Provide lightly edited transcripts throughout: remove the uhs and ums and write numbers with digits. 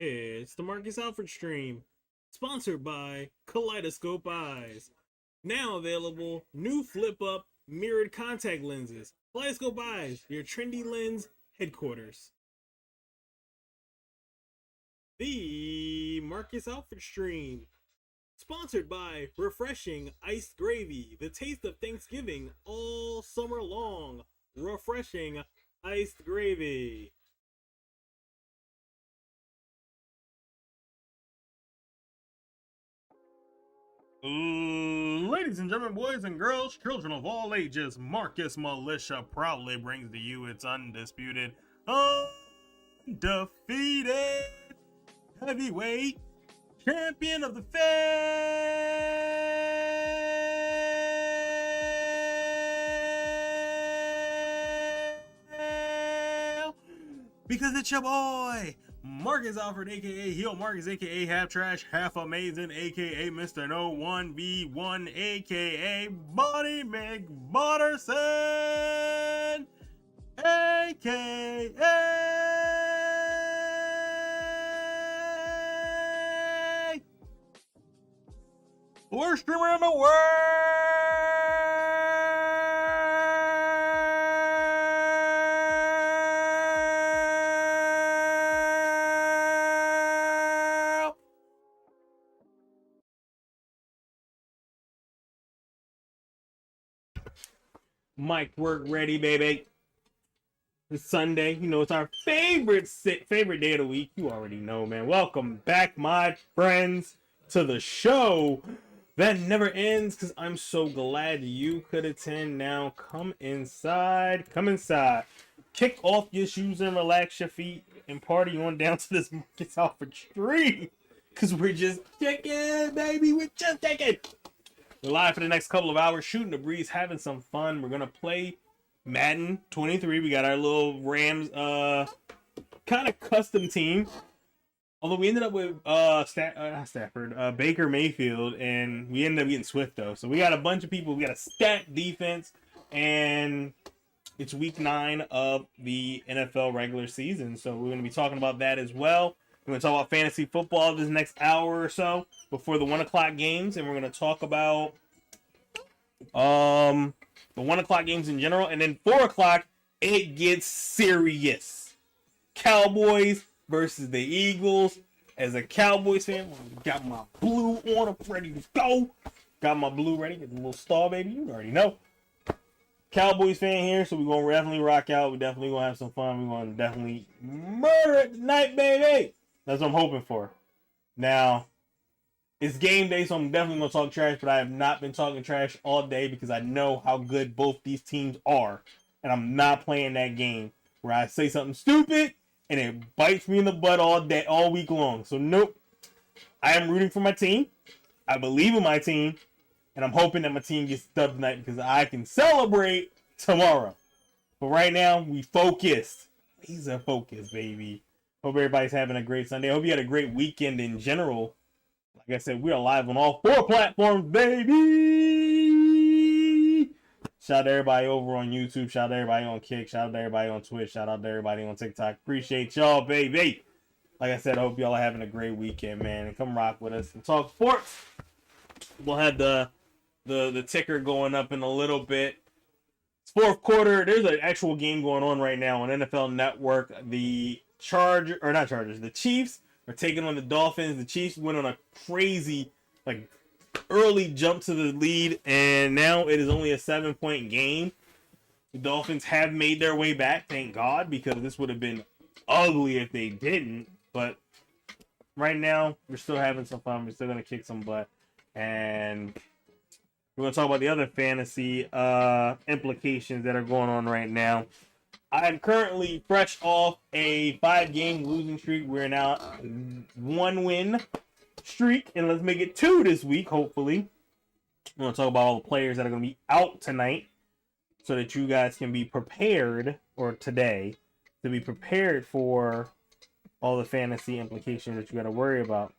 It's the Marcus Alford stream, sponsored by Kaleidoscope Eyes. Now available, new flip-up mirrored contact lenses. Kaleidoscope Eyes, your trendy lens headquarters. The Marcus Alford stream, sponsored by Refreshing Iced Gravy, the taste of Thanksgiving all summer long. Refreshing Iced Gravy. Ladies and gentlemen, boys and girls, children of all ages, Marcus Militia proudly brings to you its undisputed, undefeated heavyweight champion of the fail. Because it's your boy, Marcus Alford, aka Heel Marcus, aka Half Trash, Half Amazing, aka Mr. No 1v1, aka Body McButterson, aka worst streamer in the world. Mic work ready, baby. It's Sunday. You know, it's our favorite day of the week. You already know, man. Welcome back, my friends, to the show that never ends, because I'm so glad you could attend. Now, come inside. Come inside. Kick off your shoes and relax your feet and party on down to this Marcus Alford stream, because we're just kicking, baby. We're just kicking. We're live for the next couple of hours, shooting the breeze, having some fun. We're going to play Madden 23. We got our little Rams kind of custom team. Although we ended up with Baker Mayfield, and we ended up getting Swift, though. So we got a bunch of people. We got a stacked defense, and it's week 9 of the NFL regular season. So we're going to be talking about that as well. We're going to talk about fantasy football this next hour or so before the 1 o'clock games, and we're going to talk about the 1 o'clock games in general, and then 4 o'clock, it gets serious. Cowboys versus the Eagles. As a Cowboys fan, got my blue on, I'm ready to go. Got my blue ready, get the little star, baby. You already know. Cowboys fan here, so we're going to definitely rock out. We're definitely going to have some fun. We're going to definitely murder it tonight, baby. That's what I'm hoping for. Now, it's game day, so I'm definitely going to talk trash, but I have not been talking trash all day because I know how good both these teams are. And I'm not playing that game where I say something stupid and it bites me in the butt all day, all week long. So, nope. I am rooting for my team. I believe in my team. And I'm hoping that my team gets dubbed tonight because I can celebrate tomorrow. But right now, we focused. Laser focus, baby. Hope everybody's having a great Sunday. I hope you had a great weekend in general. Like I said, we are live on all 4 platforms, baby! Shout out to everybody over on YouTube. Shout out to everybody on Kick. Shout out to everybody on Twitch. Shout out to everybody on TikTok. Appreciate y'all, baby. Like I said, I hope y'all are having a great weekend, man. And come rock with us and talk sports. We'll have the ticker going up in a little bit. It's 4th quarter. There's an actual game going on right now on NFL Network. The Chiefs are taking on the Dolphins. The Chiefs went on a crazy, early jump to the lead, and now it is only a 7-point game. The Dolphins have made their way back, thank God, because this would have been ugly if they didn't. But right now, we're still having some fun. We're still going to kick some butt. And we're going to talk about the other fantasy implications that are going on right now. I'm currently fresh off a 5-game losing streak. We're now 1-win streak, and let's make it 2 this week, hopefully. We're going to talk about all the players that are going to be out tonight so that you guys can be prepared, or today, to be prepared for all the fantasy implications that you got to worry about.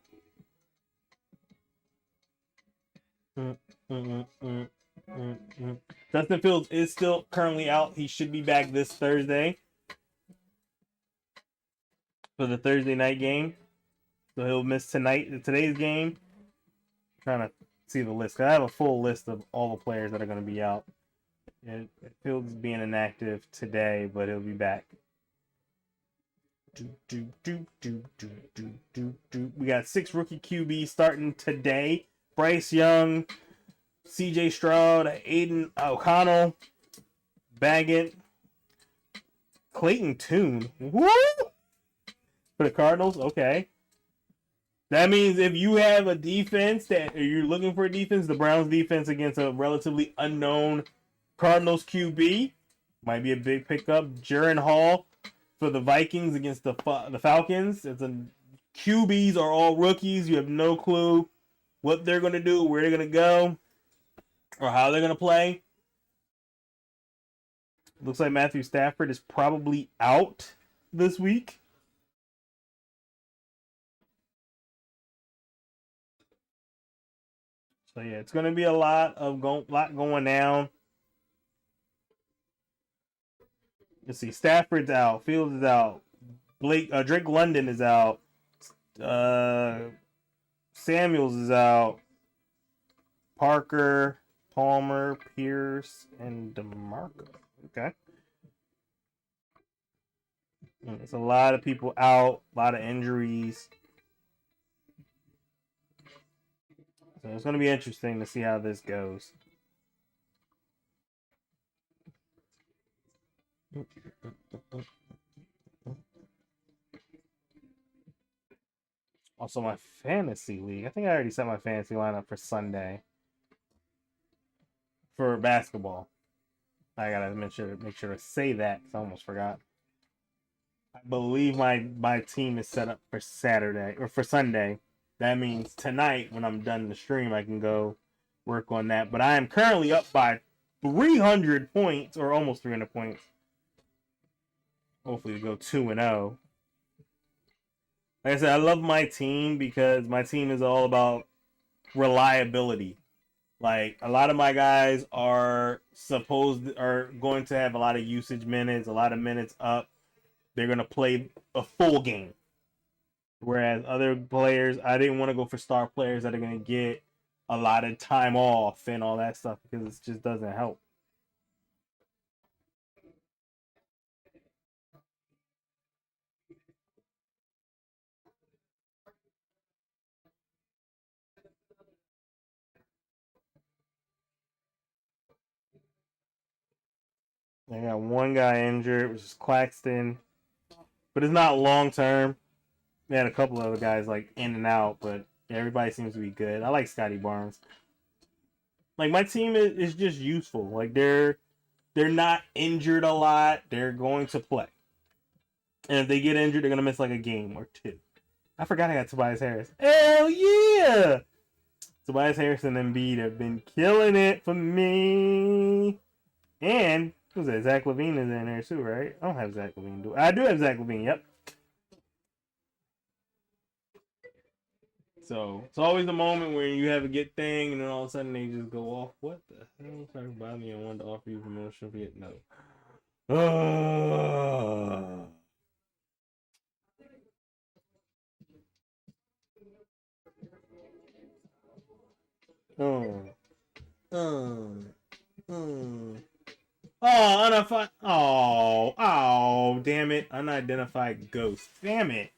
Justin Fields is still currently out. He should be back this Thursday for the Thursday night game. So he'll miss today's game. I'm trying to see the list. I have a full list of all the players that are going to be out. And Fields is being inactive today, but he'll be back. We got 6 rookie QBs starting today. Bryce Young, CJ Stroud, Aiden O'Connell, Baggett, Clayton Tune. Woo! For the Cardinals, okay. That means if you have a defense that you're looking for a defense, the Browns defense against a relatively unknown Cardinals QB might be a big pickup. Jaren Hall for the Vikings against the Falcons. QBs are all rookies. You have no clue what they're going to do, where they're going to go, or how they're going to play. Looks like Matthew Stafford is probably out this week. So yeah, it's going to be a lot going down. Let's see. Stafford's out. Fields is out. Drake London is out. Samuels is out. Parker, Palmer, Pierce, and DeMarco. Okay. There's a lot of people out. A lot of injuries. So it's going to be interesting to see how this goes. Also, my fantasy league. I think I already set my fantasy lineup for Sunday. For basketball. I gotta make sure to say that because I almost forgot. I believe my team is set up for Saturday or for Sunday. That means tonight when I'm done the stream, I can go work on that. But I am currently up by 300 points or almost 300 points. Hopefully, we go 2-0. Like I said, I love my team because my team is all about reliability. Like a lot of my guys are going to have a lot of usage minutes, a lot of minutes up. They're gonna play a full game. Whereas other players, I didn't want to go for star players that are gonna get a lot of time off and all that stuff because it just doesn't help. I got one guy injured, which is Claxton, but it's not long term. We had a couple of other guys like in and out, but everybody seems to be good. I like Scotty Barnes. Like my team is just useful. Like they're not injured a lot. They're going to play, and if they get injured, they're gonna miss like a game or two. I forgot I got Tobias Harris. Hell yeah! Tobias Harris and Embiid have been killing it for me. And who's that? Zach LaVine is in there too, right? I don't have Zach LaVine. I do have Zach LaVine. Yep. So it's always the moment where you have a good thing, and then all of a sudden they just go off. What the hell? Sorry about me. I wanted to offer you promotion. Yet no. Oh, damn it. Unidentified ghost. Damn it.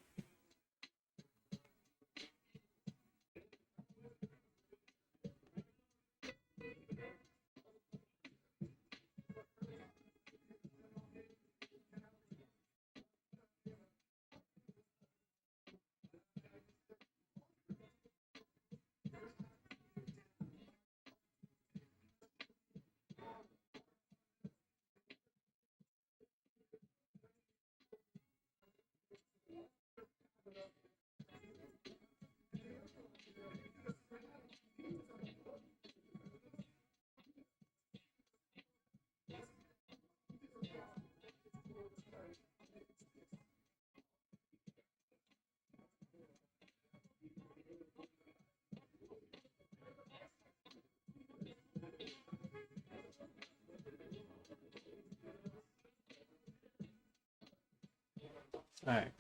All right,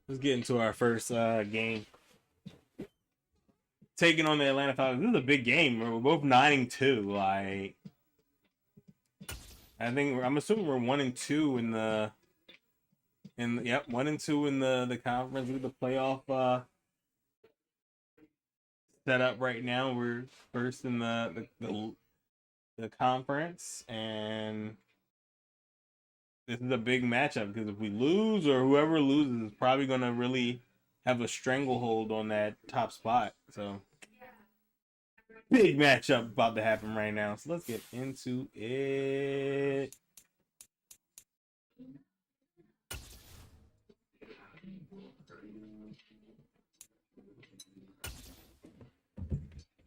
let's get into our first game. taking on the Atlanta Falcons. This is a big game. We're both 9-2. Like, I'm assuming we're 1-2 in the 1-2 in the conference with the playoff set up right now. We're first in the conference, and this is a big matchup because if we lose, or whoever loses is probably gonna really have a stranglehold on that top spot. So big matchup about to happen right now. So let's get into it.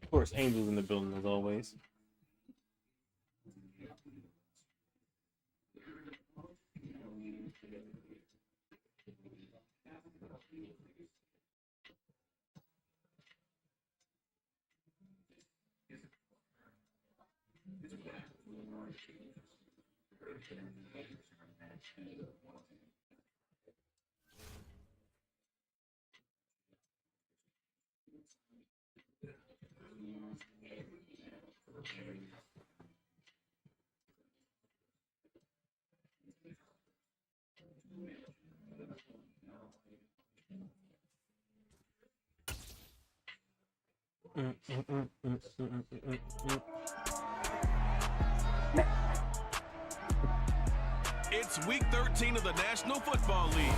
Of course, Angel's in the building as always. It's week 13 of the National Football League.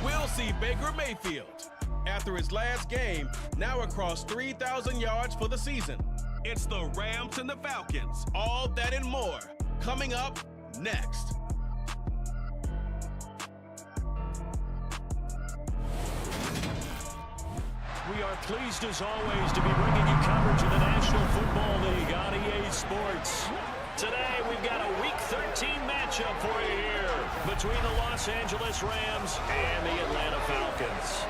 We'll see Baker Mayfield, after his last game, now across 3,000 yards for the season. It's the Rams and the Falcons, all that and more, coming up next. We are pleased, as always, to be bringing you coverage of the National Football League on EA Sports. Today, we've got a Week 13 matchup for you here between the Los Angeles Rams and the Atlanta Falcons.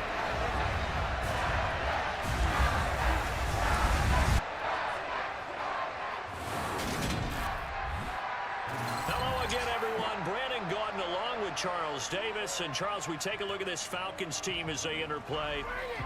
Hello again, everyone. Brandon Gaudin along with Charles Davis. And Charles, we take a look at this Falcons team as they interplay.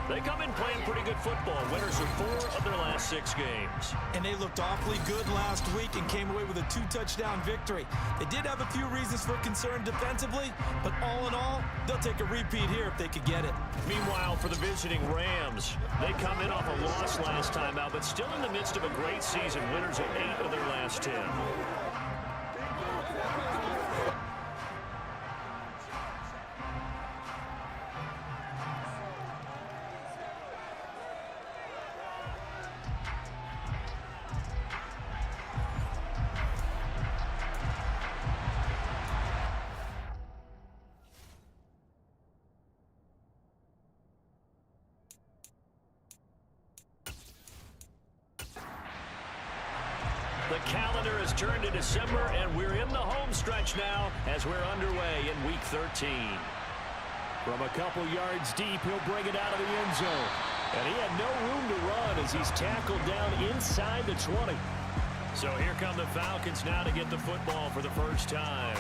They come in playing pretty good football. Winners of 4 of their last 6 games. And they looked awfully good last week and came away with a 2-touchdown victory. They did have a few reasons for concern defensively, but all in all, they'll take a repeat here if they could get it. Meanwhile, for the visiting Rams, they come in off a loss last time out, but still in the midst of a great season. Winners of 8 of their last 10. The calendar has turned to December, and we're in the home stretch now as we're underway in Week 13. From a couple yards deep, he'll bring it out of the end zone. And he had no room to run as he's tackled down inside the 20. So here come the Falcons now to get the football for the first time.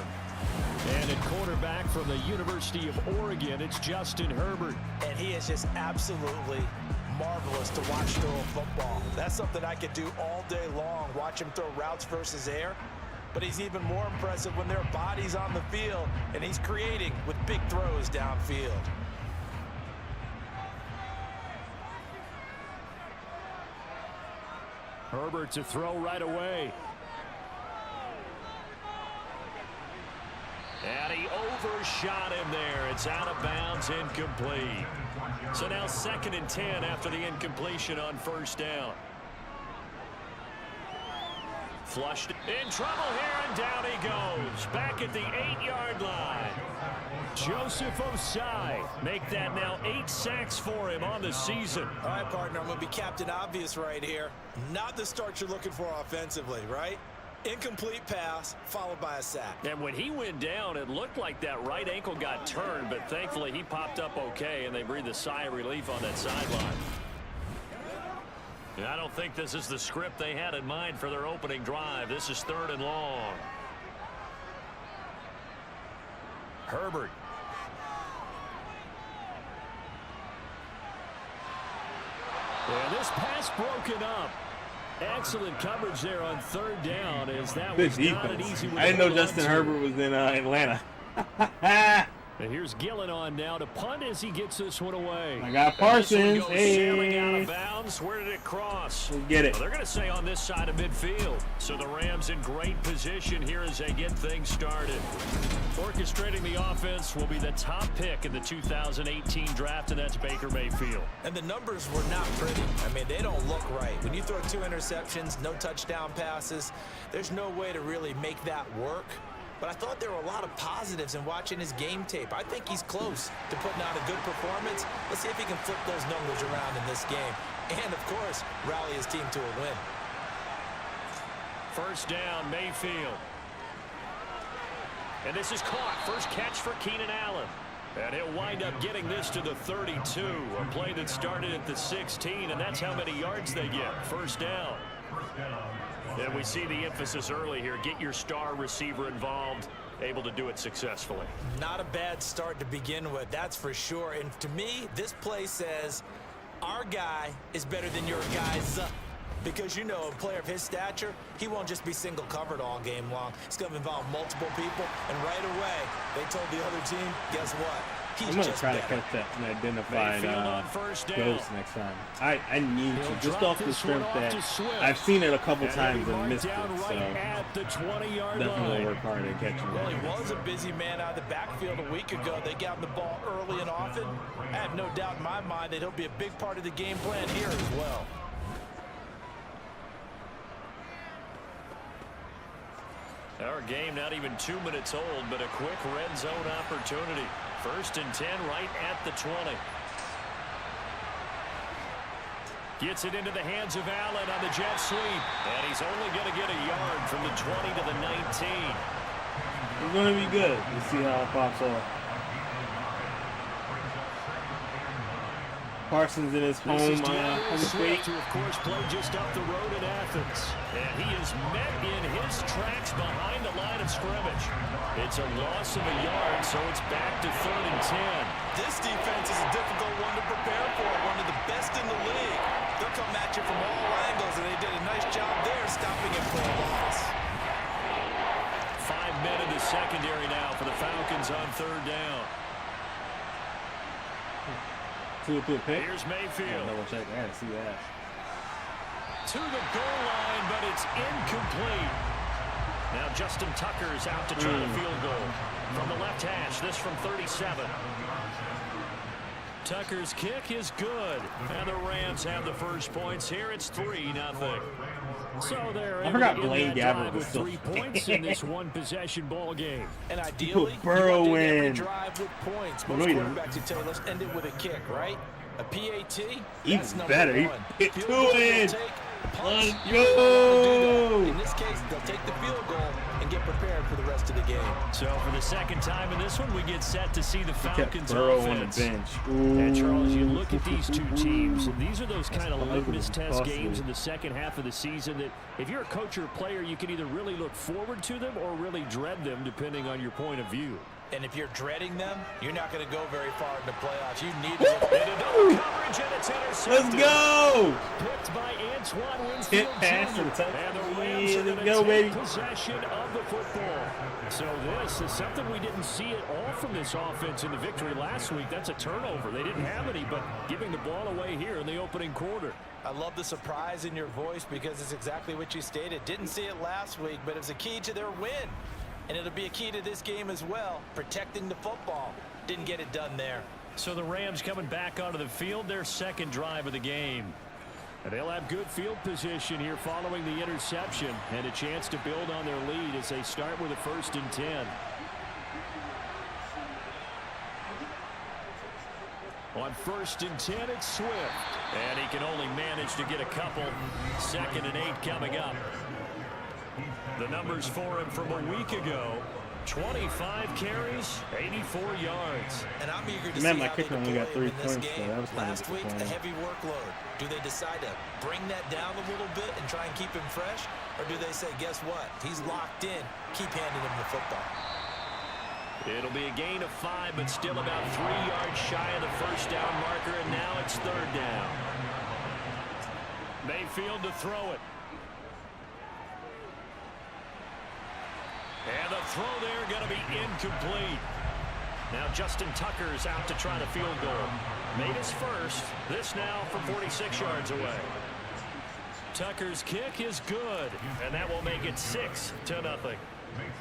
And at quarterback from the University of Oregon, it's Justin Herbert. And he is just absolutely marvelous to watch throw a football. That's something I could do all day long, watch him throw routes versus air. But he's even more impressive when there are bodies on the field, and he's creating with big throws downfield. Herbert to throw right away. And he overshot him there. It's out of bounds, incomplete. So now 2nd and 10 after the incompletion on first down. Flushed in trouble here, and down he goes. Back at the 8-yard line. Joseph Osai make that now 8 sacks for him on the season. All right, partner, I'm going to be Captain Obvious right here. Not the start you're looking for offensively, right? Incomplete pass, followed by a sack. And when he went down, it looked like that right ankle got turned, but thankfully he popped up okay, and they breathed a sigh of relief on that sideline. And I don't think this is the script they had in mind for their opening drive. This is 3rd and long. Herbert. And this pass broken up. Excellent coverage there on third down, as that Good was not an defense. easy one. I didn't know Justin Herbert was in Atlanta. And here's Gillen on now to punt as he gets this one away. I got Parsons. Sailing out Hey. of bounds. Where did it cross? We'll get it. Well, they're going to stay on this side of midfield. So the Rams in great position here as they get things started. Orchestrating the offense will be the top pick in the 2018 draft, and that's Baker Mayfield. And the numbers were not pretty. I mean, they don't look right. When you throw 2 interceptions, no touchdown passes, there's no way to really make that work. But I thought there were a lot of positives in watching his game tape. I think he's close to putting out a good performance. Let's see if he can flip those numbers around in this game. And, of course, rally his team to a win. First down, Mayfield. And this is caught. First catch for Keenan Allen. And he'll wind up getting this to the 32. A play that started at the 16, and that's how many yards they get. First down. And we see the emphasis early here. Get your star receiver involved, able to do it successfully. Not a bad start to begin with, that's for sure. And to me, this play says our guy is better than your guy's. Because, you know, a player of his stature, he won't just be single covered all game long. It's going to involve multiple people. And right away, they told the other team, guess what? He's I'm going to just try better. to catch that and identify ghosts next time. I need to. Just off the strength that I've seen it a couple times and missed it. So definitely work hard at catching it. Well, he was a busy man out of the backfield a week ago. They got him the ball early and often. I have no doubt in my mind that he'll be a big part of the game plan here as well. Our game not even 2 minutes old, but a quick red zone opportunity. First and 10 right at the 20. Gets it into the hands of Allen on the jet sweep. And he's only going to get a yard from the 20 to the 19. It's going to be good. Let's see how it pops off. Parsons in his home state. To, of course, play just up the road in Athens. And he is met in his tracks behind the line of scrimmage. It's a loss of a yard, so it's back to 3rd and 10. This defense is a difficult one to prepare for, one of the best in the league. They'll come at you from all angles, and they did a nice job there stopping him for a loss. 5 men in the secondary now for the Falcons on 3rd down. To a pick. Here's Mayfield. Double check. I gotta see that. To the goal line, but it's incomplete. Now Justin Tucker's out to try the field goal. From the left hash, this from 37. Tucker's kick is good. And the Rams have the first points here. It's 3-0. So they're able to get that drive with 3 points in this one-possession ball game. And ideally, Burrow you want to end every in. drive with points. Most quarterbacks would tell you, let's end it with a kick, right? A PAT, Even better. He hit 2 in. Let's In go. this case, they'll take the field goal and get prepared for the rest of the game. So for the second time in this one, we get set to see the Falcons Burrow offense. on the bench. And Charles, you look at these two teams, and these are those kind of litmus test Costly. games in the second half of the season that if you're a coach or a player, you can either really look forward to them or really dread them, depending on your point of view. And if you're dreading them, you're not going to go very far in the playoffs. You need And a double coverage, and it's intercepted. Let's go. Picked by Antoine Winfield Hit pass Jr. to the touch. And the Rams are Let's going go, to baby. take possession of the football. So this is something we didn't see at all from this offense in the victory last week. That's a turnover. They didn't have any, but giving the ball away here in the opening quarter. I love the surprise in your voice because it's exactly what you stated. Didn't see it last week, but it was a key to their win. And it'll be a key to this game as well, protecting the football. Didn't get it done there. So the Rams coming back onto the field, their second drive of the game. And they'll have good field position here following the interception and a chance to build on their lead as they start with a 1st and 10. On 1st and 10, it's Swift. And he can only manage to get a couple. 2nd and 8 coming up. The numbers for him from a week ago. 25 carries, 84 yards. And I'm eager to Man, see my how they kicker only got deploy 3 him in this points, so game. that was kind of Last week, a disappointing. heavy workload. Do they decide to bring that down a little bit and try and keep him fresh? Or do they say, guess what? He's locked in. Keep handing him the football. It'll be a gain of 5, but still about 3 yards shy of the 1st down marker, and now it's 3rd down. Mayfield to throw it. And the throw there going to be incomplete. Now Justin Tucker's out to try the field goal. Made his first. This now from 46 yards away. Tucker's kick is good, and that will make it 6-0.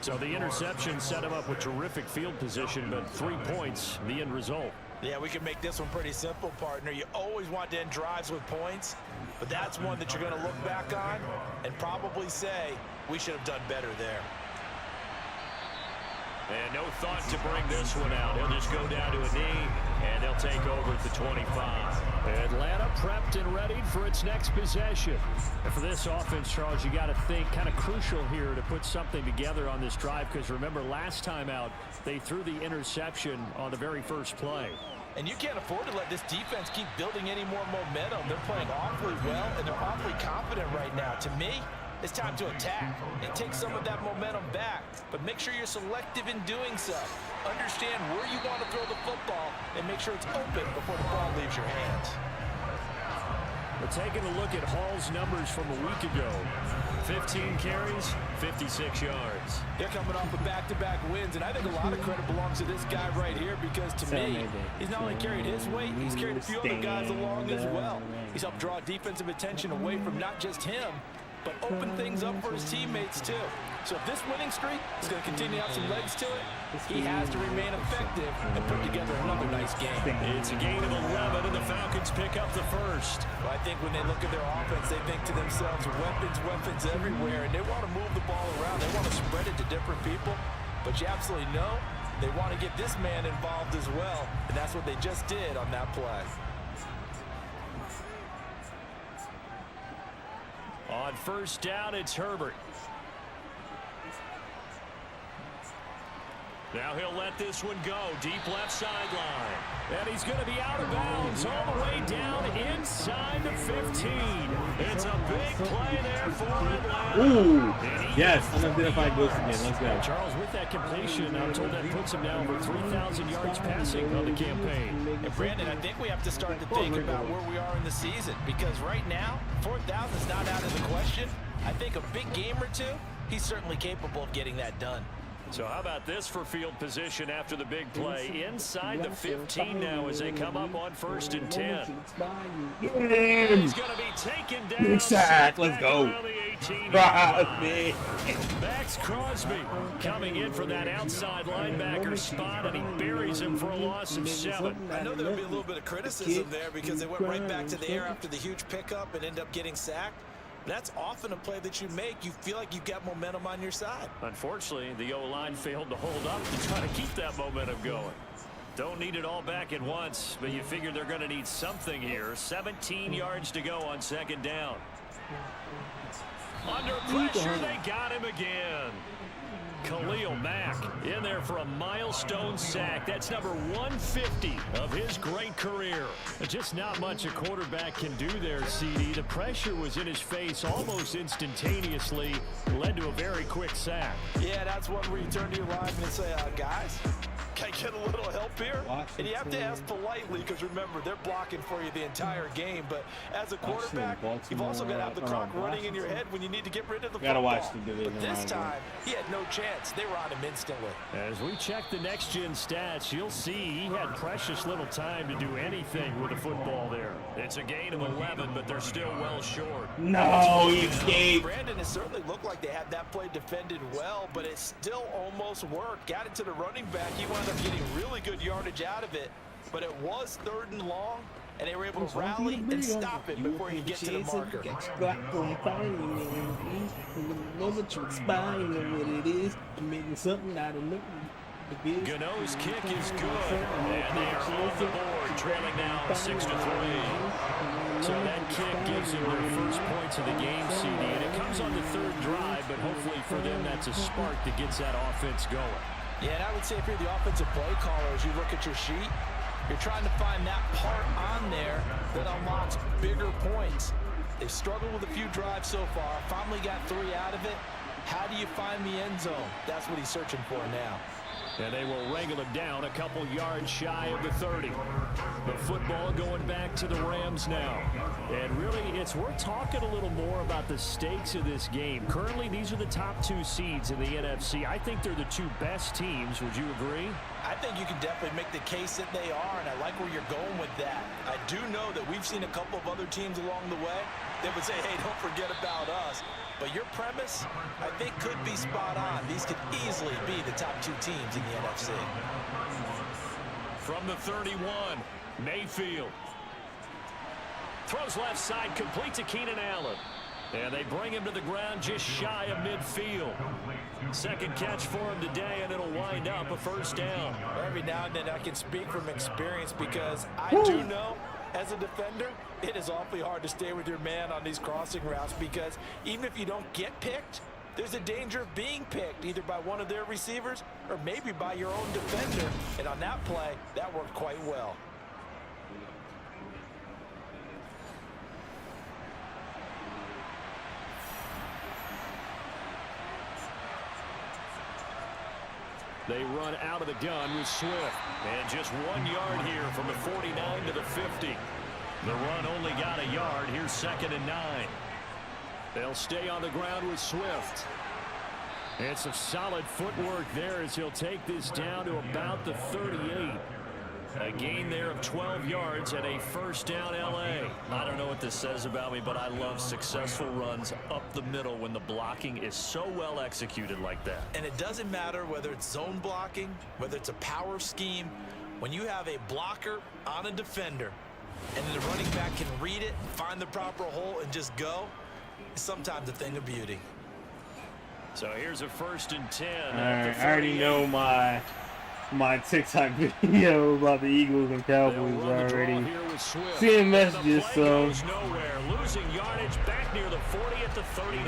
So the interception set him up with terrific field position, but 3 points, the end result. Yeah, we can make this one pretty simple, partner. You always want to end drives with points, but that's one that you're going to look back on and probably say, we should have done better there. And no thought to bring this one out. He'll just go down to a knee, and they'll take over at the 25. Atlanta prepped and ready for its next possession. And for this offense, Charles, you got to think kind of crucial here to put something together on this drive, because remember last time out, they threw the interception on the very first play. And you can't afford to let this defense keep building any more momentum. They're playing awfully well, and they're awfully confident right now. To me, it's time to attack and take some of that momentum back, but make sure you're selective in doing so. Understand where you want to throw the football and make sure it's open before the ball leaves your hands. We're taking a look at Hall's numbers from a week ago. 15 carries, 56 yards. They're coming off of back-to-back wins, and I think a lot of credit belongs to this guy right here, because to me, he's not only carried his weight, he's carried a few other guys along as well. He's helped draw defensive attention away from not just him, but open things up for his teammates too. So if this winning streak is going to continue to have some legs to it, he has to remain effective and put together another nice game. It's a gain of 11, and the Falcons pick up the first. Well, I think when they look at their offense, they think to themselves, weapons everywhere, and they want to move the ball around. They want to spread it to different people, but you absolutely know they want to get this man involved as well, and that's what they just did on that play. On first down, it's Herbert. Now he'll let this one go. Deep left sideline. And he's going to be out of bounds all the way down inside the 15. It's a big play there for Atlanta. Ooh, yes, unidentified ghost again. Let's go. Charles, with that completion, I'm told that puts him now over 3,000 yards passing on the campaign. And Brandon, I think we have to start to think about where we are in the season, because right now, 4,000 is not out of the question. I think a big game or two, he's certainly capable of getting that done. So how about this for field position after the big play? Inside the 15 now as they come up on 1st and 10. He's going to be taken down. Big sack. Let's go. Crosby. Max Crosby coming in from that outside linebacker spot, and he buries him for a loss of 7. I know there would be a little bit of criticism there because they went right back to the air after the huge pickup and end up getting sacked. That's often a play that you make. You feel like you've got momentum on your side. Unfortunately, the O-line failed to hold up to try to keep that momentum going. Don't need it all back at once, but you figure they're going to need something here. 17 yards to go on 2nd down. Under pressure, they got him again. Khalil Mack in there for a milestone sack. That's number 150 of his great career. Just not much a quarterback can do there, CD. The pressure was in his face almost instantaneously. Led to a very quick sack. Yeah, that's one where you turn to your lineman and say, guys, can I get a little help here? And you have to ask politely, because remember, they're blocking for you the entire game. But as a quarterback, you've also got to have the clock running in your head when you need to get rid of the football. Watch the division. But this time, he had no chance. They were on him instantly. As we check the next-gen stats, you'll see he had precious little time to do anything with the football there. It's a gain of 11, but they're still well short. No, he escaped. Brandon, it certainly looked like they had that play defended well, but it still almost worked. Got it to the running back. He wound up getting really good yardage out of it, but it was 3rd and long, and they were able to rally and stop it before he could get to the marker. Gano's kick is good, and they are on the board, trailing now 6-3. So that kick gives them their first points of the game, CD, and it comes on the 3rd drive, but hopefully for them that's a spark that gets that offense going. Yeah, and I would say if you're the offensive play caller, as you look at your sheet, you're trying to find that part on there that unlocks bigger points. They've struggled with a few drives so far, finally got 3 out of it. How do you find the end zone? That's what he's searching for now. And they will wrangle him down a couple yards shy of the 30. The football going back to the Rams now. And really, it's worth talking a little more about the stakes of this game. Currently, these are the top 2 seeds in the NFC. I think they're the 2 best teams. Would you agree? I think you can definitely make the case that they are, and I like where you're going with that. I do know that we've seen a couple of other teams along the way that would say, hey, don't forget about us. But your premise, I think, could be spot on. These could easily be the top 2 teams in the NFC. From the 31, Mayfield. Throws left side, complete to Keenan Allen. And they bring him to the ground just shy of midfield. Second catch for him today, and it'll wind up a first down. Every now and then I can speak from experience because I do know, as a defender, it is awfully hard to stay with your man on these crossing routes because even if you don't get picked, there's a danger of being picked either by one of their receivers or maybe by your own defender. And on that play, that worked quite well. They run out of the gun with Swift. And just 1 yard here from the 49 to the 50. The run only got a yard. Here's 2nd and 9. They'll stay on the ground with Swift. And some solid footwork there as he'll take this down to about the 38. A gain there of 12 yards and a first down L.A. I don't know what this says about me, but I love successful runs up the middle when the blocking is so well executed like that. And it doesn't matter whether it's zone blocking, whether it's a power scheme. When you have a blocker on a defender and then the running back can read it, find the proper hole, and just go, it's sometimes a thing of beauty. So here's a 1st and 10. I already know my TikTok video about the Eagles and Cowboys already. Seeing messages, so nowhere. Losing yardage back near the 40 at the 39.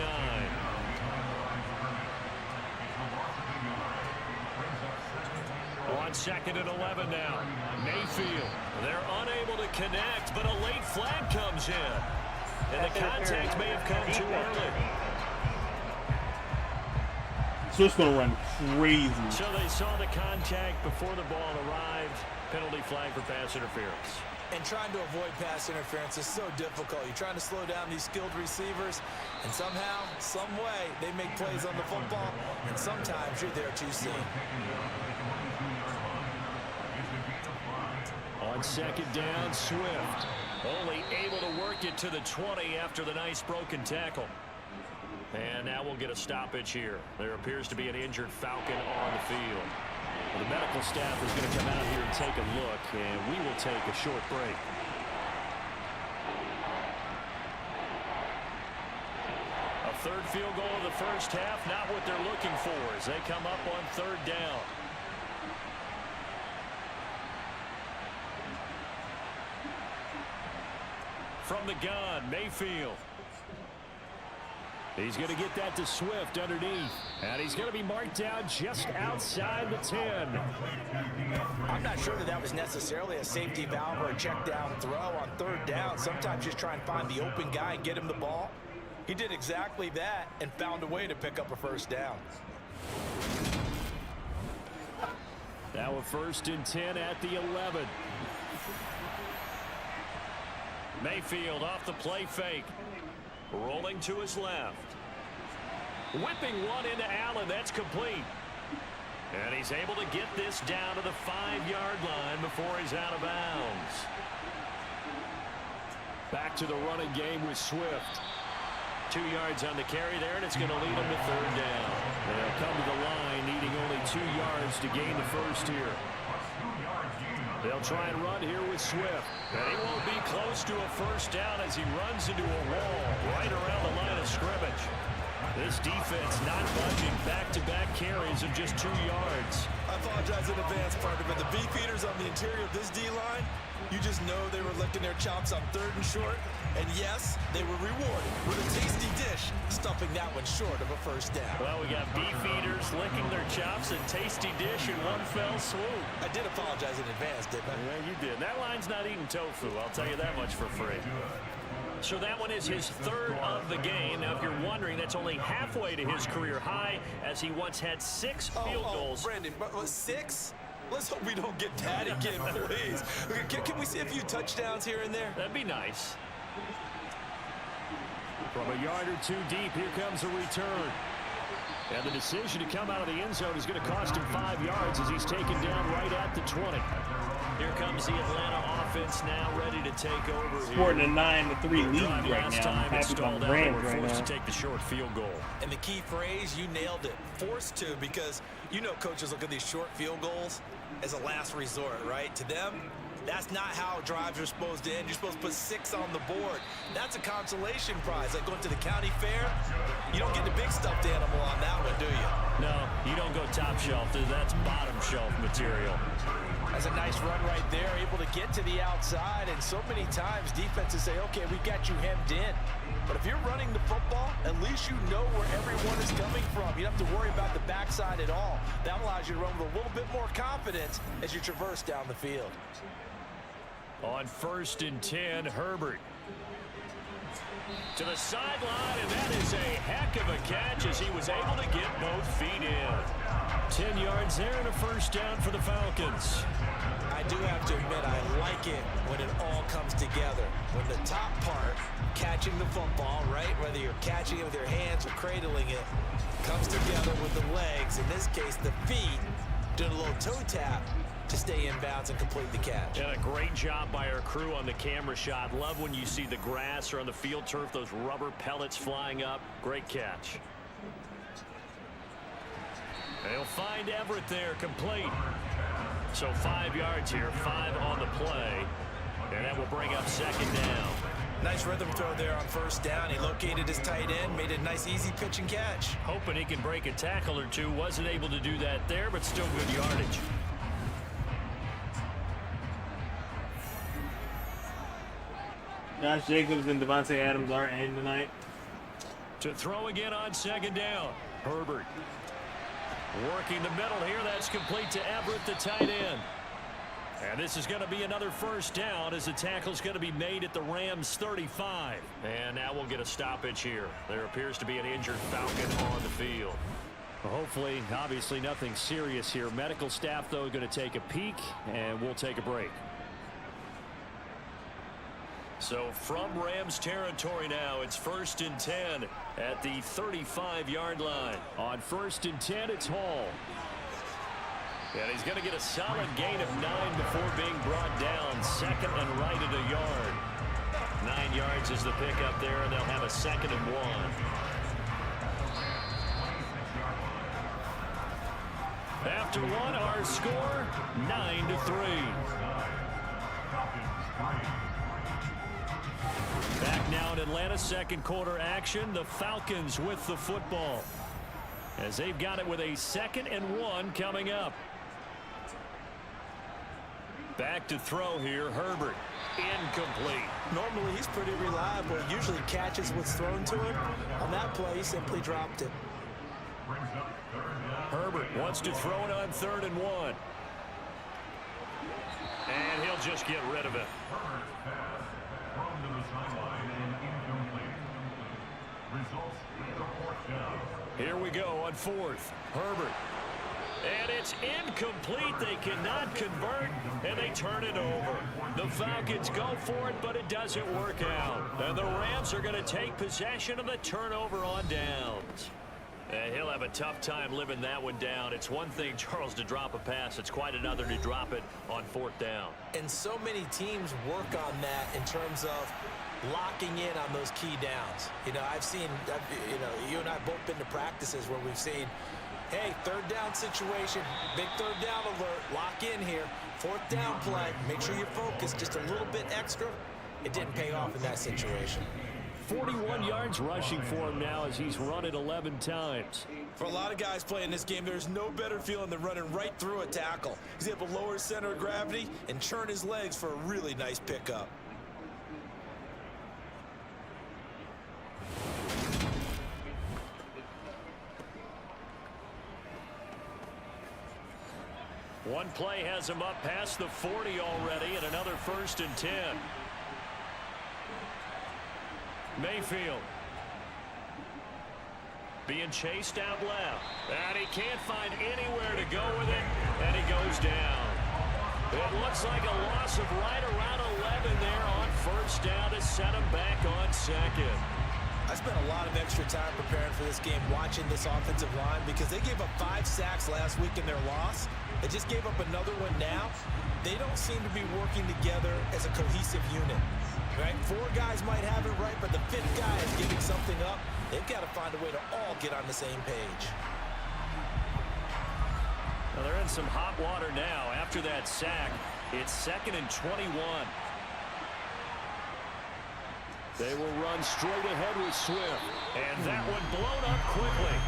On 2nd and 11 now. Mayfield. They're unable to connect, but a late flag comes in. And the contact may have come too early. So it's going to run crazy. So they saw the contact before the ball arrived. Penalty flag for pass interference. And trying to avoid pass interference is so difficult. You're trying to slow down these skilled receivers, and somehow, some way, they make plays on the football, and sometimes you're there too soon. On 2nd down, Swift. Only able to work it to the 20 after the nice broken tackle. And now we'll get a stoppage here. There appears to be an injured Falcon on the field. Well, the medical staff is going to come out here and take a look, and we will take a short break. A third field goal of the first half, not what they're looking for as they come up on 3rd down. From the gun, Mayfield. He's going to get that to Swift underneath. And he's going to be marked down just outside the 10. I'm not sure that was necessarily a safety valve or a check down throw on 3rd down. Sometimes just try and find the open guy and get him the ball. He did exactly that and found a way to pick up a first down. Now a 1st and 10 at the 11. Mayfield off the play fake. Rolling to his left. Whipping one into Allen. That's complete. And he's able to get this down to the 5-yard line before he's out of bounds. Back to the running game with Swift. 2 yards on the carry there, and it's going to lead him to 3rd down. They'll come to the line, needing only 2 yards to gain the first here. They'll try and run here with Swift. And he won't be close to a first down as he runs into a wall right around the line of scrimmage. This defense not budging. Back-to-back carries of just 2 yards. I apologize in advance, partner, but the beefeaters on the interior of this D-line, you just know they were licking their chops on 3rd and short. And yes, they were rewarded with a tasty dish, stuffing that one short of a first down. Well, we got beefeaters licking their chops and tasty dish in one fell swoop. I did apologize in advance, didn't I? Yeah, you did. That line's not eating tofu, I'll tell you that much for free. So that one is his third of the game. Now, if you're wondering, that's only halfway to his career high, as he once had 6 field goals. Brandon, but 6? Let's hope we don't get that again, please. Can we see a few touchdowns here and there? That'd be nice. From a yard or 2 deep, here comes a return. And the decision to come out of the end zone is going to cost him 5 yards as he's taken down right at the 20. Here comes the Atlanta offense now ready to take over. Sporting a 9-3 lead right now. I'm happy about the Rams right now. To take the short field goal. And the key phrase, you nailed it. Forced to, because you know coaches look at these short field goals as a last resort, right? To them, that's not how drives are supposed to end. You're supposed to put 6 on the board. That's a consolation prize. Like going to the county fair, you don't get the big stuffed animal on that one, do you? No, you don't go top shelf. That's bottom shelf material. That's a nice run right there, able to get to the outside. And so many times defenses say, okay, we got you hemmed in. But if you're running the football, at least you know where everyone is coming from. You don't have to worry about the backside at all. That allows you to run with a little bit more confidence as you traverse down the field. On 1st and 10, Herbert. To the sideline, and that is a heck of a catch as he was able to get both feet in. 10 yards there and a first down for the Falcons. I do have to admit, I like it when it all comes together. When the top part, catching the football, right, whether you're catching it with your hands or cradling it, comes together with the legs, in this case the feet, doing a little toe tap to stay in bounds and complete the catch. And a great job by our crew on the camera shot. Love when you see the grass or on the field turf, those rubber pellets flying up. Great catch. They'll find Everett there, complete. So 5 yards here, 5 on the play. And that will bring up 2nd down. Nice rhythm throw there on 1st down. He located his tight end, made a nice easy pitch and catch. Hoping he can break a tackle or two. Wasn't able to do that there, but still good yardage. Josh Jacobs and Devontae Adams are in tonight. To throw again on 2nd down. Herbert. Working the middle here. That's complete to Everett, the tight end. And this is going to be another first down as the tackle's going to be made at the Rams 35. And now we'll get a stoppage here. There appears to be an injured Falcon on the field. Hopefully, obviously nothing serious here. Medical staff, though, going to take a peek, and we'll take a break. So from Rams territory now, it's 1st and 10 at the 35-yard line. On 1st and 10, it's Hall. And he's going to get a solid gain of 9 before being brought down. 2nd and right at a yard. 9 yards is the pickup there, and they'll have a 2nd and 1. After 1, our score, 9-3. Back now in Atlanta, 2nd quarter action. The Falcons with the football as they've got it with a 2nd and 1 coming up. Back to throw here, Herbert. Incomplete. Normally he's pretty reliable. He usually catches what's thrown to him. On that play, he simply dropped it. Herbert wants to throw it on 3rd and 1. And he'll just get rid of it. Here we go on 4th. Herbert. And it's incomplete. They cannot convert, and they turn it over. The Falcons go for it, but it doesn't work out. And the Rams are going to take possession of the turnover on downs. And he'll have a tough time living that one down. It's one thing, Charles, to drop a pass. It's quite another to drop it on 4th down. And so many teams work on that in terms of locking in on those key downs. You know, you and I have both been to practices where we've seen, hey, 3rd down situation, big 3rd down alert, lock in here. 4th down play, make sure you're focused just a little bit extra. It didn't pay off in that situation. 41 yards rushing for him now as he's run it 11 times. For a lot of guys playing this game, there's no better feeling than running right through a tackle. He's able to lower his center of gravity and churn his legs for a really nice pickup. One play has him up past the 40 already, and another 1st and 10. Mayfield. Being chased out left. And he can't find anywhere to go with it. And he goes down. It looks like a loss of right around 11 there on first down to set him back on second. I spent a lot of extra time preparing for this game watching this offensive line because they gave up 5 sacks last week in their loss. They just gave up another one now. They don't seem to be working together as a cohesive unit. Right? 4 guys might have it right, but the 5th guy is giving something up. They've got to find a way to all get on the same page. Well, they're in some hot water now. After that sack, it's 2nd and 21. They will run straight ahead with Swift. And that one blown up quickly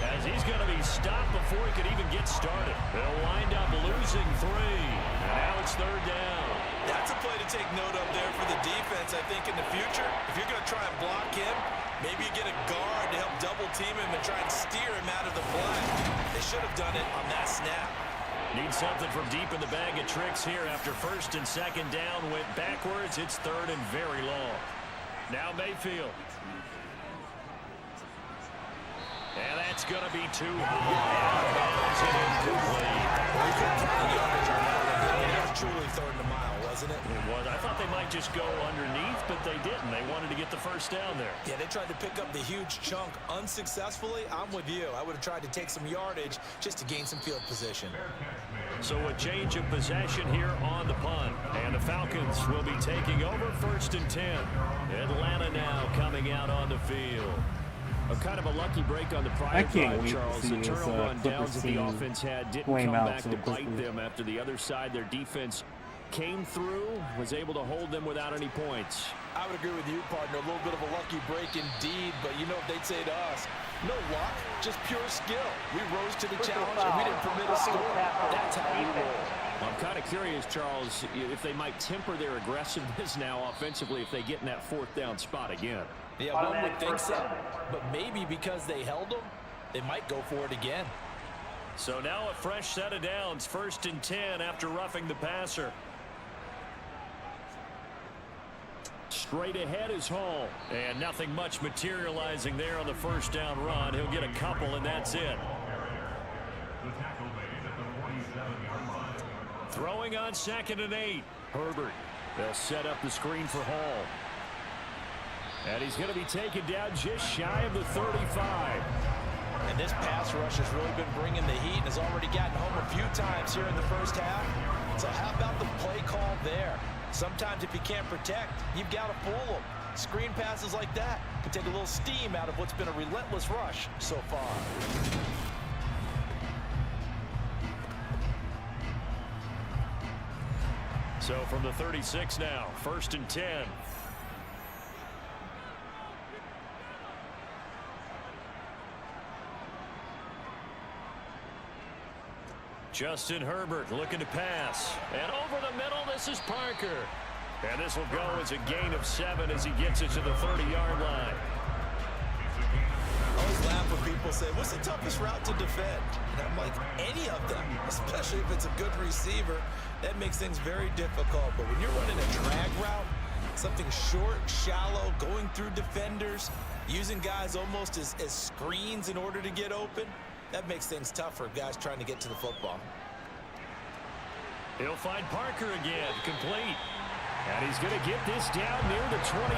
as he's going to be stopped before he could even get started. They'll wind up losing 3. And now it's 3rd down. That's a play to take note of there for the defense, I think, in the future. If you're going to try and block him, maybe you get a guard to help double team him and try and steer him out of the flat. They should have done it on that snap. Need something from deep in the bag of tricks here after 1st and 2nd down went backwards. It's 3rd and very long. Now Mayfield. And that's going to be too high. It was truly 3rd and a mile, wasn't it? It was. I thought they might just go underneath, but they didn't. They wanted to get the first down there. Yeah, they tried to pick up the huge chunk unsuccessfully. I'm with you. I would have tried to take some yardage just to gain some field position. So a change of possession here on the punt. And the Falcons will be taking over 1st and 10. Atlanta now coming out on the field. A kind of a lucky break on the prior drive, Charles. The turnover on downs that the offense had didn't come back to bite them after the other side. Their defense came through, was able to hold them without any points. I would agree with you, partner. A little bit of a lucky break indeed, but you know what they'd say to us. No luck, just pure skill. We rose to the challenge, and we didn't permit a score. That's how we roll. Well, I'm kind of curious, Charles, if they might temper their aggressiveness now offensively if they get in that 4th down spot again. Yeah, one would think so. But maybe because they held them, they might go for it again. So now a fresh set of downs, 1st and 10 after roughing the passer. Straight ahead is Hall. And nothing much materializing there on the first down run. He'll get a couple, and that's it. Throwing on 2nd and 8. Herbert. They'll set up the screen for Hall. And he's going to be taken down just shy of the 35. And this pass rush has really been bringing the heat and has already gotten home a few times here in the first half. So how about the play call there? Sometimes if you can't protect, you've got to fool them. Screen passes like that can take a little steam out of what's been a relentless rush so far. So from the 36 now, 1st and 10. Justin Herbert looking to pass. And over the middle, this is Parker. And this will go as a gain of 7 as he gets it to the 30-yard line. I always laugh when people say, what's the toughest route to defend? And I'm like, any of them, especially if it's a good receiver. That makes things very difficult. But when you're running a drag route, something short, shallow, going through defenders, using guys almost as screens in order to get open, that makes things tough for guys trying to get to the football. He'll find Parker again, complete. And he's going to get this down near the 25.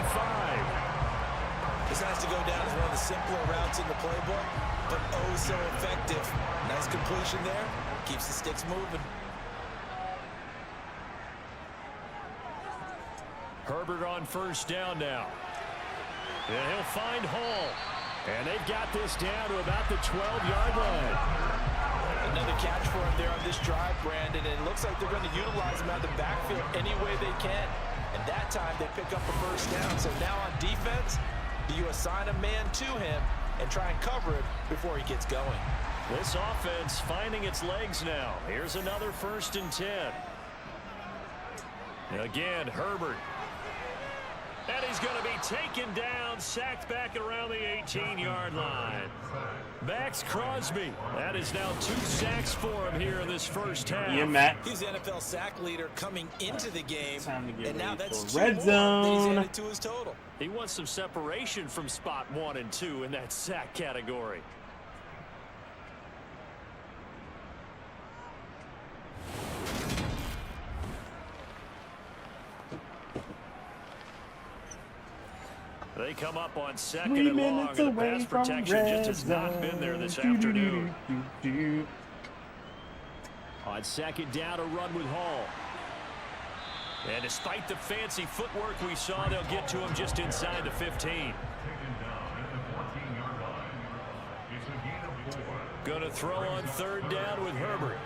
This has to go down as one of the simpler routes in the playbook, but oh so effective. Nice completion there. Keeps the sticks moving. Herbert on first down now. And he'll find Hall. And they've got this down to about the 12-yard line. Another catch for him there on this drive, Brandon. And it looks like they're going to utilize him out of the backfield any way they can. And that time they pick up a first down. So now on defense, do you assign a man to him and try and cover it before he gets going? This offense finding its legs now. Here's another 1st and 10. Again, Herbert. And he's going to be taken down, sacked back around the 18-yard line. Max Crosby. That is now 2 sacks for him here in this first half. Yeah, Matt. He's the NFL sack leader coming into the game. Time to get and now ready that's for 2 red more zone. that he's added to his total. He wants some separation from spot 1 and 2 in that sack category. They come up on 2nd and long, and the pass protection just has not been there this afternoon. On 2nd down, a run with Hall. And despite the fancy footwork we saw, they'll get to him just inside the 15. Going to throw on 3rd down with Herbert.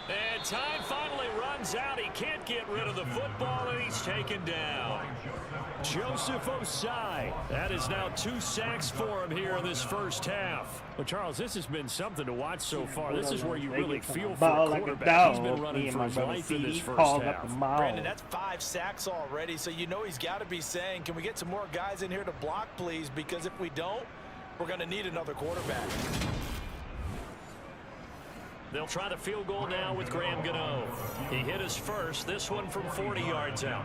And time finally runs out. He can't get rid of the football, and he's taken down. Joseph Osai. That is now 2 sacks for him here in this first half. Well, Charles, this has been something to watch so far. This is where you really feel for a quarterback. He's been running for his life in this first half. Brandon, that's 5 sacks already, so you know he's got to be saying, can we get some more guys in here to block, please? Because if we don't, we're going to need another quarterback. They'll try the field goal now with Graham Gano. He hit his first, this one from 40 yards out.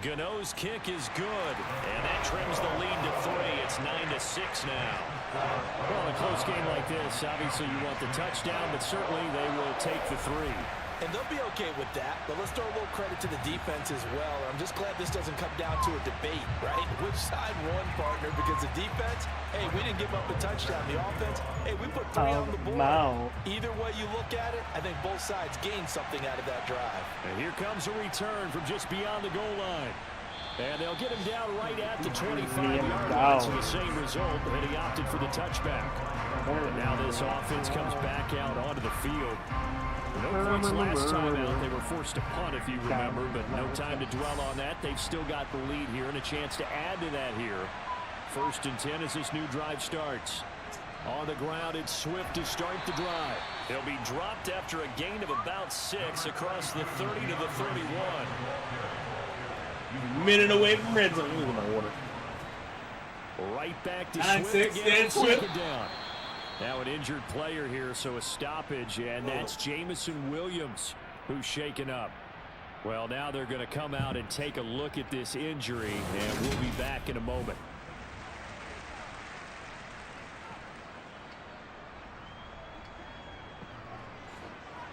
Gano's kick is good, and that trims the lead to 3. It's 9-6 now. Well, in a close game like this, obviously you want the touchdown, but certainly they will take the 3. And they'll be okay with that, but let's throw a little credit to the defense as well. I'm just glad this doesn't come down to a debate, right? Which side won, partner? Because the defense, hey, we didn't give up a touchdown. The offense, hey, we put 3 on the board. Either way you look at it, I think both sides gained something out of that drive. And here comes a return from just beyond the goal line. And they'll get him down right at the 25-yard line. So the same result, and he opted for the touchback. And now this offense comes back out onto the field. No points last time out. They were forced to punt, if you remember, but no time to dwell on that. They've still got the lead here and a chance to add to that here. 1st and 10 as this new drive starts. On the ground, it's Swift to start the drive. He'll be dropped after a gain of about 6 across the 30 to the 31. Minute away from red zone. Right back to 9-6, Swift again. Swift. Down. Now an injured player here, so a stoppage, and that's Jamison Williams who's shaken up. Well, now they're going to come out and take a look at this injury, and we'll be back in a moment.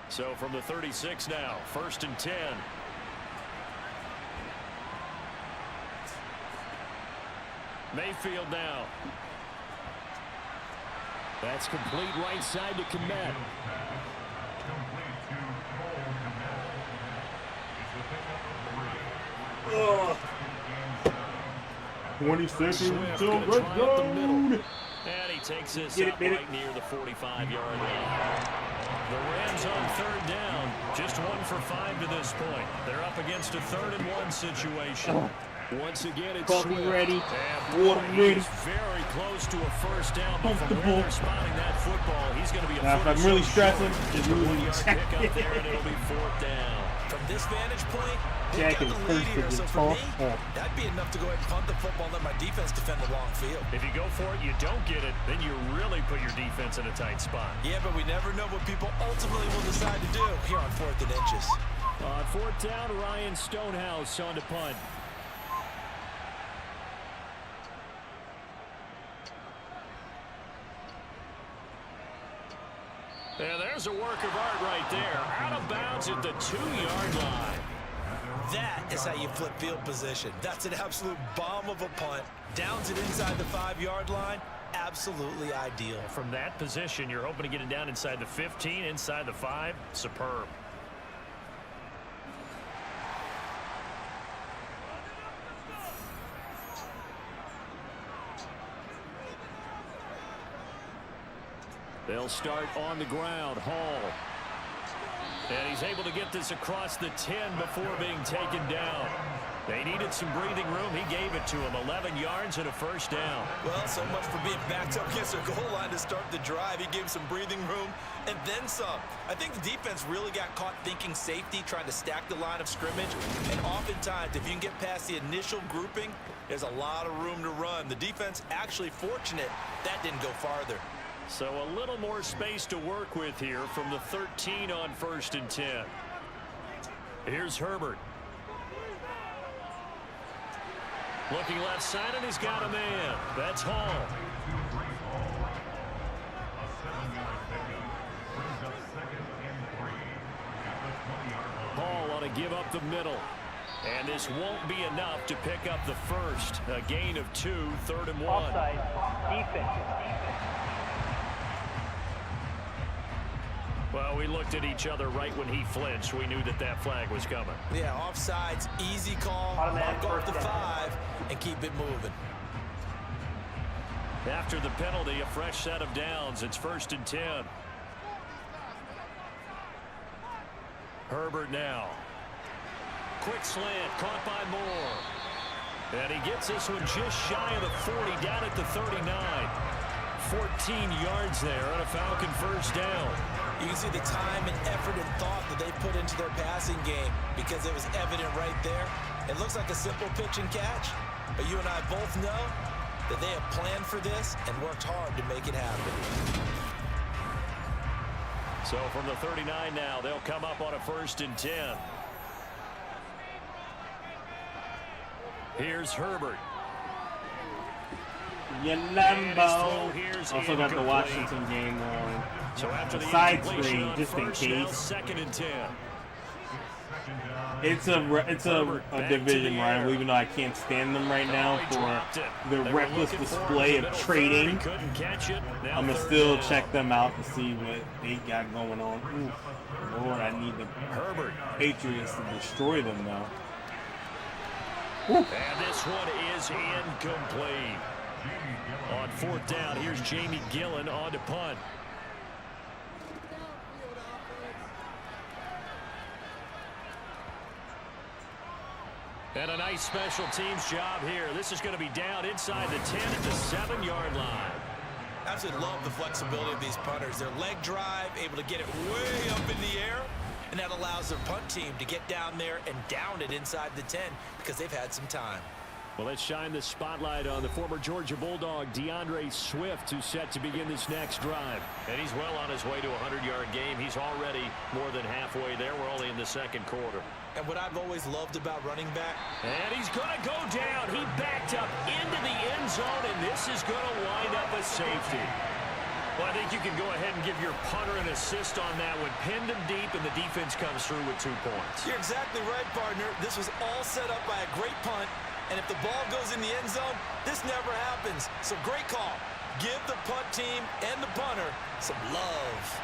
So from the 36 now, 1st and 10. Mayfield now. That's complete right side to Kmet. Oh. 20 seconds until red zone. And he takes this out right near the 45-yard line. The Rams on 3rd down. Just 1 for 5 to this point. They're up against a 3rd and 1 situation. Once again, it's Coffee ready. Water ready. Very close to a first down. But from where they're spotting that football, he's going to be a now, if I'm really stressing, just moving pick up there, and it'll be 4th down. From this vantage point, they've got the lead here. So for me, that'd be enough to go ahead and punt the football and let my defense defend the long field. If you go for it, you don't get it, then you really put your defense in a tight spot. Yeah, but we never know what people ultimately will decide to do here on 4th and inches. On 4th down, Ryan Stonehouse on to punt. And there's a work of art right there. Out of bounds at the 2-yard line. That is how you flip field position. That's an absolute bomb of a punt. Downs it inside the 5-yard line. Absolutely ideal. From that position, you're hoping to get it down inside the 15, inside the 5. Superb. They'll start on the ground. Hall. And he's able to get this across the 10 before being taken down. They needed some breathing room. He gave it to him. 11 yards and a first down. Well, so much for being backed up against their goal line to start the drive. He gave some breathing room and then some. I think the defense really got caught thinking safety, trying to stack the line of scrimmage. And oftentimes, if you can get past the initial grouping, there's a lot of room to run. The defense actually fortunate that didn't go farther. So a little more space to work with here from the 13 on 1st and 10. Here's Herbert. Looking left side, and he's got a man. That's Hall. Hall ought to give up the middle. And this won't be enough to pick up the first. A gain of 2, 3rd and 1. Offside, defense. Well, we looked at each other right when he flinched. We knew that that flag was coming. Yeah, offsides, easy call. Mark off the 5 and keep it moving. After the penalty, a fresh set of downs. It's 1st and 10. Herbert now. Quick slant, caught by Moore. And he gets this one just shy of the 40, down at the 39. 14 yards there on a Falcon first down. You can see the time and effort and thought that they put into their passing game because it was evident right there. It looks like a simple pitch and catch, but you and I both know that they have planned for this and worked hard to make it happen. So from the 39 now, they'll come up on a 1st and 10. Here's Herbert. Yellambo. Also got the Washington game on. So after the side screen, just in case. 2nd and 10. It's a division rival, even though I can't stand them right now for the reckless display of trading. I'm gonna still check them out to see what they got going on. Ooh, Lord, I need the Patriots to destroy them though. Ooh. And this one is incomplete. On 4th down, here's Jamie Gillen on to punt. And a nice special teams job here. This is going to be down inside the 10 at the 7-yard line. Absolutely love the flexibility of these punters. Their leg drive, able to get it way up in the air, and that allows their punt team to get down there and down it inside the 10 because they've had some time. Well, let's shine the spotlight on the former Georgia Bulldog, DeAndre Swift, who's set to begin this next drive. And he's well on his way to a 100-yard game. He's already more than halfway there. We're only in the 2nd quarter. And what I've always loved about running back. And he's going to go down. He backed up into the end zone, and this is going to wind up a safety. Well, I think you can go ahead and give your punter an assist on that one. Pinned him deep, and the defense comes through with 2 points. You're exactly right, partner. This was all set up by a great punt. And if the ball goes in the end zone, this never happens. So great call. Give the punt team and the punter some love.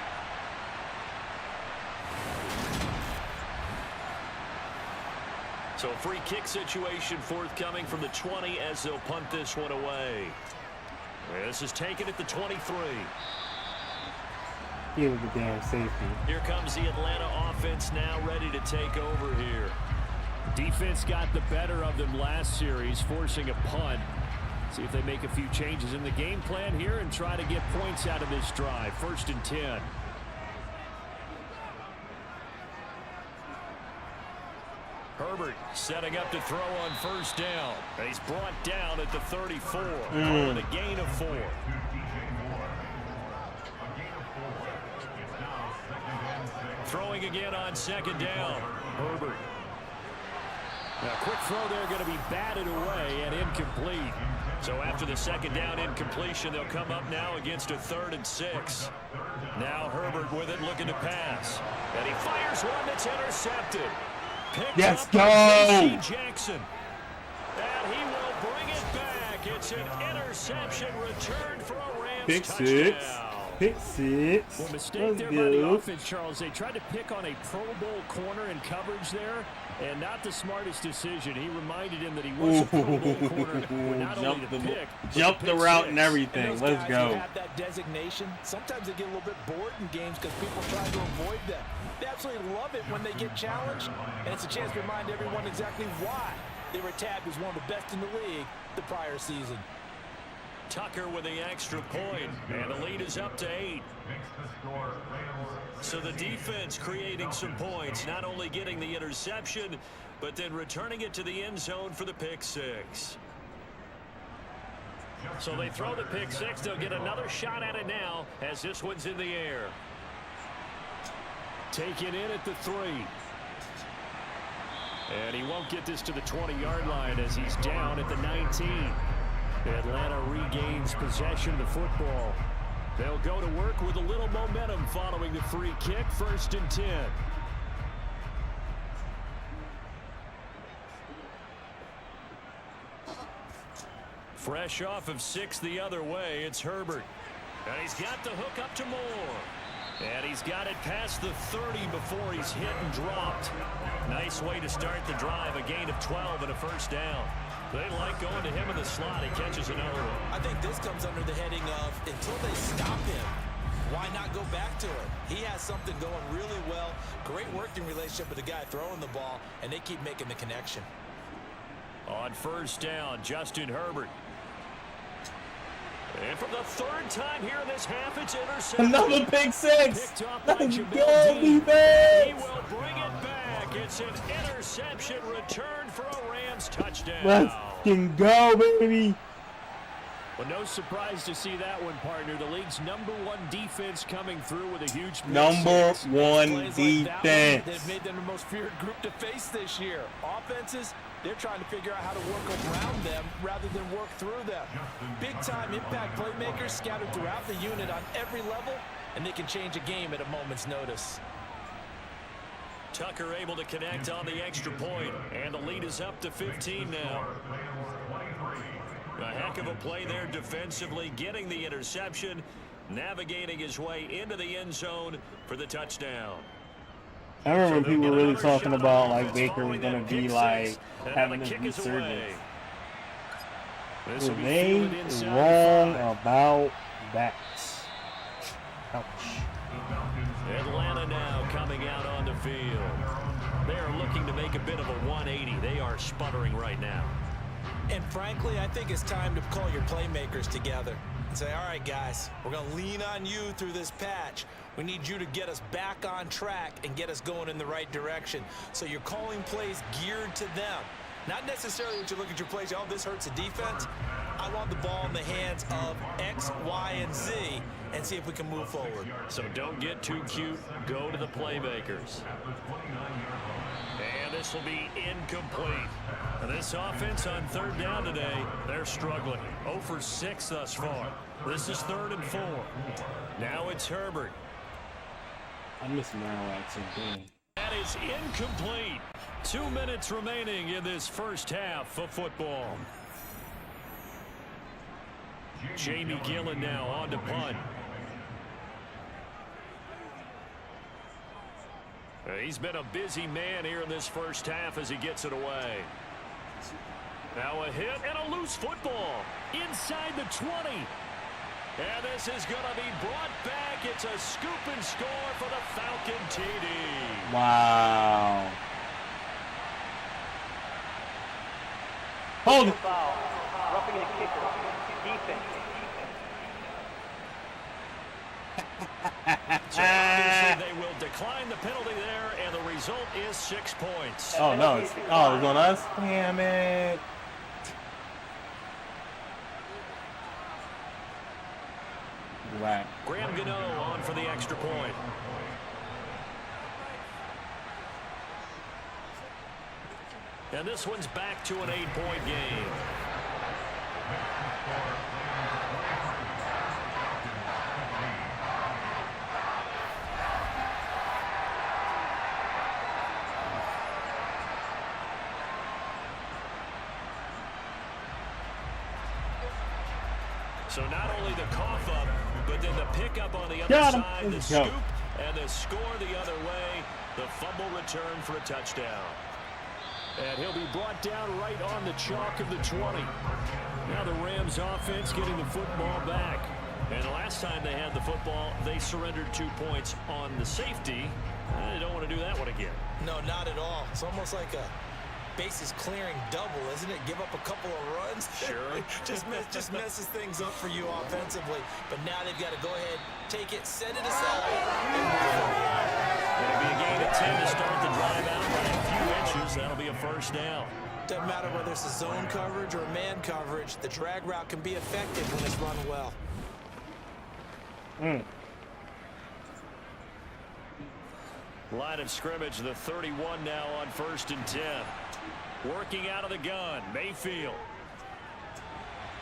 So a free kick situation forthcoming from the 20 as they'll punt this one away. This is taken at the 23. Give it the damn safety. Here comes the Atlanta offense now ready to take over here. Defense got the better of them last series, forcing a punt. See if they make a few changes in the game plan here and try to get points out of this drive. 1st and 10. Herbert setting up to throw on 1st down. And he's brought down at the 34. Calling a gain of 4. Throwing again on 2nd down. Herbert. Now, quick throw there going to be batted away and incomplete. So after the 2nd down incompletion, they'll come up now against a 3rd and 6. Now Herbert with it looking to pass. And he fires one that's intercepted. Let's go! Jackson. And he will bring it back. It's an interception return for a Rams Pick touchdown. 6. Pick 6. Well, mistake there by the offense, Charles. They tried to pick on a Pro Bowl corner in coverage there, and not the smartest decision. He reminded him that he was a Pro Bowl corner. Not only the pick, jump the route and everything. And Let's go. Have that designation. Sometimes they get a little bit bored in games because people try to avoid them. They absolutely love it when they get challenged, and it's a chance to remind everyone exactly why they were tabbed as one of the best in the league the prior season. Tucker with the extra point, and the lead is up to 8. So the defense creating some points, not only getting the interception, but then returning it to the end zone for the pick 6. So they throw the pick 6. They'll get another shot at it now as this one's in the air. Taken in at the 3. And he won't get this to the 20-yard line as he's down at the 19. Atlanta regains possession of the football. They'll go to work with a little momentum following the free kick. 1st and 10. Fresh off of 6 the other way, it's Herbert. And he's got the hook up to Moore. And he's got it past the 30 before he's hit and dropped. Nice way to start the drive, a gain of 12 and a 1st down. They like going to him in the slot. He catches another one. I think this comes under the heading of until they stop him, why not go back to it? He has something going really well. Great working relationship with the guy throwing the ball, and they keep making the connection. On 1st down, Justin Herbert. And for the 3rd time here in this half, it's intercepted. Another pick 6. Picked off by Let's Jamil go, Dean. defense. He will bring it back. It's an interception return for a Rams touchdown. Let's fucking go, baby. Well, no surprise to see that one, partner. The league's #1 defense coming through with a huge pick #1 six. defense. They've made them the most feared group to face this year. Offenses, they're trying to figure out how to work around them rather than work through them. Big-time impact playmakers scattered throughout the unit on every level, and they can change a game at a moment's notice. Tucker able to connect on the extra point, and the lead is up to 15 now. A heck of a play there defensively, getting the interception, navigating his way into the end zone for the touchdown. I remember people really talking about like Baker was gonna be like having this resurgence. Were they wrong about that? Ouch. Atlanta now coming out on the field. They are looking to make a bit of a 180. They are sputtering right now. And frankly, I think it's time to call your playmakers together and say, all right, guys, we're going to lean on you through this patch. We need you to get us back on track and get us going in the right direction. So you're calling plays geared to them. Not necessarily that you look at your plays, oh, this hurts the defense. I want the ball in the hands of X, Y, and Z and see if we can move forward. So don't get too cute. Go to the playmakers. And this will be incomplete. And this offense on 3rd down today, they're struggling. 0 for 6 thus far. This is 3rd and 4. Now it's Herbert. I miss Marowak too. That is incomplete. 2 minutes remaining in this first half of football. Jamie Gillen now on to punt. He's been a busy man here in this first half as he gets it away. Now a hit and a loose football inside the 20. And this is going to be brought back. It's a scoop and score for the Falcon TD. Wow. Hold it. Foul. Roughing the kicker. Defense. So obviously they will decline the penalty there, and the result is 6 points. Oh no! It's on us. Damn it! Right. Graham Gano on for the extra point. And this one's back to an 8-point game. So not only the cough up, but then the pickup on the other side, the scoop, and the score the other way, the fumble return for a touchdown. And he'll be brought down right on the chalk of the 20. Now the Rams offense getting the football back. And the last time they had the football, they surrendered 2 points on the safety. They don't want to do that one again. No, not at all. It's almost like a bases clearing double, isn't it? Give up a couple of runs. Sure. just messes things up for you offensively. But now they've got to go ahead, take it, set it aside. It'll be a gain of 10 to start the drive out by a few inches. That'll be a first down. Doesn't matter whether it's a zone coverage or man coverage. The drag route can be effective when it's run well. Line of scrimmage, the 31 now on 1st and 10. Working out of the gun, Mayfield.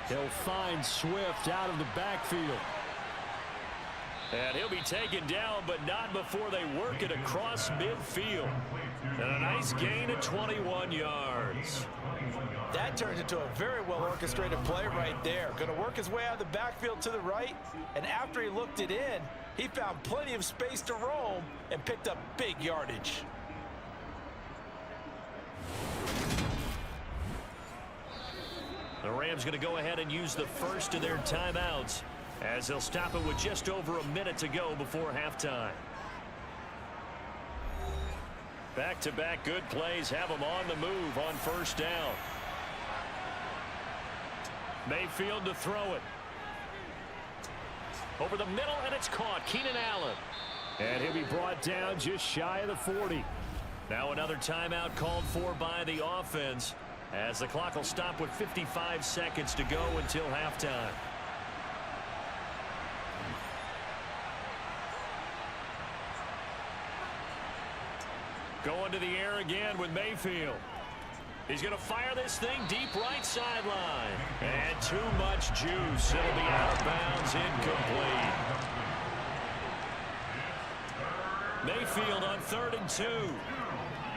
He'll find Swift out of the backfield. And he'll be taken down, but not before they work it across midfield. And a nice gain of 21 yards. That turned into a very well-orchestrated play right there. Going to work his way out of the backfield to the right, and after he looked it in, he found plenty of space to roam and picked up big yardage. The Rams going to go ahead and use the first of their timeouts as they'll stop it with just over a minute to go before halftime. Back-to-back good plays have them on the move on first down. Mayfield to throw it. Over the middle, and it's caught. Keenan Allen. And he'll be brought down just shy of the 40. Now another timeout called for by the offense as the clock will stop with 55 seconds to go until halftime. Going to the air again with Mayfield. He's going to fire this thing deep right sideline. And too much juice. It'll be out of bounds, incomplete. Mayfield on 3rd and 2.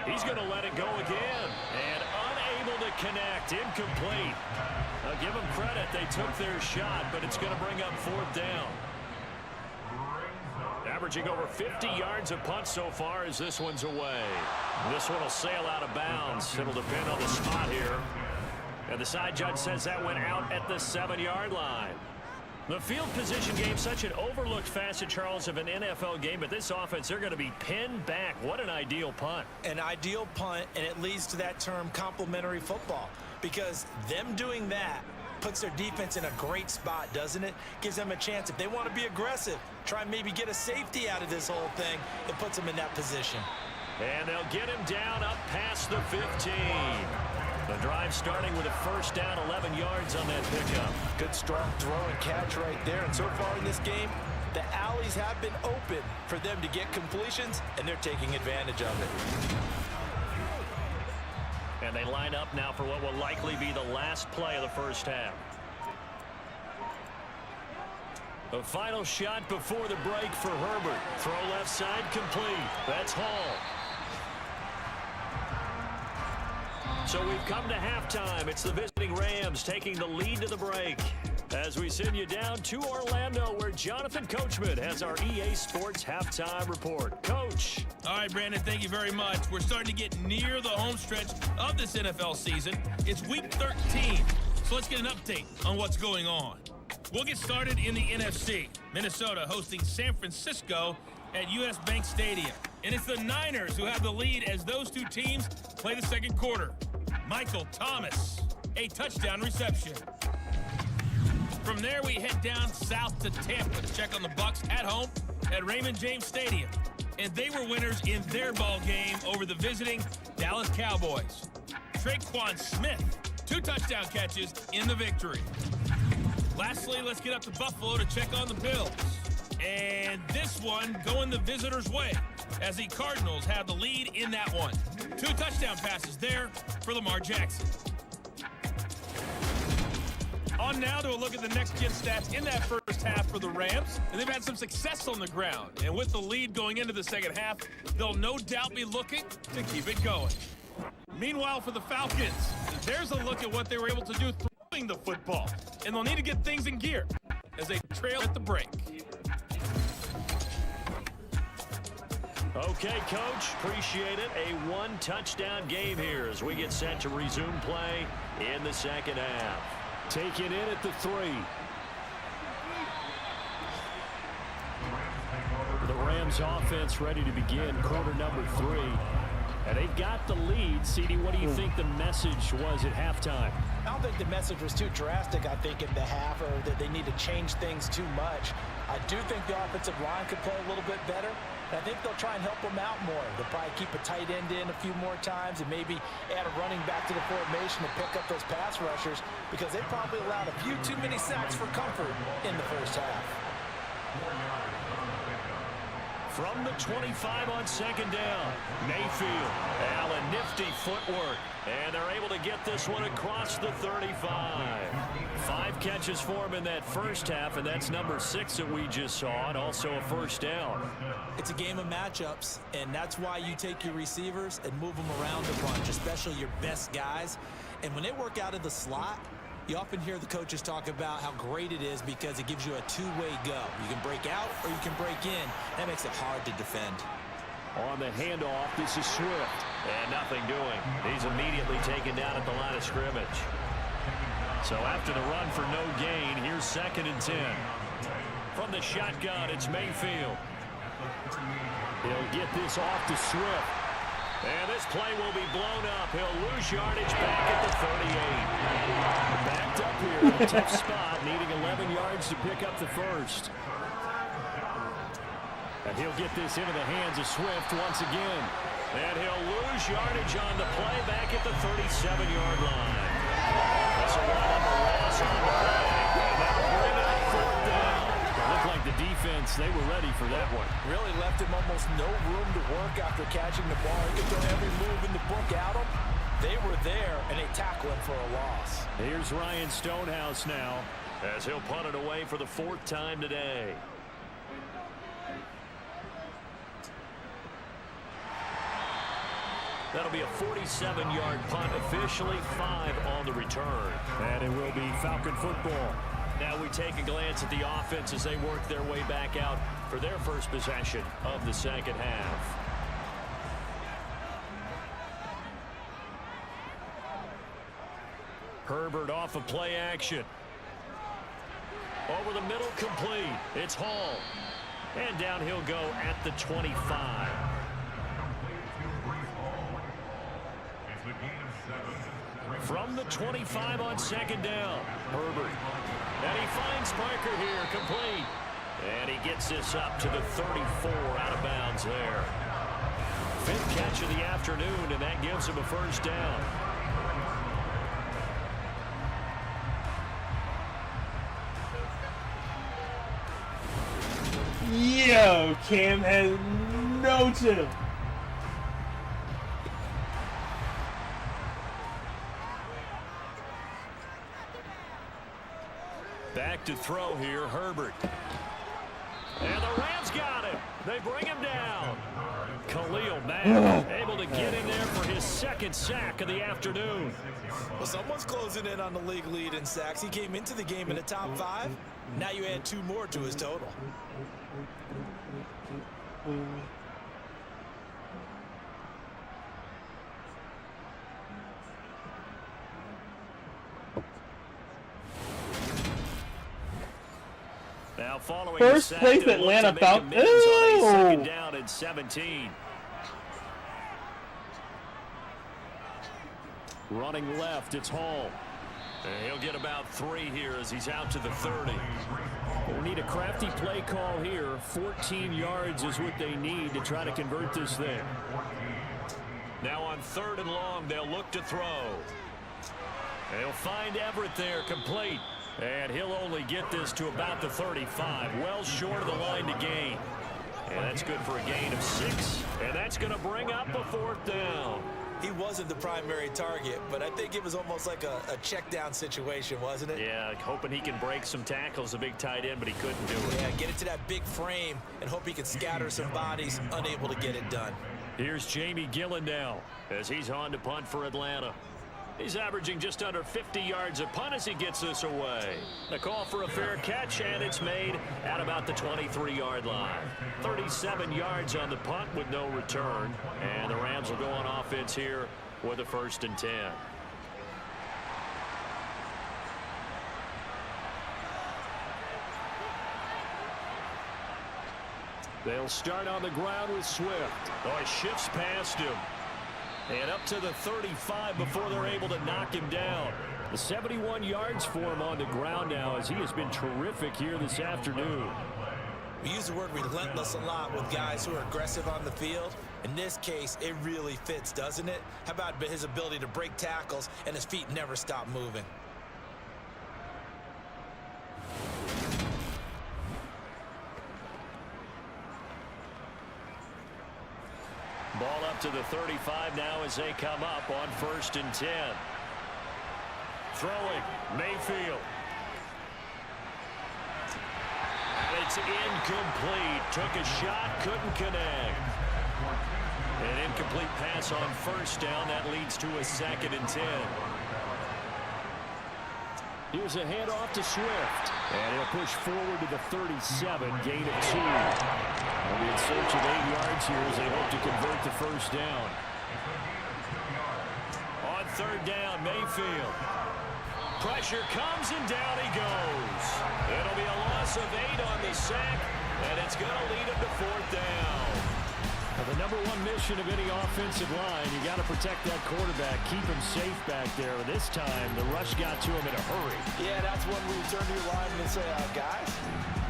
He's going to let it go again. And unable to connect. Incomplete. I'll give them credit. They took their shot, but it's going to bring up 4th down. Averaging over 50 yards a punt so far as this one's away. This one will sail out of bounds. It'll depend on the spot here. And the side judge says that went out at the 7-yard line. The field position game, such an overlooked facet, Charles, of an NFL game, but this offense, they're going to be pinned back. What an ideal punt. An ideal punt, and it leads to that term complementary football, because them doing that puts their defense in a great spot, doesn't it? Gives them a chance. If they want to be aggressive, try and maybe get a safety out of this whole thing, it puts them in that position. And they'll get him down up past the 15. The drive starting with a first down, 11 yards on that pickup. Good strong throw and catch right there. And so far in this game, the alleys have been open for them to get completions, and they're taking advantage of it. And they line up now for what will likely be the last play of the first half. The final shot before the break for Herbert. Throw left side complete. That's Hall. So we've come to halftime. It's the visiting Rams taking the lead to the break. As we send you down to Orlando, where Jonathan Coachman has our EA Sports halftime report. Coach. All right, Brandon, thank you very much. We're starting to get near the home stretch of this NFL season. It's week 13, so let's get an update on what's going on. We'll get started in the NFC. Minnesota hosting San Francisco at US Bank Stadium. And it's the Niners who have the lead as those two teams play the second quarter. Michael Thomas, a touchdown reception. From there, we head down south to Tampa to check on the Bucs at home at Raymond James Stadium. And they were winners in their ball game over the visiting Dallas Cowboys. Traquan Smith, 2 touchdown catches in the victory. Lastly, let's get up to Buffalo to check on the Bills. And this one going the visitors' way as the Cardinals have the lead in that one. 2 touchdown passes there for Lamar Jackson. On now to a look at the next-gen stats in that first half for the Rams. And they've had some success on the ground. And with the lead going into the second half, they'll no doubt be looking to keep it going. Meanwhile, for the Falcons, there's a look at what they were able to do throwing the football. And they'll need to get things in gear as they trail at the break. Okay, Coach, appreciate it. A 1-touchdown game here as we get set to resume play in the second half. Taken in at the 3. The Rams offense ready to begin quarter number 3. And they've got the lead. CD, what do you think the message was at halftime? I don't think the message was too drastic, I think, in the half, or that they need to change things too much. I do think the offensive line could play a little bit better. I think they'll try and help them out more. They'll probably keep a tight end in a few more times and maybe add a running back to the formation to pick up those pass rushers, because they probably allowed a few too many sacks for comfort in the first half. From the 25 on second down, Mayfield. Allen, nifty footwork. And they're able to get this one across the 35. 5 catches for him in that first half, and that's number 6 that we just saw, and also a first down. It's a game of matchups, and that's why you take your receivers and move them around a bunch, especially your best guys. And when they work out of the slot, you often hear the coaches talk about how great it is because it gives you a two-way go. You can break out or you can break in. That makes it hard to defend. On the handoff, this is Swift. And nothing doing. He's immediately taken down at the line of scrimmage. So after the run for no gain, here's 2nd and 10. From the shotgun, it's Mayfield. He'll get this off to Swift. And this play will be blown up. He'll lose yardage back at the 38. Backed up here in a tough spot, needing 11 yards to pick up the first. And he'll get this into the hands of Swift once again. And he'll lose yardage on the play back at the 37-yard line. That's a loss on the play. And that'll bring up 4th down. It looked like the defense, they were ready for that one. Really left him almost no room to work after catching the ball. He could throw every move in the book at him. They were there, and they tackle him for a loss. Here's Ryan Stonehouse now, as he'll punt it away for the 4th time today. That'll be a 47-yard punt, officially 5 on the return. And it will be Falcon football. Now we take a glance at the offense as they work their way back out for their first possession of the second half. Herbert off of play action. Over the middle, complete. It's Hall. And down he'll go at the 25. From the 25 on second down, Herbert. And he finds Parker here, complete. And he gets this up to the 34, out of bounds there. 5th catch of the afternoon, and that gives him a first down. Yo, Cam has no chill. Back to throw here, Herbert. And the Rams got him. They bring him down. Khalil Mack able to get in there for his 2nd sack of the afternoon. Well, someone's closing in on the league lead in sacks. He came into the game in the top 5. Now you add 2 more to his total. Now following first place Atlanta Falcons. On a 2nd down and 17. Running left, it's Hall. And he'll get about 3 here as he's out to the 30. They need a crafty play call here. 14 yards is what they need to try to convert this thing. Now on 3rd and long, they'll look to throw. They'll find Everett there, complete. And he'll only get this to about the 35, well short of the line to gain. And that's good for a gain of 6. And that's going to bring up a 4th down. He wasn't the primary target, but I think it was almost like a check down situation, wasn't it? Yeah, hoping he can break some tackles, a big tight end, but he couldn't do it. Yeah, get it to that big frame and hope he can scatter some bodies, unable to get it done. Here's Jamie Gillen now as he's on to punt for Atlanta. He's averaging just under 50 yards a punt as he gets this away. The call for a fair catch, and it's made at about the 23-yard line. 37 yards on the punt with no return. And the Rams will go on offense here with a 1st and 10. They'll start on the ground with Swift. Oh, he shifts past him. And up to the 35 before they're able to knock him down. The 71 yards for him on the ground now as he has been terrific here this afternoon. We use the word relentless a lot with guys who are aggressive on the field. In this case, it really fits, doesn't it? How about his ability to break tackles and his feet never stop moving? Ball up to the 35 now as they come up on 1st and 10. Throwing, Mayfield. And it's incomplete. Took a shot, couldn't connect. An incomplete pass on 1st down. That leads to a 2nd and 10. Here's a handoff to Swift. And he'll push forward to the 37, gain of 2. They'll be in search of 8 yards here as they hope to convert the 1st down. On 3rd down, Mayfield. Pressure comes and down he goes. It'll be a loss of 8 on the sack, and it's going to lead him to 4th down. Now, the number one mission of any offensive line, you got to protect that quarterback, keep him safe back there. This time, the rush got to him in a hurry. Yeah, that's when we turn to your lineman and say, guys,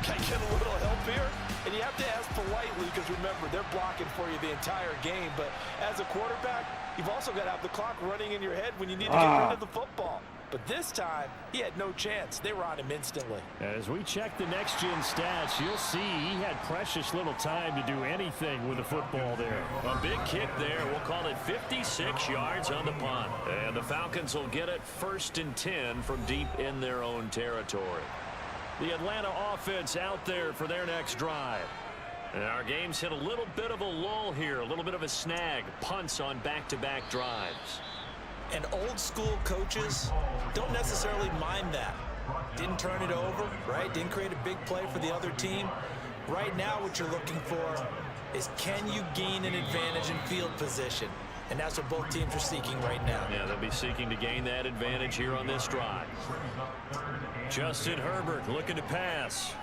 can I get a little help here? And you have to ask politely because, remember, they're blocking for you the entire game. But as a quarterback, you've also got to have the clock running in your head when you need to get rid of the football. But this time, he had no chance. They were on him instantly. As we check the next-gen stats, you'll see he had precious little time to do anything with the football there. A big kick there. We'll call it 56 yards on the punt. And the Falcons will get it 1st and 10 from deep in their own territory. The Atlanta offense out there for their next drive. And our game's hit a little bit of a lull here, a little bit of a snag. Punts on back-to-back drives. And old-school coaches don't necessarily mind that. Didn't turn it over, right? Didn't create a big play for the other team. Right now what you're looking for is can you gain an advantage in field position? And that's what both teams are seeking right now. Yeah, they'll be seeking to gain that advantage here on this drive. Justin Herbert looking to pass.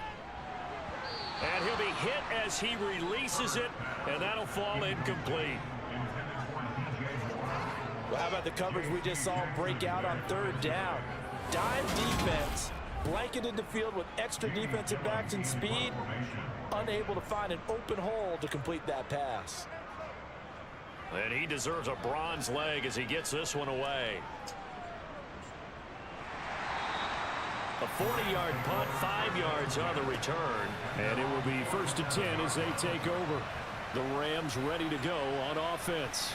And he'll be hit as he releases it, and that'll fall incomplete. Well, how about the coverage we just saw break out on 3rd down? Dime defense, blanketed the field with extra defensive backs and speed, unable to find an open hole to complete that pass. And he deserves a bronze leg as he gets this one away. A 40-yard punt, 5 yards on the return. And it will be 1st and 10 as they take over. The Rams ready to go on offense.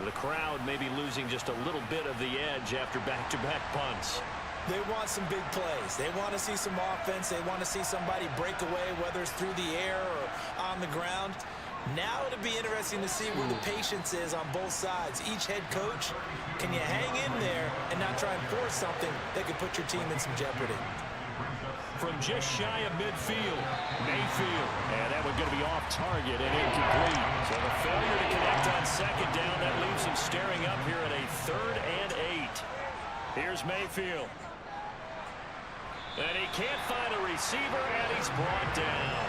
The crowd may be losing just a little bit of the edge after back-to-back punts. They want some big plays. They want to see some offense. They want to see somebody break away, whether it's through the air or on the ground. Now it'll be interesting to see where the patience is on both sides. Each head coach, can you hang in there and not try and force something that could put your team in some jeopardy? From just shy of midfield, Mayfield. And that one's going to be off target and incomplete. So the failure to connect on 2nd down, that leaves him staring up here at a 3rd and 8. Here's Mayfield. And he can't find a receiver, and he's brought down.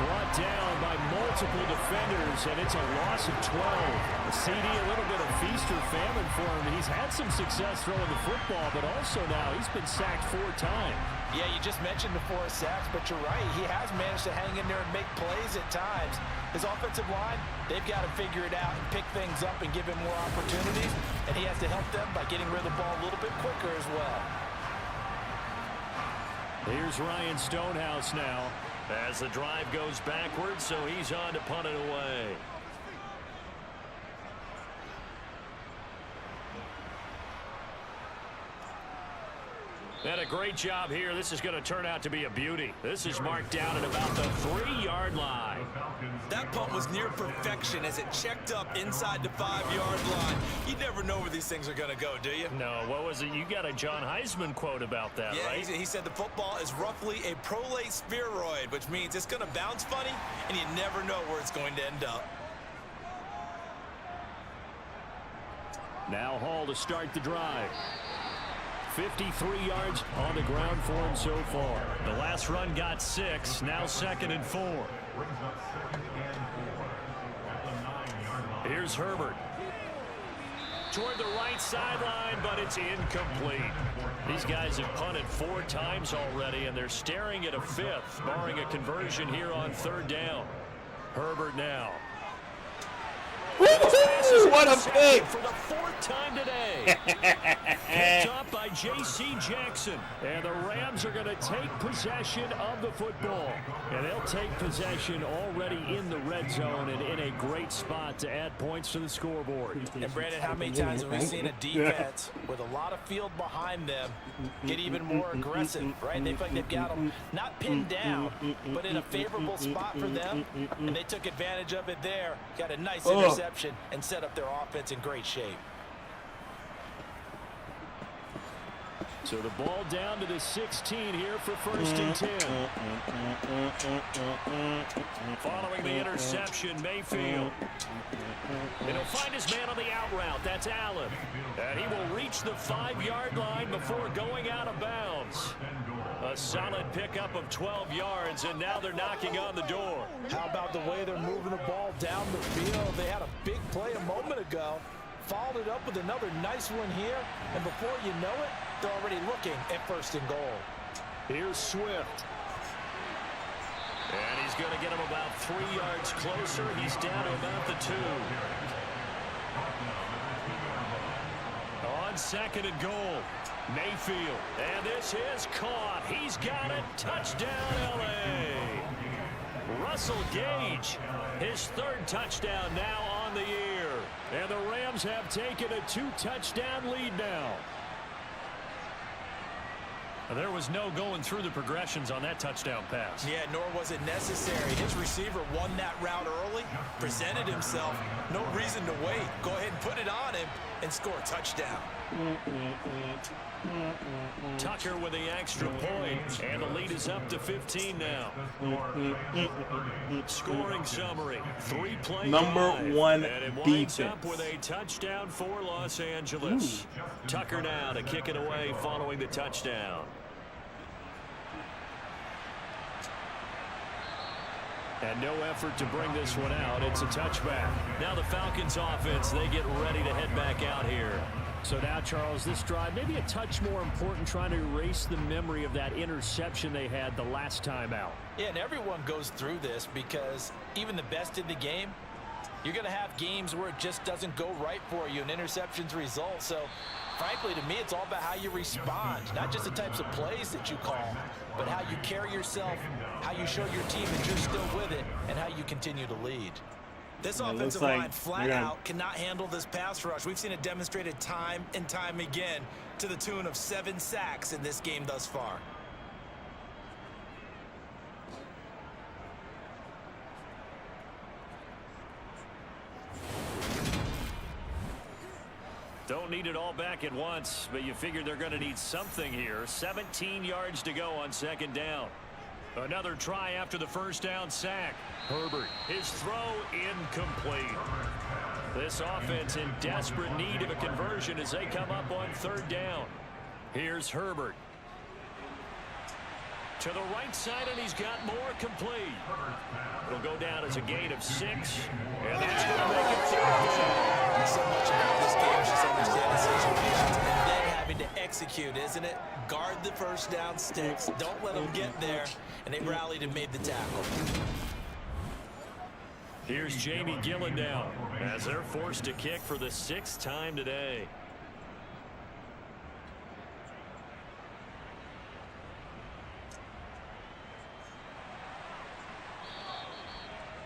Brought down by multiple defenders, and it's a loss of 12. The CD, a little bit of feast or famine for him. He's had some success throwing the football, but also now he's been sacked 4 times. Yeah, you just mentioned the 4 sacks, but you're right. He has managed to hang in there and make plays at times. His offensive line, they've got to figure it out and pick things up and give him more opportunities, and he has to help them by getting rid of the ball a little bit quicker as well. Here's Ryan Stonehouse now as the drive goes backwards, so he's on to punt it away. And a great job here. This is going to turn out to be a beauty. This is marked down at about the 3-yard line. That punt was near perfection as it checked up inside the 5-yard line. You never know where these things are going to go, do you? No, what was it? You got a John Heisman quote about that, yeah, right? He said the football is roughly a prolate spheroid, which means it's going to bounce funny, and you never know where it's going to end up. Now Hall to start the drive. 53 yards on the ground for him so far. The last run got 6, now 2nd and 4. Here's Herbert. toward the right sideline, but it's incomplete. These guys have punted 4 times already, and they're staring at a 5th, barring a conversion here on 3rd down. Herbert now. What a pick! For the 4th time today. Picked up by J.C. Jackson. And the Rams are going to take possession of the football. And they'll take possession already in the red zone and in a great spot to add points to the scoreboard. And Brandon, how many times have we seen a defense with a lot of field behind them get even more aggressive, right? They feel like they've got them not pinned down, but in a favorable spot for them. And they took advantage of it there. Got a nice interception and set up their offense in great shape. So the ball down to the 16 here for 1st and 10. Following the interception, Mayfield. And he'll find his man on the out route. That's Allen. And he will reach the 5-yard line before going out of bounds. A solid pickup of 12 yards, and now they're knocking on the door. How about the way they're moving the ball down the field? They had a big play a moment ago. Followed it up with another nice one here, and before you know it, they're already looking at 1st and goal. Here's Swift. And he's going to get him about 3 yards closer. He's down to about the 2. On 2nd and goal, Mayfield. And this is caught. He's got it. Touchdown, L.A. Russell Gage, his 3rd touchdown now on the year. And the Rams have taken a 2-touchdown lead now. There was no going through the progressions on that touchdown pass. Yeah, nor was it necessary. His receiver won that route early, presented himself. No reason to wait. Go ahead and put it on him and score a touchdown. Tucker with the extra point, and the lead is up to 15 now. Scoring summary, 3-play Number drive, 1 and it winds defense. up with a touchdown for Los Angeles. Tucker now to kick it away following the touchdown. And no effort to bring this one out. It's a touchback. Now the Falcons offense, they get ready to head back out here. So now, Charles, this drive maybe a touch more important, trying to erase the memory of that interception they had the last time out. Yeah, and everyone goes through this because even the best in the game, you're going to have games where it just doesn't go right for you and interceptions result. So, frankly, to me, it's all about how you respond, not just the types of plays that you call, but how you carry yourself, how you show your team that you're still with it, and how you continue to lead. This offensive line flat out cannot handle this pass rush. We've seen it demonstrated time and time again to the tune of 7 sacks in this game thus far. Don't need it all back at once, but you figure they're going to need something here. 17 yards to go on 2nd down. Another try after the 1st down sack. Herbert, his throw incomplete. This offense in desperate need of a conversion as they come up on 3rd down. Here's Herbert. To the right side, and he's got more complete. It'll go down as a gain of 6, and that's going to make it 3rd. So much about this game is just understanding situations and then having to execute, isn't it? Guard the 1st down sticks. Don't let them get there. And they rallied and made the tackle. Here's Jamie Gillen now as they're forced to kick for the 6th time today.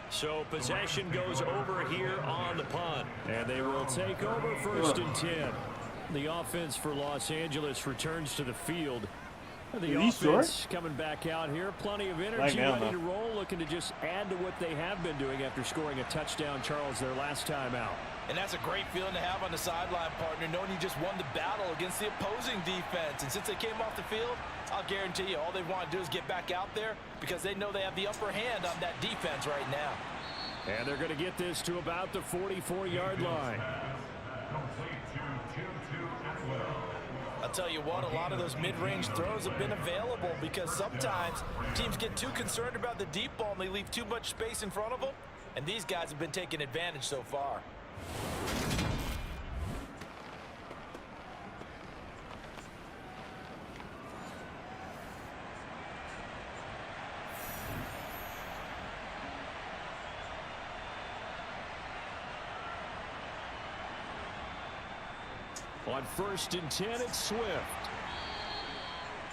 So possession goes over here on the punt. And they will take over 1st and 10. The offense for Los Angeles returns to the field. The offense coming back out here. Plenty of energy, ready to roll, looking to just add to what they have been doing after scoring a touchdown, Charles, their last time out. And that's a great feeling to have on the sideline, partner, knowing you just won the battle against the opposing defense. And since they came off the field, I'll guarantee you all they want to do is get back out there because they know they have the upper hand on that defense right now. And they're going to get this to about the 44-yard line. I'll tell you what, a lot of those mid-range throws have been available because sometimes teams get too concerned about the deep ball and they leave too much space in front of them. And these guys have been taking advantage so far. On 1st and 10, it's Swift.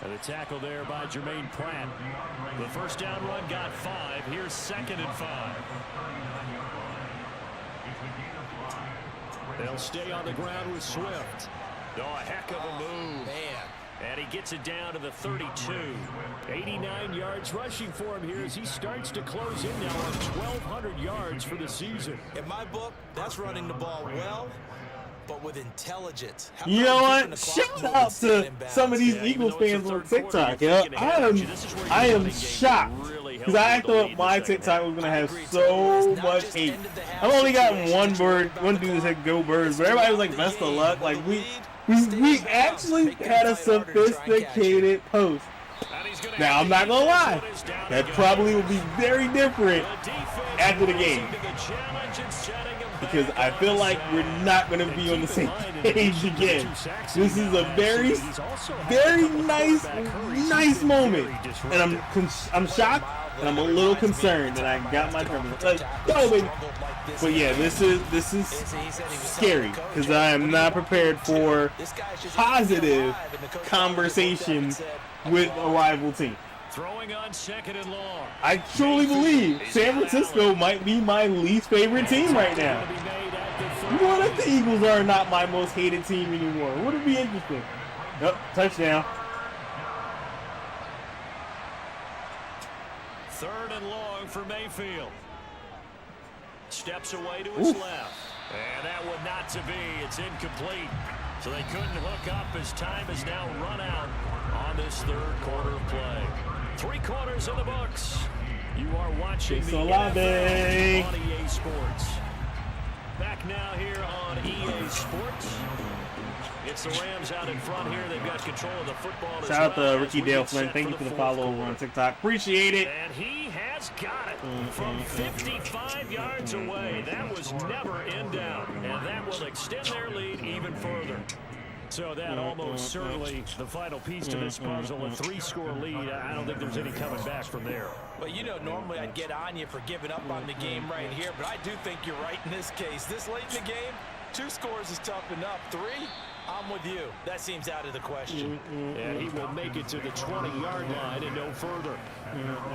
And the tackle there by Jermaine Pratt. The first down run got 5. Here's 2nd and 5. They'll stay on the ground with Swift. Oh, a heck of a move. Man. And he gets it down to the 32. 89 yards rushing for him here as he starts to close in now on 1,200 yards for the season. In my book, that's running the ball well, but with intelligence. You know what? Shout out to some of these Eagles fans on TikTok. Yeah, I am shocked because I thought my TikTok was gonna have so much hate. I've only gotten one dude that said "Go Birds," but everybody was like, "Best of luck." Like we actually had a sophisticated post. Now I'm not gonna lie, that probably will be very different after the game. Because I feel like we're not going to be on the same page again. This is a very, very nice moment, and I'm shocked and I'm a little concerned that I got my turn. Go, baby. But yeah, this is scary because I am not prepared for positive conversations with a rival team. Throwing on 2nd and long. I truly believe San Francisco might be my least favorite team right now. What if the Eagles are not my most hated team anymore? Would it be interesting? Yep, touchdown. 3rd and long for Mayfield. Steps away to his left. And that one not to be. It's incomplete. So they couldn't hook up as time has now run out on this 3rd quarter of play. 3 quarters in the books. You are watching the NFL on EA Sports. Back now here on EA Sports. It's the Rams out in front here. They've got control of the football. Shout out to Ricky Dale Flynn. Thank you for the follow over on TikTok. Appreciate it. And he has got it from 55 yards away. That was never in doubt. And that will extend their lead even further. So that almost certainly the final piece to this puzzle, a 3-score lead. I don't think there's any coming back from there. Well, you know, normally I'd get on you for giving up on the game right here, but I do think you're right in this case. This late in the game, 2 scores is tough enough. 3, I'm with you. That seems out of the question. And he will make it to the 20-yard line and no further.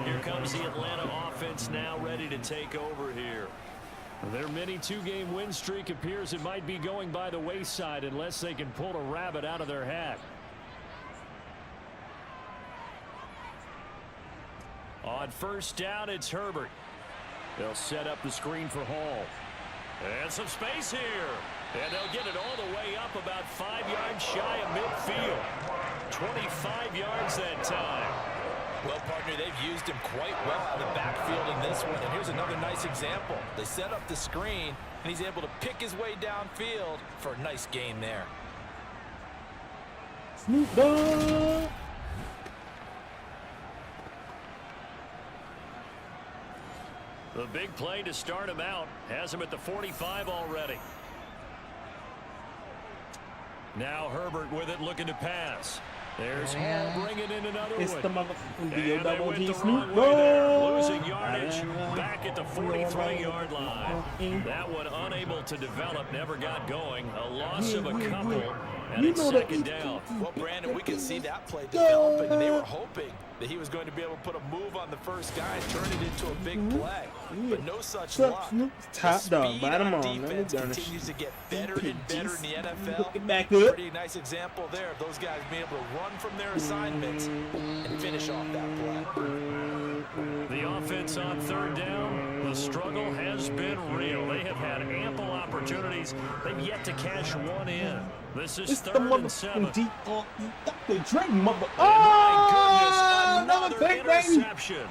Here comes the Atlanta offense now ready to take over here. Their mini 2-game win streak appears it might be going by the wayside unless they can pull a rabbit out of their hat. On 1st down, it's Herbert. They'll set up the screen for Hall. And some space here. And they'll get it all the way up about 5 yards shy of midfield. 25 yards that time. Well, partner, they've used him quite well out of the backfield in this one. And here's another nice example. They set up the screen, and he's able to pick his way downfield for a nice gain there. Snoop Dogg. The big play to start him out has him at the 45 already. Now Herbert with it, looking to pass. There's Hall bringing in another It's one. the motherfucking Double G Snoop Snoop losing yardage back at the 43-yard line. That one unable to develop, never got going. A loss of a couple, and it's 2nd down. Well, Brandon, we can see that play developing, and they were hoping that he was going to be able to put a move on the first guy and turn it into a big play. But no such luck. Top dog, bottom on. Defense continues to get better and better in the NFL. Back up. Pretty nice example there of those guys being able to run from their assignments and finish off that play. The offense on 3rd down, the struggle has been real. They have had ample opportunities. They've yet to cash one in. This is 3rd and 7. The Drake mother. Oh, another pick, baby. interception.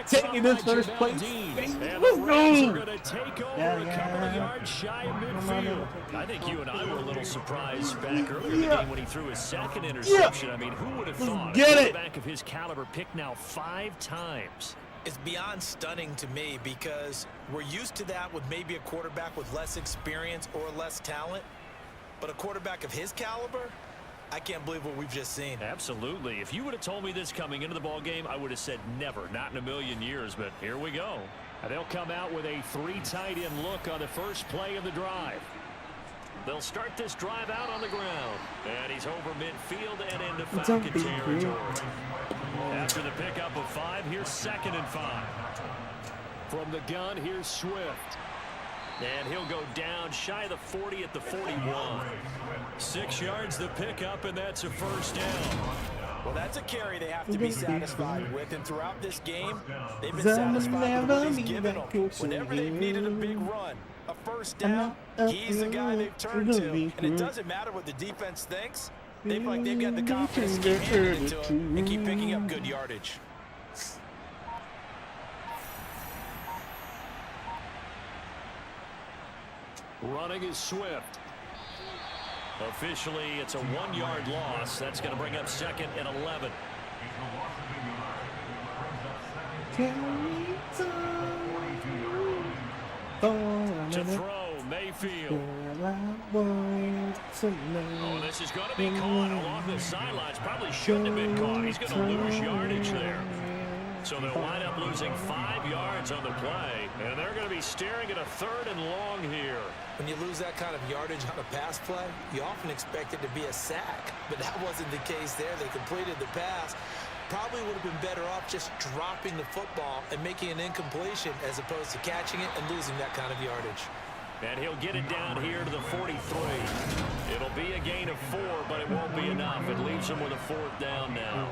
Taking this first place. And Let's the Rams are go. going to take over a couple of yards shy of midfield. I think you and I were a little surprised back earlier in the game when he threw his 2nd interception. I mean, who would have thought Get a it. quarterback of his caliber picked now 5 times? It's beyond stunning to me because we're used to that with maybe a quarterback with less experience or less talent. But a quarterback of his caliber, I can't believe what we've just seen. Absolutely. If you would have told me this coming into the ball game, I would have said never, not in a million years. But here we go. And they'll come out with a 3 tight end look on the first play of the drive. They'll start this drive out on the ground. And he's over midfield and into Falcon territory. After the pickup of 5, here's 2nd and 5. From the gun, here's Swift. And he'll go down shy of the 40 at the 41. 6 yards the pickup, and that's a first down. Well, that's a carry they have to be satisfied with. And throughout this game, they've been satisfied with what he's given them. Whenever they've needed a big run, a first down, he's the guy they've turned to. And it doesn't matter what the defense thinks. They feel like they've got the confidence to keep handing it to him and keep picking up good yardage. Running is Swift. Officially, it's a 1-yard loss. That's going to bring up 2nd and 11. To throw, Mayfield. Oh, this is going to be caught along the sidelines. Probably shouldn't have been caught. He's going to lose yardage there. So they'll wind up losing 5 yards on the play, and they're going to be staring at a 3rd and long here. When you lose that kind of yardage on a pass play, you often expect it to be a sack, but that wasn't the case there. They completed the pass. Probably would have been better off just dropping the football and making an incompletion as opposed to catching it and losing that kind of yardage. And he'll get it down here to the 43. It'll be a gain of 4, but it won't be enough. It leaves him with a 4th down now.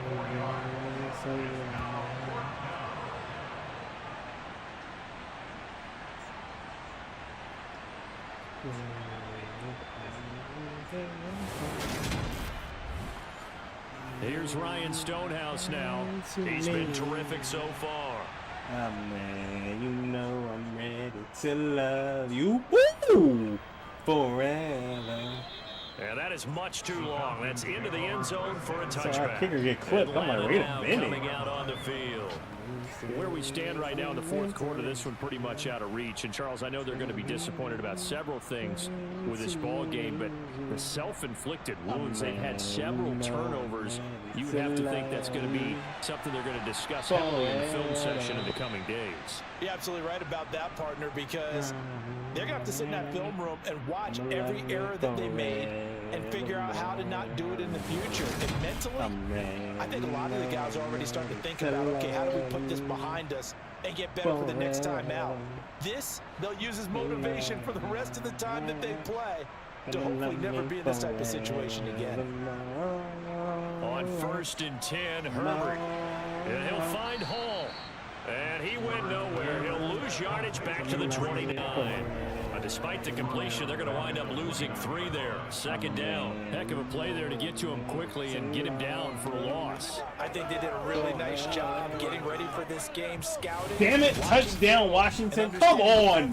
Here's Ryan Stonehouse now. He's been terrific so far. Oh, man, you know I'm ready to love you. Woo! Forever. And that is much too long. That's into the end zone for a touchback. So our kicker get clipped. I'm like, wait a minute. Coming out on the field. Where we stand right now in the 4th quarter, this one pretty much out of reach. And, Charles, I know they're going to be disappointed about several things with this ball game, but the self-inflicted wounds, they've had several turnovers. You would have to think that's going to be something they're going to discuss heavily in the film section in the coming days. You're absolutely right about that, partner, because they're going to have to sit in that film room and watch every error that they made and figure out how to not do it in the future. And mentally, I think a lot of the guys are already starting to think about, okay, how do we put this behind us and get better for the next time out? This, they'll use as motivation for the rest of the time that they play to hopefully never be in this type of situation again. On 1st and 10, Herbert. And he'll find Hall. And he went nowhere. He'll lose yardage back to the 29. Despite the completion, they're going to wind up losing 3 there. 2nd down. Heck of a play there to get to him quickly and get him down for a loss. I think they did a really nice job getting ready for this game, scouting. Damn it, touchdown, Washington. Come on.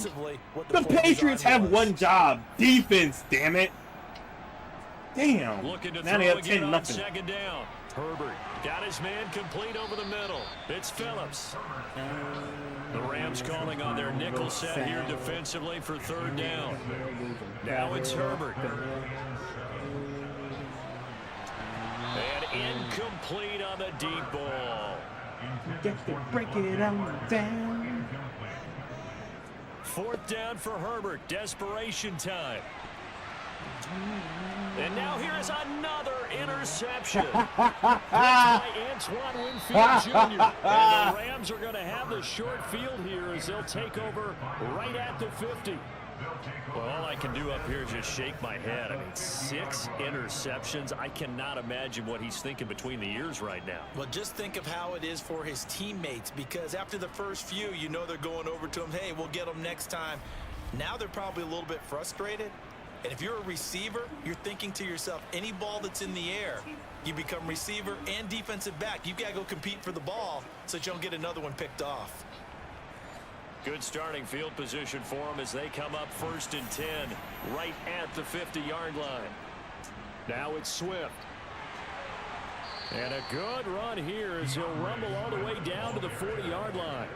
The Patriots have one job. Defense, damn it. Damn. Looking to now they throw have again 10 on nothing. 2nd down. Herbert got his man complete over the middle. It's Phillips. The Rams calling on their nickel set here defensively for 3rd down. Now it's Herbert. And incomplete on the deep ball. Get to break it on down. 4th down for Herbert. Desperation time. And now here is another interception. by Antoine Winfield Jr. And the Rams are going to have the short field here as they'll take over right at the 50. Well, all I can do up here is just shake my head. I mean, 6 interceptions. I cannot imagine what he's thinking between the ears right now. Well, just think of how it is for his teammates, because after the first few, you know they're going over to him, hey, we'll get them next time. Now they're probably a little bit frustrated. And if you're a receiver, you're thinking to yourself, any ball that's in the air, you become receiver and defensive back. You've got to go compete for the ball so that you don't get another one picked off. Good starting field position for them as they come up 1st and 10 right at the 50-yard line. Now it's Swift. And a good run here as he'll rumble all the way down to the 40-yard line.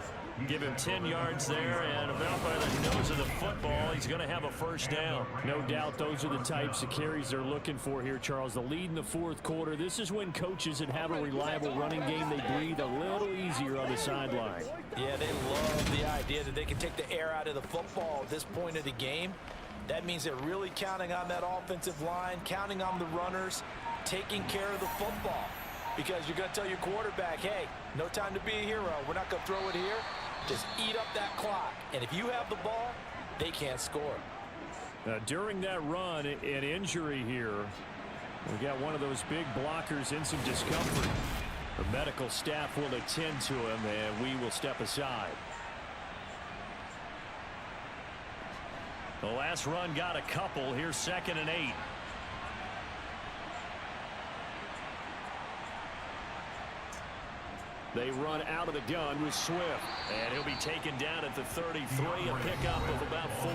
Give him 10 yards there, and about by the nose of the football, he's going to have a 1st down. No doubt those are the types of carries they're looking for here, Charles. The lead in the 4th quarter. This is when coaches that have a reliable running game, they breathe a little easier on the sideline. Yeah, they love the idea that they can take the air out of the football at this point of the game. That means they're really counting on that offensive line, counting on the runners, taking care of the football. Because you're going to tell your quarterback, hey, no time to be a hero. We're not going to throw it here. Just eat up that clock. And if you have the ball, they can't score. During that run, an injury here. We got one of those big blockers in some discomfort. The medical staff will attend to him, and we will step aside. The last run got a couple. Here's 2nd and 8. They run out of the gun with Swift, and he'll be taken down at the 33, a pickup of about 4.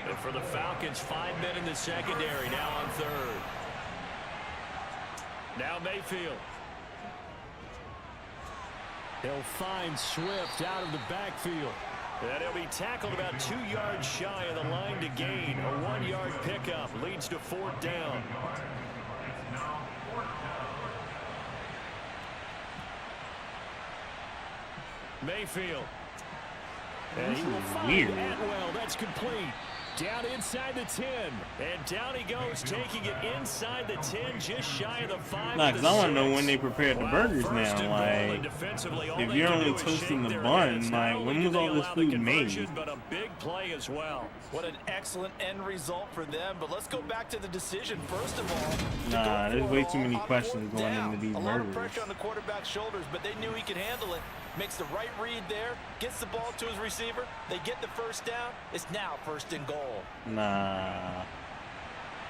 And for the Falcons, 5 men in the secondary, now on 3rd. Now Mayfield. He'll find Swift out of the backfield. And he'll be tackled about 2 yards shy of the line to gain. A 1-yard pickup leads to 4th down. Mayfield. And he will find Atwell. That's complete. Down inside the 10. And down he goes, taking it inside the 10, just shy of the 5. Nah, because I want to know when they prepared the burgers now. Like, if you're only toasting the bun, like, when was all this food made? But a big play as well. What an excellent end result for them. But let's go back to the decision, first of all. Nah, there's way too many questions going into these burgers. A lot of pressure on the quarterback's shoulders, but they knew he could handle it. Makes the right read there, gets the ball to his receiver. They get the first down. It's now 1st and goal. Nah.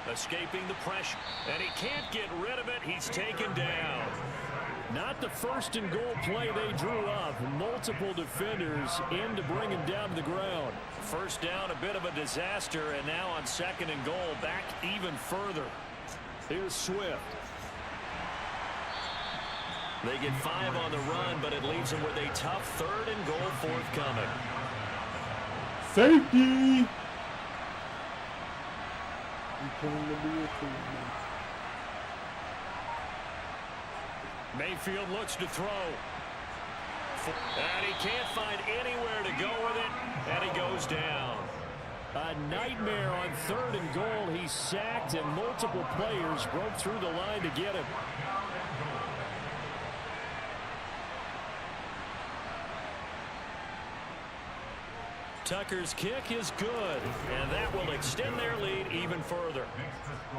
Escaping the pressure, and he can't get rid of it. He's taken down. Not the 1st and goal play they drew up. Multiple defenders in to bring him down to the ground. First down, a bit of a disaster, and now on 2nd and goal, back even further. Here's Swift. They get 5 on the run, but it leaves them with a tough 3rd and goal forthcoming. Safety! Mayfield looks to throw. And he can't find anywhere to go with it, and he goes down. A nightmare on 3rd and goal. He's sacked, and multiple players broke through the line to get him. Tucker's kick is good, and that will extend their lead even further.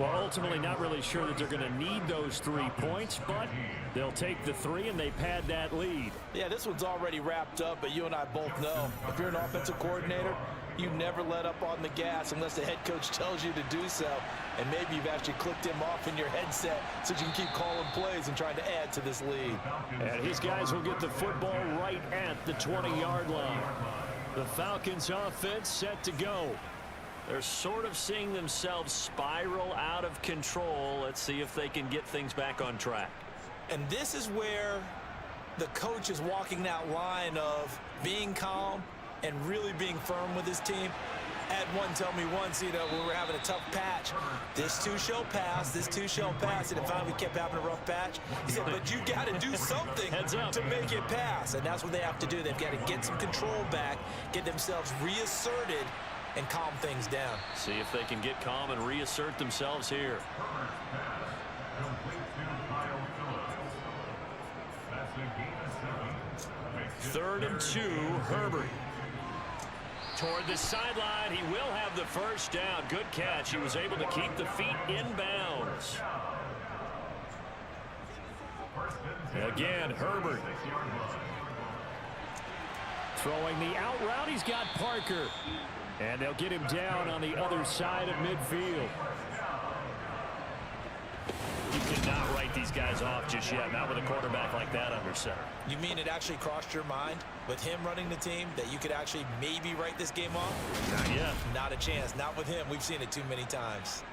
Well, ultimately not really sure that they're going to need those 3 points, but they'll take the 3 and they pad that lead. Yeah, this one's already wrapped up, but you and I both know if you're an offensive coordinator, you never let up on the gas unless the head coach tells you to do so. And maybe you've actually clicked him off in your headset so you can keep calling plays and trying to add to this lead. And his guys will get the football right at the 20-yard line. The Falcons offense set to go. They're sort of seeing themselves spiral out of control. Let's see if they can get things back on track. And this is where the coach is walking that line of being calm and really being firm with his team. Had one tell me once, you know, when we were having a tough patch, this too shall pass, this too shall pass, and finally we kept having a rough patch. He said, but you got to do something to make it pass, and that's what they have to do. They've got to get some control back, get themselves reasserted, and calm things down. See if they can get calm and reassert themselves here. Third and 2, Herbert. Toward the sideline, he will have the first down. Good catch. He was able to keep the feet in bounds. Again, Herbert. Throwing the out route, he's got Parker. And they'll get him down on the other side of midfield. You cannot write these guys off just yet, not with a quarterback like that under center. You mean it actually crossed your mind with him running the team that you could actually maybe write this game off? Not yet. Not a chance. Not with him. We've seen it too many times.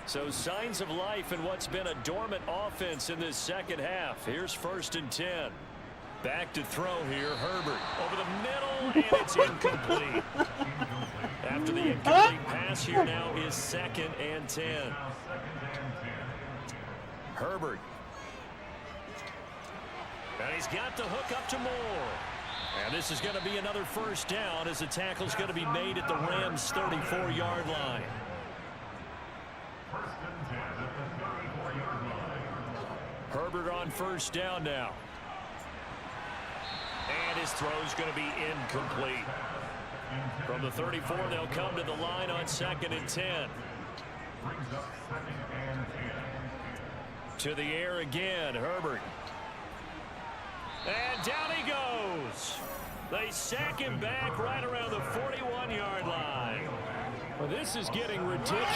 So signs of life in what's been a dormant offense in this second half. Here's 1st and 10. Back to throw here, Herbert. Over the middle, and it's incomplete. After the incomplete pass, here now is 2nd and 10. Herbert. And he's got the hook up to Moore. And this is going to be another first down as the tackle's going to be made at the Rams' 34-yard line. Herbert on first down now. And his throw's going to be incomplete. From the 34, they'll come to the line on 2nd and 10. To the air again, Herbert. And down he goes. They sack him back right around the 41-yard line. Well, this is getting ridiculous. 8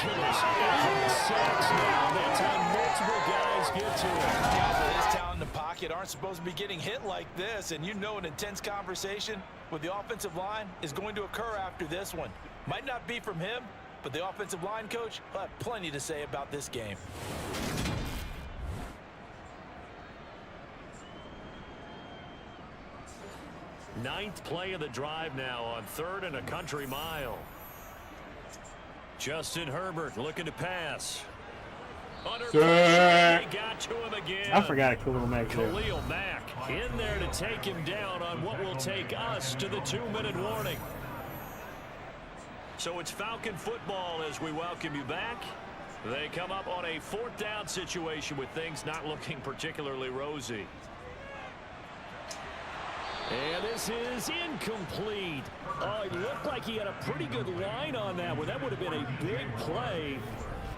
sacks now. That's how multiple guys get to him. Guys with his talent in the pocket aren't supposed to be getting hit like this, and you know an intense conversation with the offensive line is going to occur after this one. Might not be from him, but the offensive line coach will have plenty to say about this game. Ninth play of the drive now on 3rd and a country mile. Justin Herbert looking to pass. Under pressure, he got to him again. I forgot Khalil Mack there. Khalil Mack in there to take him down on what will take us to the 2-minute warning. So it's Falcon football as we welcome you back. They come up on a 4th down situation with things not looking particularly rosy. And this is incomplete. Oh, it looked like he had a pretty good line on that one. That would have been a big play,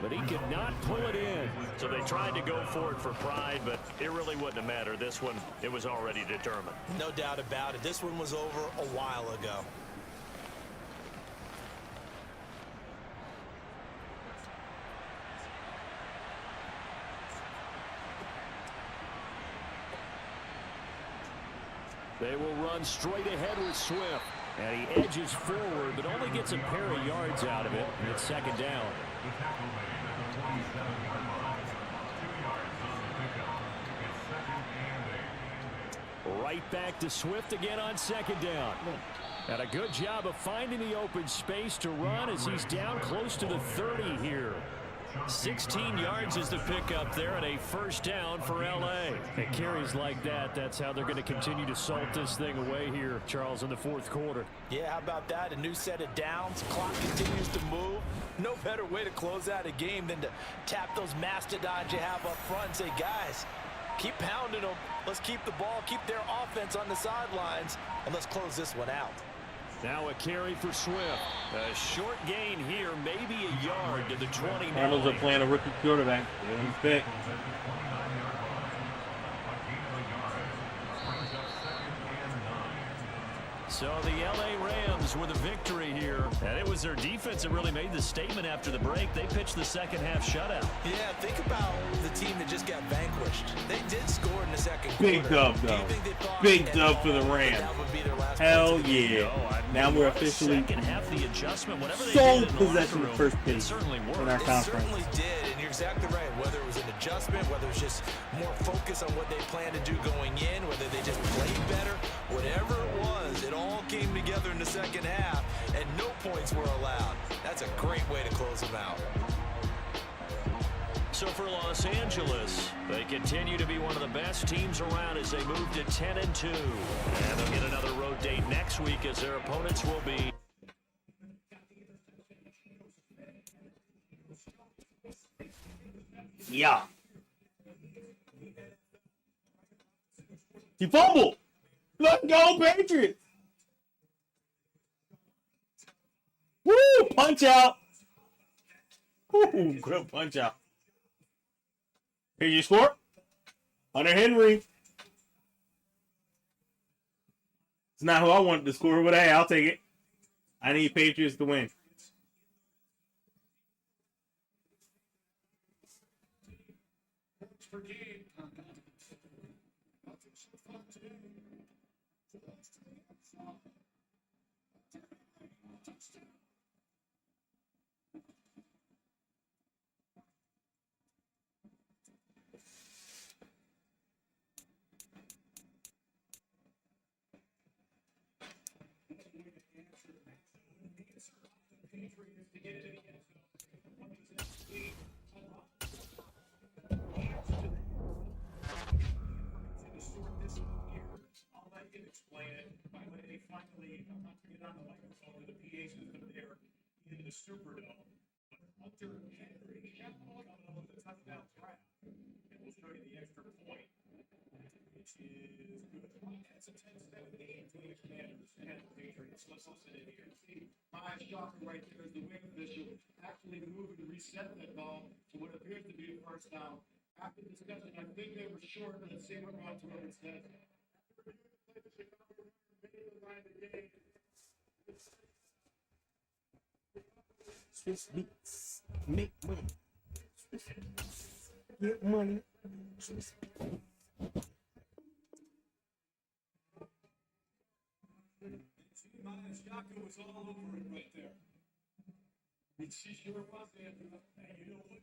but he could not pull it in. So they tried to go for it for pride, but it really wouldn't have mattered. This one, it was already determined. No doubt about it. This one was over a while ago. They will run straight ahead with Swift. And he edges forward, but only gets a pair of yards out of it. And it's 2nd down. Right back to Swift again on 2nd down. And a good job of finding the open space to run as he's down close to the 30 here. 16 yards is the pickup there and a first down for L.A. And carries like that, that's how they're going to continue to salt this thing away here, Charles, in the 4th quarter. Yeah, how about that? A new set of downs. Clock continues to move. No better way to close out a game than to tap those mastodons you have up front and say, guys, keep pounding them. Let's keep the ball, keep their offense on the sidelines, and let's close this one out. Now a carry for Swift. A short gain here, maybe a yard to the 29. Cardinals are playing a rookie quarterback. Get him fit. So the L.A. Rams with a victory here. And it was their defense that really made the statement after the break. They pitched the second-half shutout. Yeah, think about the team that just got vanquished. They did score in the second Big quarter. dub, though. Big dub for the Rams. Hell yeah. Now we're officially second half, the adjustment, whatever they sole did in the possession locker of first room, pitch it certainly worked. in our It conference. certainly did, and you're exactly right. Whether it was an adjustment, whether it was just more focus on what they planned to do going in, whether they just played better, whatever it was, it all came together in the second half, and no points were allowed. That's a great way to close them out. So for Los Angeles, they continue to be one of the best teams around as they move to 10-2. And they'll get another road date next week as their opponents will be. Yeah. He fumbled. Let's go, Patriots. Woo! Punch out. Woo! Good punch out. Here you score. Hunter Henry. It's not who I wanted to score, but hey, I'll take it. I need Patriots to win. finally, I'm not to get on the microphone or the PA system there in the Superdome, but Hunter Henry coming up with a touchdown grab, and we'll show you the extra point, which is good. It's a 10-7 game between the Commanders and the Patriots. Let's listen in here. My shocker right there is the wing official actually moving to reset that ball to what appears to be a first down. After discussion, I think they were short. Let's see what Ron Torres says. Swiss beats, make money. Get money. Swiss beats. My shocker was all over it right there. She sure was there. And you know what?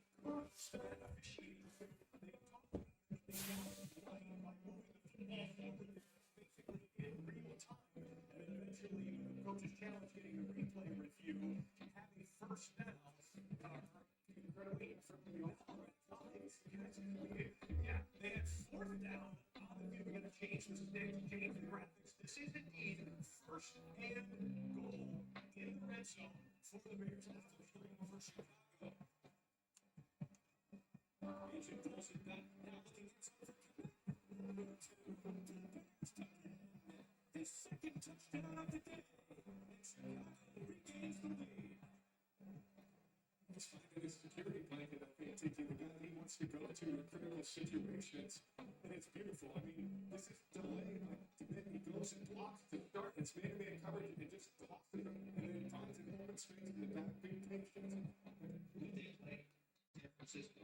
Coach's challenge getting a replay review, having first downs, incredibly yeah, they had fourth down. Obviously, we're going to change the sticks, change the graphics. This is indeed first and goal in the red zone for the Bears after three over Chicago. Agent pulls it back, now looking at his second touchdown of the day. Regains the lead. He's finding his security blanket, I think, taking the guy he wants to go to in critical situations. And it's beautiful. I mean, this is delay. Like, he goes and blocks to start. It's man-to-man coverage, and just tosses him. And then finds an open space in the back, big patience. They play San Francisco.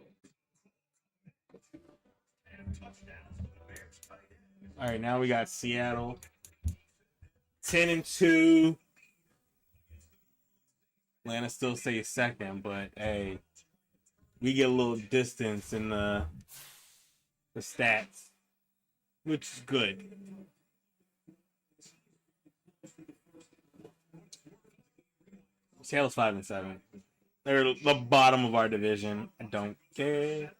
And touchdowns for the Bears tight end. All right, now we got Seattle 10-2. Atlanta still stays second, but hey, we get a little distance in the stats, which is good. Seattle's 5-7. They're the bottom of our division. I don't care.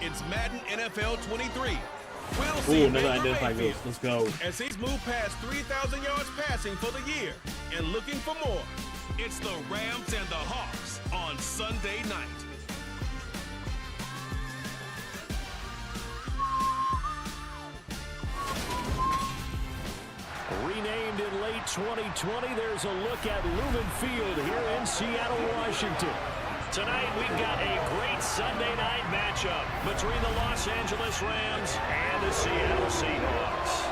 It's Madden NFL 23. We'll Ooh, see another Baker identify Mayfield ghost. Let's go. as he's moved past 3,000 yards passing for the year and looking for more. It's the Rams and the Hawks on Sunday night. Renamed in late 2020, there's a look at Lumen Field here in Seattle, Washington. Tonight, we've got a great Sunday night matchup between the Los Angeles Rams and the Seattle Seahawks.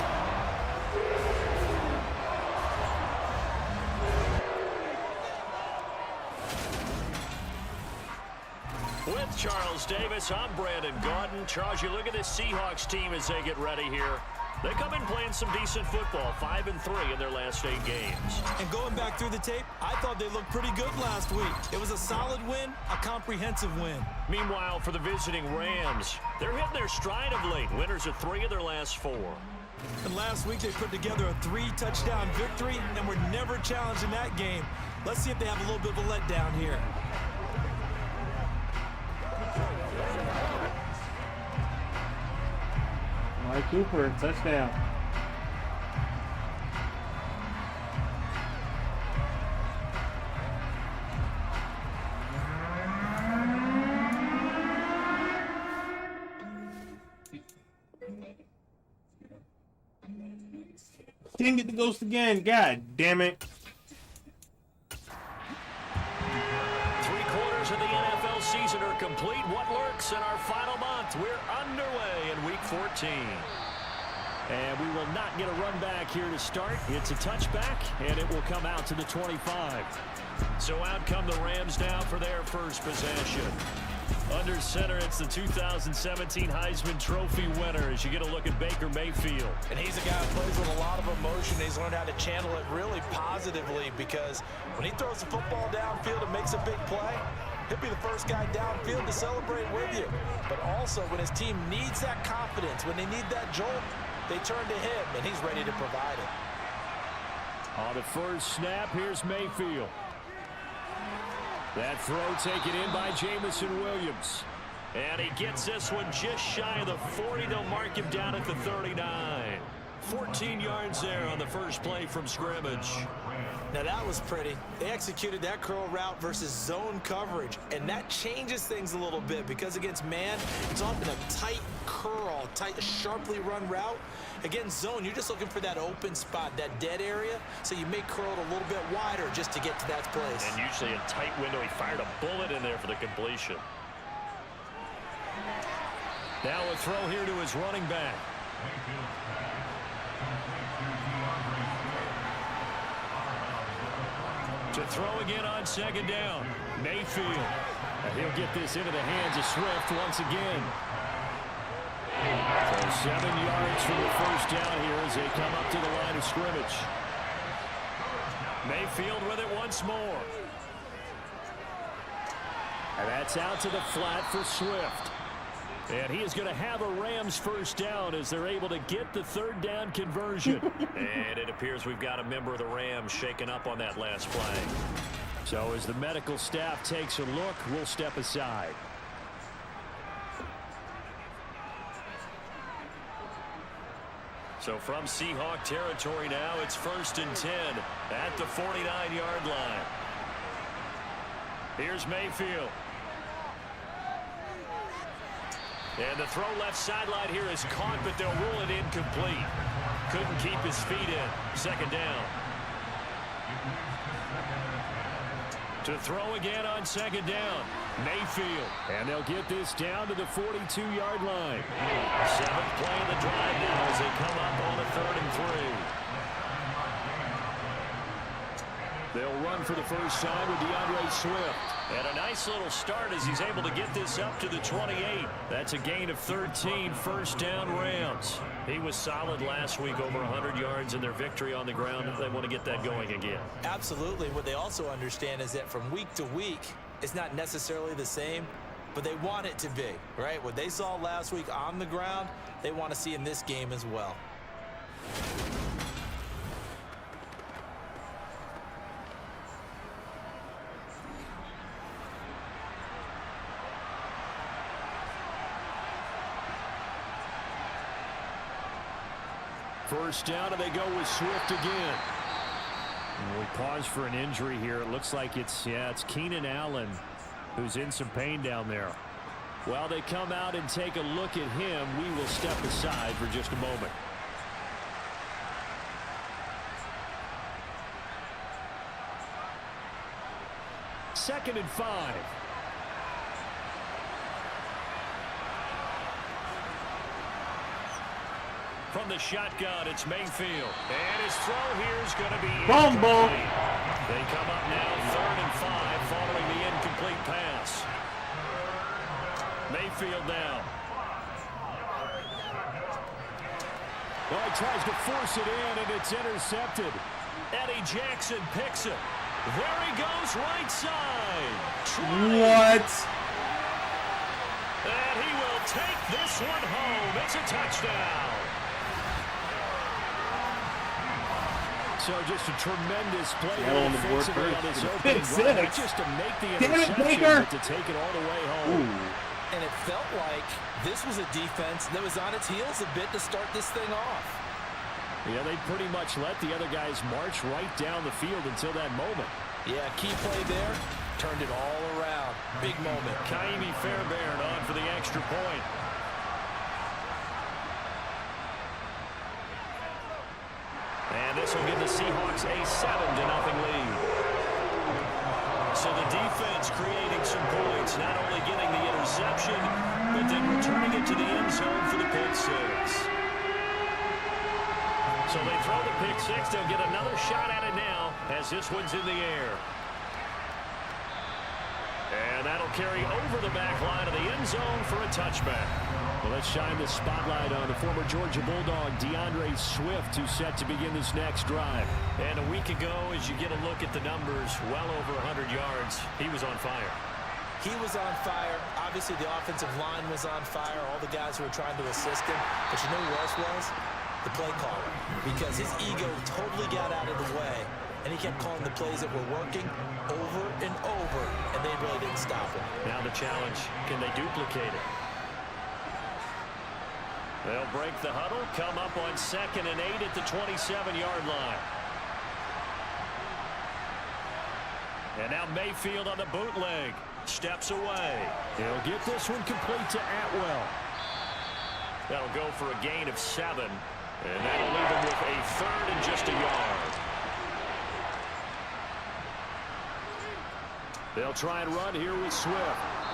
With Charles Davis, I'm Brandon Gaudin. Charles, you look at this Seahawks team as they get ready here. They come in playing some decent football, 5-3 in their last 8 games. And going back through the tape, I thought they looked pretty good last week. It was a solid win, a comprehensive win. Meanwhile, for the visiting Rams, they're hitting their stride of late. Winners of 3 of their last 4. And last week they put together a 3-touchdown victory and were never challenged in that game. Let's see if they have a little bit of a letdown here. Mike Cooper, touchdown. Didn't get the ghost again. God damn it. 3 quarters of the NFL season are complete. What lurks in our final month? We're underway in Week 14. And we will not get a run back here to start. It's a touchback, and it will come out to the 25. So out come the Rams now for their first possession. Under center, it's the 2017 Heisman Trophy winner as you get a look at Baker Mayfield. And he's a guy who plays with a lot of emotion. He's learned how to channel it really positively because when he throws the football downfield and makes a big play, he'll be the first guy downfield to celebrate with you. But also, when his team needs that confidence, when they need that jolt, they turn to him, and he's ready to provide it. On the first snap, here's Mayfield. That throw taken in by Jamison Williams. And he gets this one just shy of the 40. They'll mark him down at the 39. 14 yards there on the first play from scrimmage. Now that was pretty. They executed that curl route versus zone coverage, and that changes things a little bit because against man, it's often a tight curl, tight, sharply run route. Against zone, you're just looking for that open spot, that dead area, so you may curl it a little bit wider just to get to that place. And usually a tight window. He fired a bullet in there for the completion. Now a throw here to his running back. To throw again on second down. Mayfield. And he'll get this into the hands of Swift once again. So 7 yards from the first down here as they come up to the line of scrimmage. Mayfield with it once more. And that's out to the flat for Swift. And he is going to have a Rams first down as they're able to get the third down conversion. And it appears we've got a member of the Rams shaken up on that last play. So as the medical staff takes a look, we'll step aside. So from Seahawk territory now, it's 1st and 10 at the 49-yard line. Here's Mayfield. And the throw left sideline here is caught, but they'll rule it incomplete. Couldn't keep his feet in. Second down. To throw again on second down. Mayfield. And they'll get this down to the 42-yard line. 7th play of the drive now as they come up on a 3rd and 3. They'll run for the first time with DeAndre Swift. And a nice little start as he's able to get this up to the 28. That's a gain of 13, first down Rams. He was solid last week, over 100 yards in their victory on the ground. They want to get that going again. Absolutely. What they also understand is that from week to week, it's not necessarily the same, but they want it to be, right? What they saw last week on the ground, they want to see in this game as well. First down, and they go with Swift again. And we pause for an injury here. It looks like it's Keenan Allen who's in some pain down there. While they come out and take a look at him, we will step aside for just a moment. Second and 5. From the shotgun, it's Mayfield. And his throw here is going to be incomplete. They come up now 3rd and 5 following the incomplete pass. Mayfield now. Well, he tries to force it in, and it's intercepted. Eddie Jackson picks it. There he goes, right side. What? And he will take this one home. It's a touchdown. So just a tremendous play on the board defensively on this opening first. drive, not just to make the interception, but to take it all the way home. Ooh. And it felt like this was a defense that was on its heels a bit to start this thing off. Yeah, they pretty much let the other guys march right down the field until that moment. Yeah, key play there, turned it all around. Big moment. Kaimi Fairbairn on for the extra point. And this will give the Seahawks a 7-0 lead. So the defense creating some points, not only getting the interception, but then returning it to the end zone for the pick six. So they throw the pick six. They'll get another shot at it now as this one's in the air. And that'll carry over the back line of the end zone for a touchback. Well, let's shine the spotlight on the former Georgia Bulldog, DeAndre Swift, who's set to begin this next drive. And a week ago, as you get a look at the numbers, well over 100 yards, he was on fire. He was on fire. Obviously, the offensive line was on fire, all the guys who were trying to assist him. But you know who else was? The play caller. Because his ego totally got out of the way, and he kept calling the plays that were working over and over, and they really didn't stop him. Now the challenge, can they duplicate it? They'll break the huddle, come up on 2nd and 8 at the 27-yard line. And now Mayfield on the bootleg. Steps away. He'll get this one complete to Atwell. That'll go for a gain of 7. And that'll leave him with a 3rd and just a yard. They'll try and run here with Swift.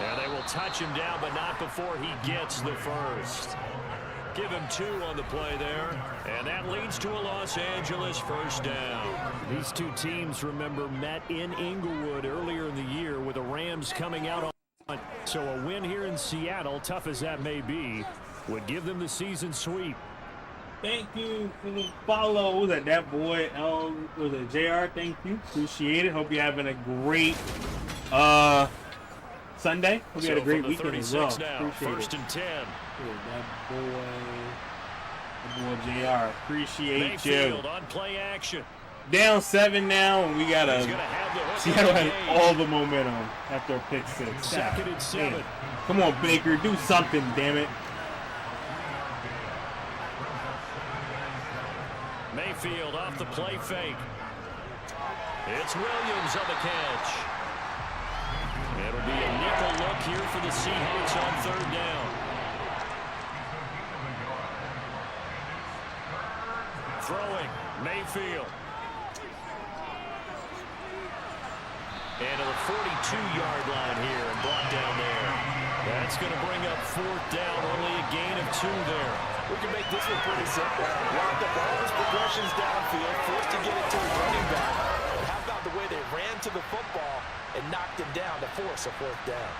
And they will touch him down, but not before he gets the first. Give him 2 on the play there. And that leads to a Los Angeles first down. These two teams, remember, met in Inglewood earlier in the year with the Rams coming out on. So a win here in Seattle, tough as that may be, would give them the season sweep. Thank you for the follow. Was that boy? Was it JR? Thank you. Appreciate it. Hope you're having a great Sunday. Hope you had a great weekend as well. Now, appreciate 1st and 10. That boy JR. Appreciate Mayfield you. on play action. Down 7 now, and we got Seattle has all the momentum after a pick 6. 2nd and 7. Man. Come on, Baker, do something, damn it. Mayfield off the play fake. It's Williams on the catch. It'll be a nickel look here for the Seahawks on 3rd down. Throwing, Mayfield. And to the 42-yard line here and brought down there. That's going to bring up 4th down, only a gain of 2 there. We can make this one pretty simple. Locked up all his progressions downfield, forced to get it to his running back. But how about the way they ran to the football and knocked him down to force a 4th down?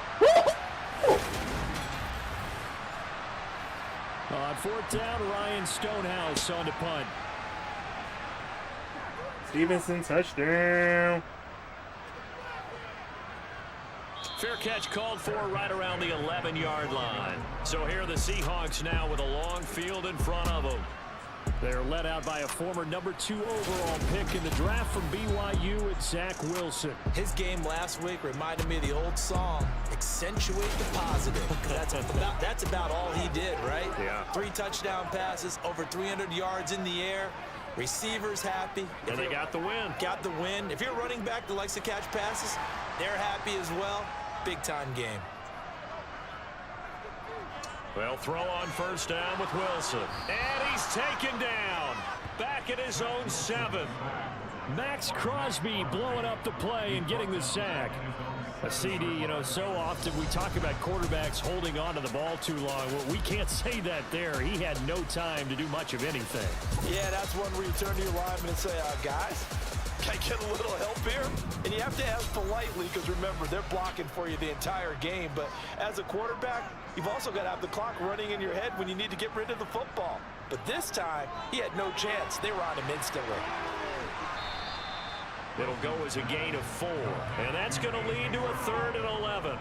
On 4th down, Ryan Stonehouse on to punt. Stevenson, touchdown. Fair catch called for right around the 11-yard line. So here are the Seahawks now with a long field in front of them. They're led out by a former number 2 overall pick in the draft from BYU at Zach Wilson. His game last week reminded me of the old song, Accentuate the Positive. That's about all he did, right? Yeah. 3 touchdown passes, over 300 yards in the air. Receivers happy. And they got the win. Got the win. If you're a running back that likes to catch passes, they're happy as well. Big-time game. Well, throw on 1st down with Wilson. And he's taken down. Back at his own 7. Max Crosby blowing up the play and getting the sack. A CD, you know, so often we talk about quarterbacks holding on to the ball too long. Well, we can't say that there. He had no time to do much of anything. Yeah, that's one where you turn to your lineman and say, guys, can I get a little help here? And you have to ask politely because, remember, they're blocking for you the entire game. But as a quarterback, you've also got to have the clock running in your head when you need to get rid of the football. But this time, he had no chance. They were on him instantly. It'll go as a gain of 4. And that's going to lead to a 3rd and 11.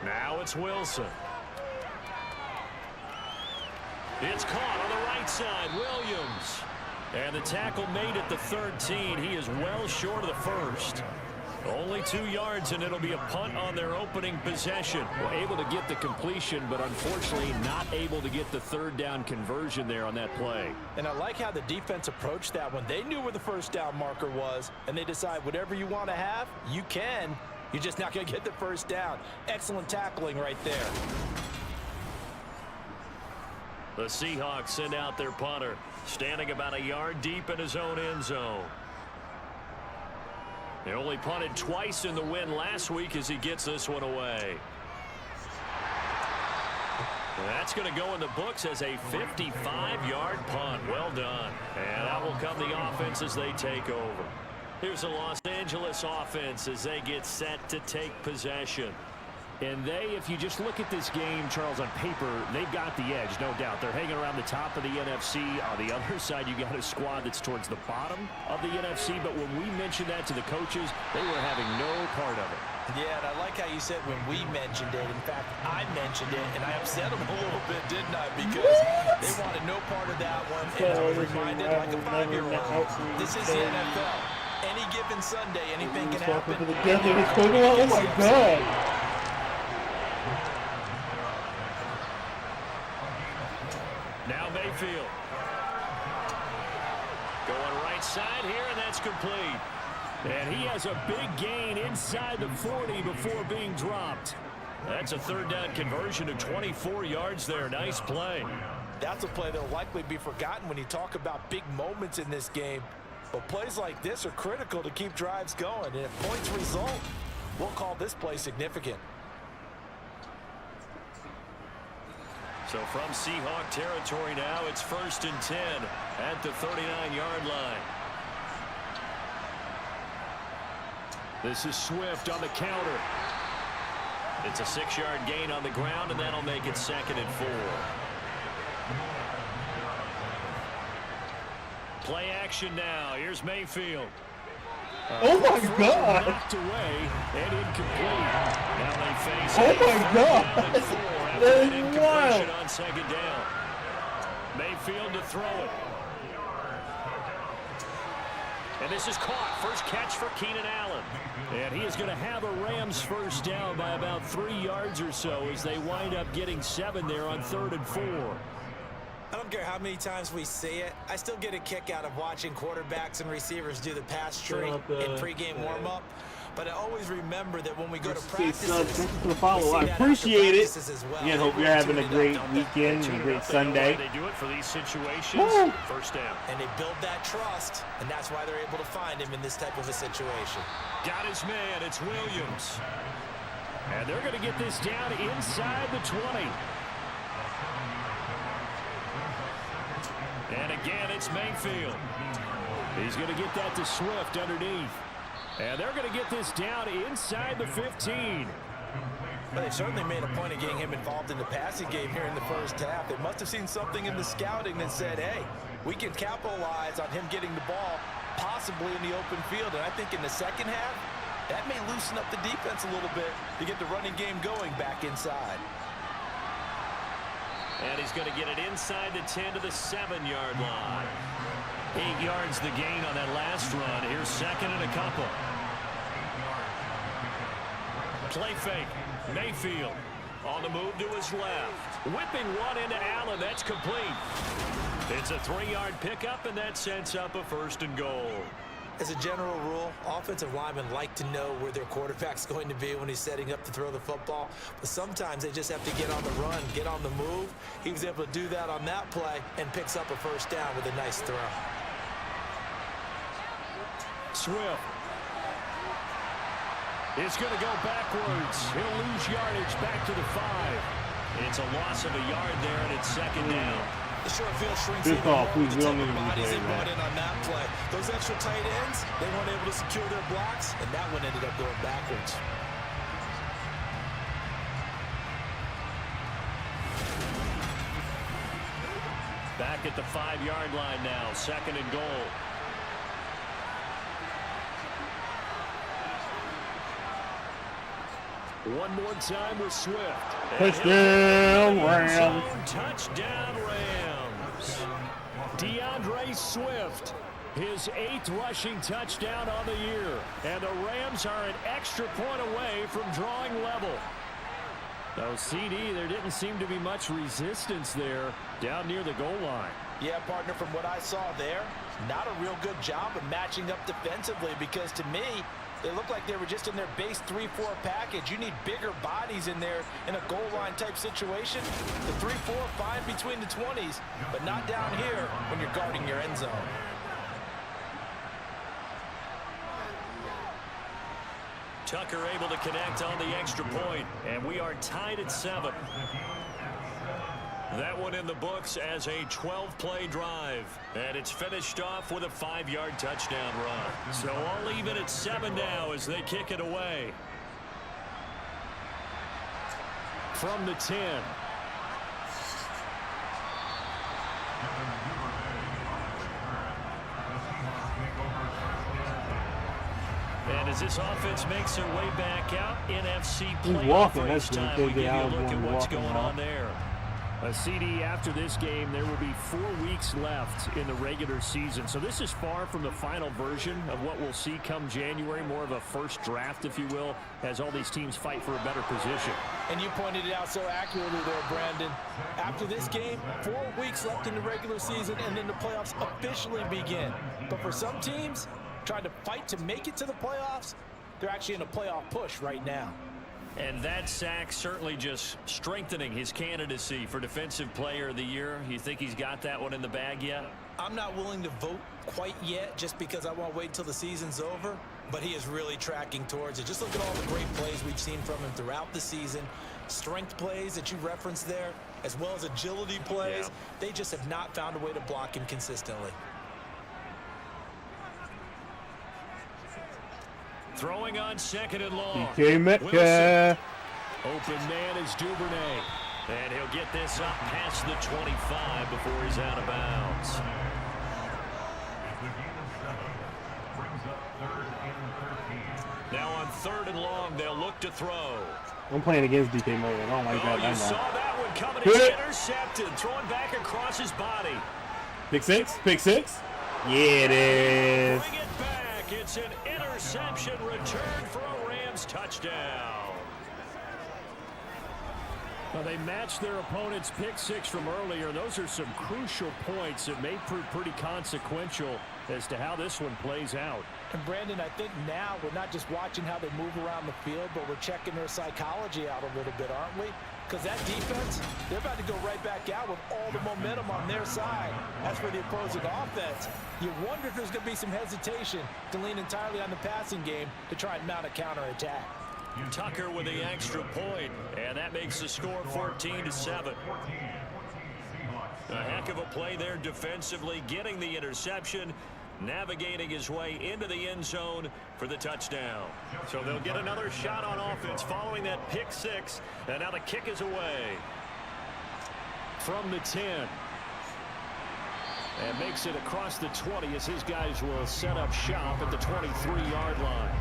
Now it's Wilson. It's caught on the right side. Williams. And the tackle made at the 13. He is well short of the first. Only 2 yards, and it'll be a punt on their opening possession. Well, able to get the completion, but unfortunately not able to get the 3rd down conversion there on that play. And I like how the defense approached that one. They knew where the 1st down marker was, and they decide whatever you want to have, you can. You're just not going to get the 1st down. Excellent tackling right there. The Seahawks send out their punter, standing about a yard deep in his own end zone. They only punted twice in the win last week as he gets this one away. That's going to go in the books as a 55-yard punt. Well done. And out will come the offense as they take over. Here's the Los Angeles offense as they get set to take possession. And if you just look at this game, Charles, on paper, they've got the edge, no doubt. They're hanging around the top of the NFC. On the other side, you got a squad that's towards the bottom of the NFC. But when we mentioned that to the coaches, they were having no part of it. Yeah, and I like how you said when we mentioned it. In fact, I mentioned it, and I upset them a little bit, didn't I? Because they wanted no part of that one. And I was reminded like a 5-year-old. This is the NFL. Any given Sunday, anything can happen. Oh, my God. Now Mayfield. Going right side here, and that's complete. And he has a big gain inside the 40 before being dropped. That's a third down conversion of 24 yards there. Nice play. That's a play that will likely be forgotten when you talk about big moments in this game. But plays like this are critical to keep drives going. And if points result, we'll call this play significant. So from Seahawk territory now, it's 1st and 10 at the 39-yard line. This is Swift on the counter. It's a 6-yard gain on the ground, and that'll make it 2nd and 4. Play action now. Here's Mayfield. Oh, my God. Knocked away and incomplete. Now they face Oh, my God. That is wild. On 2nd down. Mayfield to throw it. And this is caught. First catch for Keenan Allen. And he is going to have a Rams first down by about 3 yards or so as they wind up getting 7 there on 3rd and 4. I don't care how many times we see it. I still get a kick out of watching quarterbacks and receivers do the pass tree in pregame warm-up. But I always remember that when we go to practices, thank you for the follow. I appreciate it. Again, hope you're having a great weekend and a great Sunday. They do it for these situations. Woo! First down. And they build that trust, and that's why they're able to find him in this type of a situation. Got his man. It's Williams. And they're going to get this down inside the 20. And again, it's Mayfield. He's going to get that to Swift underneath. And they're going to get this down inside the 15. Well, they certainly made a point of getting him involved in the passing game here in the first half. They must have seen something in the scouting that said, hey, we can capitalize on him getting the ball possibly in the open field. And I think in the second half, that may loosen up the defense a little bit to get the running game going back inside. And he's going to get it inside the 10 to the 7-yard line. 8 yards the gain on that last run. Here's 2nd and a couple. Play fake. Mayfield on the move to his left. Whipping one into Allen. That's complete. It's a 3-yard pickup, and that sets up a 1st and goal. As a general rule, offensive linemen like to know where their quarterback's going to be when he's setting up to throw the football. But sometimes they just have to get on the run, get on the move. He was able to do that on that play and picks up a 1st down with a nice throw. Swift is going to go backwards. He'll lose yardage back to the 5. It's a loss of a yard there, and it's 2nd down. The short field shrinks Good call, please. We the don't type need of to be bodies they playing brought that. in on that play. Those extra tight ends, they weren't able to secure their blocks, and that one ended up going backwards. Back at the 5-yard line now, 2nd and goal. One more time with Swift. Touchdown, Rams. Touchdown, Rams. DeAndre Swift, his 8th rushing touchdown on the year. And the Rams are an extra point away from drawing level. Though CD, there didn't seem to be much resistance there down near the goal line. Yeah, partner, from what I saw there, not a real good job of matching up defensively because to me, they looked like they were just in their base 3-4 package. You need bigger bodies in there in a goal line type situation. The 3-4 fine between the 20s, but not down here when you're guarding your end zone. Tucker able to connect on the extra point, and we are tied at 7. That one in the books as a 12-play drive. And it's finished off with a 5-yard touchdown run. So all even at 7 now as they kick it away. From the 10. And as this offense makes their way back out, NFC playoff race time, we give you a look at what's going on there. A CD after this game, there will be 4 weeks left in the regular season. So this is far from the final version of what we'll see come January, more of a first draft, if you will, as all these teams fight for a better position. And you pointed it out so accurately there, Brandon. After this game, 4 weeks left in the regular season, and then the playoffs officially begin. But for some teams, trying to fight to make it to the playoffs, they're actually in a playoff push right now. And that sack certainly just strengthening his candidacy for Defensive Player of the Year. You think he's got that one in the bag yet? I'm not willing to vote quite yet just because I want to wait till the season's over, but he is really tracking towards it. Just look at all the great plays we've seen from him throughout the season. Strength plays that you referenced there, as well as agility plays. Yeah. They just have not found a way to block him consistently. Throwing on 2nd and long. DK Metcalf. Open man is Duvernay. And he'll get this up past the 25 before he's out of bounds. Now on 3rd and long, they'll look to throw. I'm playing against DK Metcalf. I don't like that. You saw that one coming. It's intercepted. Throwing back across his body. Pick six. Pick six. Yeah, it is. Bring it back. It's an interception return for a Rams touchdown. Well, they matched their opponent's pick 6 from earlier. Those are some crucial points that may prove pretty consequential as to how this one plays out. And Brandon, I think now we're not just watching how they move around the field, but we're checking their psychology out a little bit, aren't we? Because that defense, they're about to go right back out with all the momentum on their side. As for the opposing offense, you wonder if there's going to be some hesitation to lean entirely on the passing game to try and mount a counterattack. Tucker with the extra point, and that makes the score 14-7. A heck of a play there defensively, getting the interception, navigating his way into the end zone for the touchdown. So they'll get another shot on offense following that pick 6, and now the kick is away. From the 10. And makes it across the 20 as his guys will set up shop at the 23-yard line.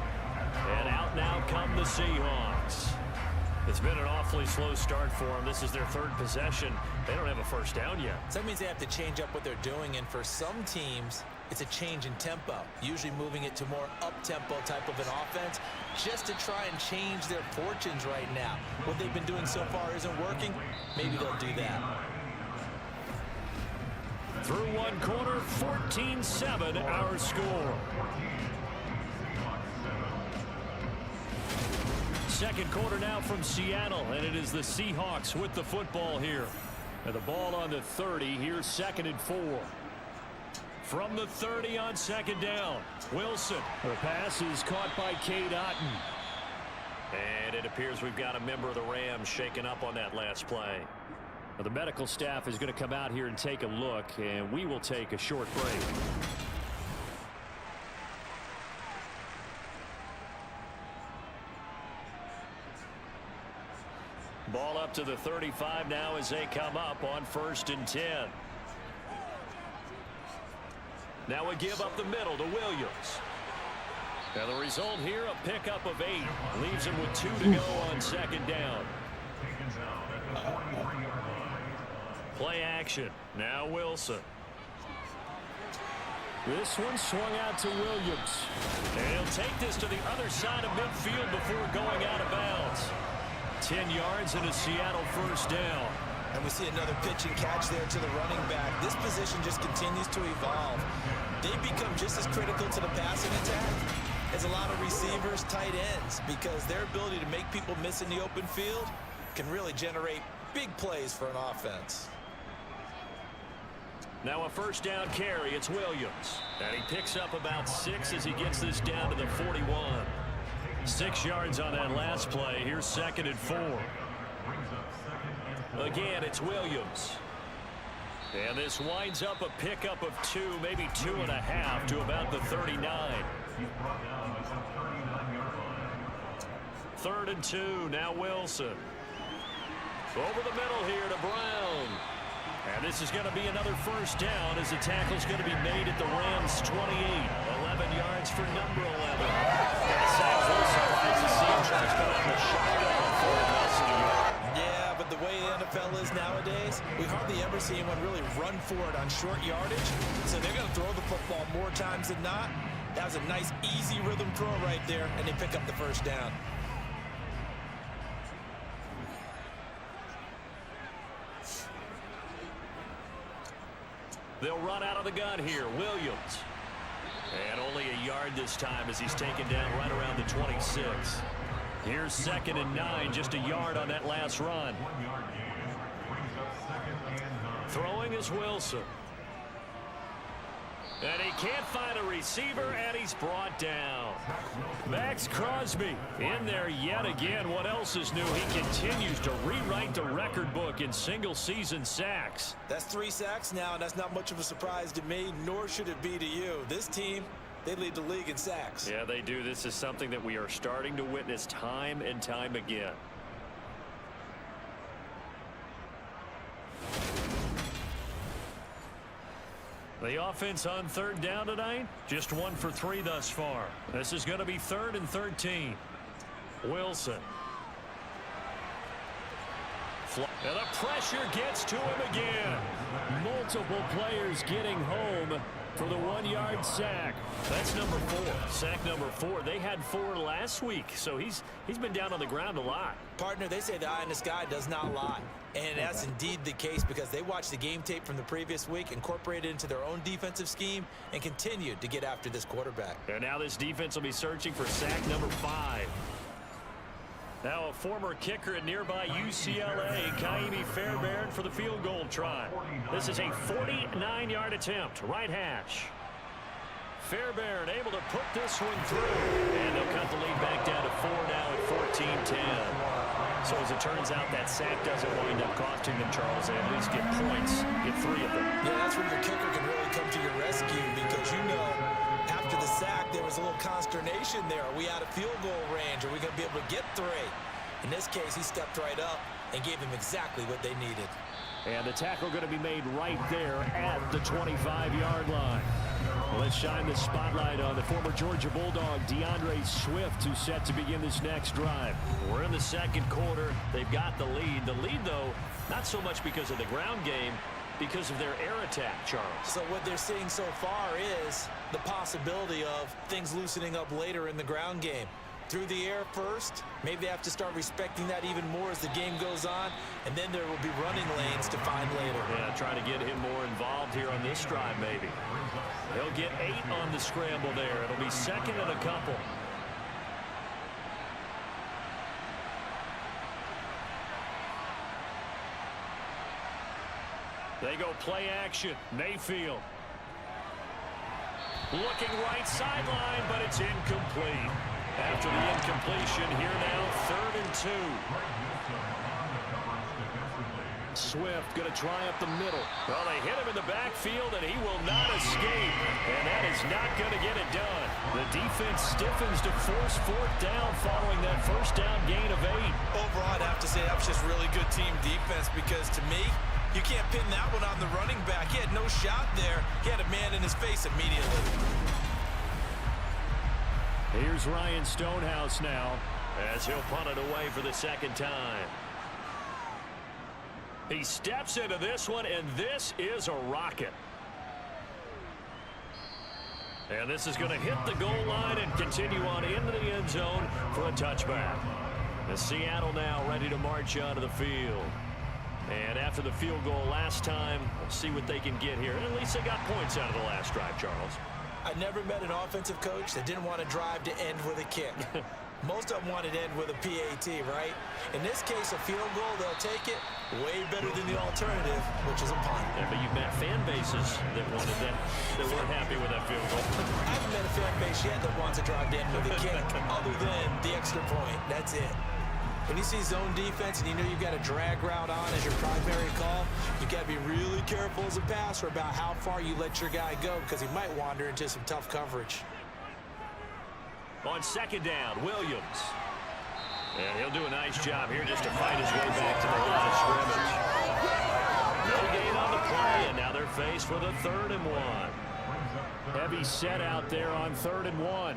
And out now come the Seahawks. It's been an awfully slow start for them. This is their 3rd possession. They don't have a first down yet. So that means they have to change up what they're doing, and for some teams, it's a change in tempo, usually moving it to more up-tempo type of an offense just to try and change their fortunes right now. What they've been doing so far isn't working. Maybe they'll do that. Through one quarter, 14-7 our score. Second quarter now from Seattle, and it is the Seahawks with the football here. And the ball on the 30, here's 2nd and 4. From the 30 on 2nd down, Wilson. The pass is caught by Cade Otton. And it appears we've got a member of the Rams shaken up on that last play. Well, the medical staff is going to come out here and take a look, and we will take a short break. Ball up to the 35 now as they come up on 1st and 10. Now a give up the middle to Williams. Now the result here, a pickup of 8. Leaves him with 2 to go on 2nd down. Play action. Now Wilson. This one swung out to Williams. And he'll take this to the other side of midfield before going out of bounds. 10 yards and a Seattle first down. And we see another pitch and catch there to the running back. This position just continues to evolve. They become just as critical to the passing attack as a lot of receivers, tight ends, because their ability to make people miss in the open field can really generate big plays for an offense. Now a first down carry. It's Williams. And he picks up about 6 as he gets this down to the 41. 6 yards on that last play. Here's 2nd and 4. Again, it's Williams. And this winds up a pickup of 2, maybe 2.5 to about the 39. 3rd and 2, now Wilson. Over the middle here to Brown. And this is going to be another first down as the tackle's going to be made at the Rams' 28. 11 yards for number 11. Zach Wilson finds the seam tries to on the shotgun for less than a yard. Yeah, but the way the NFL is nowadays, we hardly ever see anyone really run for it on short yardage. So they're going to throw the football more times than not. That was a nice, easy rhythm throw right there, and they pick up the first down. They'll run out of the gun here. Williams. And only a yard this time as he's taken down right around the 26. Here's 2nd and 9, just a yard on that last run. Throwing is Wilson. And he can't find a receiver, and he's brought down. Max Crosby in there yet again. What else is new? He continues to rewrite the record book in single-season sacks. That's 3 sacks now, and that's not much of a surprise to me, nor should it be to you. This team, they lead the league in sacks. Yeah, they do. This is something that we are starting to witness time and time again. The offense on 3rd down tonight, just 1 for 3 thus far. This is going to be 3rd and 13. Wilson. And the pressure gets to him again. Multiple players getting home for the 1-yard sack. That's number 4. Sack number 4. They had 4 last week, so he's been down on the ground a lot. Partner, they say the eye in the sky does not lie. And that's indeed the case because they watched the game tape from the previous week, incorporated it into their own defensive scheme, and continued to get after this quarterback. And now this defense will be searching for sack number 5. Now a former kicker at nearby UCLA, Kaimi Fairbairn for the field goal try. This is a 49-yard attempt, right hash. Fairbairn able to put this one through. And they'll cut the lead back down to 4 now at 14-10. So as it turns out, that sack doesn't wind up costing them, Charles. They at least get points, get 3 of them. Yeah, that's where your kicker can really come to your rescue because you know after the sack there was a little consternation there. Are we out of field goal range? Are we going to be able to get 3? In this case, he stepped right up and gave them exactly what they needed. And the tackle going to be made right there at the 25-yard line. Let's shine the spotlight on the former Georgia Bulldog, DeAndre Swift, who's set to begin this next drive. We're in the 2nd quarter. They've got the lead. The lead, though, not so much because of the ground game, because of their air attack, Charles. So what they're seeing so far is the possibility of things loosening up later in the ground game. Through the air first, maybe they have to start respecting that even more as the game goes on, and then there will be running lanes to find later. Yeah, trying to get him more involved here on this drive, maybe. He'll get 8 on the scramble there. It'll be 2nd and a couple. They go play action. Mayfield. Looking right sideline, but it's incomplete. After the incompletion, here now, 3rd and 2. Swift going to try up the middle. Well, they hit him in the backfield, and he will not escape. And that is not going to get it done. The defense stiffens to force 4th down following that first down gain of 8. Overall, I'd have to say that was just really good team defense because to me, you can't pin that one on the running back. He had no shot there. He had a man in his face immediately. Here's Ryan Stonehouse now as he'll punt it away for the 2nd time. He steps into this one, and this is a rocket. And this is going to hit the goal line and continue on into the end zone for a touchback. The Seattle now ready to march onto the field. And after the field goal last time, we'll see what they can get here. And at least they got points out of the last drive, Charles. I never met an offensive coach that didn't want to drive to end with a kick. Most of them wanted to end with a PAT, right? In this case, a field goal, they'll take it way better than the alternative, which is a punt. Yeah, but you've met fan bases that wanted that weren't happy with that field goal. I haven't met a fan base yet that wants to drive to end with a kick, other than the extra point. That's it. When you see zone defense and you know you've got a drag route on as your primary call, you got to be really careful as a passer about how far you let your guy go because he might wander into some tough coverage. On second down, Williams. And he'll do a nice job here just to fight his way back to the line of scrimmage. No gain on the play, and now they're faced with a 3rd and 1. Heavy set out there on 3rd and 1.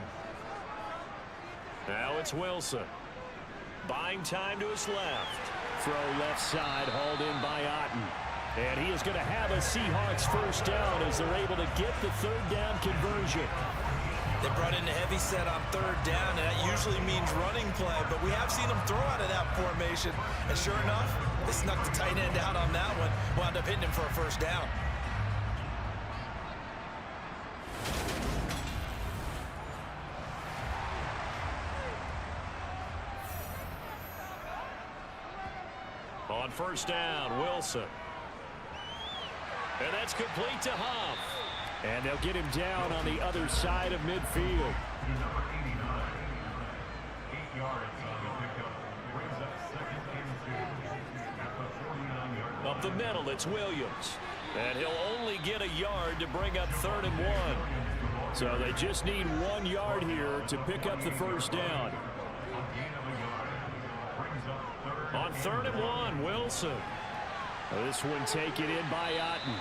Now it's Wilson. Buying time to his left. Throw left side, hauled in by Otten. And he is going to have a Seahawks first down as they're able to get the 3rd down conversion. They brought in a heavy set on 3rd down, and that usually means running play, but we have seen them throw out of that formation. And sure enough, they snuck the tight end out on that one, wound up hitting him for a first down. On first down, Wilson. And that's complete to Huff. And they'll get him down on the other side of midfield. Number 89, 8 yards on the pickup, brings up 2nd and 2 at the 49-yard line. Up the middle, it's Williams. And he'll only get a yard to bring up 3rd and 1. So they just need 1 yard here to pick up the first down. On 3rd and 1, Wilson. This one taken in by Otten.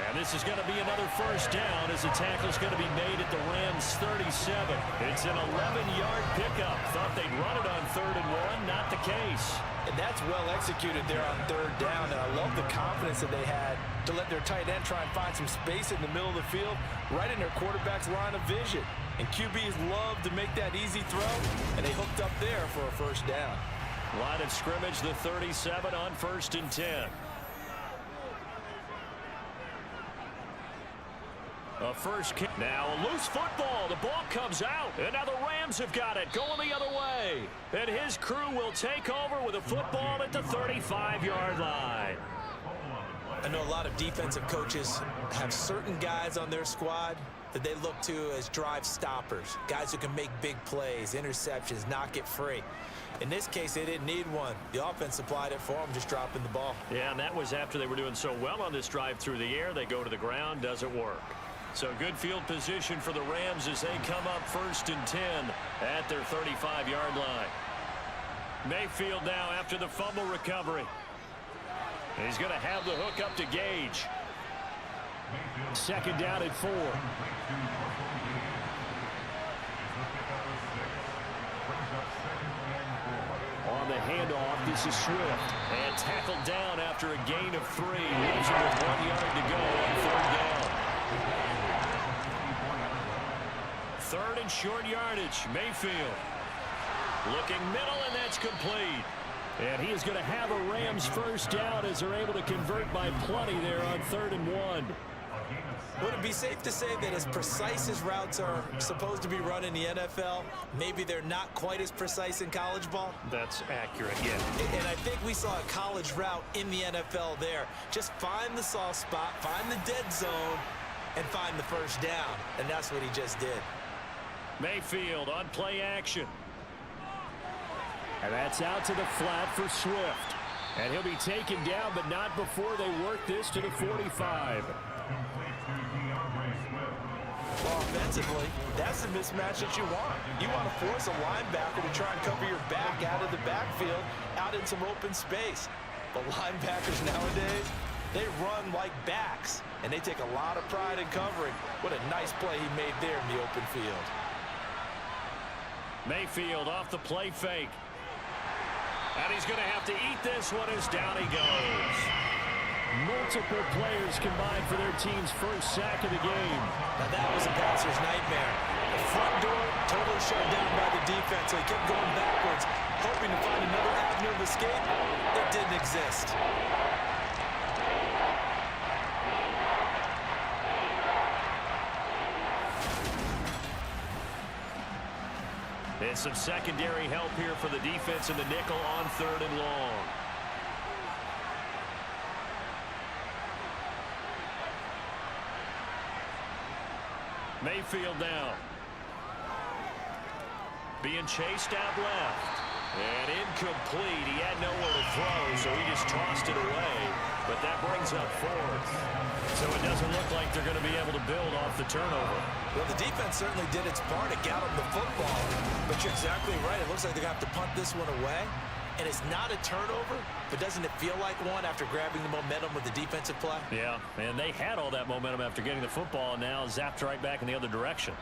And this is going to be another first down as the tackle's going to be made at the Rams' 37. It's an 11-yard pickup. Thought they'd run it on 3rd and 1. Not the case. And that's well executed there on 3rd down. And I love the confidence that they had to let their tight end try and find some space in the middle of the field, right in their quarterback's line of vision. And QBs love to make that easy throw, and they hooked up there for a first down. Line of scrimmage, the 37 on 1st and 10. A first kick. Now a loose football. The ball comes out. And now the Rams have got it. Going the other way. And his crew will take over with a football at the 35-yard line. I know a lot of defensive coaches have certain guys on their squad that they look to as drive stoppers. Guys who can make big plays, interceptions, knock it free. In this case, they didn't need one. The offense supplied it for them, just dropping the ball. Yeah, and that was after they were doing so well on this drive through the air. They go to the ground, doesn't work. So good field position for the Rams as they come up 1st and 10 at their 35-yard line. Mayfield now after the fumble recovery. He's going to have the hook up to Gage. 2nd down and 4. On the handoff, this is Swift. And tackled down after a gain of 3. Leaves him with 1 yard to go on 3rd down. 3rd and short yardage. Mayfield looking middle, and that's complete. And he is going to have a Rams first down as they're able to convert by plenty there on 3rd and 1. Would it be safe to say that as precise as routes are supposed to be run in the NFL, maybe they're not quite as precise in college ball? That's accurate, yeah. And I think we saw a college route in the NFL there. Just find the soft spot, find the dead zone, and find the first down. And that's what he just did. Mayfield on play action. And that's out to the flat for Swift. And he'll be taken down, but not before they work this to the 45. Well, offensively, that's the mismatch that you want. You want to force a linebacker to try and cover your back out of the backfield, out in some open space. But linebackers nowadays, they run like backs, and they take a lot of pride in covering. What a nice play he made there in the open field. Mayfield off the play fake. And he's going to have to eat this one as down he goes. Multiple players combined for their team's first sack of the game. Now that was a passer's nightmare. The front door totally shut down by the defense, so he kept going backwards, hoping to find another avenue of escape. It didn't exist. And some secondary help here for the defense in the nickel on 3rd and long. Mayfield now. Being chased out left. And incomplete. He had nowhere to throw, so he just tossed it away. But that brings up fourth. So it doesn't look like they're going to be able to build off the turnover. Well, the defense certainly did its part to gallop the football. But you're exactly right. It looks like they're going to have to punt this one away. And it's not a turnover, but doesn't it feel like one after grabbing the momentum with the defensive play? Yeah, and they had all that momentum after getting the football, and now zapped right back in the other direction.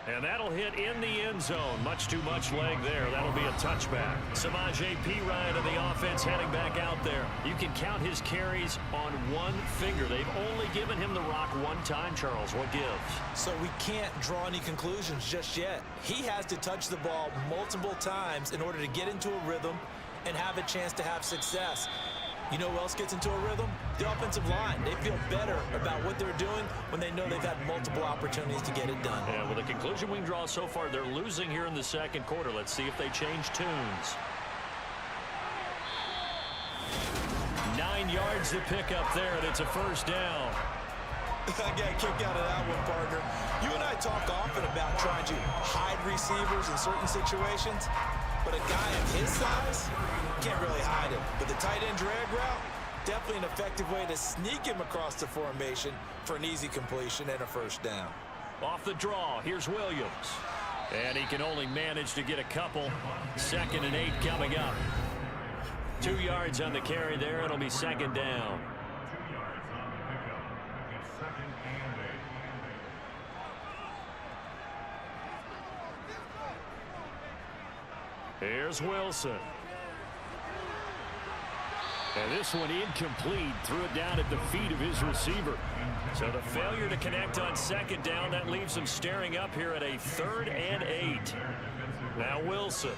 And that'll hit in the end zone. Much too much leg there. That'll be a touchback. Samaje Perine of the offense heading back out there. You can count his carries on one finger. They've only given him the rock one time, Charles. What gives? So we can't draw any conclusions just yet. He has to touch the ball multiple times in order to get into a rhythm and have a chance to have success. You know who else gets into a rhythm? The offensive line. They feel better about what they're doing when they know they've had multiple opportunities to get it done. Yeah, well, the conclusion we can draw so far, they're losing here in the second quarter. Let's see if they change tunes. 9 yards to pick up there, and it's a first down. I got a kick out of that one, partner. You and I talk often about trying to hide receivers in certain situations, but a guy of his size can't really hide him. But the tight end drag route, definitely an effective way to sneak him across the formation for an easy completion and a first down. Off the draw, here's Williams. And he can only manage to get a couple. 2nd and 8 coming up. 2 yards on the carry there. It'll be 2nd down. Here's Wilson. And this one incomplete. Threw it down at the feet of his receiver. So the failure to connect on 2nd down, that leaves him staring up here at a 3rd and 8. Now Wilson.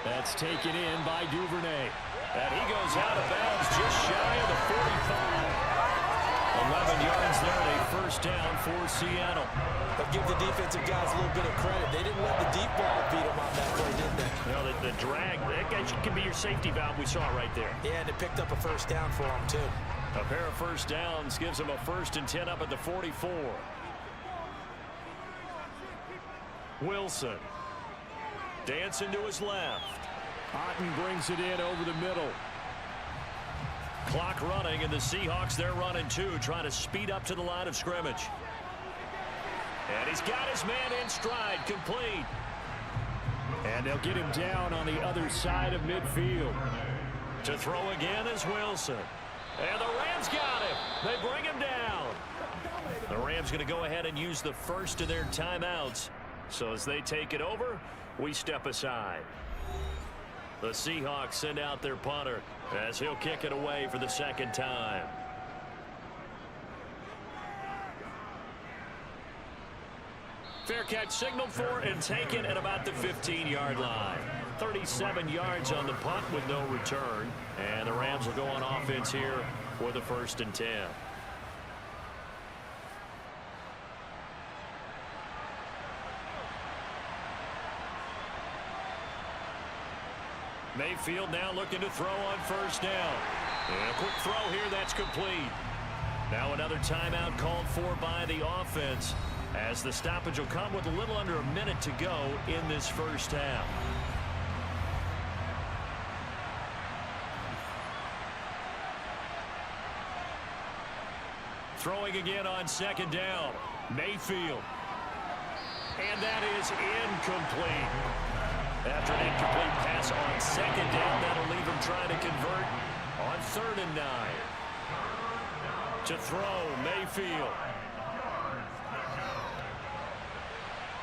That's taken in by Duvernay. And he goes out of bounds just shy of the 45. 11 yards there and a first down for Seattle. But give the defensive guys a little bit of credit. They didn't let the deep ball beat them on that play, did they? You know, the drag, that can be your safety valve. We saw it right there. Yeah, and it picked up a first down for them, too. A pair of first downs gives him a 1st and 10 up at the 44. Wilson. Dancing to his left. Otten brings it in over the middle. Clock running, and the Seahawks, they're running too, trying to speed up to the line of scrimmage. And he's got his man in stride, complete. And they'll get him down on the other side of midfield. To throw again is Wilson. And the Rams got him. They bring him down. The Rams going to go ahead and use the first of their timeouts. So as they take it over, we step aside. The Seahawks send out their punter as he'll kick it away for the 2nd time. Fair catch signaled for and taken at about the 15-yard line. 37 yards on the punt with no return. And the Rams will go on offense here for the 1st and 10. Mayfield now looking to throw on first down. And a quick throw here, that's complete. Now another timeout called for by the offense, as the stoppage will come with a little under a minute to go in this first half. Throwing again on 2nd down. Mayfield. And that is incomplete. After an incomplete pass on 2nd down, that'll leave him trying to convert on 3rd and 9. To throw, Mayfield.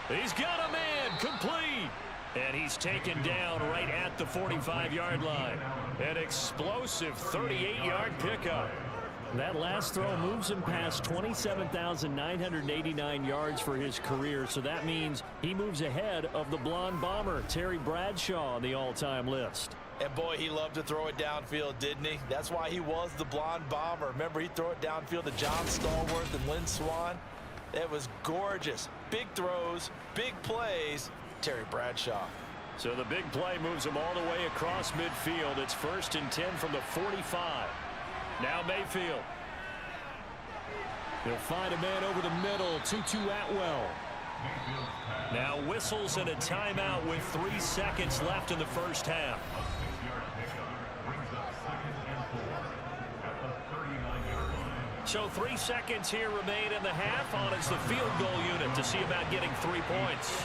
He's got a man, complete. And he's taken down right at the 45-yard line. An explosive 38-yard pickup. That last throw moves him past 27,989 yards for his career, so that means he moves ahead of the blonde bomber, Terry Bradshaw, on the all-time list. And boy, he loved to throw it downfield, didn't he? That's why he was the blonde bomber. Remember, he'd throw it downfield to John Stallworth and Lynn Swann. It was gorgeous. Big throws, big plays, Terry Bradshaw. So the big play moves him all the way across midfield. It's 1st and 10 from the 45. Now Mayfield. He'll find a man over the middle. Tutu Atwell. Now whistles and a timeout with 3 seconds left in the first half. So 3 seconds here remain in the half. On is the field goal unit to see about getting 3 points.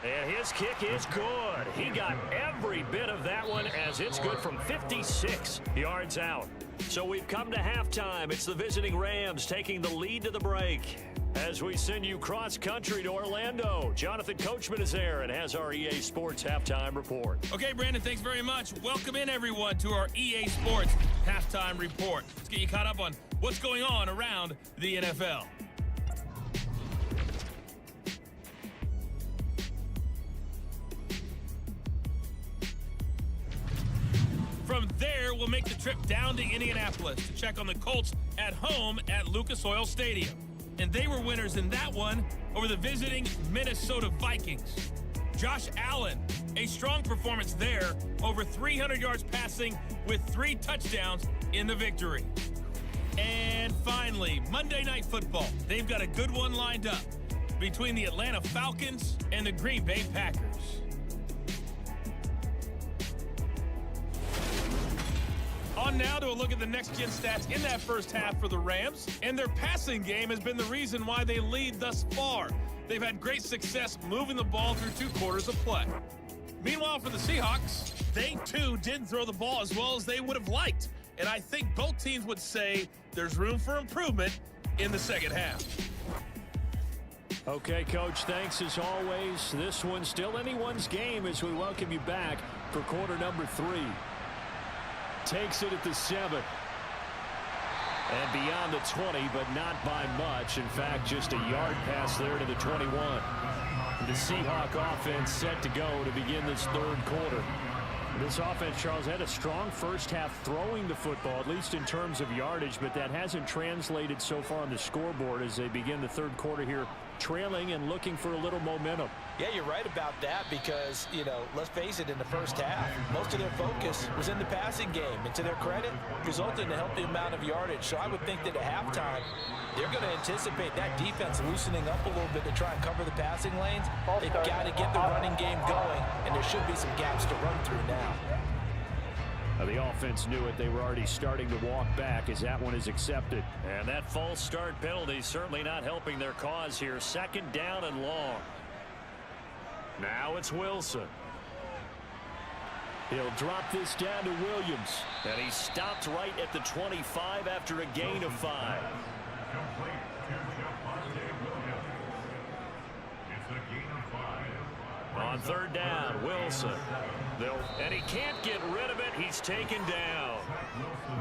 And his kick is good. He got every bit of that one as it's good from 56 yards out. So we've come to halftime. It's the visiting Rams taking the lead to the break. As we send you cross-country to Orlando, Jonathan Coachman is there and has our EA Sports Halftime Report. Okay, Brandon, thanks very much. Welcome in, everyone, to our EA Sports Halftime Report. Let's get you caught up on what's going on around the NFL. From there, we'll make the trip down to Indianapolis to check on the Colts at home at Lucas Oil Stadium. And they were winners in that one over the visiting Minnesota Vikings. Josh Allen, a strong performance there, over 300 yards passing with 3 touchdowns in the victory. And finally, Monday Night Football. They've got a good one lined up between the Atlanta Falcons and the Green Bay Packers. On now to a look at the next-gen stats in that first half for the Rams. And their passing game has been the reason why they lead thus far. They've had great success moving the ball through 2 quarters of play. Meanwhile, for the Seahawks, they too didn't throw the ball as well as they would have liked. And I think both teams would say there's room for improvement in the second half. Okay, Coach, thanks as always. This one's still anyone's game as we welcome you back for quarter number 3. Takes it at the 7. And beyond the 20, but not by much. In fact, just a yard pass there to the 21. The Seahawk offense set to go to begin this third quarter. This offense, Charles, had a strong first half throwing the football, at least in terms of yardage, but that hasn't translated so far on the scoreboard as they begin the third quarter here, trailing and looking for a little momentum. Yeah, you're right about that because, let's face it, in the first half, most of their focus was in the passing game. And to their credit, resulted in a healthy amount of yardage. So I would think that at halftime, they're going to anticipate that defense loosening up a little bit to try and cover the passing lanes. They've got to get the running game going, and there should be some gaps to run through now. The offense knew it. They were already starting to walk back as that one is accepted. And that false start penalty certainly not helping their cause here. Second down and long. Now it's Wilson. He'll drop this down to Williams. And he stopped right at the 25 after a gain of 5. On third down, Wilson. And he can't get rid of it. He's taken down.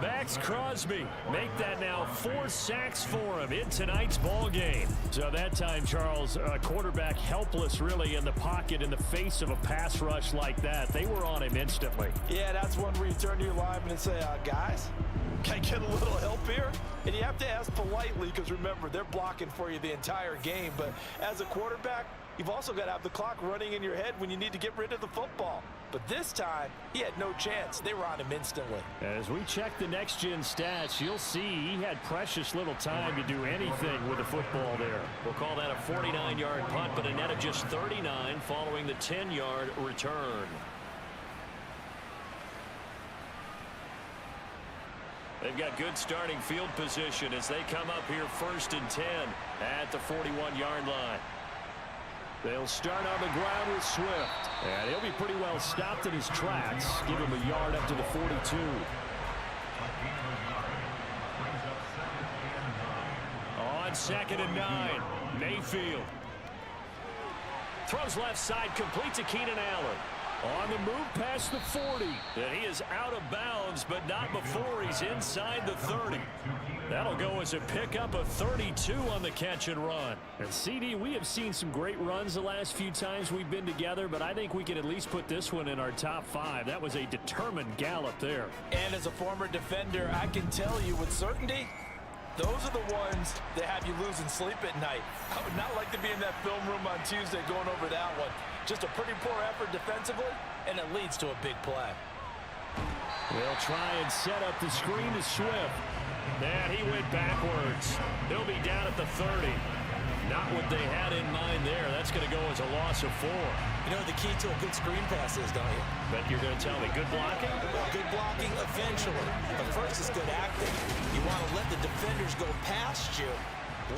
Max Crosby make that now 4 sacks for him in tonight's ball game. So that time, Charles, quarterback helpless really in the pocket in the face of a pass rush like that. They were on him instantly. Yeah, that's one where you turn to your lineman and say, guys, can I get a little help here? And you have to ask politely because, remember, they're blocking for you the entire game. But as a quarterback, you've also got to have the clock running in your head when you need to get rid of the football. But this time, he had no chance. They were on him instantly. As we check the next-gen stats, you'll see he had precious little time to do anything with the football there. We'll call that a 49-yard punt, but a net of just 39 following the 10-yard return. They've got good starting field position as they come up here 1st and 10 at the 41-yard line. They'll start on the ground with Swift. And he'll be pretty well stopped in his tracks. Give him a yard up to the 42. On 2nd and 9, Mayfield. Throws left side, complete to Keenan Allen. On the move past the 40. And he is out of bounds, but not before he's inside the 30. That'll go as a pickup of 32 on the catch and run. And CD, we have seen some great runs the last few times we've been together, but I think we can at least put this one in our top 5. That was a determined gallop there. And as a former defender, I can tell you with certainty, those are the ones that have you losing sleep at night. I would not like to be in that film room on Tuesday going over that one. Just a pretty poor effort defensively, and it leads to a big play. They'll try and set up the screen to Swift. And he went backwards. He'll be down at the 30. Not what they had in mind there. That's going to go as a loss of 4. You know what the key to a good screen pass is, don't you? But you're going to tell me good blocking? Well, good blocking eventually. But first is good acting. You want to let the defenders go past you,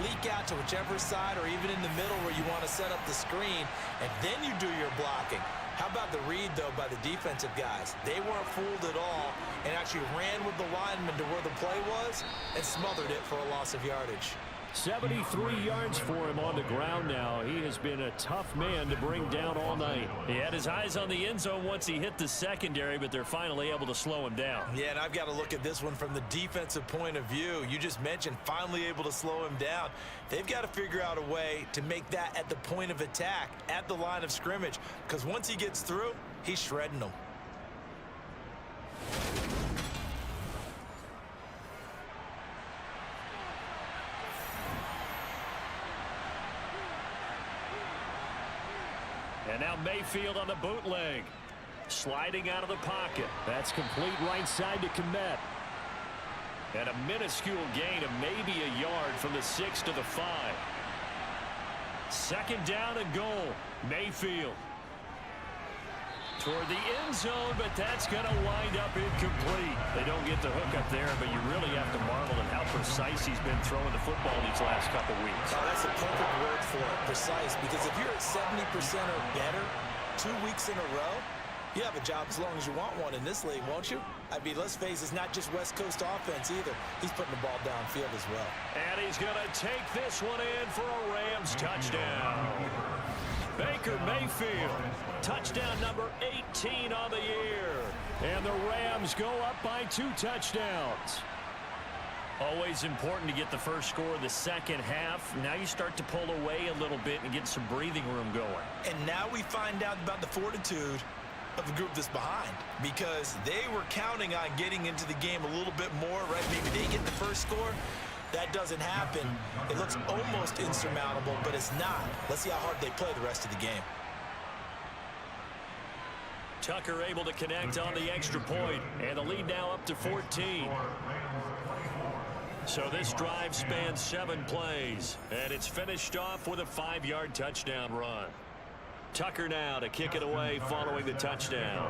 leak out to whichever side or even in the middle where you want to set up the screen, and then you do your blocking. How about the read, though, by the defensive guys? They weren't fooled at all and actually ran with the lineman to where the play was and smothered it for a loss of yardage. 73 yards for him on the ground now. He has been a tough man to bring down all night. He had his eyes on the end zone once he hit the secondary, but they're finally able to slow him down. Yeah, and I've got to look at this one from the defensive point of view. You just mentioned finally able to slow him down. They've got to figure out a way to make that at the point of attack, at the line of scrimmage, because once he gets through, he's shredding them. And now Mayfield on the bootleg. Sliding out of the pocket. That's complete right side to Kmet. And a minuscule gain of maybe a yard from the 6 to the 5. Second down and goal. Mayfield. Toward the end zone, but that's going to wind up incomplete. They don't get the hook up there, but you really have to marvel at how precise he's been throwing the football these last couple weeks. Oh, that's a perfect word for it, precise, because if you're at 70% or better 2 weeks in a row, you have a job as long as you want one in this league, won't you? I mean, let's face it, it's not just West Coast offense either. He's putting the ball downfield as well. And he's going to take this one in for a Rams touchdown. Baker Mayfield, touchdown number 18 on the year. And the Rams go up by 2 touchdowns. Always important to get the first score of the second half. Now you start to pull away a little bit and get some breathing room going. And now we find out about the fortitude of the group that's behind, because they were counting on getting into the game a little bit more, right? Maybe they get the first score. That doesn't happen. It looks almost insurmountable, but it's not. Let's see how hard they play the rest of the game. Tucker able to connect on the extra point, and the lead now up to 14. So this drive spans 7 plays, and it's finished off with a 5-yard touchdown run. Tucker now to kick it away following the touchdown.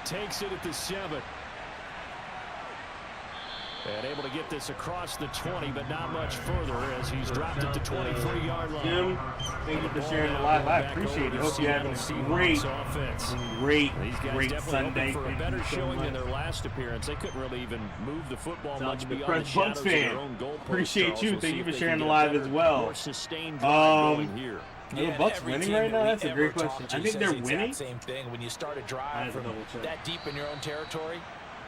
Takes it at the 7. And able to get this across the 20, but not much further as he's dropped it to 23-yard line. Jim, thank you for sharing the live. I appreciate it. Hope you're having a great Sunday. For a better showing than their last appearance. They couldn't really even move the football much beyond Bucks the shadows of their fan. own goal post. Appreciate you. We'll Thank you for see if sharing they the can live get as better, well. more sustained drive going here. Are the Bucks winning right now? That's a great question. I think they're winning. Same thing. When you start a drive from that deep in your own territory,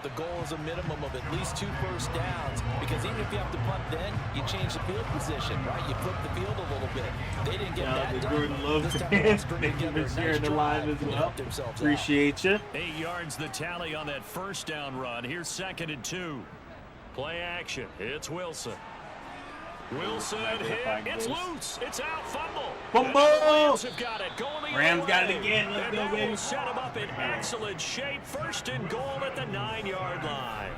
the goal is a minimum of at least 2 first downs, because even if you have to punt, then you change the field position, right? You flip the field a little bit. They didn't get that done. Jordan Love fans, thank you for sharing the live as well. Appreciate you. 8 yards the tally on that first down run. Here's 2nd and 2. Play action. It's Wilson. Wilson hit. It's loose. It's out. Fumble. Fumble. Rams have got it. Rams got it again. Let's go, baby. Will set him up in excellent shape. 1st and goal at the 9-yard line.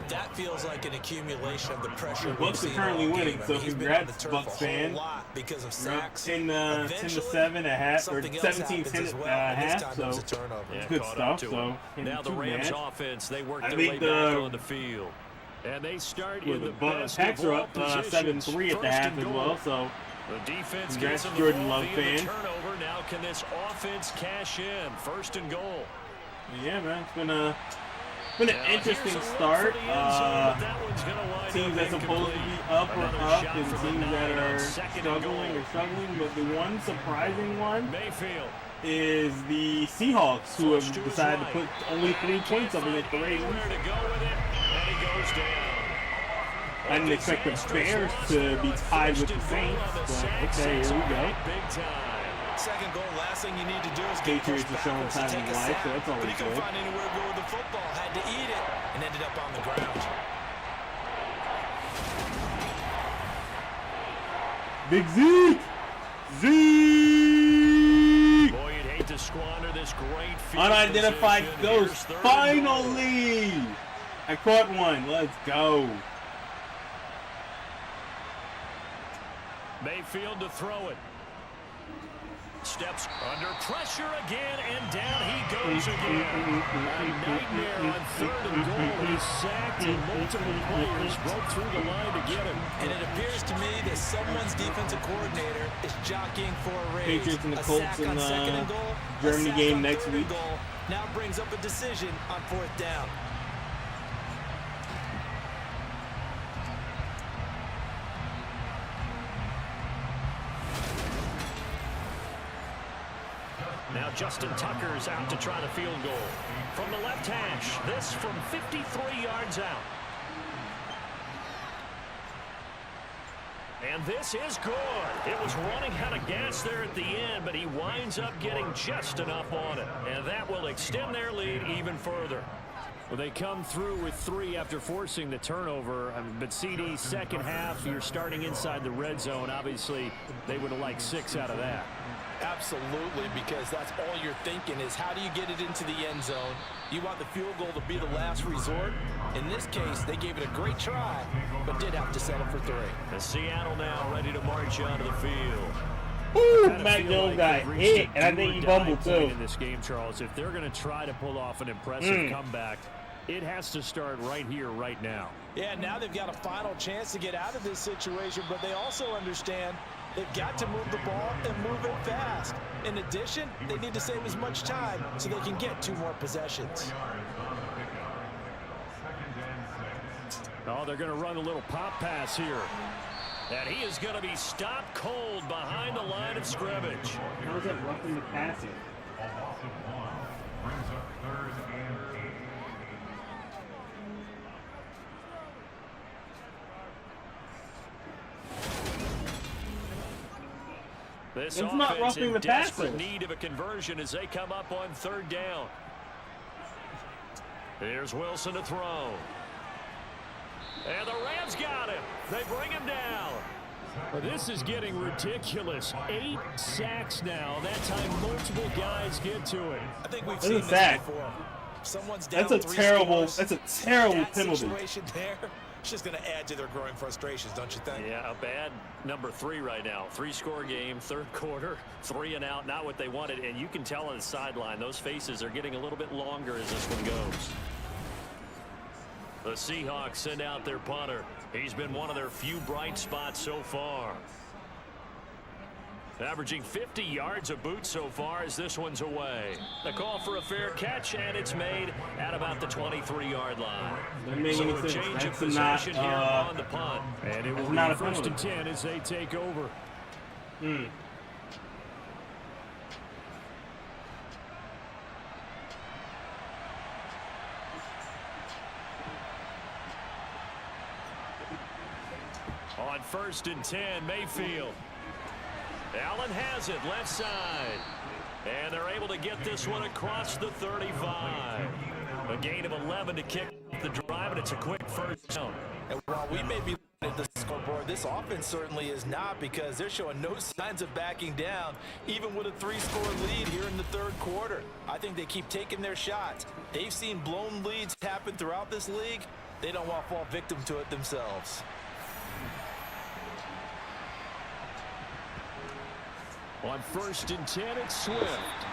That feels like an accumulation of the pressure. The Bucks are currently winning, so congrats, Bucks fan. Because of sacks. 10-7 at half, or 17-10 at half, so good stuff. So now the Rams offense, they work their way back on the field. And they start in the best Packs are up 7-3 at the half as well, so the defense congrats, gets in Jordan Love fan. Turnover. Now can this offense cash in? 1st and goal. Yeah, man, it's been an interesting start. Teams that supposed to be up or up, and teams that are struggling. But the one surprising one is the Seahawks, who have decided to put only 3 points up against the Ravens. I didn't expect the Bears to be tied with the Saints, but okay, here we go. Second goal, last thing you need to do is Patriots are showing time in life, so that's always good. But he couldn't find anywhere to go with the football, had to eat it, and ended up on the ground. Zeke! Boy, you'd hate to squander this great field Unidentified position. ghost. Here's 3rd and goal. Finally! I caught one. Let's go. Mayfield to throw it. Steps under pressure again, and down he goes again. A nightmare on 3rd and goal. He's sacked, and multiple players broke through the line to get him. And it appears to me that someone's defensive coordinator is jockeying for a raise. Patriots and the A Colts sack in on the 2nd and goal, Germany a sack game on next 3rd and week. goal now brings up a decision on 4th down. Now Justin Tucker's out to try the field goal. From the left hash, this from 53 yards out. And this is good. It was running out of gas there at the end, but he winds up getting just enough on it. And that will extend their lead even further. Well, they come through with 3 after forcing the turnover. But CD, second half, you're starting inside the red zone. Obviously, they would have liked 6 out of that. Absolutely, because that's all you're thinking is how do you get it into the end zone? You want the field goal to be the last resort. In this case, they gave it a great try, but did have to settle for 3. And Seattle now ready to march onto the field. Ooh, Mac Jones got hit, and I think he fumbled too. In this game, Charles, if they're going to try to pull off an impressive comeback, it has to start right here, right now. Yeah, now they've got a final chance to get out of this situation, but they also understand they've got to move the ball and move it fast. In addition, they need to save as much time so they can get 2 more possessions. Oh, they're going to run a little pop pass here. And he is going to be stopped cold behind the line of scrimmage. How is that roughing the passer? This It's not offense roughing in the desperate passer. need of a conversion as they come up on 3rd down. Here's Wilson to throw. And the Rams got him. They bring him down. Well, this is getting ridiculous. 8 sacks now. That time multiple guys get to it. I think we've That's seen a this sack. before. Someone's down That's a 3 terrible. scores. That's a terrible That penalty. situation there, it's just going to add to their growing frustrations, don't you think? Yeah, a bad number 3 right now. 3-score game, 3rd quarter, 3 and out, not what they wanted. And you can tell on the sideline, those faces are getting a little bit longer as this one goes. The Seahawks send out their punter. He's been one of their few bright spots so far. Averaging 50 yards a boot so far as this one's away. The call for a fair catch, and it's made at about the 23-yard line. Doesn't make So any a sense. change of That's possession here not, on the punt. And it will that's be not a 1st and penalty. 10 as they take over. On 1st and 10, Mayfield. Allen has it, left side. And they're able to get this one across the 35. A gain of 11 to kick the drive, and it's a quick 1st down. And while we may be at the scoreboard, this offense certainly is not, because they're showing no signs of backing down, even with a 3-score lead here in the 3rd quarter. I think they keep taking their shots. They've seen blown leads happen throughout this league. They don't want to fall victim to it themselves. On 1st and 10, it's Swift.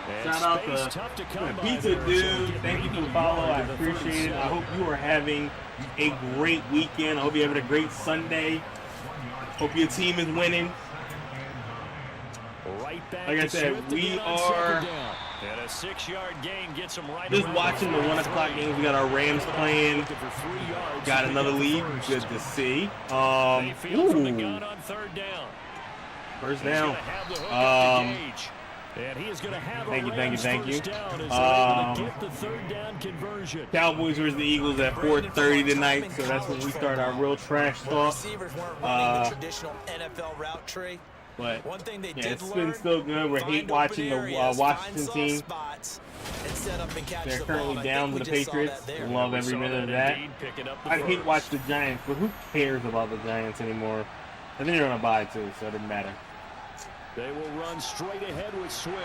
And Shout out space to tough to come by Pizza there, so Dude. get Thank you for the maybe follow. I to the appreciate it. I 37. hope you are having a great weekend. I hope you're having a great Sunday. Hope your team is winning. Right back Like I to said, Swift we again on are 2nd down. And a 6-yard gain gets them right just around watching the 1 o'clock games. We got our Rams playing. Looking for 3 yards Got to another pick up the lead. first. Good to see. Mayfield from the gun Ooh, on 3rd down. first He's down. gonna have the hook up to Gage. And he is going to have Thank a you. Rams first down as they're able to get the 3rd down conversion. Cowboys versus the Eagles at 4:30 tonight, so that's when we start our real trash talk. Receivers weren't running the traditional NFL route tree. But One thing they yeah, did it's learn, been still good. We find hate open watching the areas, Washington find soft team. spots, and set up and catch They're the currently ball. down to the Patriots. Love every minute of that. I hate watch the Giants, but who cares about the Giants anymore? I think they're gonna buy too, so it doesn't matter. They will run straight ahead with Swift.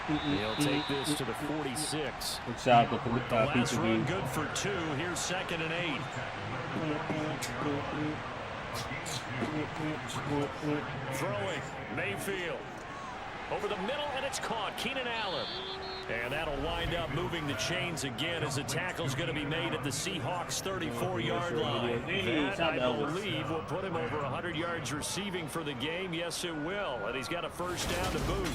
He'll take this to the 46. Good shot to The last Pizza run Dude. good for 2. Here's 2nd and 8. Throwing, Mayfield. Over the middle, and it's caught. Keenan Allen. And that'll wind up moving the chains again as the tackle's going to be made at the Seahawks' 34-yard line. That, I believe, will put him over 100 yards receiving for the game. Yes, it will. And he's got a first down to boot.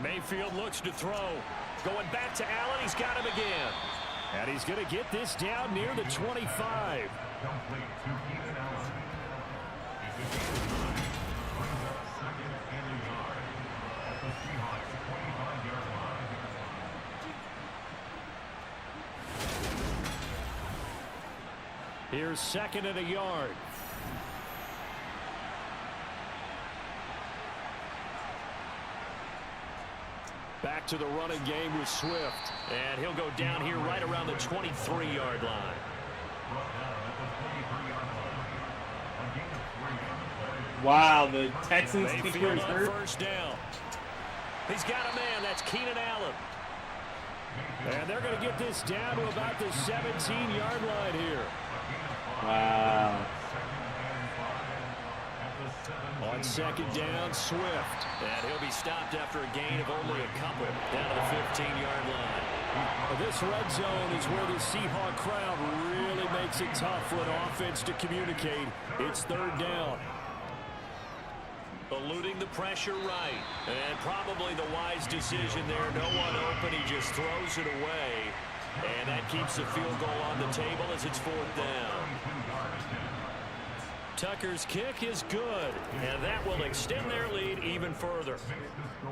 Mayfield looks to throw. Going back to Allen. He's got him again. And he's going to get this down near the 25. Here's 2nd and a yard. Back to the running game with Swift. And he'll go down here right around the 23-yard line. Wow, the Texans kicker Mayfield is on hurt. first down. He's got a man. That's Keenan Allen. And they're going to get this down to about the 17-yard line here. Wow. On 2nd down, Swift. And he'll be stopped after a gain of only a couple down to the 15-yard line. This red zone is where the Seahawk crowd really makes it tough for an offense to communicate. It's 3rd down. Eluding the pressure right. And probably the wise decision there. No one open. He just throws it away. And that keeps the field goal on the table as it's 4th down. Tucker's kick is good, and that will extend their lead even further.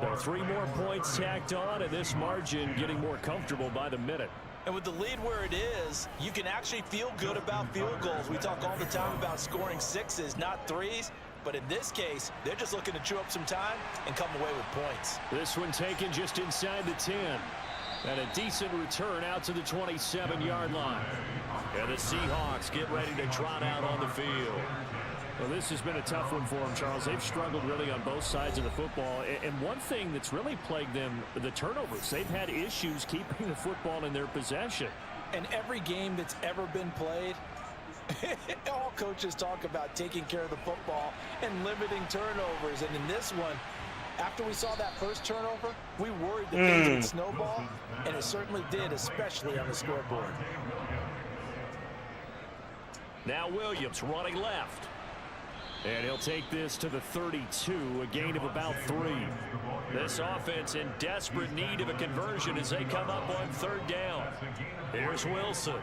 There are 3 more points tacked on, and this margin getting more comfortable by the minute. And with the lead where it is, you can actually feel good about field goals. We talk all the time about scoring 6s, not 3s. But in this case, they're just looking to chew up some time and come away with points. This one taken just inside the 10. And a decent return out to the 27-yard line. And the Seahawks get ready to trot out on the field. Well, this has been a tough one for them, Charles. They've struggled really on both sides of the football. And one thing that's really plagued them, the turnovers. They've had issues keeping the football in their possession. And every game that's ever been played, all coaches talk about taking care of the football and limiting turnovers. And in this one, after we saw that first turnover, we worried that things would snowball, and it certainly did, especially on the scoreboard. Now Williams running left. And he'll take this to the 32, a gain of about 3. This offense in desperate need of a conversion as they come up on 3rd down. Here's Wilson.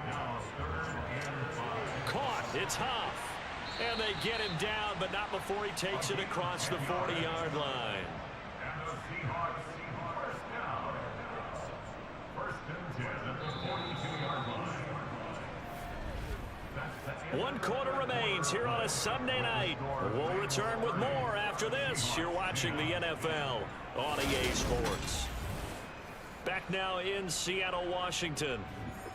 Caught. It's Huff. And they get him down, but not before he takes it across the 40-yard line. One quarter remains here on a Sunday night. We'll return with more after this. You're watching the NFL on EA Sports. Back now in Seattle, Washington.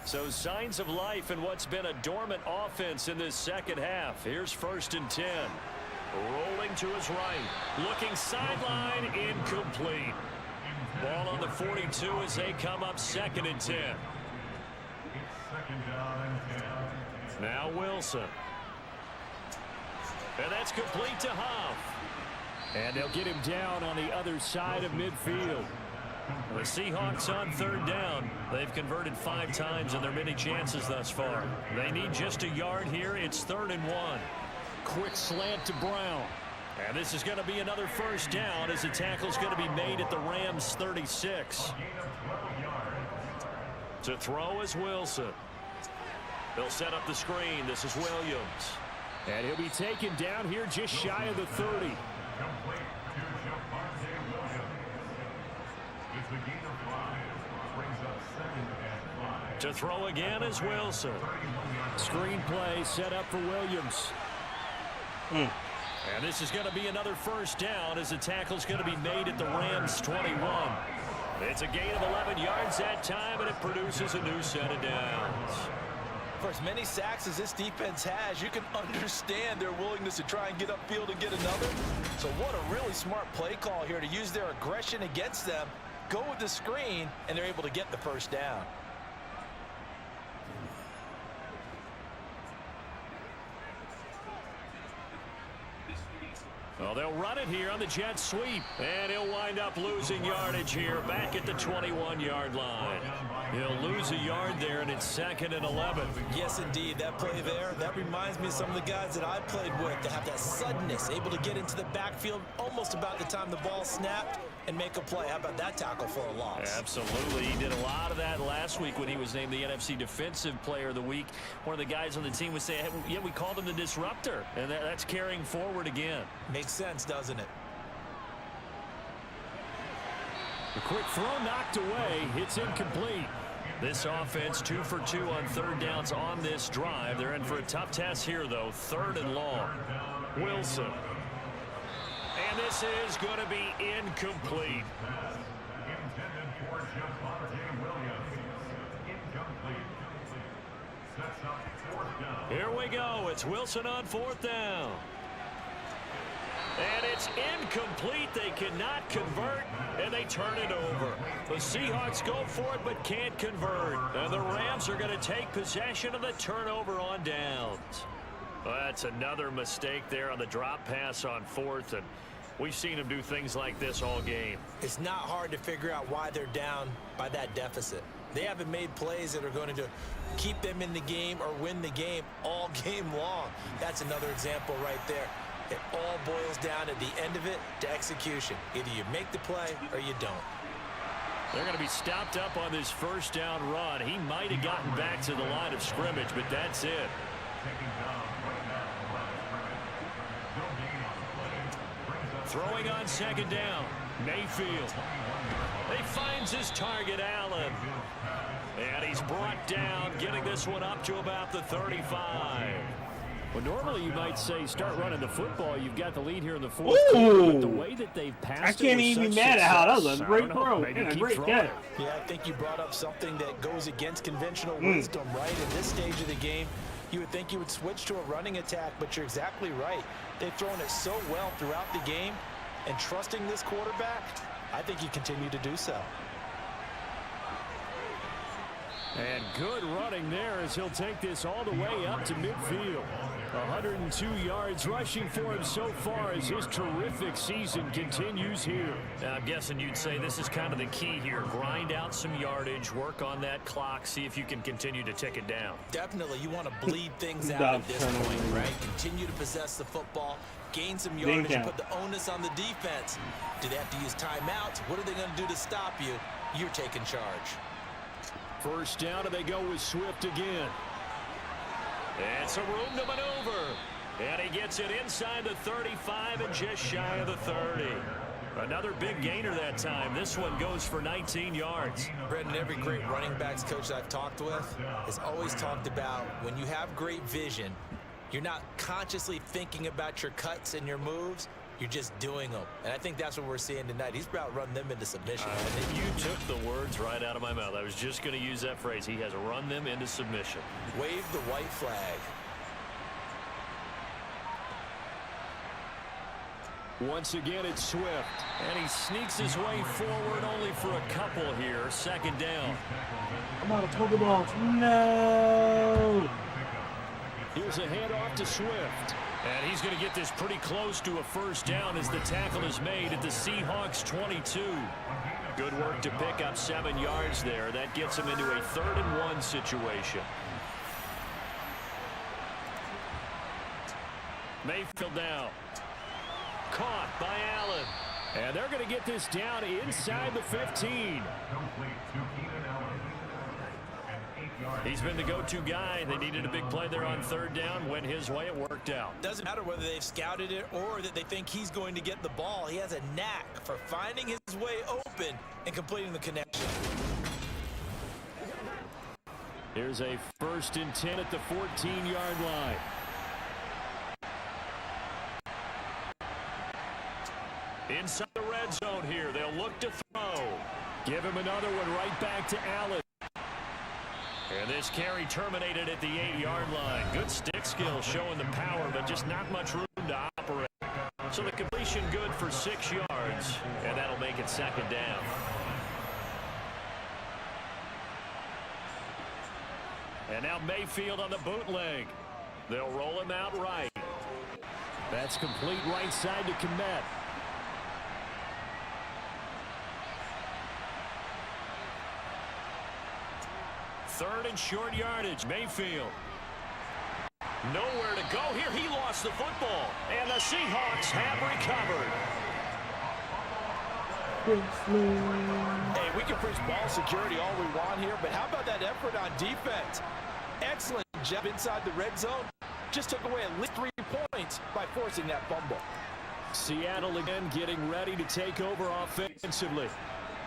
So signs of life in what's been a dormant offense in this second half. Here's 1st and 10. Rolling to his right. Looking sideline, incomplete. Ball on the 42 as they come up 2nd and 10. Now Wilson. And that's complete to Huff. And they'll get him down on the other side of midfield. The Seahawks on 3rd down. They've converted 5 times in their many chances thus far. They need just a yard here. It's 3rd and 1. Quick slant to Brown. And this is going to be another first down as the tackle's going to be made at the Rams' 36. To throw is Wilson. They'll set up the screen. This is Williams. And he'll be taken down here just shy of the 30. To throw again is Wilson. Screen play set up for Williams. And this is going to be another first down as the tackle's going to be made at the Rams' 21. It's a gain of 11 yards that time, and it produces a new set of downs. For as many sacks as this defense has, you can understand their willingness to try and get upfield and get another. So what a really smart play call here to use their aggression against them, go with the screen, and they're able to get the first down. Well, they'll run it here on the jet sweep, and he'll wind up losing yardage here back at the 21-yard line. He'll lose a yard there, and it's 2nd and 11. Yes, indeed. That play there, that reminds me of some of the guys that I played with to have that suddenness, able to get into the backfield almost about the time the ball snapped and make a play. How about that tackle for a loss? Absolutely. He did a lot of that last week when he was named the NFC Defensive Player of the Week. One of the guys on the team would say, hey, yeah, we called him the disruptor, and that's carrying forward again. Makes sense, doesn't it? A quick throw knocked away. It's incomplete. This offense 2 for 2 on 3rd downs on this drive. They're in for a tough test here, though. 3rd and long. Wilson. And this is going to be incomplete. Here we go. It's Wilson on 4th down. And it's incomplete. They cannot convert, and they turn it over. The Seahawks go for it but can't convert. And the Rams are going to take possession of the turnover on downs. Well, that's another mistake there on the drop pass on 4th, and we've seen them do things like this all game. It's not hard to figure out why they're down by that deficit. They haven't made plays that are going to keep them in the game or win the game all game long. That's another example right there. It all boils down at the end of it to execution. Either you make the play or you don't. They're going to be stopped up on this 1st down run. He might have gotten back to the line of scrimmage, but that's it. Throwing on 2nd down, Mayfield. He finds his target, Allen. And he's brought down, getting this one up to about the 35. Well, normally you might say start running the football. You've got the lead here in the 4th quarter, but the way that they've passed I can't even be mad at how that was a great throw and a great catch. Yeah, I think you brought up something that goes against conventional wisdom, right? In this stage of the game, you would think you would switch to a running attack, but you're exactly right. They've thrown it so well throughout the game, and trusting this quarterback, I think you continue to do so. And good running there as he'll take this all the way up to midfield. 102 yards rushing for him so far as his terrific season continues here. Now, I'm guessing you'd say this is kind of the key here. Grind out some yardage, work on that clock, see if you can continue to tick it down. Definitely. You want to bleed things out at this point, right? Continue to possess the football, gain some yardage, and put the onus on the defense. Do they have to use timeouts? What are they going to do to stop you? You're taking charge. 1st down, and they go with Swift again. It's a room to maneuver. And he gets it inside the 35 and just shy of the 30. Another big gainer that time. This one goes for 19 yards. Brendan, every great running backs coach I've talked with has always talked about when you have great vision, you're not consciously thinking about your cuts and your moves. You're just doing them. And I think that's what we're seeing tonight. He's about run them into submission. You took the words right out of my mouth. I was just going to use that phrase. He has run them into submission. Wave the white flag. Once again, it's Swift. And he sneaks his way forward only for a couple here. 2nd down. I'm out of Pokeballs. No! Here's a handoff to Swift. And he's going to get this pretty close to a 1st down as the tackle is made at the Seahawks 22. Good work to pick up 7 yards there. That gets him into a 3rd and 1 situation. Mayfield now. Caught by Allen. And they're going to get this down inside the 15. He's been the go-to guy. They needed a big play there on 3rd down. Went his way. It worked out. Doesn't matter whether they've scouted it or that they think he's going to get the ball. He has a knack for finding his way open and completing the connection. Here's a 1st and 10 at the 14-yard line. Inside the red zone here. They'll look to throw. Give him another one right back to Allen. And this carry terminated at the 8-yard line. Good stick skill showing the power, but just not much room to operate. So the completion good for 6 yards, and that'll make it 2nd down. And now Mayfield on the bootleg. They'll roll him out right. That's complete right side to Kmet. Third and short yardage. Mayfield. Nowhere to go here. He lost the football. And the Seahawks have recovered. Hey, we can preach ball security all we want here, but how about that effort on defense? Excellent job inside the red zone. Just took away at least 3 points by forcing that fumble. Seattle again getting ready to take over offensively.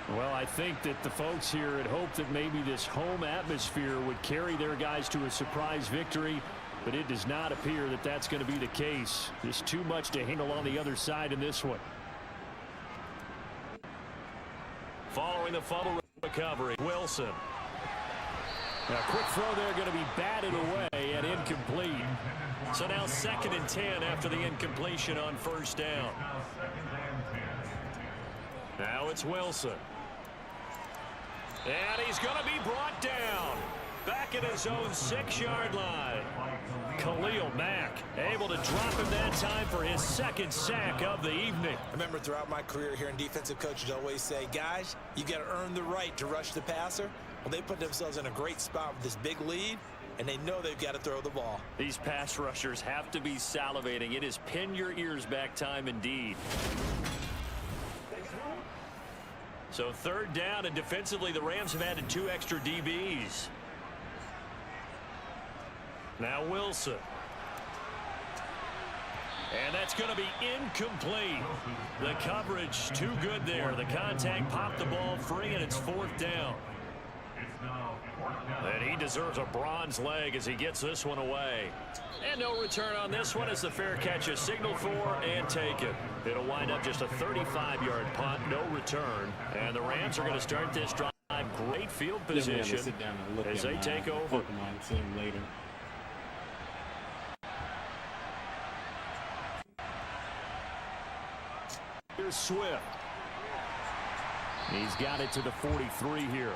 Well, I think that the folks here had hoped that maybe this home atmosphere would carry their guys to a surprise victory, but it does not appear that that's going to be the case. There's too much to handle on the other side in this one. Following the fumble recovery, Wilson. Now, quick throw there going to be batted away and incomplete. So now 2nd and 10 after the incompletion on 1st down. Now it's Wilson. And he's going to be brought down. Back at his own 6-yard line. Khalil Mack able to drop him that time for his 2nd sack of the evening. I remember throughout my career here in defensive coaches always say, guys, you got to earn the right to rush the passer. Well, they put themselves in a great spot with this big lead, and they know they've got to throw the ball. These pass rushers have to be salivating. It is pin your ears back time indeed. So 3rd down, and defensively the Rams have added 2 extra DBs. Now Wilson. And that's going to be incomplete. The coverage too good there. The contact popped the ball free, and it's 4th down. And he deserves a bronze leg as he gets this one away. And no return on this one as the fair catch is signaled for and taken. It'll wind up just a 35-yard punt, no return. And the Rams are going to start this drive. Great field position as they take over. Later. Here's Swift. He's got it to the 43 here.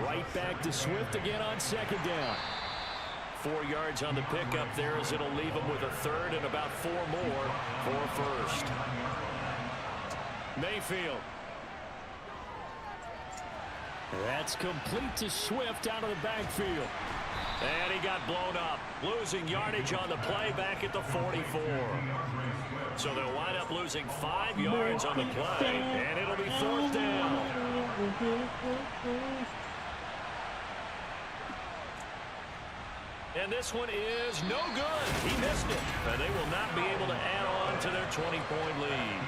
Right back to Swift again on 2nd down. 4 yards on the pickup there as it'll leave him with a 3rd and about 4 more for 1st. Mayfield. That's complete to Swift out of the backfield. And he got blown up, losing yardage on the play back at the 44. So they'll wind up losing 5 yards on the play, and it'll be 4th down. And this one is no good. He missed it. And they will not be able to add on to their 20-point lead.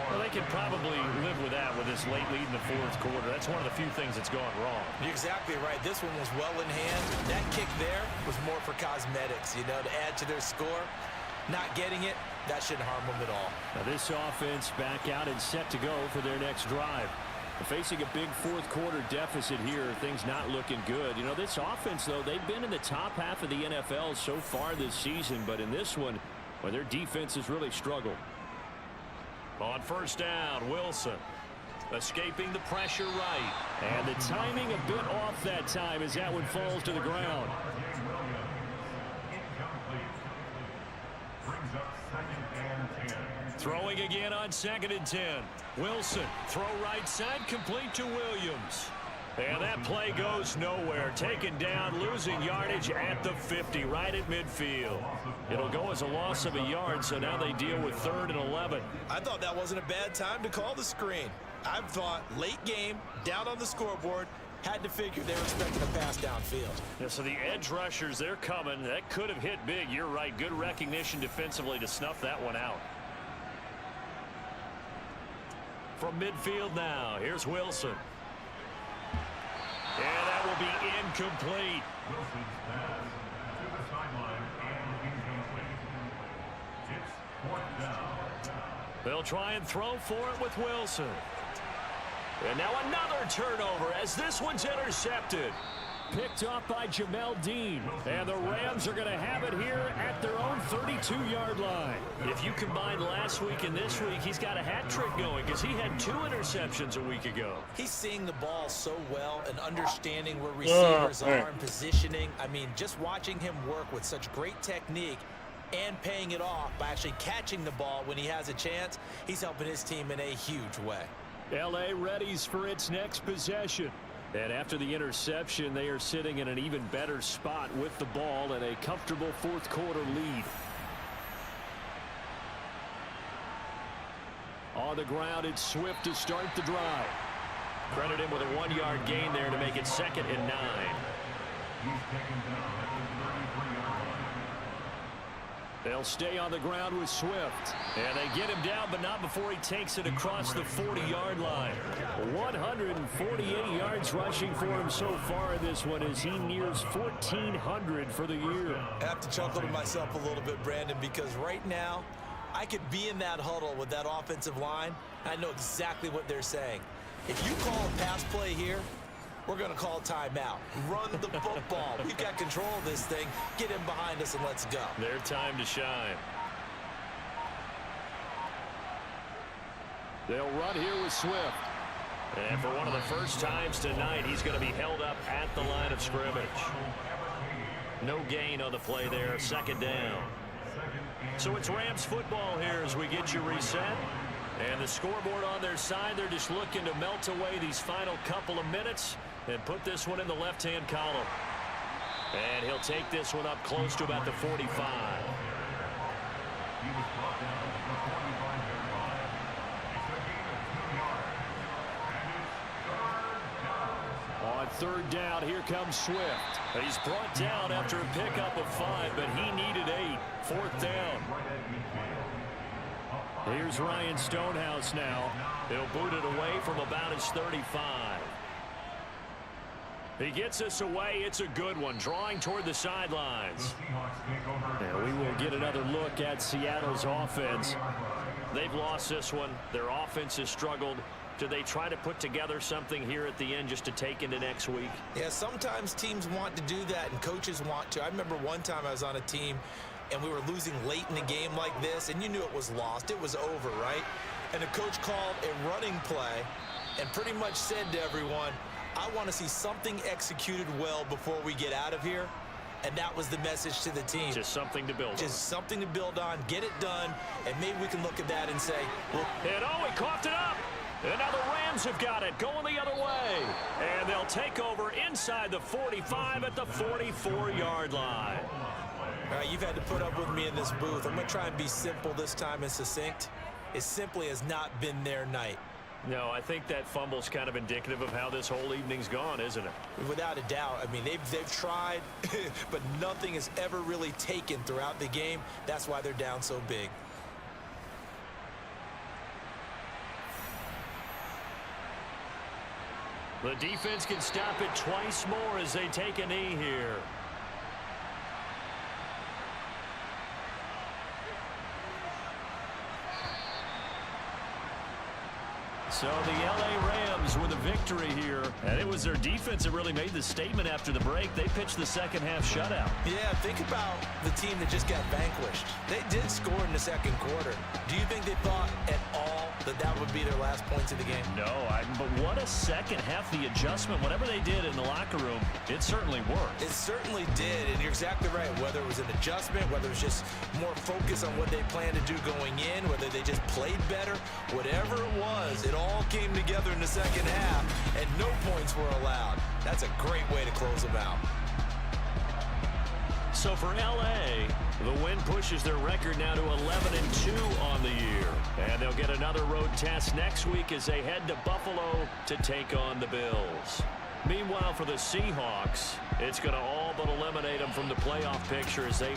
Well, they can probably live with that with this late lead in the 4th quarter. That's one of the few things that's gone wrong. You're exactly right. This one was well in hand. That kick there was more for cosmetics, you know, to add to their score. Not getting it, that shouldn't harm them at all. Now this offense back out and set to go for their next drive. Facing a big 4th quarter deficit here, things not looking good. You know, this offense, though, they've been in the top half of the NFL so far this season, but in this one, well, their defense has really struggled. On 1st down, Wilson escaping the pressure right. And the timing a bit off that time as that one falls to the ground. Throwing again on 2nd and 10. Wilson, throw right side, complete to Williams. And that play goes nowhere. Taken down, losing yardage at the 50, right at midfield. It'll go as a loss of a yard, so now they deal with 3rd and 11. I thought that wasn't a bad time to call the screen. I thought late game, down on the scoreboard, had to figure they were expecting a pass downfield. Yeah, so the edge rushers, they're coming. That could have hit big. You're right. Good recognition defensively to snuff that one out. From midfield now, here's Wilson. And that will be incomplete. Wilson's pass to the sideline and incomplete. It's 4th down. They'll try and throw for it with Wilson. And now another turnover as this one's intercepted. Picked off by Jamel Dean. And the Rams are going to have it here at their own 32-yard line. If you combine last week and this week, he's got a hat trick going because he had 2 interceptions a week ago. He's seeing the ball so well and understanding where receivers are and positioning. I mean, just watching him work with such great technique and paying it off by actually catching the ball when he has a chance, he's helping his team in a huge way. L.A. readies for its next possession. And after the interception, they are sitting in an even better spot with the ball and a comfortable fourth-quarter lead. On the ground, it's Swift to start the drive. Credit him with a 1-yard gain there to make it 2nd and 9. They'll stay on the ground with Swift. And they get him down, but not before he takes it across the 40-yard line. 148 yards rushing for him so far in this one as he nears 1,400 for the year. I have to chuckle to myself a little bit, Brandon, because right now I could be in that huddle with that offensive line. I know exactly what they're saying. If you call a pass play here, we're going to call timeout. Run the football. We've got control of this thing. Get him behind us and let's go. Their time to shine. They'll run here with Swift. And for one of the first times tonight, he's going to be held up at the line of scrimmage. No gain on the play there. 2nd down. So it's Rams football here as we get you reset. And the scoreboard on their side, they're just looking to melt away these final couple of minutes and put this one in the left-hand column. And he'll take this one up close to about the 45. On 3rd down, here comes Swift. He's brought down after a pickup of 5, but he needed 8. 4th down. Here's Ryan Stonehouse now. He'll boot it away from about his 35. He gets us away. It's a good one, drawing toward the sidelines. And we will get another look at Seattle's offense. They've lost this one. Their offense has struggled. Do they try to put together something here at the end just to take into next week? Yeah, sometimes teams want to do that and coaches want to. I remember one time I was on a team and we were losing late in the game like this, and you knew it was lost. It was over, right? And the coach called a running play and pretty much said to everyone, I want to see something executed well before we get out of here. And that was the message to the team. Just something to build on. Just something to build on, get it done, and maybe we can look at that and say, well, and oh, he coughed it up. And now the Rams have got it, going the other way. And they'll take over inside the 45 at the 44-yard line. All right, you've had to put up with me in this booth. I'm going to try and be simple this time and succinct. It simply has not been their night. No, I think that fumble's kind of indicative of how this whole evening's gone, isn't it? Without a doubt. I mean, they've tried, but nothing has ever really taken throughout the game. That's why they're down so big. The defense can stop it twice more as they take a knee here. So the L.A. Rams with a victory here. And it was their defense that really made the statement after the break. They pitched the second-half shutout. Yeah, think about the team that just got vanquished. They did score in the 2nd quarter. Do you think they thought at all that that would be their last points of the game? No, but what a second half. The adjustment, whatever they did in the locker room, it certainly worked. It certainly did, and you're exactly right. Whether it was an adjustment, whether it was just more focus on what they planned to do going in, whether they just played better, whatever it was, it all came together in the 2nd half, and no points were allowed. That's a great way to close them out. So for L.A., the win pushes their record now to 11-2 on the year. And they'll get another road test next week as they head to Buffalo to take on the Bills. Meanwhile, for the Seahawks, it's going to all but eliminate them from the playoff picture as they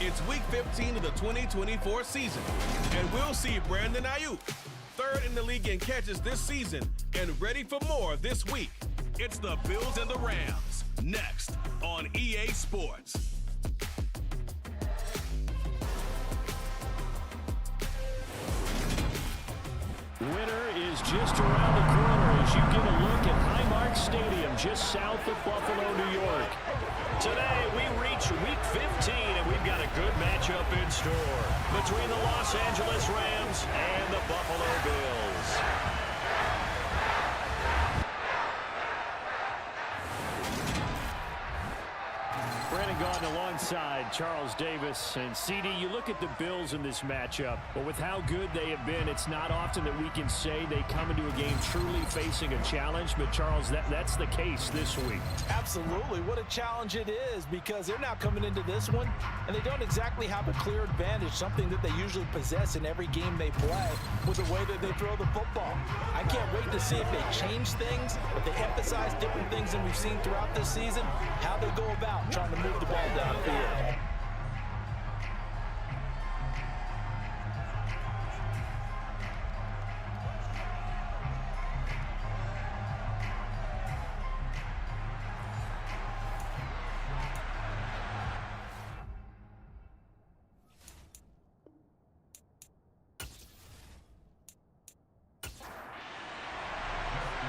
It's Week 15 of the 2024 season, and we'll see Brandon Ayuk, third in the league in catches this season, and ready for more this week. It's the Bills and the Rams, next on EA Sports. Winter is just around the corner as you get a look at Highmark Stadium just south of Buffalo, New York. Today we reach Week 15 and we've got a good matchup in store between the Los Angeles Rams and the Buffalo Bills. Brandon Gaudin alongside Charles Davis. And CD, you look at the Bills in this matchup, but with how good they have been, it's not often that we can say they come into a game truly facing a challenge. But Charles, that's the case this week. Absolutely. What a challenge it is, because they're now coming into this one and they don't exactly have a clear advantage, something that they usually possess in every game they play with the way that they throw the football. I can't wait to see if they change things, if they emphasize different things than we've seen throughout this season, how they go about trying to move the ball downfield.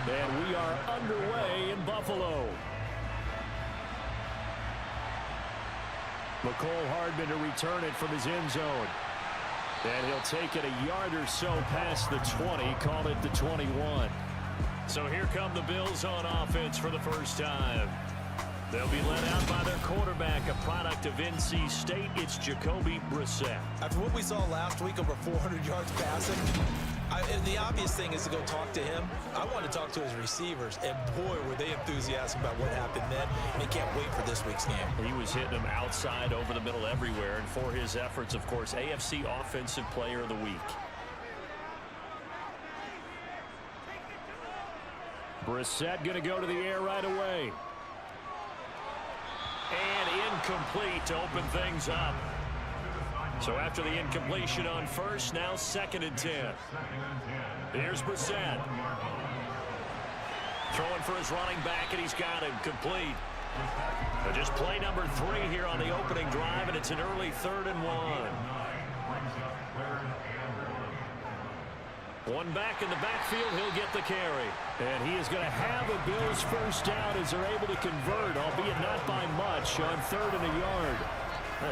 And we are underway in Buffalo. McCole Hardman to return it from his end zone. And he'll take it a yard or so past the 20, call it the 21. So here come the Bills on offense for the first time. They'll be led out by their quarterback, a product of NC State. It's Jacoby Brissett. After what we saw last week, over 400 yards passing, and the obvious thing is to go talk to him. I want to talk to his receivers, and boy, were they enthusiastic about what happened then. And they can't wait for this week's game. He was hitting them outside, over the middle, everywhere. And for his efforts, of course, AFC Offensive Player of the Week. Brissett going to go to the air right away. And incomplete to open things up. So after the incompletion on first, now 2nd and 10. Here's Brissett. Throwing for his running back, and he's got him complete. Just play number 3 here on the opening drive, and it's an early 3rd and 1. One back in the backfield, he'll get the carry. And he is going to have a Bills first down as they're able to convert, albeit not by much, on 3rd and a yard.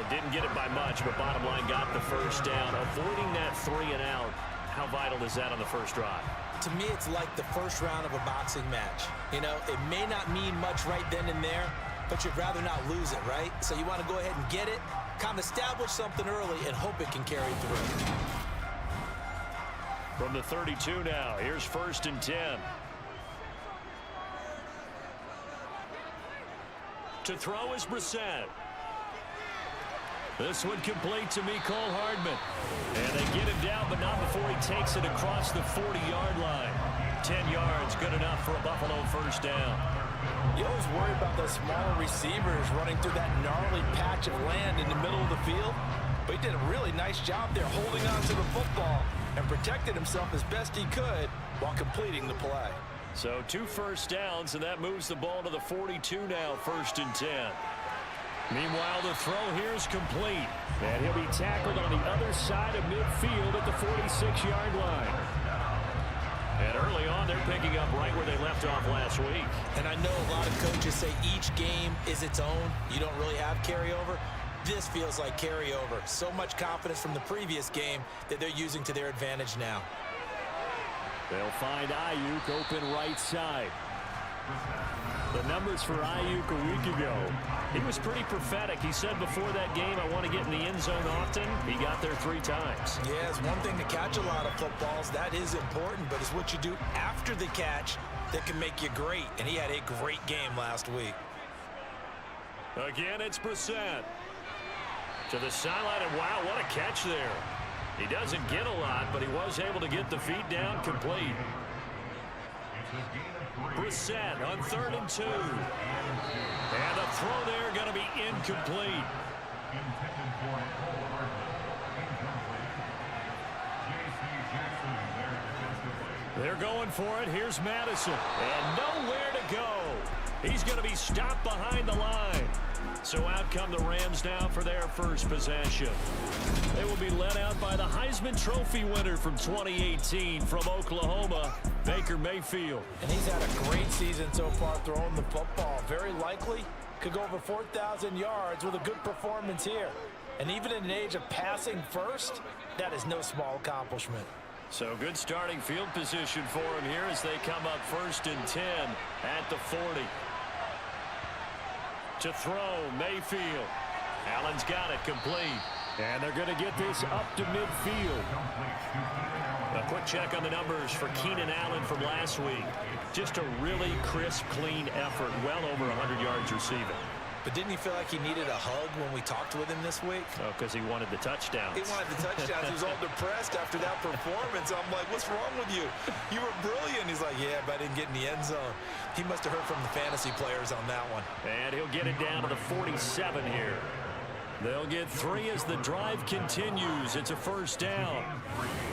Didn't get it by much, but bottom line got the first down. Avoiding that 3 and out, how vital is that on the first drive? To me, it's like the first round of a boxing match. You know, it may not mean much right then and there, but you'd rather not lose it, right? So you want to go ahead and get it, kind of establish something early, and hope it can carry through. From the 32 now, here's 1st and 10. To throw is Brissett. This one complete to Mecole Hardman. And they get him down, but not before he takes it across the 40-yard line. 10 yards, good enough for a Buffalo first down. You always worry about those smaller receivers running through that gnarly patch of land in the middle of the field. But he did a really nice job there holding on to the football and protected himself as best he could while completing the play. So 2 first downs, and that moves the ball to the 42 now, 1st and 10. Meanwhile, the throw here is complete. And he'll be tackled on the other side of midfield at the 46-yard line. And early on, they're picking up right where they left off last week. And I know a lot of coaches say each game is its own. You don't really have carryover. This feels like carryover. So much confidence from the previous game that they're using to their advantage now. They'll find Ayuk open right side. The numbers for Ayuk a week ago. He was pretty prophetic. He said before that game, I want to get in the end zone often. He got there 3 times. Yeah, it's one thing to catch a lot of footballs. That is important, but it's what you do after the catch that can make you great. And he had a great game last week. Again, it's Brissett. To the sideline, and wow, what a catch there. He doesn't get a lot, but he was able to get the feet down complete. Brissett on 3rd and 2. And the throw there going to be incomplete. intended for Cole Hardman. Incomplete. J.C. Jackson there defensively. They're going for it. Here's Madison. And nowhere to go. He's going to be stopped behind the line. So out come the Rams now for their first possession. They will be led out by the Heisman Trophy winner from 2018 from Oklahoma, Baker Mayfield. And he's had a great season so far throwing the football. Very likely could go over 4,000 yards with a good performance here. And even in an age of passing first, that is no small accomplishment. So good starting field position for him here as they come up 1st and 10 at the 40. To throw, Mayfield. Allen's got it complete. And they're going to get this up to midfield. A quick check on the numbers for Keenan Allen from last week. Just a really crisp, clean effort. Well over 100 yards receiving. But didn't he feel like he needed a hug when we talked with him this week? Oh, because he wanted the touchdowns. He wanted the touchdowns. He was all depressed after that performance. I'm like, what's wrong with you? You were brilliant. He's like, yeah, but I didn't get in the end zone. He must have heard from the fantasy players on that one. And he'll get it down to the 47 here. They'll get 3 as the drive continues. It's a first down.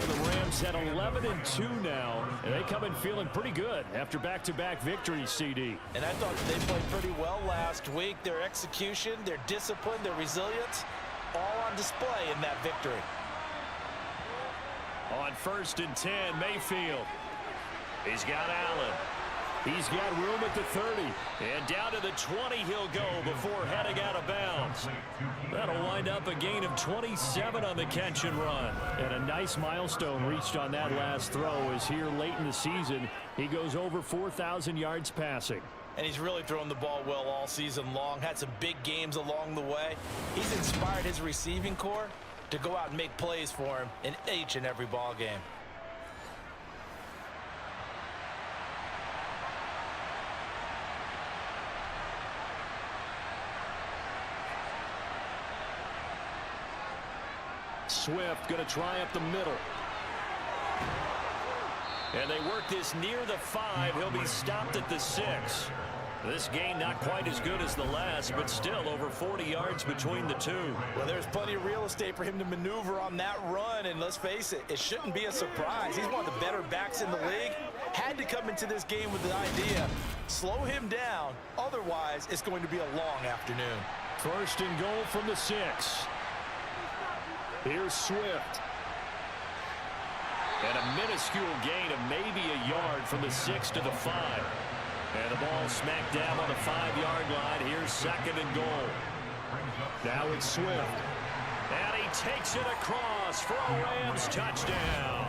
The Rams at 11-2 now, and they come in feeling pretty good after back-to-back victories, CD. And I thought they played pretty well last week. Their execution, their discipline, their resilience, all on display in that victory. On 1st and 10, Mayfield. He's got Allen. He's got room at the 30. And down to the 20 he'll go before heading out of bounds. That'll wind up a gain of 27 on the catch and run. And a nice milestone reached on that last throw as here late in the season, he goes over 4,000 yards passing. And he's really thrown the ball well all season long. Had some big games along the way. He's inspired his receiving corps to go out and make plays for him in each and every ball game. Swift going to try up the middle. And they work this near the 5. He'll be stopped at the 6. This gain not quite as good as the last, but still over 40 yards between the two. Well, there's plenty of real estate for him to maneuver on that run, and let's face it, it shouldn't be a surprise. He's one of the better backs in the league. Had to come into this game with the idea, slow him down, otherwise it's going to be a long afternoon. 1st and goal from the 6. Here's Swift. And a minuscule gain of maybe a yard from the 6 to the 5. And the ball smacked down on the 5-yard line. Here's 2nd and goal. Now it's Swift. And he takes it across for a Rams touchdown.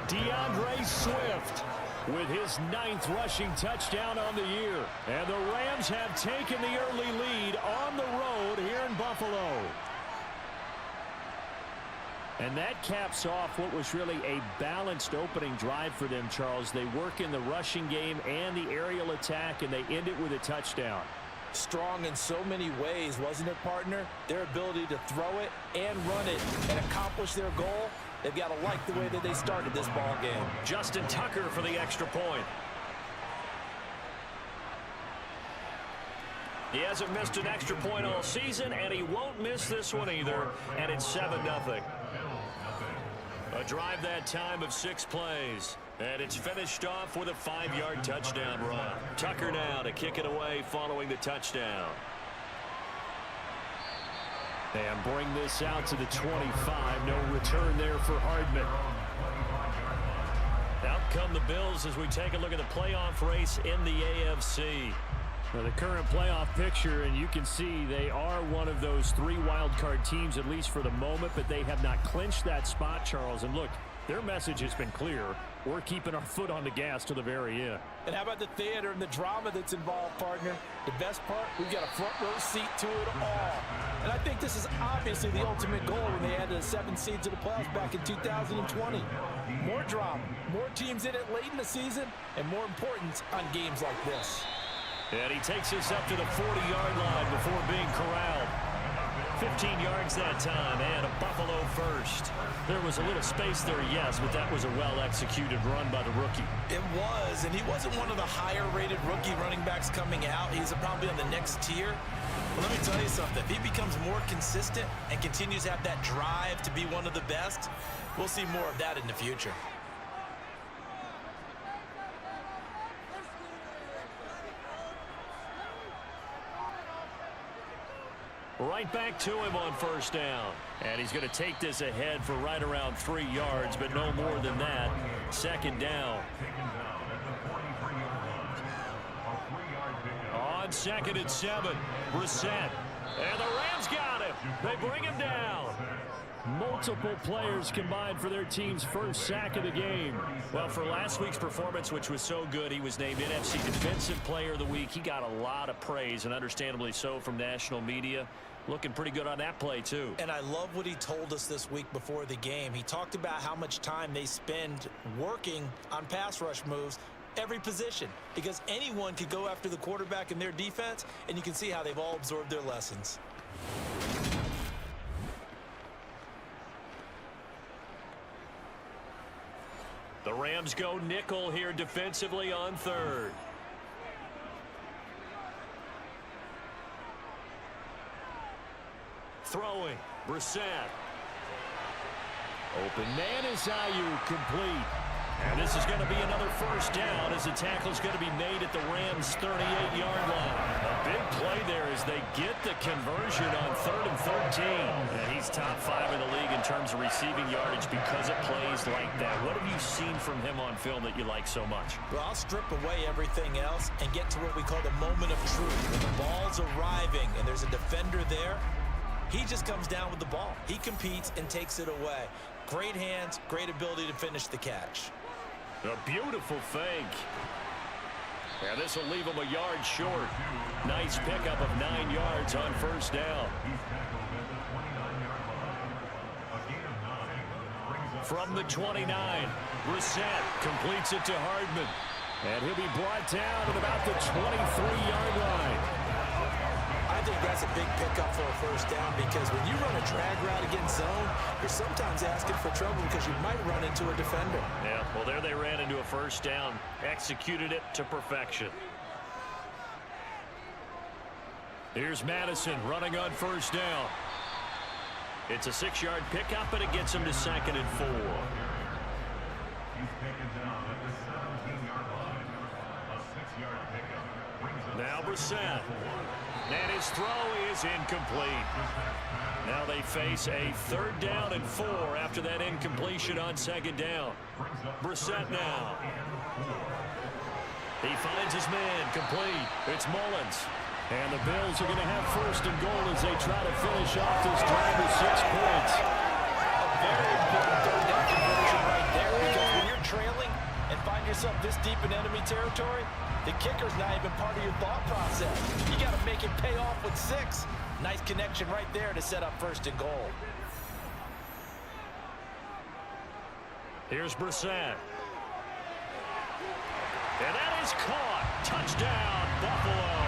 DeAndre Swift with his 9th rushing touchdown on the year. And the Rams have taken the early lead on the road here in Buffalo. And that caps off what was really a balanced opening drive for them, Charles. They work in the rushing game and the aerial attack, and they end it with a touchdown. Strong in so many ways, wasn't it, partner? Their ability to throw it and run it and accomplish their goal, they've got to like the way that they started this ball game. Justin Tucker for the extra point. He hasn't missed an extra point all season, and he won't miss this one either, and it's 7-0. A drive that time of 6 plays, and it's finished off with a 5-yard touchdown run. Tucker now to kick it away following the touchdown. And bring this out to the 25. No return there for Hardman. Out come the Bills as we take a look at the playoff race in the AFC. Now the current playoff picture, and you can see they are one of those 3 wild card teams, at least for the moment, but they have not clinched that spot, Charles. And look, their message has been clear. We're keeping our foot on the gas to the very end. And how about the theater and the drama that's involved, partner? The best part, we've got a front row seat to it all. And I think this is obviously the ultimate goal when they added a 7th seed to the playoffs back in 2020. More drama, more teams in it late in the season, and more importance on games like this. And he takes us up to the 40-yard line before being corralled. 15 yards that time, and a Buffalo first. There was a little space there, yes, but that was a well-executed run by the rookie. It was, and he wasn't one of the higher-rated rookie running backs coming out. He's probably on the next tier. But let me tell you something. If he becomes more consistent and continues to have that drive to be one of the best, we'll see more of that in the future. Right back to him on first down. And he's going to take this ahead for right around 3 yards, but no more than that. Second down. On 2nd and 7, Brissett. And the Rams got him. They bring him down. Multiple players combined for their team's first sack of the game. Well, for last week's performance, which was so good, he was named NFC Defensive Player of the Week. He got a lot of praise, and understandably so, from national media. Looking pretty good on that play, too. And I love what he told us this week before the game. He talked about how much time they spend working on pass rush moves, every position, because anyone could go after the quarterback in their defense, and you can see how they've all absorbed their lessons. The Rams go nickel here defensively on 3rd. Throwing, Brissett. Open man is Ayuk, complete. And this is going to be another first down as the tackle is going to be made at the Rams' 38-yard line. A big play there as they get the conversion on 3rd and 13. And he's top 5 in the league in terms of receiving yardage because it plays like that. What have you seen from him on film that you like so much? Well, I'll strip away everything else and get to what we call the moment of truth. When the ball's arriving and there's a defender there, he just comes down with the ball. He competes and takes it away. Great hands, great ability to finish the catch. A beautiful fake. Yeah, this will leave him a yard short. Nice pickup of 9 yards on first down. From the 29, Brissett completes it to Hardman. And he'll be brought down at about the 23-yard line. I think that's a big pickup for a first down because when you run a drag route against zone, you're sometimes asking for trouble because you might run into a defender. Yeah, well, there they ran into a first down. Executed it to perfection. Here's Madison running on first down. It's a 6-yard pickup, and it gets him to 2nd and 4. Now Brissett. And his throw is incomplete. Now they face a 3rd down and 4 after that incompletion on 2nd down. Brissett now. He finds his man, complete. It's Mullins. And the Bills are going to have 1st and goal as they try to finish off this drive with 6 points. A very important 3rd down conversion right there because when you're trailing and find yourself this deep in enemy territory, the kicker's not even part of your thought process. You got to make it pay off with 6. Nice connection right there to set up 1st and goal. Here's Brissett. And that is caught. Touchdown, Buffalo.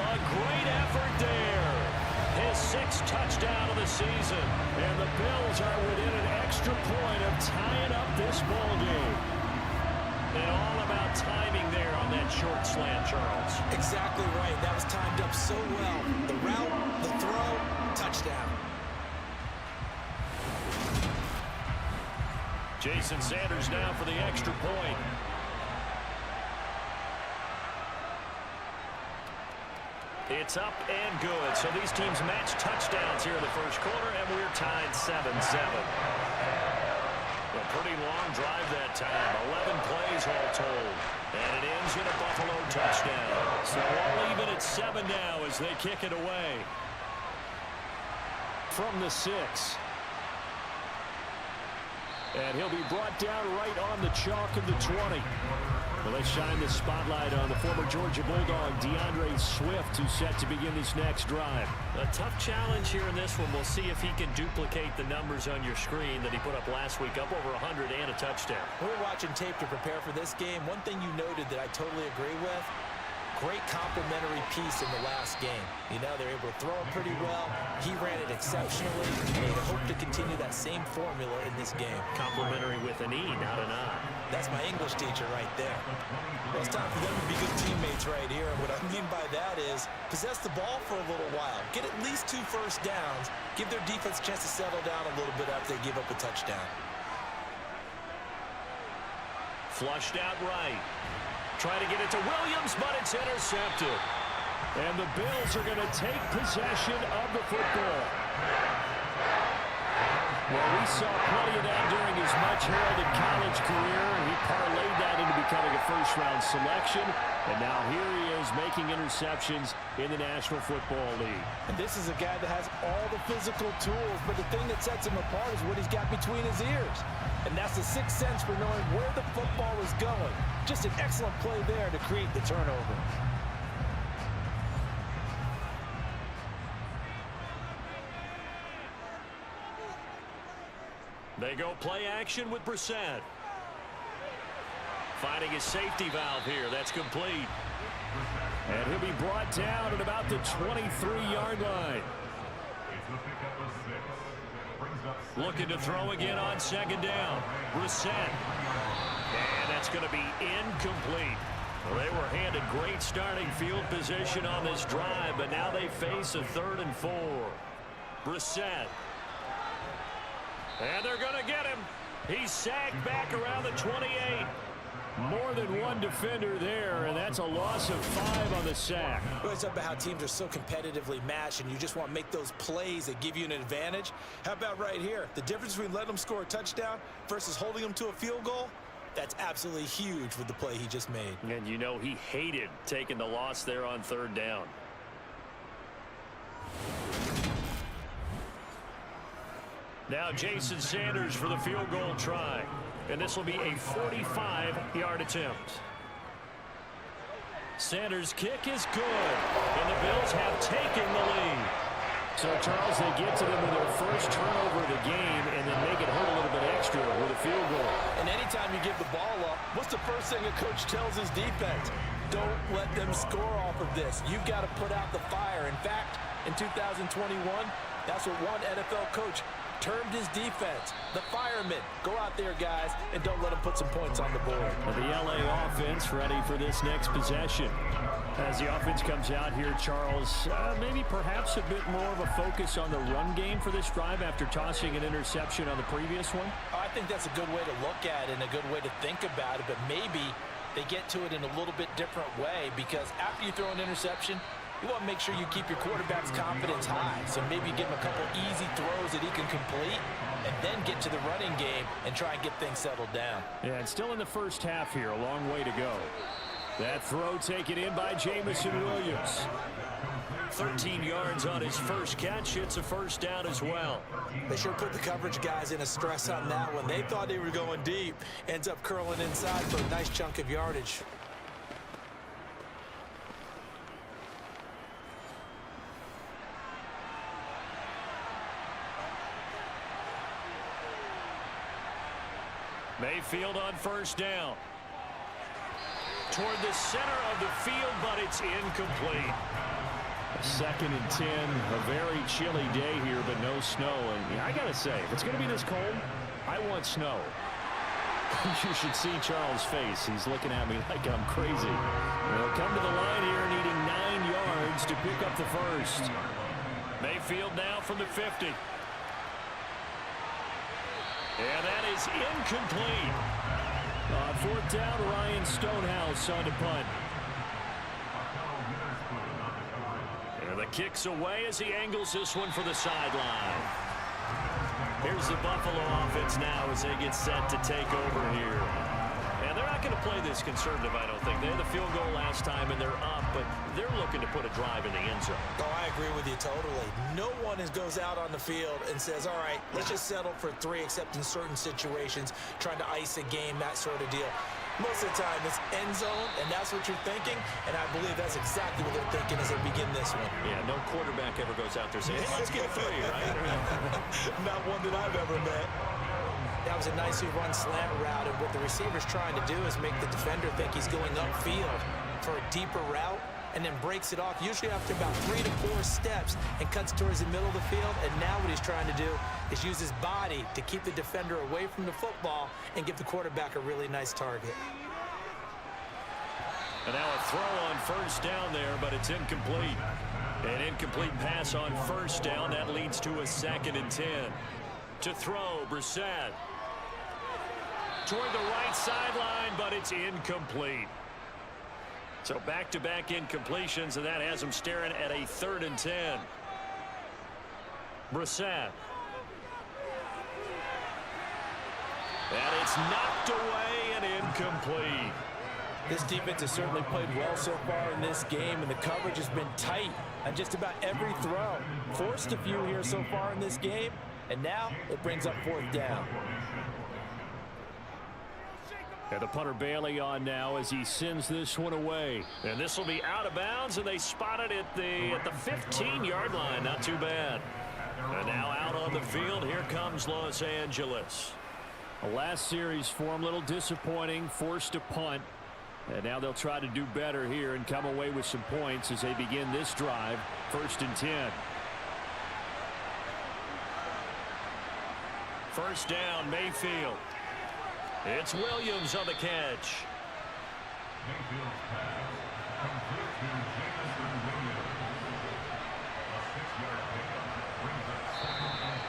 A great effort there. His 6th touchdown of the season. And the Bills are within an extra point of tying up this ballgame. And all about timing there on that short slant, Charles. Exactly right. That was timed up so well. The route, the throw, touchdown. Jason Sanders now for the extra point. It's up and good. So these teams match touchdowns here in the first quarter, and we're tied 7-7. A pretty long drive that time. 11 plays all told. And it ends in a Buffalo touchdown. So all even at 7 now as they kick it away. From the 6. And he'll be brought down right on the chalk of the 20. Well, let's shine the spotlight on the former Georgia Bulldog, DeAndre Swift, who's set to begin this next drive. A tough challenge here in this one. We'll see if he can duplicate the numbers on your screen that he put up last week, up over 100 and a touchdown. We're watching tape to prepare for this game. One thing you noted that I totally agree with, great complementary piece in the last game. You know, they're able to throw it pretty well. He ran it exceptionally, and they hope to continue that same formula in this game. Complimentary with an E, not an I. That's my English teacher right there. Well, it's time for them to be good teammates right here. And what I mean by that is possess the ball for a little while. Get at least 2 first downs. Give their defense a chance to settle down a little bit after they give up a touchdown. Flushed out right. Try to get it to Williams, but it's intercepted. And the Bills are going to take possession of the football. Well, we saw plenty of that during his much-heralded college career. He parlayed that into becoming a first-round selection. And now here he is making interceptions in the National Football League. And this is a guy that has all the physical tools, but the thing that sets him apart is what he's got between his ears. And that's the sixth sense for knowing where the football is going. Just an excellent play there to create the turnover. They go play action with Brissett. Finding his safety valve here. That's complete. And he'll be brought down at about the 23-yard line. Looking to throw again on second down. Brissett. And that's going to be incomplete. Well, they were handed great starting field position on this drive, but now they face a 3rd and 4. Brissett. And they're going to get him. He's sagged back around the 28. More than one defender there, and that's a loss of 5 on the sack. Well, it's about how teams are so competitively matched, and you just want to make those plays that give you an advantage. How about right here? The difference between letting them score a touchdown versus holding them to a field goal, that's absolutely huge with the play he just made. And you know he hated taking the loss there on 3rd down. Now Jason Sanders for the field goal try. And this will be a 45-yard attempt. Sanders' kick is good. And the Bills have taken the lead. So, Charles, they get to them with their first turnover of the game and then make it hurt a little bit extra with a field goal. And anytime you give the ball up, what's the first thing a coach tells his defense? Don't let them score off of this. You've got to put out the fire. In fact, in 2021, that's what one NFL coach termed his defense, the firemen. Go out there, guys, and don't let them put some points on the board. The LA offense ready for this next possession. As the offense comes out here, Charles, maybe perhaps a bit more of a focus on the run game for this drive after tossing an interception on the previous one? I think that's a good way to look at it and a good way to think about it, but maybe they get to it in a little bit different way, because after you throw an interception, you want to make sure you keep your quarterback's confidence high. So maybe give him a couple easy throws that he can complete and then get to the running game and try and get things settled down. Yeah, and still in the first half here. A long way to go. That throw taken in by Jamison Williams. 13 yards on his first catch. It's a first down as well. They sure put the coverage guys in a stress on that one. They thought they were going deep. Ends up curling inside for a nice chunk of yardage. Mayfield on first down. Toward the center of the field, but it's incomplete. 2nd and 10. A very chilly day here, but no snow. And I got to say, if it's going to be this cold, I want snow. You should see Charles' face. He's looking at me like I'm crazy. They'll come to the line here needing 9 yards to pick up the first. Mayfield now from the 50. And that is incomplete. 4th down, Ryan Stonehouse on the punt. And the kick's away as he angles this one for the sideline. Here's the Buffalo offense now as they get set to take over here. And they're not going to play this conservative, I don't think. They had the field goal last time, and they're up, but they're looking to put a drive in the end zone. Oh, I agree with you totally. No one goes out on the field and says, all right, let's just settle for 3, except in certain situations, trying to ice a game, that sort of deal. Most of the time, it's end zone, and that's what you're thinking, and I believe that's exactly what they're thinking as they begin this one. Yeah, no quarterback ever goes out there saying, hey, let's get 3, right? Not one that I've ever met. That was a nicely run slant route, and what the receiver's trying to do is make the defender think he's going upfield. for a deeper route and then breaks it off, usually after about 3 to 4 steps, and cuts towards the middle of the field. And now what he's trying to do is use his body to keep the defender away from the football and give the quarterback a really nice target. And now a throw on first down there, but it's incomplete. An incomplete pass on first down. That leads to a 2nd and 10. To throw, Brissett. Toward the right sideline, but it's incomplete. So back-to-back incompletions, and that has him staring at a 3rd and 10. Brissett. And it's knocked away and incomplete. This defense has certainly played well so far in this game, and the coverage has been tight on just about every throw. Forced a few here so far in this game, and now it brings up 4th down. And the punter Bailey on now as he sends this one away. And this will be out of bounds, and they spot it at the 15-yard line. Not too bad. And now out on the field, here comes Los Angeles. The last series for him, a little disappointing, forced a punt. And now they'll try to do better here and come away with some points as they begin this drive. 1st and 10. First down, Mayfield. It's Williams on the catch. Mayfield's pass complete to Jameson Williams. A 6-yard pickup brings up 2nd and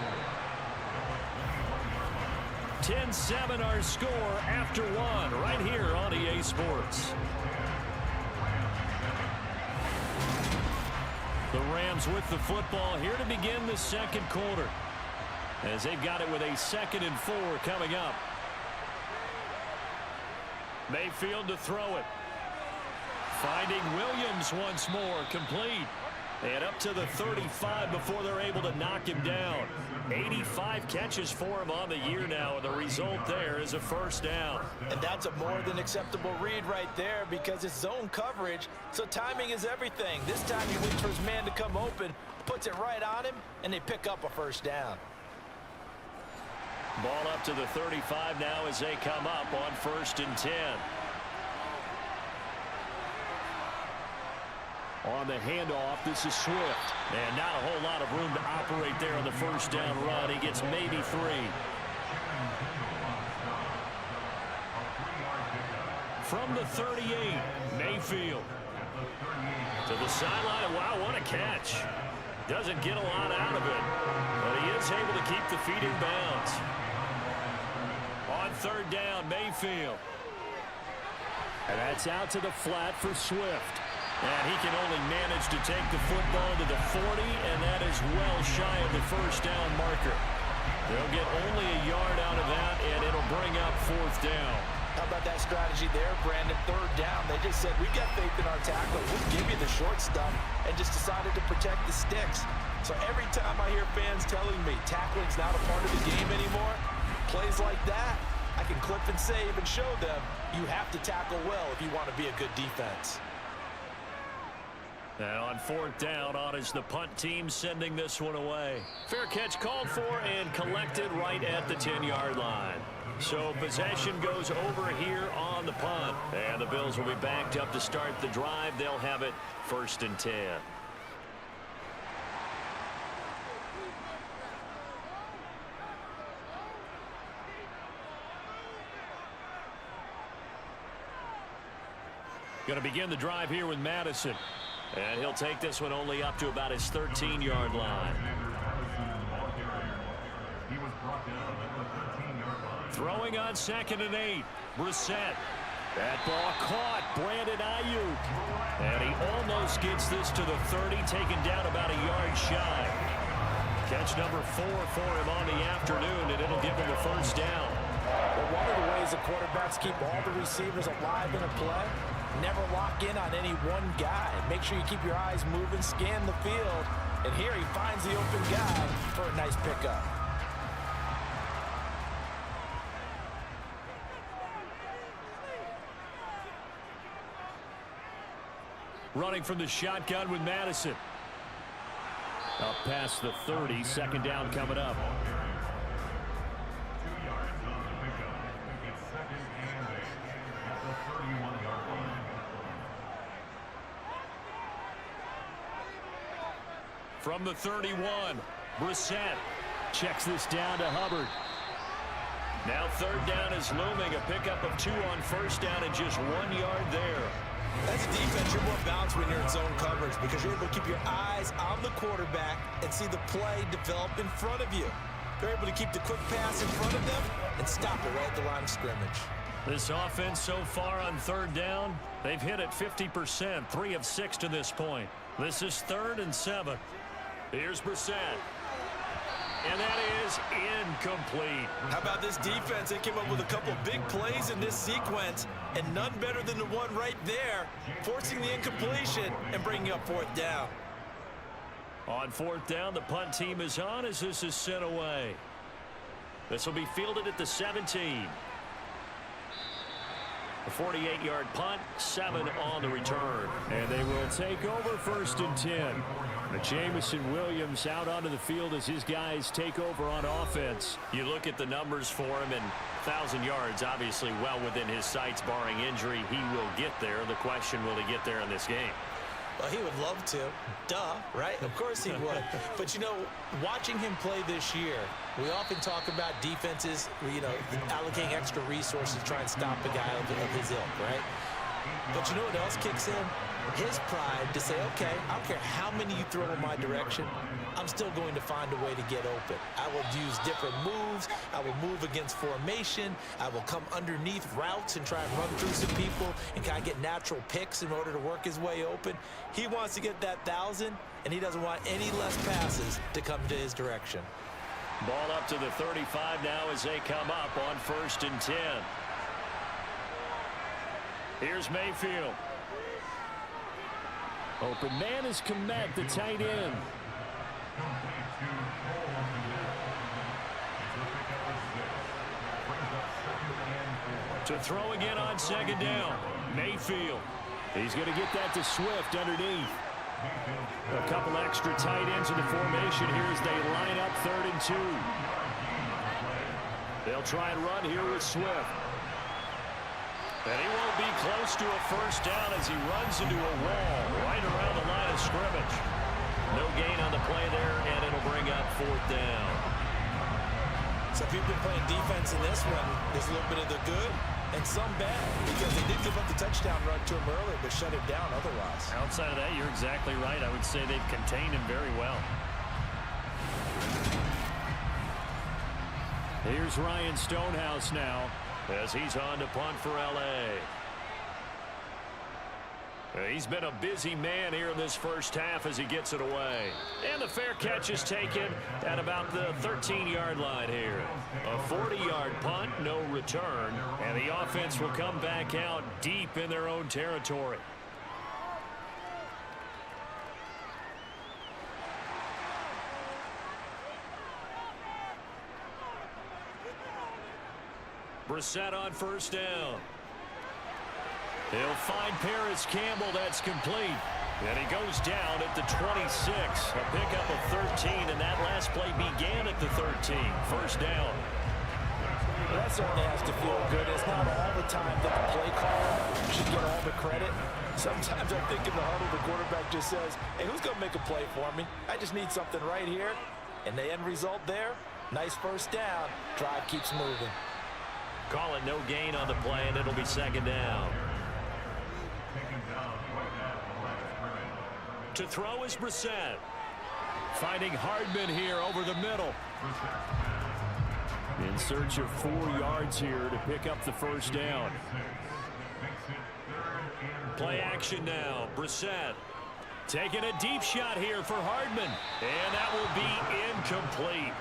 4. 10-7 our score after 1 right here on EA Sports. The Rams with the football here to begin the 2nd quarter, as they've got it with a 2nd and 4 coming up. Mayfield to throw it. Finding Williams once more, complete. And up to the 35 before they're able to knock him down. 85 catches for him on the year now, and the result there is a 1st down. And that's a more than acceptable read right there, because it's zone coverage, so timing is everything. This time he waits for his man to come open, puts it right on him, and they pick up a 1st down. Ball up to the 35 now as they come up on 1st and 10. On the handoff, this is Swift. And not a whole lot of room to operate there on the 1st down run. He gets maybe 3. From the 38, Mayfield. To the sideline. Wow, what a catch. Doesn't get a lot out of it, but he is able to keep the feet in bounds. On 3rd down, Mayfield. And that's out to the flat for Swift. And he can only manage to take the football to the 40, and that is well shy of the 1st down marker. They'll get only a yard out of that, and it'll bring up 4th down. How about that strategy there, Brandon? 3rd down. They just said, we got faith in our tackle. We'll give you the short stuff, and just decided to protect the sticks. So every time I hear fans telling me tackling's not a part of the game anymore, plays like that, I can clip and save and show them you have to tackle well if you want to be a good defense. Now on 4th down, on is the punt team sending this one away. Fair catch called for and collected right at the 10-yard line. So possession goes over here on the punt. And the Bills will be backed up to start the drive. They'll have it 1st and 10. Going to begin the drive here with Madison. And he'll take this one only up to about his 13-yard line. Throwing on 2nd and 8. Brissett. That ball caught. Brandon Ayuk. And he almost gets this to the 30, taken down about a yard shy. Catch number 4 for him on the afternoon, and it'll give him the 1st down. Well, one of the ways the quarterbacks keep all the receivers alive in a play, never lock in on any one guy. Make sure you keep your eyes moving, scan the field, and here he finds the open guy for a nice pickup. Running from the shotgun with Madison. Up past the 30, 2nd down coming up. 2 yards on the pickup. It's 2nd and 8 at the 31-yard line. from the 31. Brissett checks this down to Hubbard. Now third down is looming. A pickup of 2 on first down and just 1 yard there. As a defense, you're more balanced when you're in zone coverage because you're able to keep your eyes on the quarterback and see the play develop in front of you. They're able to keep the quick pass in front of them and stop it right at the line of scrimmage. This offense so far on third down, they've hit it 50%, 3 of 6 to this point. This is 3rd and 7. Here's Brissett. And that is incomplete. How about this defense? They came up with a couple big plays in this sequence, and none better than the one right there, forcing the incompletion and bringing up 4th down. On 4th down, the punt team is on as this is sent away. This will be fielded at the 17. A 48-yard punt, 7 on the return. And they will take over 1st and 10. Jamison Williams out onto the field as his guys take over on offense. You look at the numbers for him, and 1,000 yards obviously well within his sights, barring injury. He will get there. The question, will he get there in this game? Well, he would love to. Duh, right? Of course he would. But, you know, watching him play this year, we often talk about defenses, you know, allocating extra resources to try and stop a guy of his ilk, right? But you know what else kicks in? His pride to say, okay, I don't care how many you throw in my direction, I'm still going to find a way to get open. I will use different moves. I will move against formation. I will come underneath routes and try and run through some people and kind of get natural picks in order to work his way open. He wants to get that 1,000, and he doesn't want any less passes to come to his direction. Ball up to the 35 now as they come up on 1st and 10. Here's Mayfield. Open man is Komet, the tight end. To throw again on 2nd down. Mayfield. He's going to get that to Swift underneath. A couple extra tight ends in the formation here as they line up 3rd and 2. They'll try and run here with Swift. And he won't be close to a 1st down as he runs into a wall right around the line of scrimmage. No gain on the play there, and it'll bring up 4th down. So if you've been playing defense in this one, there's a little bit of the good and some bad because they did give up the touchdown run to him earlier but shut him down otherwise. Outside of that, you're exactly right. I would say they've contained him very well. Here's Ryan Stonehouse now as he's on to punt for L.A. He's been a busy man here in this first half as he gets it away. And the fair catch is taken at about the 13-yard line here. A 40-yard punt, no return, and the offense will come back out deep in their own territory. Brissett on 1st down. He'll find Paris Campbell. That's complete. And he goes down at the 26. A pickup of 13, and that last play began at the 13. 1st down. That certainly has to feel good. It's not all the time that the play caller should get all the credit. Sometimes I think in the huddle, the quarterback just says, hey, who's going to make a play for me? I just need something right here. And the end result there, nice 1st down. Drive keeps moving. Call it no gain on the play, and it'll be 2nd down. To throw is Brissett. Finding Hardman here over the middle. In search of 4 yards here to pick up the 1st down. Play action now. Brissett taking a deep shot here for Hardman. And that will be incomplete.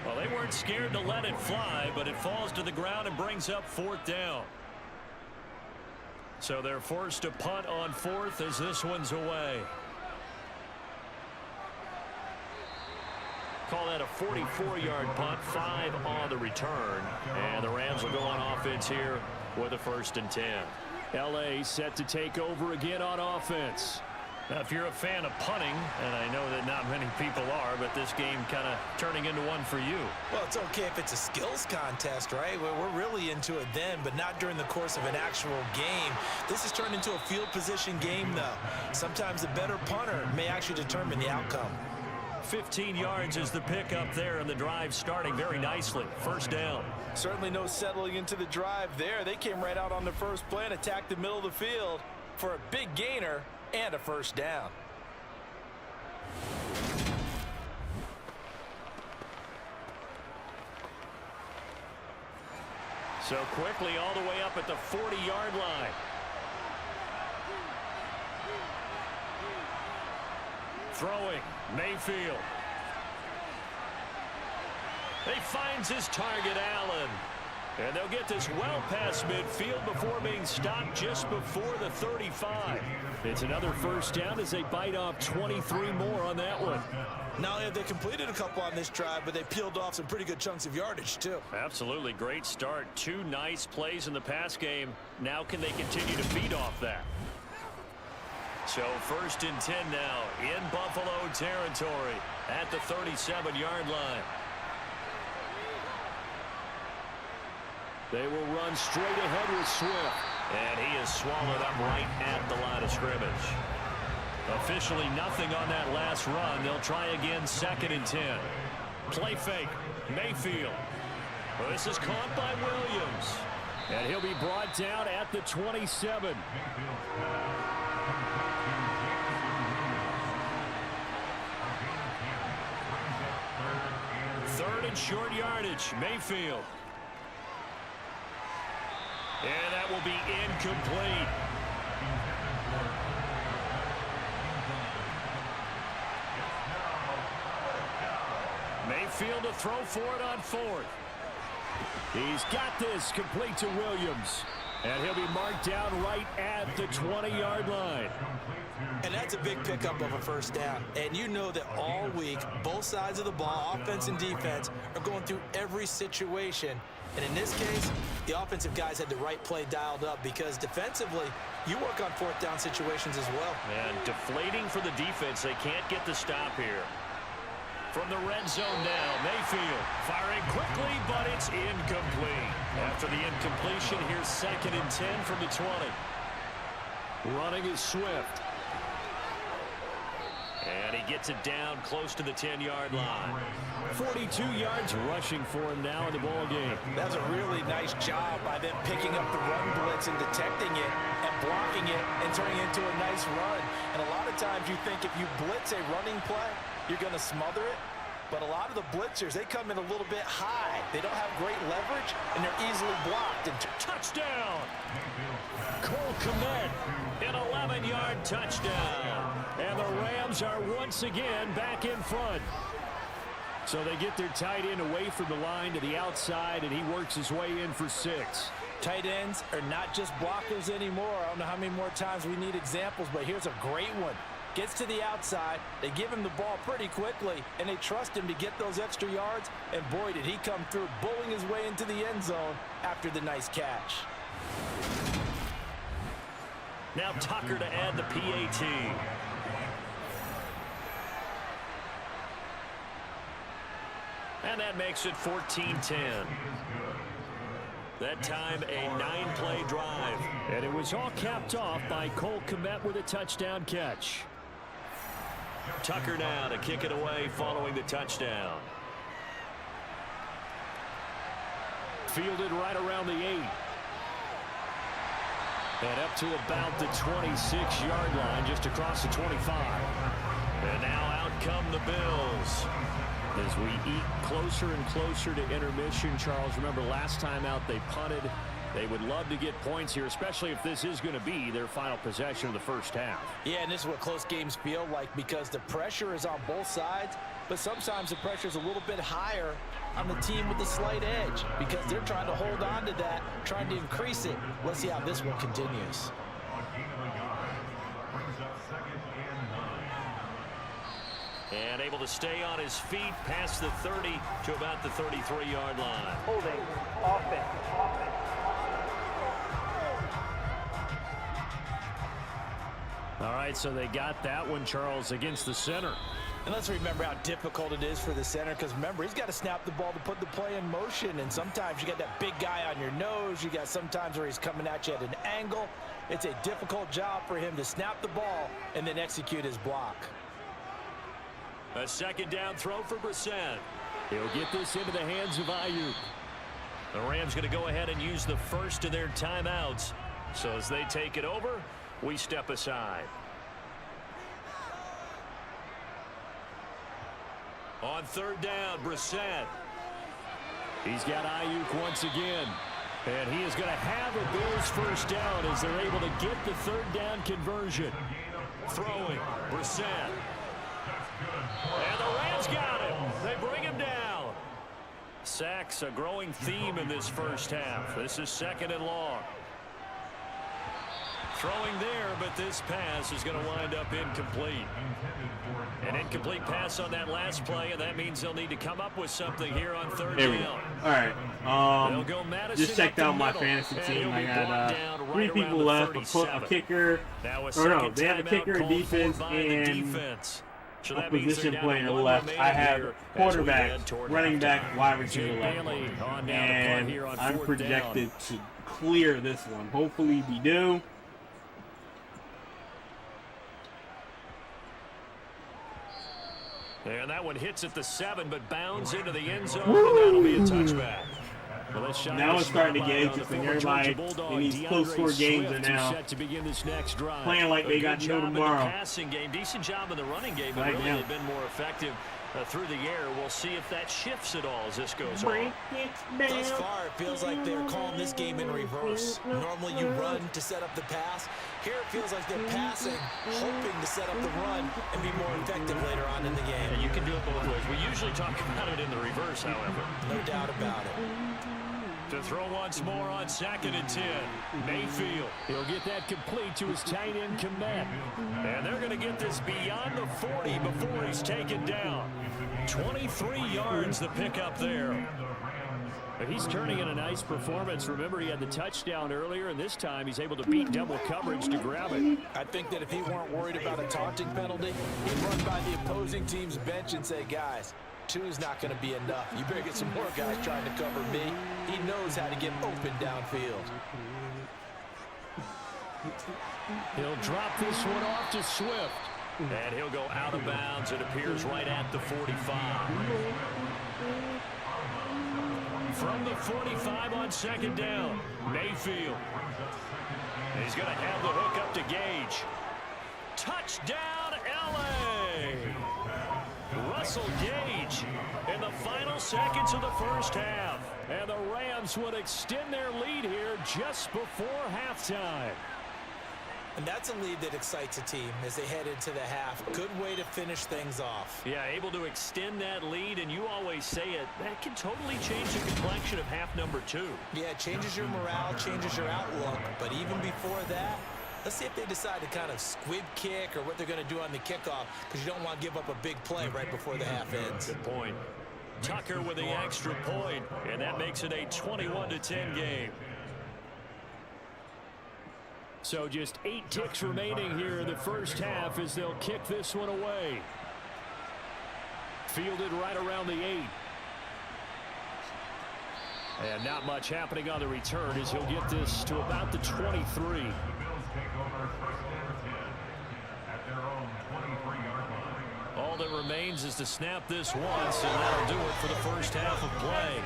Well, they weren't scared to let it fly, but it falls to the ground and brings up 4th down. So they're forced to punt on 4th as this one's away. Call that a 44-yard punt, 5 on the return. And the Rams will go on offense here with a 1st and 10. L.A. set to take over again on offense. Now, if you're a fan of punting, and I know that not many people are, but this game kind of turning into one for you. Well, it's okay if it's a skills contest, right? We're really into it then, but not during the course of an actual game. This has turned into a field position game, though. Sometimes the better punter may actually determine the outcome. 15 yards is the pickup there, and the drive starting very nicely. First down. Certainly no settling into the drive there. They came right out on the first play and attacked the middle of the field for a big gainer and a first down. So quickly all the way up at the 40-yard line. Throwing, Mayfield. He finds his target, Allen. And they'll get this well past midfield before being stopped just before the 35. It's another first down as they bite off 23 more on that one. Not only have they completed a couple on this drive, but they peeled off some pretty good chunks of yardage, too. Absolutely great start. 2 nice plays in the pass game. Now can they continue to feed off that? So 1st and 10 now in Buffalo territory at the 37-yard line. They will run straight ahead with Swift. And he is swallowed up right at the line of scrimmage. Officially nothing on that last run. They'll try again 2nd and 10. Play fake. Mayfield. Well, this is caught by Williams. And he'll be brought down at the 27. Third and short yardage. Mayfield. And that will be incomplete. Mayfield to throw for it on 4th. He's got this complete to Williams. And he'll be marked down right at the 20-yard line. And that's a big pickup of a first down. And you know that all week, both sides of the ball, offense and defense, are going through every situation. And in this case, the offensive guys had the right play dialed up because defensively, you work on 4th down situations as well. And deflating for the defense. They can't get the stop here. From the red zone now, Mayfield firing quickly, but it's incomplete. After the incompletion, here's 2nd and 10 from the 20. Running is Swift. And he gets it down close to the 10-yard line. 42 yards rushing for him now in the ball game. That's a really nice job by them picking up the run blitz and detecting it and blocking it and turning it into a nice run. And a lot of times you think if you blitz a running play, you're going to smother it. But a lot of the blitzers, they come in a little bit high. They don't have great leverage, and they're easily blocked. And touchdown! Cole Kmet, an 11-yard touchdown. And the Rams are once again back in front. So they get their tight end away from the line to the outside, and he works his way in for 6. Tight ends are not just blockers anymore. I don't know how many more times we need examples, but here's a great one. Gets to the outside, they give him the ball pretty quickly, and they trust him to get those extra yards, and boy, did he come through, bowling his way into the end zone after the nice catch. Now Tucker to add the PAT. And that makes it 14-10. That time a 9-play drive. And it was all capped off by Cole Kmet with a touchdown catch. Tucker now to kick it away following the touchdown. Fielded right around the 8. And up to about the 26-yard line, just across the 25. And now out come the Bills. As we eat closer and closer to intermission, Charles, remember last time out they punted. They would love to get points here, especially if this is going to be their final possession of the first half. Yeah, and this is what close games feel like because the pressure is on both sides, but sometimes the pressure is a little bit higher on the team with the slight edge because they're trying to hold on to that, trying to increase it. Let's see how this one continues. And able to stay on his feet past the 30 to about the 33-yard line. Holding, offense. All right, so they got that one, Charles, against the center. And let's remember how difficult it is for the center because, remember, he's got to snap the ball to put the play in motion. And sometimes you got that big guy on your nose. You got sometimes where he's coming at you at an angle. It's a difficult job for him to snap the ball and then execute his block. A second down throw for Brissett. He'll get this into the hands of Ayuk. The Rams going to go ahead and use the first of their timeouts. So as they take it over, we step aside. On third down, Brissett. He's got Ayuk once again. And he is going to have a Bills first down as they're able to get the third down conversion. Throwing, Brissett. And the Rams got him. They bring him down. Sacks, a growing theme in this first half. This is second and long. Throwing there, but this pass is going to wind up incomplete. An incomplete pass on that last play, and that means they'll need to come up with something here on third down. All right. Just checked out my fantasy team. I got 3 people left, a kicker. They have a kicker, a defense, and a position player left. I have quarterback, running back, wide receiver left. And I'm projected to clear this one. Hopefully we do. And that one hits at the 7, but bounds into the end zone, and that'll be a touchback. Well, now it's starting to get interesting. Everybody in these close-score games are now playing like they got no tomorrow. Passing game, decent job in the running game, but really they've been more effective through the air. We'll see if that shifts at all as this goes on. Thus far, it feels like they're calling this game in reverse. Normally you run to set up the pass. Here it feels like they're passing, hoping to set up the run and be more effective later on in the game. Yeah, you can do it both ways. We usually talk about it in the reverse, however. No doubt about it. To throw once more on 2nd and 10. Mayfield. He'll get that complete to his tight end Komet. And they're going to get this beyond the 40 before he's taken down. 23 yards the pickup there. But he's turning in a nice performance. Remember, he had the touchdown earlier, and this time he's able to beat double coverage to grab it. I think that if he weren't worried about a taunting penalty, he'd run by the opposing team's bench and say, guys, 2 is not going to be enough. You better get some more guys trying to cover me. He knows how to get open downfield. He'll drop this one off to Swift. And he'll go out of bounds. It appears right at the 45. From the 45 on 2nd down, Mayfield. And he's going to have the hook up to Gage. Touchdown, L.A. Russell Gage in the final seconds of the first half. And the Rams would extend their lead here just before halftime. And that's a lead that excites a team as they head into the half. Good way to finish things off. Yeah, able to extend that lead, and you always say it, that can totally change the complexion of half number 2. Yeah, it changes your morale, changes your outlook. But even before that, let's see if they decide to kind of squib kick or what they're going to do on the kickoff, because you don't want to give up a big play right before the half ends. Good point. Tucker with the extra point, and that makes it a 21-10 game. So just 8 ticks remaining here in the first half as they'll kick this one away. Fielded right around the 8. And not much happening on the return as he'll get this to about the 23. All that remains is to snap this once, and that'll do it for the first half of play.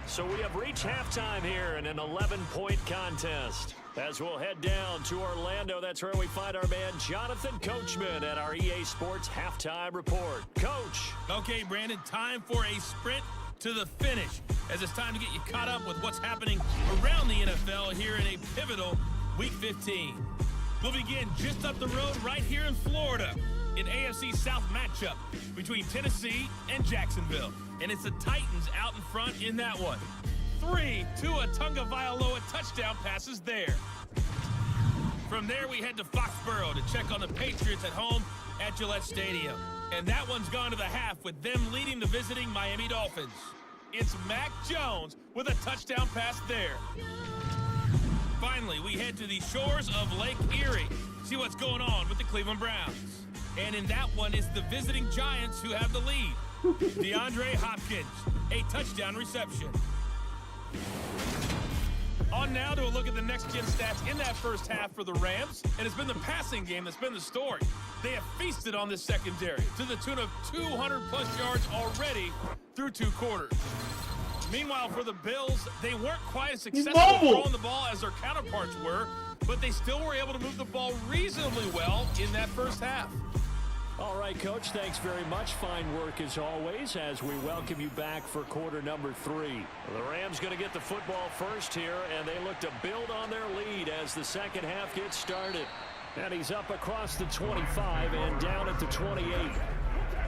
So we have reached halftime here in an 11-point contest. As we'll head down to Orlando, that's where we find our man Jonathan Coachman at our EA Sports Halftime Report. Coach. Okay, Brandon, time for a sprint to the finish, as it's time to get you caught up with what's happening around the NFL here in a pivotal Week 15. We'll begin just up the road right here in Florida, an AFC South matchup between Tennessee and Jacksonville. And it's the Titans out in front in that one. 3 Tua Tagovailoa touchdown passes there. From there, we head to Foxborough to check on the Patriots at home at Gillette Stadium. And that one's gone to the half with them leading the visiting Miami Dolphins. It's Mac Jones with a touchdown pass there. Finally, we head to the shores of Lake Erie, see what's going on with the Cleveland Browns. And in that one, it's the visiting Giants who have the lead. DeAndre Hopkins, a touchdown reception. On now to a look at the next-gen stats in that first half for the Rams, and it's been the passing game that's been the story. They have feasted on this secondary to the tune of 200-plus yards already through 2 quarters. Meanwhile, for the Bills, they weren't quite as successful throwing the ball as their counterparts were, but they still were able to move the ball reasonably well in that first half. All right, Coach, thanks very much. Fine work as always as we welcome you back for quarter number 3. The Rams going to get the football first here, and they look to build on their lead as the second half gets started. And he's up across the 25 and down at the 28.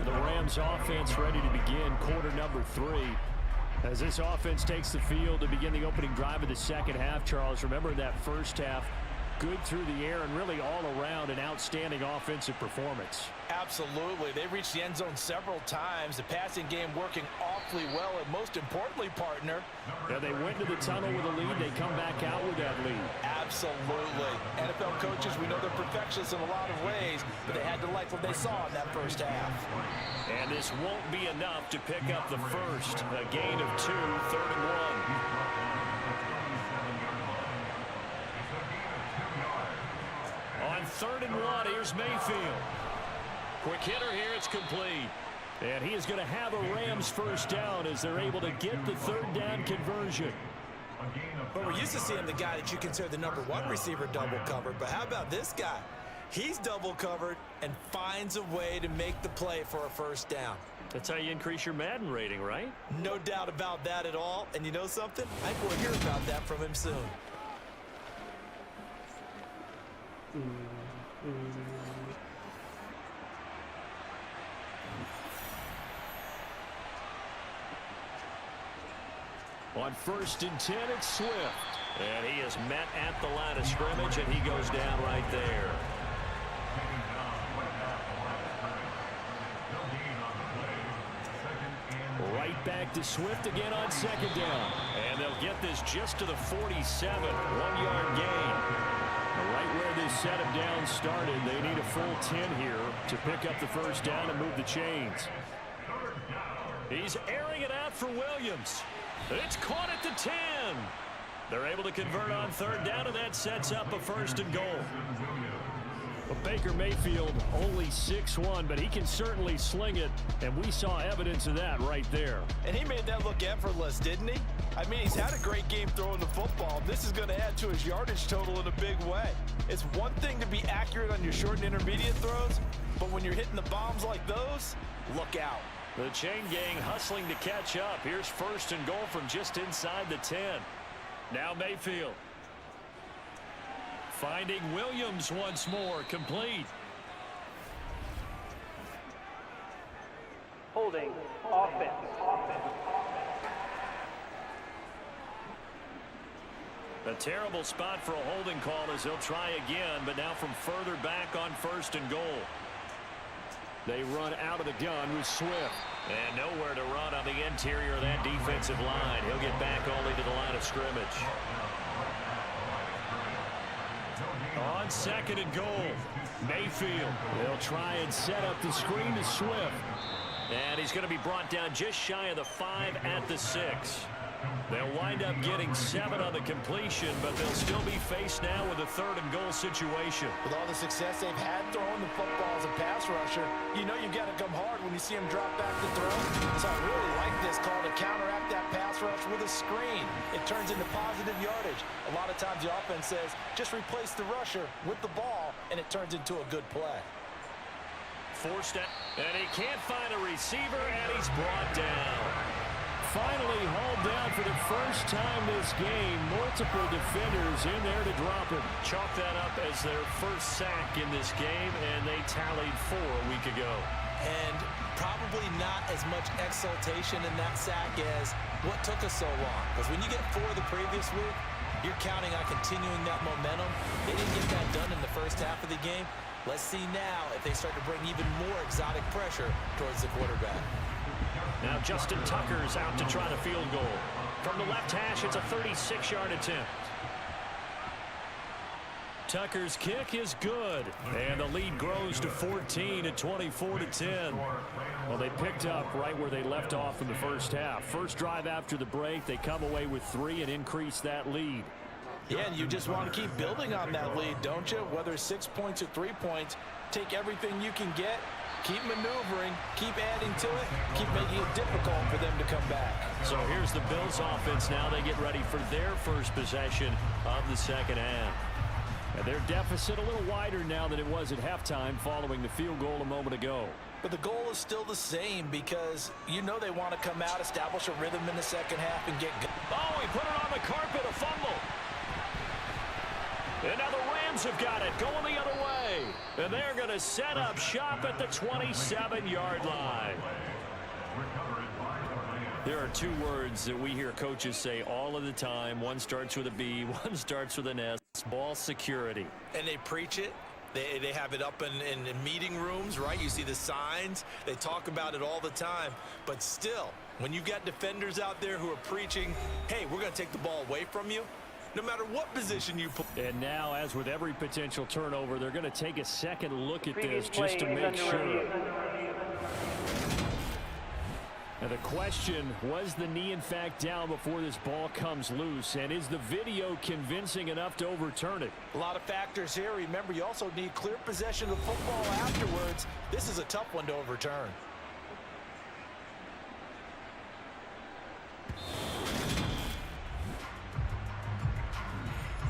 The Rams offense ready to begin quarter number 3. As this offense takes the field to begin the opening drive of the second half, Charles, remember that first half, good through the air and really all around an outstanding offensive performance. Absolutely. They reached the end zone several times. The passing game working awfully well, and most importantly, partner. Yeah, they went to the tunnel with a lead. They come back out with that lead. Absolutely. NFL coaches, we know they're perfectionists in a lot of ways, but they had to like what they saw in that first half. And this won't be enough to pick up the first. A gain of 2, 3rd and 1. On 3rd and 1, here's Mayfield. Quick hitter here, it's complete. And he is going to have a Rams first down as they're able to get the 3rd down conversion. But we're used to seeing the guy that you consider the number 1 receiver double covered. But how about this guy? He's double covered and finds a way to make the play for a first down. That's how you increase your Madden rating, right? No doubt about that at all. And you know something? I think we'll hear about that from him soon. On 1st and 10, it's Swift. And he is met at the line of scrimmage, and he goes down right there. Right back to Swift again on 2nd down. And they'll get this just to the 47. 1-yard gain. Right where this set of downs started, they need a full 10 here to pick up the first down and move the chains. He's airing it out for Williams. It's caught at the 10. They're able to convert on 3rd down, and that sets up a 1st and goal. Well, Baker Mayfield only 6'1", but he can certainly sling it, and we saw evidence of that right there. And he made that look effortless, didn't he? I mean, he's had a great game throwing the football. This is going to add to his yardage total in a big way. It's one thing to be accurate on your short and intermediate throws, but when you're hitting the bombs like those, look out. The chain gang hustling to catch up. Here's 1st and goal from just inside the 10. Now Mayfield. Finding Williams once more, complete. Holding offense. A terrible spot for a holding call as they'll try again, but now from further back on 1st and goal. They run out of the gun with Swift. And nowhere to run on the interior of that defensive line. He'll get back only to the line of scrimmage. On 2nd and goal, Mayfield. They'll try and set up the screen to Swift. And he's going to be brought down just shy of the 5 at the 6. They'll wind up getting 7 on the completion, but they'll still be faced now with a 3rd and goal situation. With all the success they've had throwing the football as a pass rusher, you know you've got to come hard when you see him drop back to throw. So I really like this call to counteract that pass rush with a screen. It turns into positive yardage. A lot of times the offense says, just replace the rusher with the ball, and it turns into a good play. Forced it, and he can't find a receiver, and he's brought down. Finally hauled down for the first time this game. Multiple defenders in there to drop him. Chalk that up as their first sack in this game, and they tallied 4 a week ago. And probably not as much exultation in that sack as what took us so long. Because when you get 4 the previous week, you're counting on continuing that momentum. They didn't get that done in the first half of the game. Let's see now if they start to bring even more exotic pressure towards the quarterback. Now Justin Tucker's out to try the field goal. From the left hash, it's a 36-yard attempt. Tucker's kick is good. And the lead grows to 14 at 24-10. Well, they picked up right where they left off in the first half. First drive after the break, they come away with 3 and increase that lead. Yeah, and you just want to keep building on that lead, don't you? Whether 6 points or 3 points, take everything you can get, keep maneuvering, keep adding to it, keep making it difficult for them to come back. So here's the Bills offense now. They get ready for their first possession of the second half. And their deficit a little wider now than it was at halftime following the field goal a moment ago. But the goal is still the same because you know they want to come out, establish a rhythm in the second half, and get good. Oh, he put it on the carpet, a fumble. And now the Rams have got it, going the other way. And they're going to set up shop at the 27-yard line. There are two words that we hear coaches say all of the time. One starts with a B, one starts with an S. Ball security. And they preach it. They have it up in meeting rooms, right? You see the signs. They talk about it all the time. But still, when you've got defenders out there who are preaching, hey, we're going to take the ball away from you, no matter what position you put. And now, as with every potential turnover, they're going to take a second look at this just to make sure. Now the question, was the knee in fact down before this ball comes loose? And is the video convincing enough to overturn it? A lot of factors here. Remember, you also need clear possession of football afterwards. This is a tough one to overturn.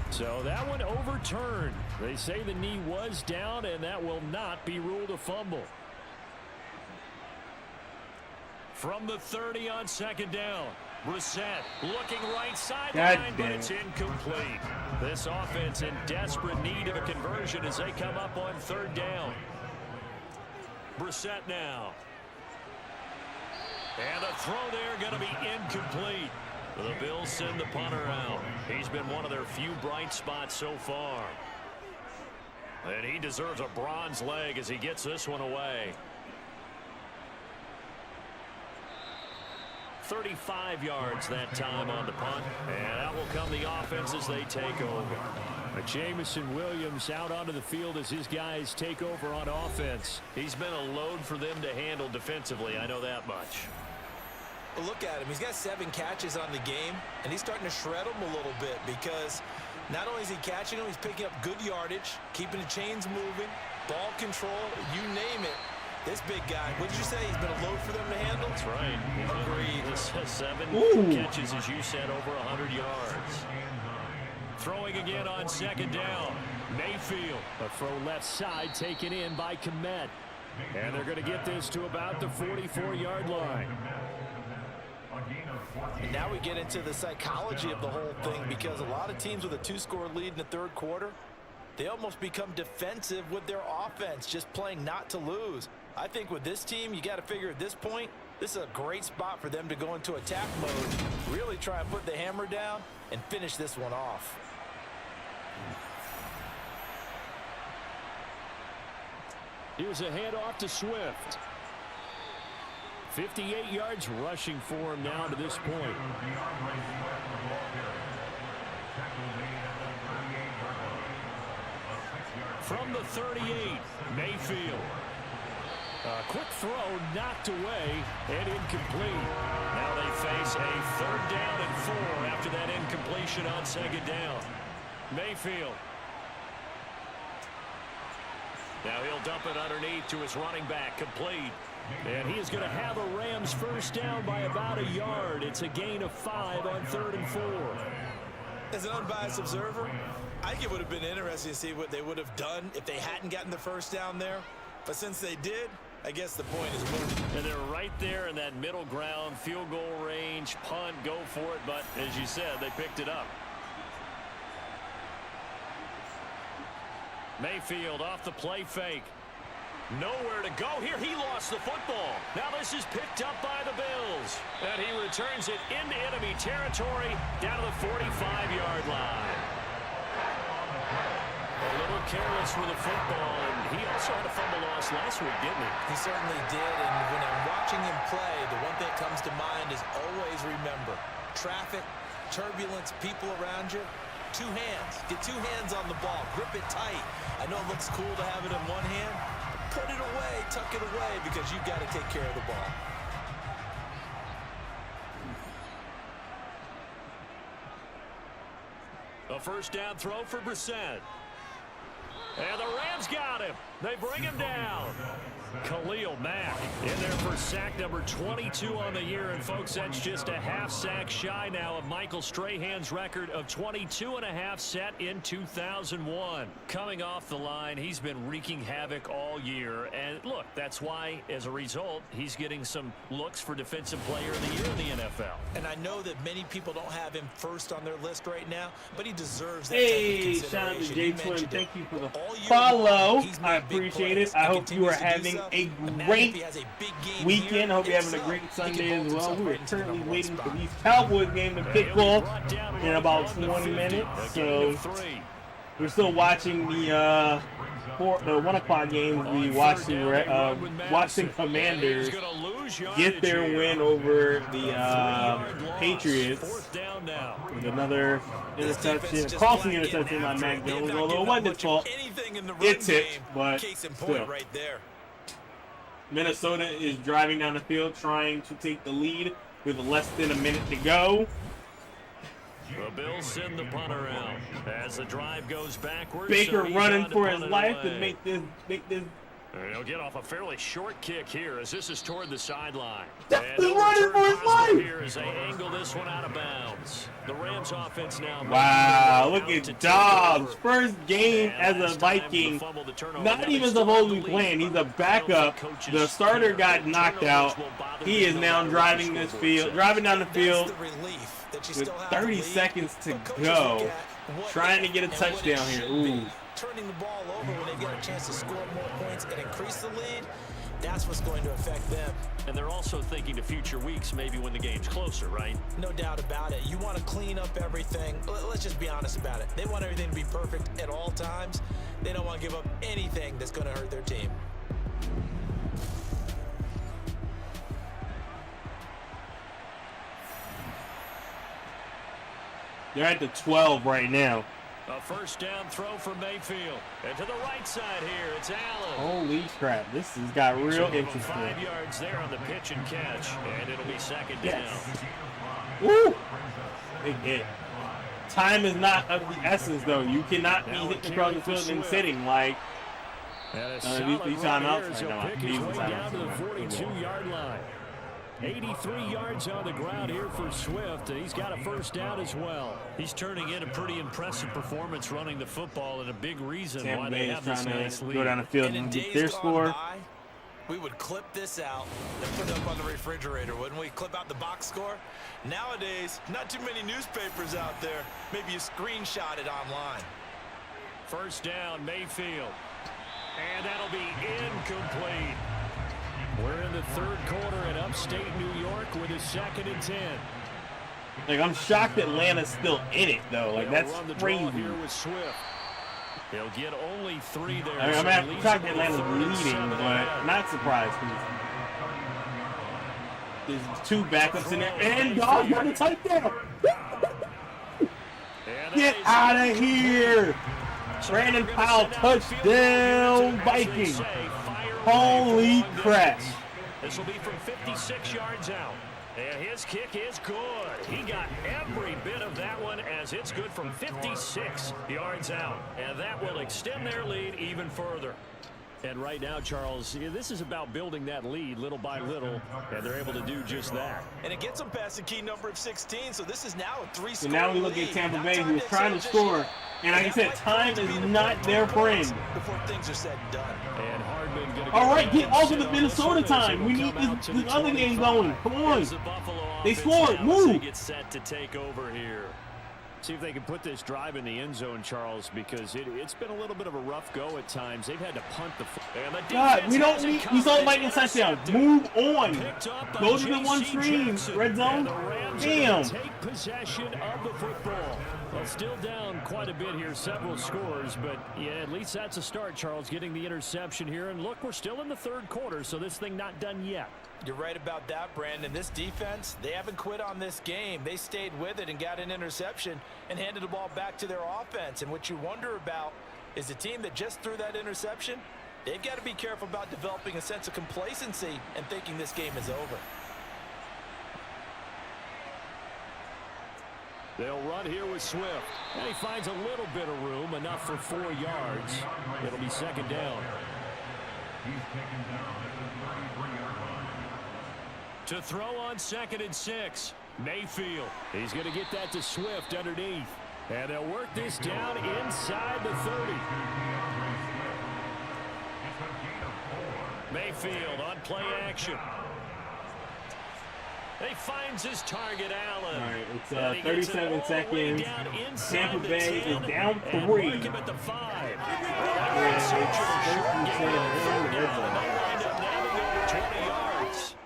So that one overturned. They say the knee was down, and that will not be ruled a fumble. From the 30 on second down. Brissett looking right sideline, but it's incomplete. This offense in desperate need of a conversion as they come up on third down. Brissett now. And the throw there going to be incomplete. The Bills send the punter out. He's been one of their few bright spots so far. And he deserves a bronze leg as he gets this one away. 35 yards that time on the punt. And out will come the offense as they take over. Jamison Williams out onto the field as his guys take over on offense. He's been a load for them to handle defensively, I know that much. But look at him. He's got 7 catches on the game, and he's starting to shred them a little bit because not only is he catching them, he's picking up good yardage, keeping the chains moving, ball control, you name it. This big guy, what did you say? He's been a load for them to handle? That's right. Agreed. This has 7 catches, as you said, over 100 yards. Throwing again on second down. Mayfield. A throw left side taken in by Kmet. And they're going to get this to about the 44-yard line. And now we get into the psychology of the whole thing because a lot of teams with a 2-score lead in the third quarter, they almost become defensive with their offense, just playing not to lose. I think with this team, you got to figure at this point, this is a great spot for them to go into attack mode, really try and put the hammer down and finish this one off. Here's a handoff to Swift. 58 yards rushing for him now to this point. From the 38, Mayfield. A quick throw knocked away and incomplete. Now they face a 3rd down and 4 after that incompletion on second down. Mayfield. Now he'll dump it underneath to his running back, complete. And he is going to have a Rams first down by about a yard. It's a gain of 5 on 3rd and 4. As an unbiased observer, I think it would have been interesting to see what they would have done if they hadn't gotten the first down there. But since they did, I guess the point is moved. And they're right there in that middle ground, field goal range, punt, go for it. But as you said, they picked it up. Mayfield off the play fake. Nowhere to go here. He lost the football. Now this is picked up by the Bills. And he returns it into enemy territory down to the 45-yard line. A little careless with the football. And he also had a fumble loss last week, didn't he? He certainly did. And when I'm watching him play, the one thing that comes to mind is always remember, traffic, turbulence, people around you. 2 hands. Get 2 hands on the ball. Grip it tight. I know it looks cool to have it in one hand. Put it away, tuck it away, because you've got to take care of the ball. A first down throw for Brissett. And the Rams got him. They bring him down. Khalil Mack in there for sack number 22 on the year. And, folks, that's just a half sack shy now of Michael Strahan's record of 22.5 set in 2001. Coming off the line, he's been wreaking havoc all year. And, look, that's why, as a result, he's getting some looks for Defensive Player of the Year in the NFL. And I know that many people don't have him first on their list right now, but he deserves that Hey, type of shout out to consideration. J Twin. Thank you for the All year follow. long, he's I made big appreciate plays it. I and hope you are continues to do having so. a Imagine if great he has a big game weekend. here. Hope you're If having a so, great he can Sunday vault as well. himself We right are into the currently number one waiting for spot. these Cowboys game to kick off in about 20 50, minutes. a gain So of 3. we're still watching the 1 o'clock game. We watching Commanders get their win over the Patriots Fourth down now. with another interception, crossing interception by Mac Jones. Although it wasn't his fault, it's it, but still. Right there. Minnesota is driving down the field trying to take the lead with less than a minute to go. The Bills send the punter out as the drive goes backwards. Baker so he's running on to for punt his it life away. to make this. And he'll get off a fairly short kick here as this is toward the sideline. Definitely And no running return for his possible life. here as they angle this one out of bounds. The Rams offense now. Wow, making look the move out at to take Dobbs. over. First game And as a last time, the Viking. fumble, the turnover. Not Now they even still supposed to have be the lead. playing. He's a I don't backup. think coaches The starter care. got knocked Turnovers out. will bother He them is no now matter what the driving this scoreboard field, says. driving down the field That's the relief that you with still have 30 the lead. seconds to But coaches go, look at what trying to if get a and what it touchdown here. should Ooh. be. Turning the ball over when they've got a chance to score more points and increase the lead, that's what's going to affect them. And they're also thinking to future weeks, maybe when the game's closer, right? No doubt about it. You want to clean up everything. Let's just be honest about it. They want everything to be perfect at all times. They don't want to give up anything that's going to hurt their team. They're at the 12 right now. A first down throw for Mayfield. And to the right side here, it's Allen. Holy crap, this has got real So interesting. 5 yards there on the pitch and catch. And it'll be second Yes. down. Woo! Big hit. Time is not of the essence, though. You cannot be hitting across the field and sitting like. And a these solid timeouts run here right as he'll now. pick These his way down to the timeouts. 42-yard line. 83 yards on the ground here for Swift, and he's got a first down as well. He's turning in a pretty impressive performance running the football, and a big reason why Tampa they Bay is have this trying nice to lead. go down the field And in and get days their gone score. by, we would clip this out and put it up on the refrigerator, wouldn't we? Clip out the box score. Nowadays, not too many newspapers out there. Maybe you screenshot it online. First down, Mayfield. And that'll be incomplete. We're in the third quarter in upstate New York with a 2nd and 10. Like, I'm shocked Atlanta's still in it, though. Like, They'll that's run the draw crazy. here with Swift. He'll get only 3 there. I mean, so I'm he leaves shocked them with Atlanta's 3rd and leading, 7 but ahead. not surprised. 'Cause there's 2 backups in there. And Dobbs got a touchdown. And Get that is out of incomplete. here. So Brandon they're gonna Powell, send out the field goal touchdown, units, as they Vikings. say, fire away Holy for long crap. distance. This will be from 56 yards out. And his kick is good. He got every bit of that one as it's good from 56 yards out. And that will extend their lead even further. And right now, Charles, this is about building that lead little by little, and they're able to do just that. And it gets them past the key number of 16, so this is now a 3-score So now we look lead. at Tampa Not Bay, time who's trying to excel just score. yet. And like I That said, might time prove to is be the not point their of points friend. before things are said and done. And Hardman gonna All go right, get ahead off and of the sit on Minnesota this one as time. it We will need come out to this the other game 25. going. Come on. Here's the Buffalo They offense scored. now as they Move. get set to take over here. See if they can put this drive in the end zone, Charles, because it's been a little bit of a rough go at times. They've had to punt the and the God, defense we don't has it need. We saw covered. Vikings touchdown. Intercepted. Move on. Picked up by Go to the J.C. one stream. Jackson. Red zone. And the Rams are Damn. gonna take possession of the football. Well, still down quite a bit here, several scores, but yeah, at least that's a start, Charles, getting the interception here. And look, we're still in the third quarter, so this thing not done yet. You're right about that, Brandon. This defense, they haven't quit on this game. They stayed with it and got an interception and handed the ball back to their offense. And what you wonder about is the team that just threw that interception, they've got to be careful about developing a sense of complacency and thinking this game is over. They'll run here with Swift. And he finds a little bit of room, enough for 4 yards. It'll be second down. To throw on 2nd and 6. Mayfield. He's going to get that to Swift underneath. And they'll work this down inside the 30. Mayfield on play action. He finds his target, Allen. All right, it's 37 seconds. Tampa Bay is down 3. Him at the 5.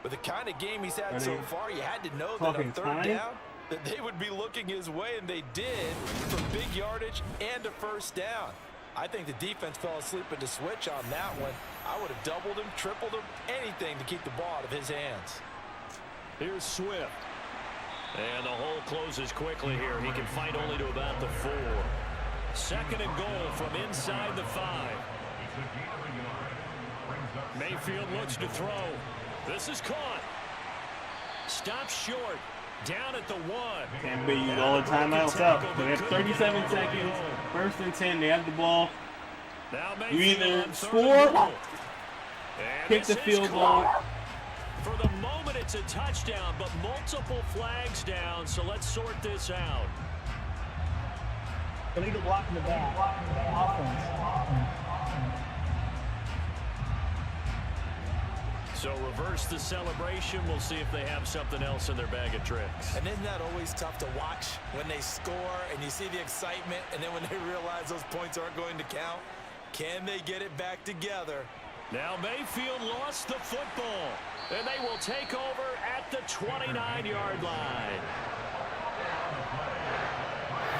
With the kind of game he's had so far, you had to know that on 3rd down, that they would be looking his way, and they did, for big yardage and a 1st down. I think the defense fell asleep at the switch on that one. I would have doubled him, tripled him, anything to keep the ball out of his hands. Here's Swift. And the hole closes quickly here. He can fight only to about the 4. 2nd and goal from inside the 5. Mayfield looks to throw. This is caught. Stops short. Down at the 1. Tampa Bay used all the timeouts out. They have 37 seconds. 1st and 10. They have the ball. You either score, kick the field goal. For the moment, it's a touchdown, but multiple flags down, so let's sort this out. Illegal block in the back. Offense. So reverse the celebration. We'll see if they have something else in their bag of tricks. And isn't that always tough to watch when they score and you see the excitement, and then when they realize those points aren't going to count? Can they get it back together? Now Mayfield lost the football, and they will take over at the 29-yard line.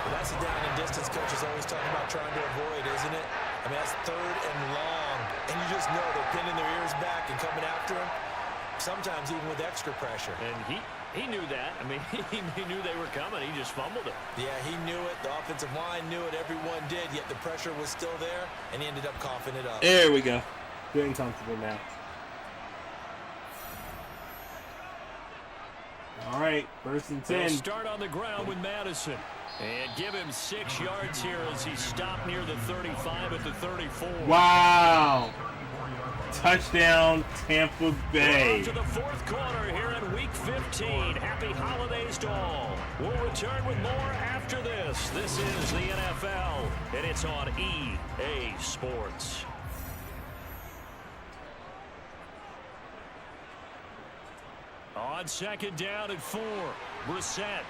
Well, that's a down and distance coach is always talking about trying to avoid, isn't it? I mean, that's 3rd and long, and you just know they're pinning their ears back and coming after him, sometimes even with extra pressure. And he knew that. I mean, he knew they were coming. He just fumbled it. Yeah, he knew it. The offensive line knew it. Everyone did, yet the pressure was still there, and he ended up coughing it up. There we go. Getting comfortable now. All right, 1st and 10. They'll start on the ground with Madison. And give him 6 yards here as he stopped near the 35 at the 34. Wow. Touchdown, Tampa Bay. We're on to the 4th quarter here in Week 15. Happy holidays to all. We'll return with more after this. This is the NFL, and it's on EA Sports. On 2nd down and 4, Brissett.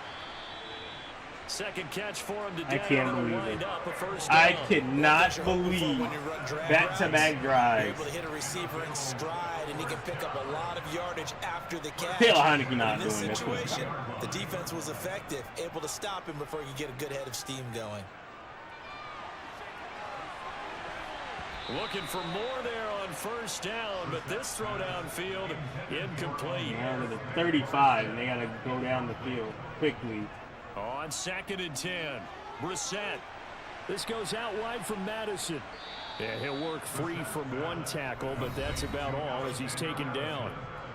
2nd catch for him today. I can't believe wind it. Up a first down. I cannot believe back-to-back drives. You're able to hit a receiver in stride, and he can pick up a lot of yardage after the catch. Taylor Heineke not in this doing this. situation, the defense was effective, able to stop him before he could get a good head of steam going. Looking for more there on 1st down, but this throw downfield incomplete. Down to the 35, and they got to go down the field quickly. On 2nd and 10, Brissett. This goes out wide from Madison. Yeah, he'll work free from 1 tackle, but that's about all as he's taken down.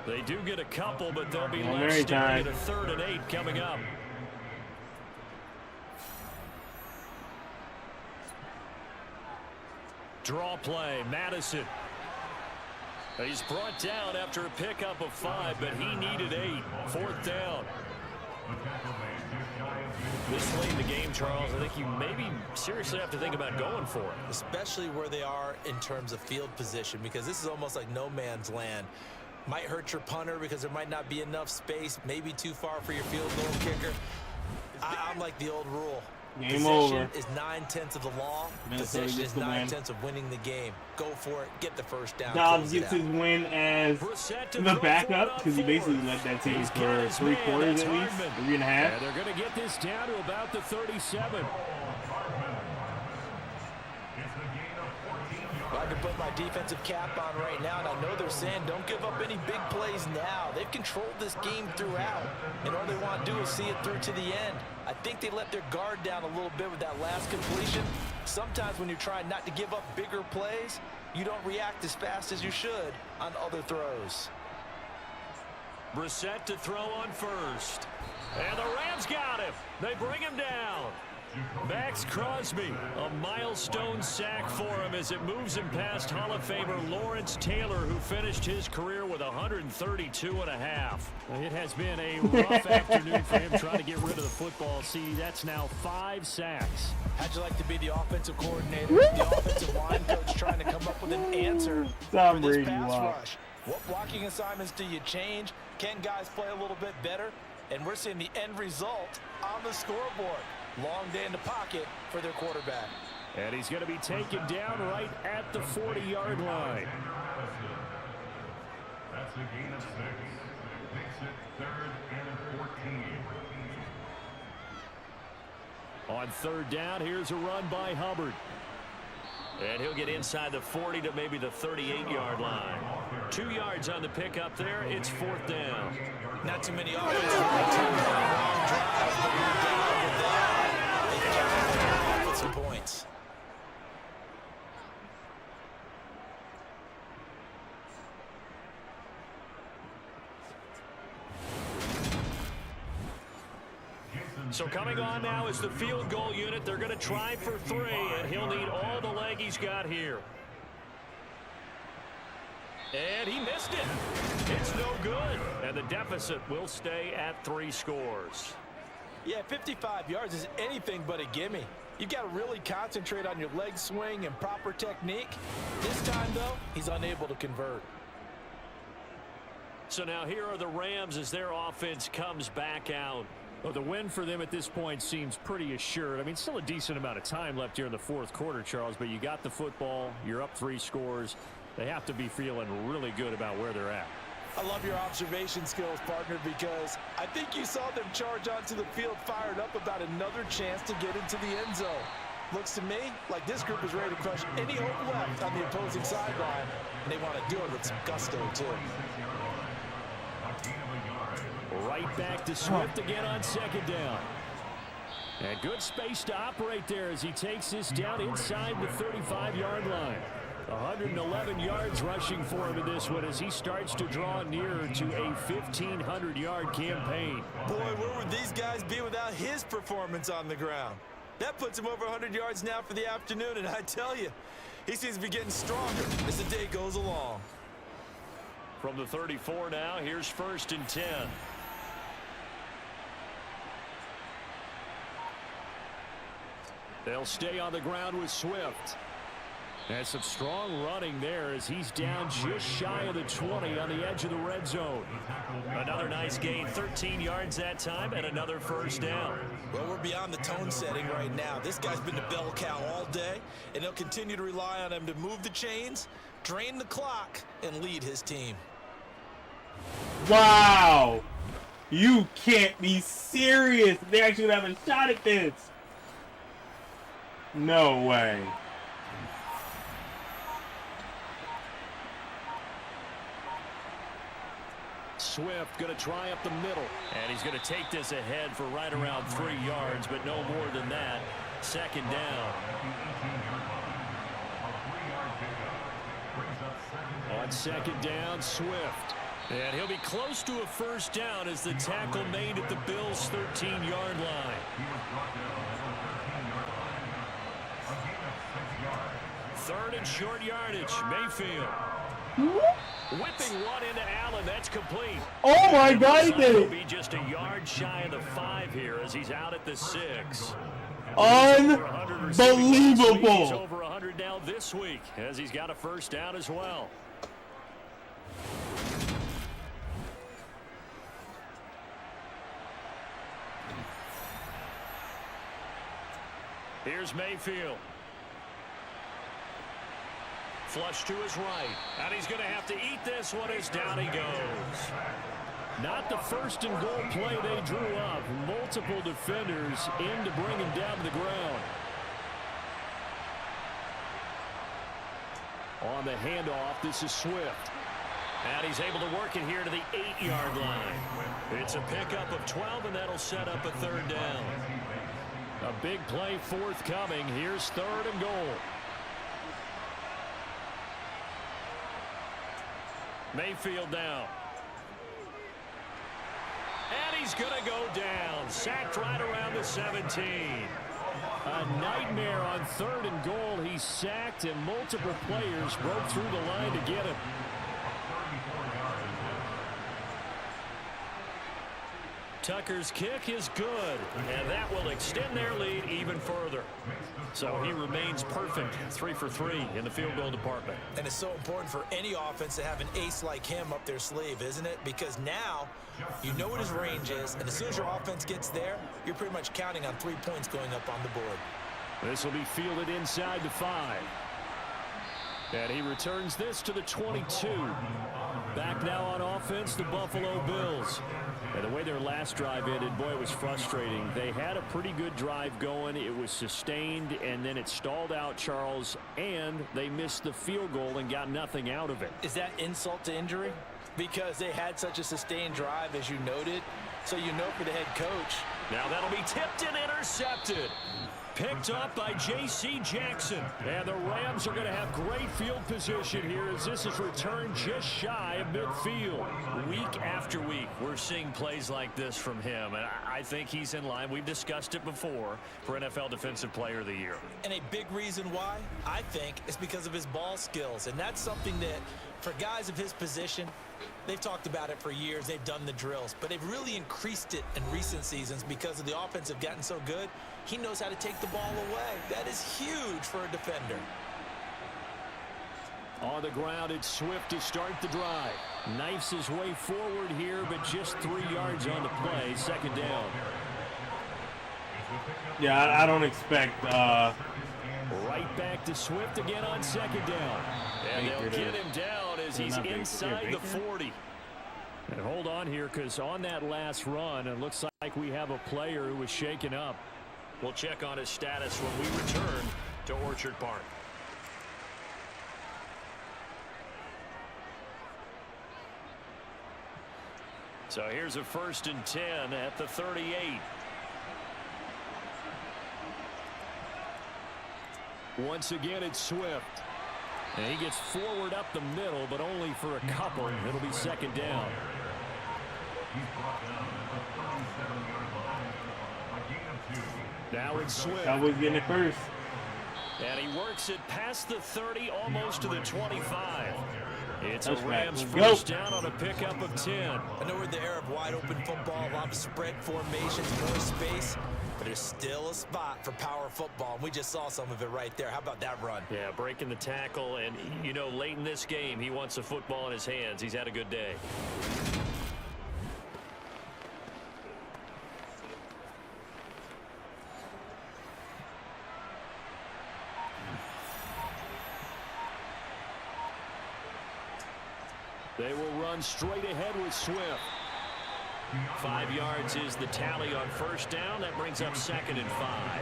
They do get a couple, but they'll be left standing at a 3rd and 8 coming up. Draw play, Madison. He's brought down after a pickup of 5, but he needed 8. 4th down. This late in the game, Charles, I think you maybe seriously have to think about going for it. Especially where they are in terms of field position, because this is almost like no man's land. Might hurt your punter because there might not be enough space, maybe too far for your field goal kicker. I'm like the old rule. Game over. Possession is 9/10 of the law. Possession is 9/10 of winning the game. Go for it. Get the first down. Dobbs gets his win as the backup because he basically led that team for 3 quarters at least, 3.5. And they're going to get this down to about the 37. I can put my defensive cap on right now, and I know they're saying don't give up any big plays now. They've controlled this game throughout, and all they want to do is see it through to the end. I think they let their guard down a little bit with that last completion. Sometimes when you're trying not to give up bigger plays, you don't react as fast as you should on other throws. Brissett to throw on 1st. And the Rams got him. They bring him down. Max Crosby, a milestone sack for him as it moves him past Hall of Famer Lawrence Taylor, who finished his career with 132.5. It has been a rough afternoon for him trying to get rid of the football. See, that's now 5 sacks. How'd you like to be the offensive coordinator, the offensive line coach trying to come up with an answer for this pass rush? What blocking assignments do you change? Can guys play a little bit better? And we're seeing the end result on the scoreboard. Long day in the pocket for their quarterback. And he's going to be taken down right at the 40-yard line. That's a gain of 6. Makes it 3rd and 14. On 3rd down, here's a run by Hubbard. And he'll get inside the 40 to maybe the 38-yard line. 2 yards on the pickup there. It's 4th down. Not too many offensive long drives, but you're down with that. Some points. So coming on now is the field goal unit. They're going to try for 3, and he'll need all the leg he's got here. And he missed it. It's no good. And the deficit will stay at 3 scores. Yeah, 55 yards is anything but a gimme. You've got to really concentrate on your leg swing and proper technique. This time, though, he's unable to convert. So now here are the Rams as their offense comes back out. Well, the win for them at this point seems pretty assured. I mean, still a decent amount of time left here in the 4th quarter, Charles, but you got the football. You're up 3 scores. They have to be feeling really good about where they're at. I love your observation skills, partner, because I think you saw them charge onto the field fired up about another chance to get into the end zone. Looks to me like this group is ready to crush any hope left on the opposing sideline, and they want to do it with some gusto, too. Right back to Swift again on 2nd down. And good space to operate there as he takes this down inside the 35-yard line. 111 yards rushing for him in this one as he starts to draw nearer to a 1,500-yard campaign. Boy, where would these guys be without his performance on the ground? That puts him over 100 yards now for the afternoon, and I tell you, he seems to be getting stronger as the day goes along. From the 34 now, here's 1st and 10. They'll stay on the ground with Swift. And some strong running there as he's down just shy of the 20 on the edge of the red zone. Another nice gain, 13 yards that time, and another 1st down. Well, we're beyond the tone setting right now. This guy's been the bell cow all day, and they'll continue to rely on him to move the chains, drain the clock, and lead his team. Wow! You can't be serious. They actually have a shot at this. No way. Swift going to try up the middle. And he's going to take this ahead for right around 3 yards, but no more than that. 2nd down. On 2nd down, Swift. And he'll be close to a 1st down as the tackle made at the Bills' 13-yard line. 3rd and short yardage, Mayfield. Whipping one into Allen, that's complete. Oh my God, he did it! Be just a yard shy of the 5 here as he's out at the 6. Unbelievable! He's over 100 now this week as he's got a 1st down as well. Here's Mayfield. Flush to his right. And he's going to have to eat this one as down he goes. Not the 1st and goal play they drew up. Multiple defenders in to bring him down to the ground. On the handoff, this is Swift. And he's able to work it here to the 8-yard line. It's a pickup of 12, and that'll set up a 3rd down. A big play forthcoming. Here's 3rd and goal. Mayfield down. And he's going to go down. Sacked right around the 17. A nightmare on 3rd and goal. He's sacked, and multiple players broke through the line to get him. Tucker's kick is good, and that will extend their lead even further. So he remains perfect, 3 for 3 in the field goal department. And it's so important for any offense to have an ace like him up their sleeve, isn't it? Because now you know what his range is, and as soon as your offense gets there, you're pretty much counting on 3 points going up on the board. This will be fielded inside the 5. And he returns this to the 22. Back now on offense, the Buffalo Bills. And the way their last drive ended, boy, it was frustrating. They had a pretty good drive going. It was sustained, and then it stalled out, Charles, and they missed the field goal and got nothing out of it. Is that insult to injury? Because they had such a sustained drive, as you noted. So you know for the head coach. Now that'll be tipped and intercepted. Picked up by J.C. Jackson. And the Rams are going to have great field position here as this is returned just shy of midfield. Week after week, we're seeing plays like this from him. And I think he's in line. We've discussed it before for NFL Defensive Player of the Year. And a big reason why, I think, is because of his ball skills. And that's something that, for guys of his position, they've talked about it for years. They've done the drills. But they've really increased it in recent seasons because of the offense have gotten so good. He knows how to take the ball away. That is huge for a defender. On the ground, it's Swift to start the drive. Knifes his way forward here, but just 3 yards on the play. 2nd down. Yeah, I don't expect... Right back to Swift again on 2nd down. And they'll get him down as he's inside the 40. And hold on here, because on that last run, it looks like we have a player who was shaken up. We'll check on his status when we return to Orchard Park. So here's a 1st and 10 at the 38. Once again, it's Swift. And he gets forward up the middle, but only for a couple. It'll be 2nd down. Now it's Swift. Cowboys getting it first. And he works it past the 30, almost to the 25. It's a Rams first down on a pickup of 10. I know we're in the era of wide-open football, a lot of spread formations, more space, but there's still a spot for power football, and we just saw some of it right there. How about that run? Yeah, breaking the tackle, and, you know, late in this game, he wants the football in his hands. He's had a good day. They will run straight ahead with Swift. 5 yards is the tally on 1st down. That brings up 2nd and 5.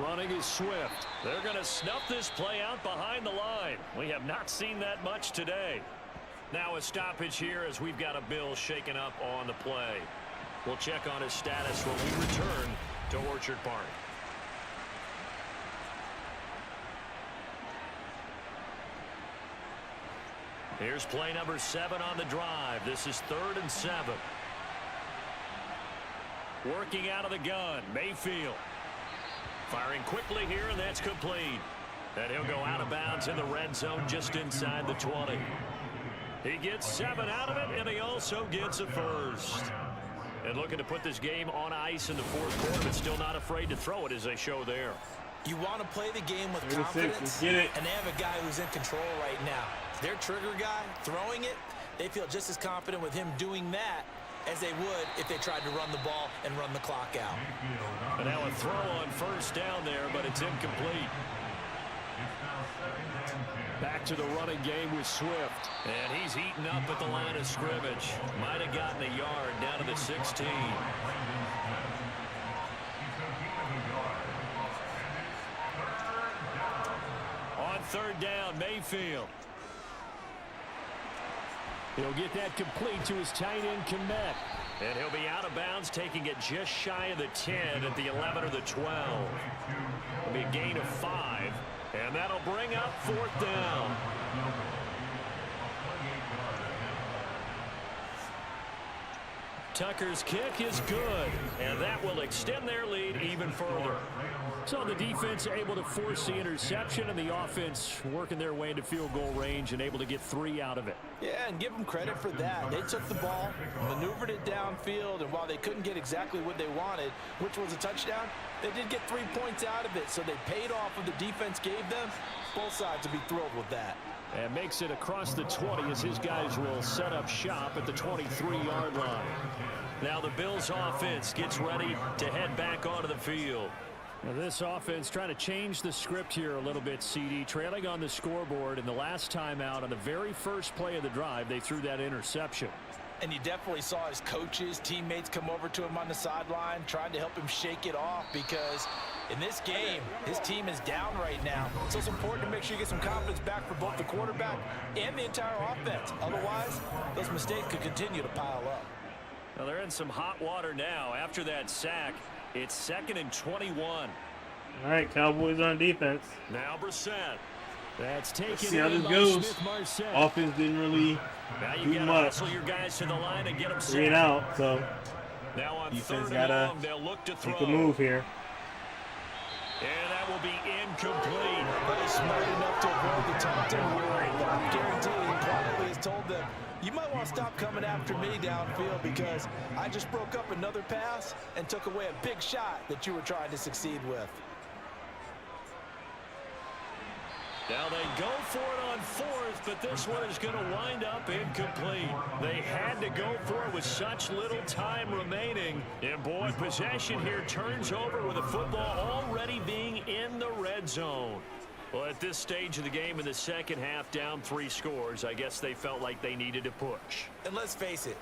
Running is Swift. They're going to snuff this play out behind the line. We have not seen that much today. Now a stoppage here as we've got a Bill shaken up on the play. We'll check on his status when we return to Orchard Park. Here's play number 7 on the drive. This is 3rd and 7. Working out of the gun, Mayfield. Firing quickly here, and that's complete. And he'll go out of bounds in the red zone just inside the 20. He gets 7 out of it, and he also gets a first. And looking to put this game on ice in the 4th quarter, but still not afraid to throw it as they show there. You want to play the game with confidence, and they have a guy who's in control right now. Their trigger guy throwing it, they feel just as confident with him doing that as they would if they tried to run the ball and run the clock out. And now a throw on 1st down there, but it's incomplete. Back to the running game with Swift. And he's eaten up at the line of scrimmage. Might have gotten a yard down to the 16. On 3rd down, Mayfield. He'll get that complete to his tight end, Kmet. And he'll be out of bounds, taking it just shy of the 10 at the 11 or the 12. It'll be a gain of 5. And that'll bring up 4th down. Tucker's kick is good, and that will extend their lead even further. So the defense able to force the interception, and the offense working their way into field goal range and able to get 3 out of it. Yeah, and give them credit for that. They took the ball, maneuvered it downfield, and while they couldn't get exactly what they wanted, which was a touchdown, they did get 3 points out of it, so they paid off what the defense gave them. Both sides will be thrilled with that. And makes it across the 20 as his guys will set up shop at the 23-yard line. Now the Bills offense gets ready to head back onto the field. Now this offense trying to change the script here a little bit, CD. Trailing on the scoreboard, and the last time out on the very first play of the drive, they threw that interception. And you definitely saw his coaches, teammates come over to him on the sideline, trying to help him shake it off, because in this game, his team is down right now. So it's important to make sure you get some confidence back for both the quarterback and the entire offense. Otherwise, those mistakes could continue to pile up. Well, they're in some hot water now. After that sack, it's 2nd and 21. All right, Cowboys on defense. Now Brissett. That's taken Let's see how this by goes. Smith-Marset. Offense didn't really Now you do gotta much. hustle your guys to the line and get them 3 and set. out, so Now on defense 3rd and gotta long, they'll look to throw. make a move here. And that will be incomplete. But he's smart enough to avoid the taunting. I guarantee he probably has told them, you might want to stop coming after me downfield because I just broke up another pass and took away a big shot that you were trying to succeed with. Now they go for it on 4th, but this one is going to wind up incomplete. They had to go for it with such little time remaining. And boy, possession here turns over with the football already being in the red zone. Well, at this stage of the game in the second half, down 3 scores, I guess they felt like they needed to push. And let's face it,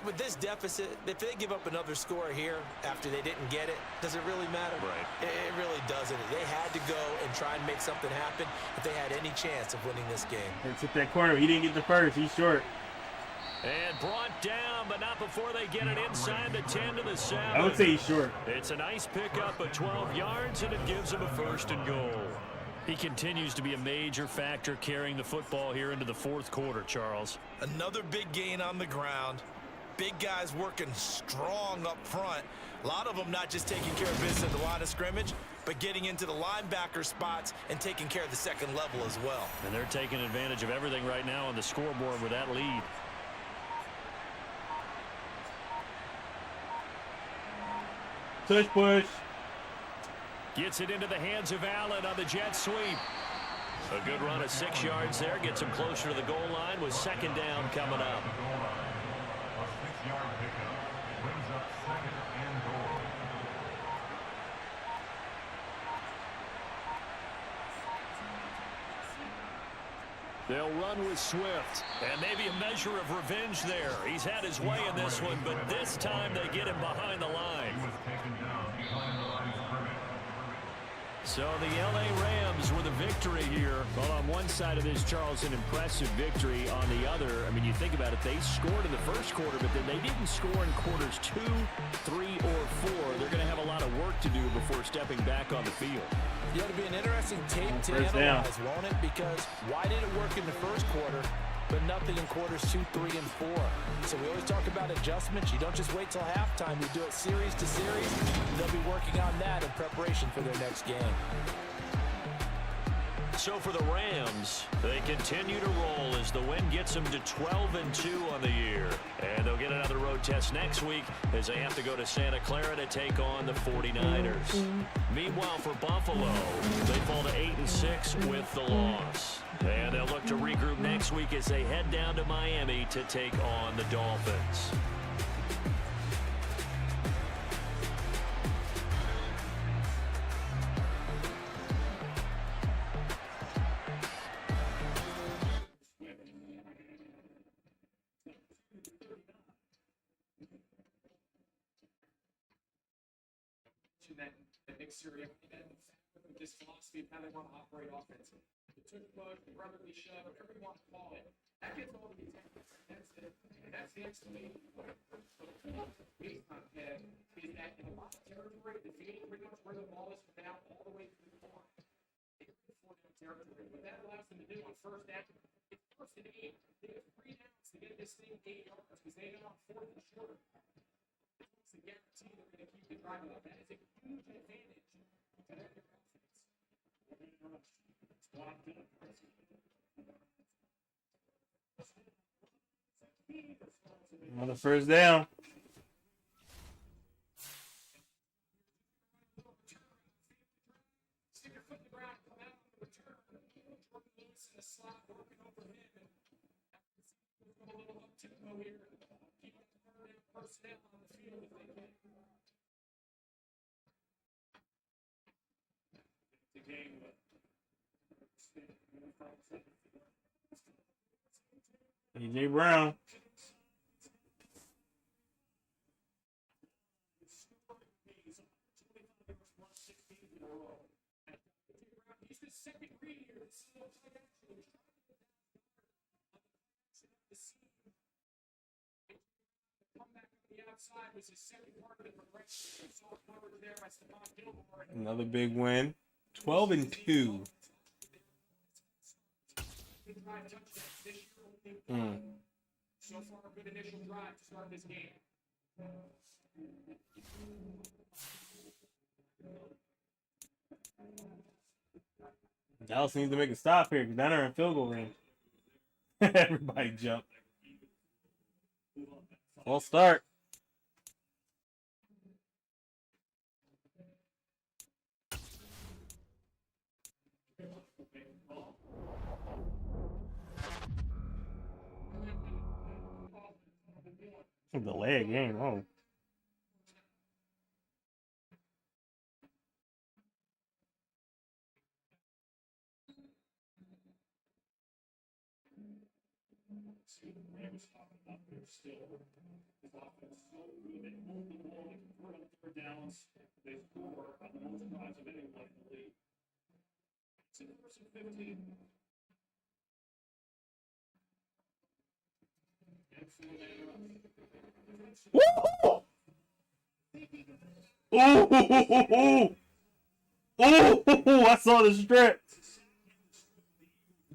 with this deficit, if they give up another score here after they didn't get it, does it really matter? Right. It really doesn't. They had to go and try and make something happen if they had any chance of winning this game. Let's hit that corner. He didn't get the first. He's short. And brought down, but not before they get it inside the 10 to the 7. I would say he's short. It's a nice pickup of 12 yards, and it gives him a 1st and goal. He continues to be a major factor carrying the football here into the 4th quarter, Charles. Another big gain on the ground. Big guys working strong up front. A lot of them not just taking care of business at the line of scrimmage, but getting into the linebacker spots and taking care of the second level as well. And they're taking advantage of everything right now on the scoreboard with that lead. Tush push. Gets it into the hands of Allen on the jet sweep. A good run of 6 yards there. Gets him closer to the goal line with 2nd down coming up. They'll run with Swift. And maybe a measure of revenge there. He's had his way in this one, but this time they get him behind the line. So the L.A. Rams with a victory here. Well, on one side of this, Charles, an impressive victory. On the other, I mean, you think about it, they scored in the first quarter, but then they didn't score in quarters 2, 3, or 4. They're going to have a lot of work to do before stepping back on the field. Yeah, it'll be an interesting tape to First down. analyze, won't it? Because why did it work in the first quarter, but nothing in quarters 2, 3, and 4? So we always talk about adjustments. You don't just wait till halftime. You do it series to series. They'll be working on that in preparation for their next game. So for the Rams, they continue to roll as the win gets them to 12-2 on the year. And they'll get another road test next week as they have to go to Santa Clara to take on the 49ers. Meanwhile, for Buffalo, they fall to 8-6 with the loss. And they'll look to regroup next week as they head down to Miami to take on the Dolphins. That Nick Sirianni had with this philosophy of how they want to operate offense. The tush push, the brotherly shove, whatever you want to call it, that gets all the attention. That's the explanation. Based on head is that in a lot of territory, the field pretty much where the ball is from now all the way to the corner. They get the 4-down territory. What that allows them to do on 1st down is first and 8. They have 3 downs to get this thing 8 yards because they got 4th and short. It's a guarantee they're going to keep the drive up. That is a huge advantage to their offense. Another first down. Stick your foot in the ground, come out on the return. Jordan Lewis in the slot, working over him. And a little up tempo here. Keep that personnel on the field if they can. The game. A.J. Brown. He's the second read here. This is no play action. Come back on the outside was his second part of the progression. Saw coverage there by Stephon Gilmore. Another big win. 12-2. So far, a good initial drive to start this game. Dallas needs to make a stop here because they're in field goal range. Everybody jump. Full start. Delay a game. Oh. Dallas, they score on the most drives of anyone in the league. It's in the first and 15. Ooh, I saw the strip.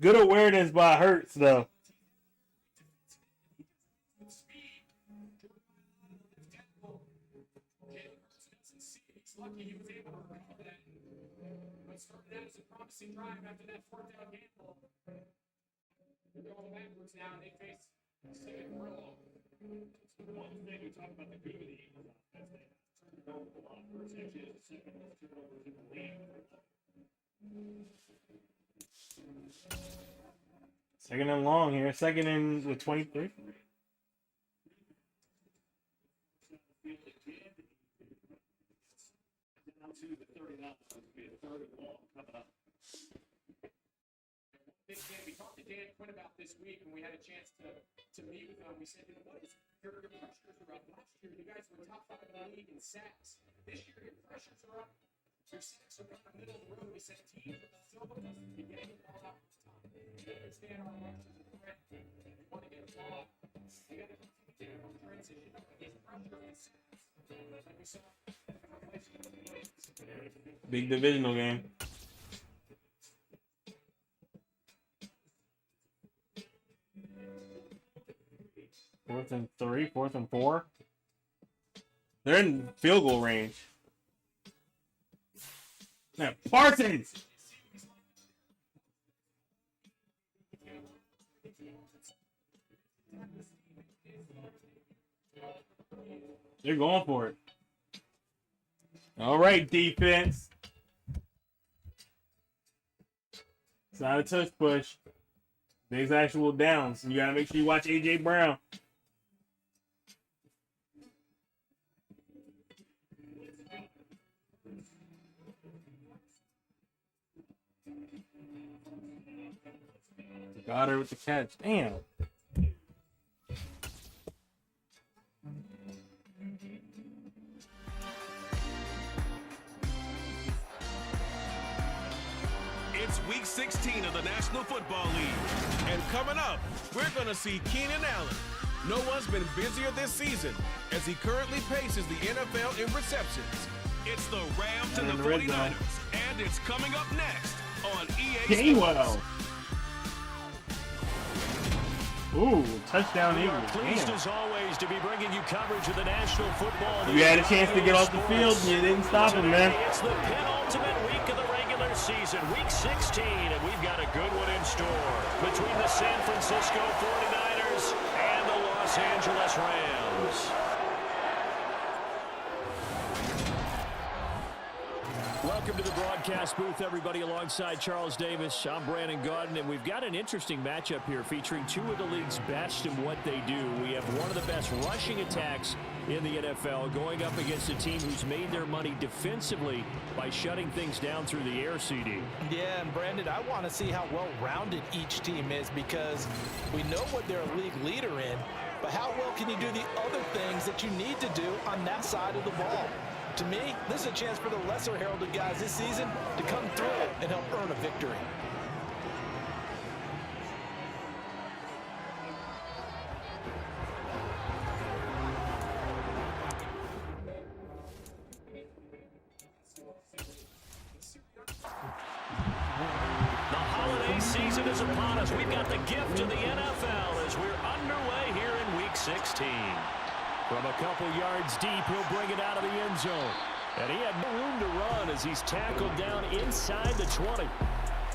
Good awareness by Hurts, though. Lucky he was able to recover that. But started out as a promising drive after that 4th down gamble. They're going backwards now, and they face second row. One thing we talk about the good of the Eagles offense, they turned it over a lot. First actually is the second most turnovers in the league. Second and long here. Second and with 23. To the 39, would be a 3rd and long coming up. Big Dan, we talked to Dan Quinn about this week when we had a chance to meet with him. We said, you know, what is your pressures are up? Last year, you guys were top 5 in the league in sacks. This year, your pressures are up. Your sacks are kind of middle of the road. We said, teams are still with us at the beginning of all out this time. We understand our rushes are correct. We want to get the ball up. We got to continue to transition up against pressure and sacks. Like we saw. Big divisional game. Fourth and 3, 4th and 4. They're in field goal range. Now, Parsons! They're going for it. All right, defense. It's not a touch push. There's actual downs. You got to make sure you watch A.J. Brown. Got her with the catch. Damn. It's week 16 of the National Football League. And coming up, we're going to see Keenan Allen. No one's been busier this season as he currently paces the NFL in receptions. It's the Rams and the 49ers. And it's coming up next on EA Sports. Ooh, touchdown We are Eagles. pleased Damn. as always to be bringing you coverage of the National Football League. You had a chance to get off the field and you didn't stop him, man. Today, it's the penultimate week of the regular season, week 16, and we've got a good one in store between the San Francisco 49ers and the Los Angeles Rams. Welcome to the broadcast booth, everybody, alongside Charles Davis. I'm Brandon Gaudin, and we've got an interesting matchup here featuring two of the league's best in what they do. We have one of the best rushing attacks in the NFL going up against a team who's made their money defensively by shutting things down through the air, CD. Yeah, and Brandon, I want to see how well-rounded each team is because we know what they're a league leader in, but how well can you do the other things that you need to do on that side of the ball? To me, this is a chance for the lesser heralded guys this season to come through and help earn a victory. The holiday season is upon us. We've got the gift of the NFL as we're underway here in Week 16. From a couple yards deep, he'll bring it out of the end zone. And he had no room to run as he's tackled down inside the 20.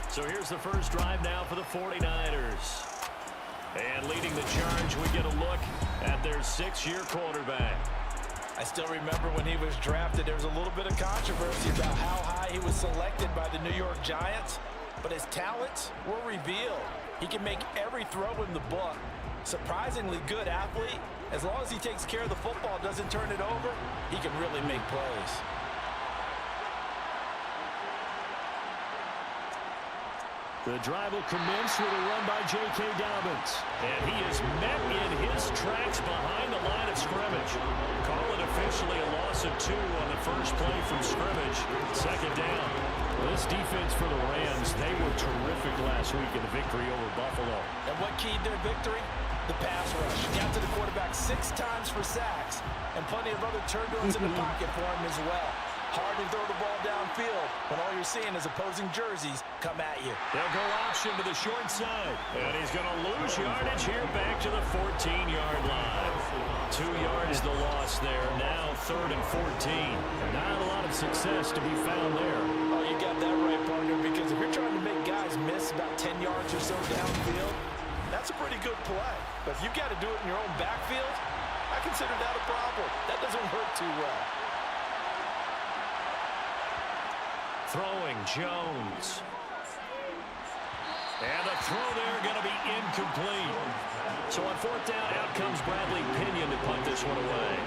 So here's the first drive now for the 49ers. And leading the charge, we get a look at their 6-year quarterback. I still remember when he was drafted, there was a little bit of controversy about how high he was selected by the New York Giants, but his talents were revealed. He can make every throw in the book. Surprisingly good athlete. As long as he takes care of the football, doesn't turn it over, he can really make plays. The drive will commence with a run by J.K. Dobbins. And he is met in his tracks behind the line of scrimmage. Call it officially a loss of 2 on the first play from scrimmage. Second down. This defense for the Rams, they were terrific last week in the victory over Buffalo. And what keyed their victory? The pass rush. Got to the quarterback 6 times for sacks, and plenty of other turbulence in the pocket for him as well. Hard to throw the ball downfield when all you're seeing is opposing jerseys come at you. They'll go option to the short side. And he's going to lose yardage here back to the 14-yard line. 2 yards the loss there. Now 3rd and 14. Not a lot of success to be found there. Oh, you got that right, partner, because if you're trying to make guys miss about 10 yards or so downfield, that's a pretty good play. But if you've got to do it in your own backfield, I consider that a problem. That doesn't hurt too well. Throwing Jones. And the throw there going to be incomplete. So on 4th down, out comes Bradley Pinion to punt this one away.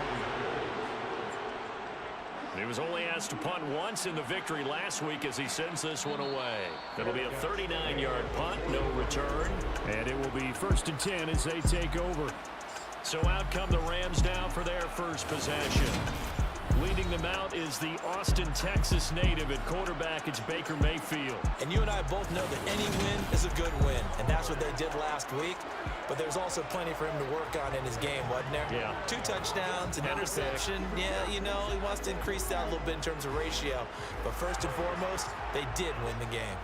He was only asked to punt once in the victory last week as he sends this one away. It'll be a 39-yard punt, no return. And it will be 1st and 10 as they take over. So out come the Rams now for their first possession. Leading them out is the Austin, Texas native at quarterback. It's Baker Mayfield. And you and I both know that any win is a good win, and that's what they did last week. But there's also plenty for him to work on in his game, wasn't there? Yeah. 2 touchdowns, an interception. Yeah, you know, he wants to increase that a little bit in terms of ratio. But first and foremost, they did win the game.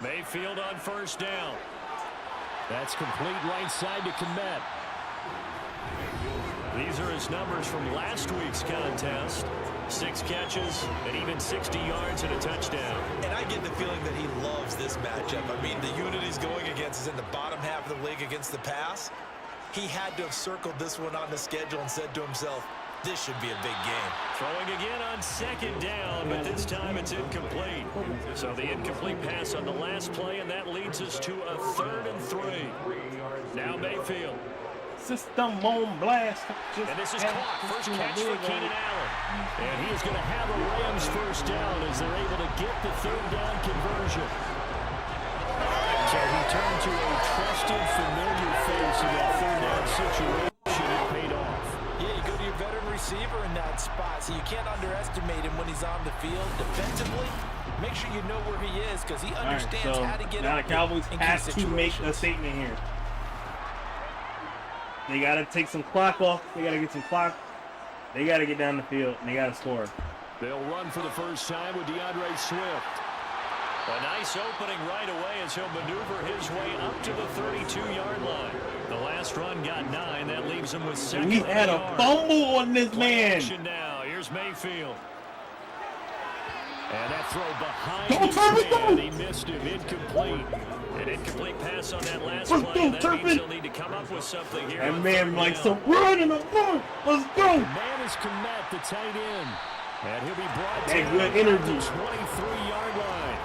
Mayfield on 1st down. That's complete right side to Kmet. These are his numbers from last week's contest. 6 catches and even 60 yards and a touchdown. And I get the feeling that he loves this matchup. I mean, the unit he's going against is in the bottom half of the league against the pass. He had to have circled this one on the schedule and said to himself, this should be a big game. Throwing again on 2nd down, but this time it's incomplete. So the incomplete pass on the last play, and that leads us to a 3rd and 3. Now Mayfield. System on blast. And this is caught. First catch for Keenan Allen. And he is going to have a Rams first down as they're able to get the 3rd down conversion. So he turned to a trusted, familiar face in that 3rd down situation. It paid off. Yeah, you go to your veteran receiver in that spot, so you can't underestimate him when he's on the field. Defensively, make sure you know where he is because he understands how to get now out the Cowboys in have key to make a situations. statement here. They got to take some clock off. They got to get some clock. They got to get down the field, and they got to score. They'll run for the first time with DeAndre Swift. A nice opening right away as he'll maneuver his way up to the 32-yard line. The last run got 9. That leaves him with 2nd. We had a fumble on this man. Now, here's Mayfield. And that throw behind Go, him. He missed him. Incomplete. An incomplete pass on that last play. That means he'll need to come up with something here. And man, like some run in the front. Let's go. Man is Komet, the tight end. And he'll be brought Hey, down good interview. at the 23-yard line.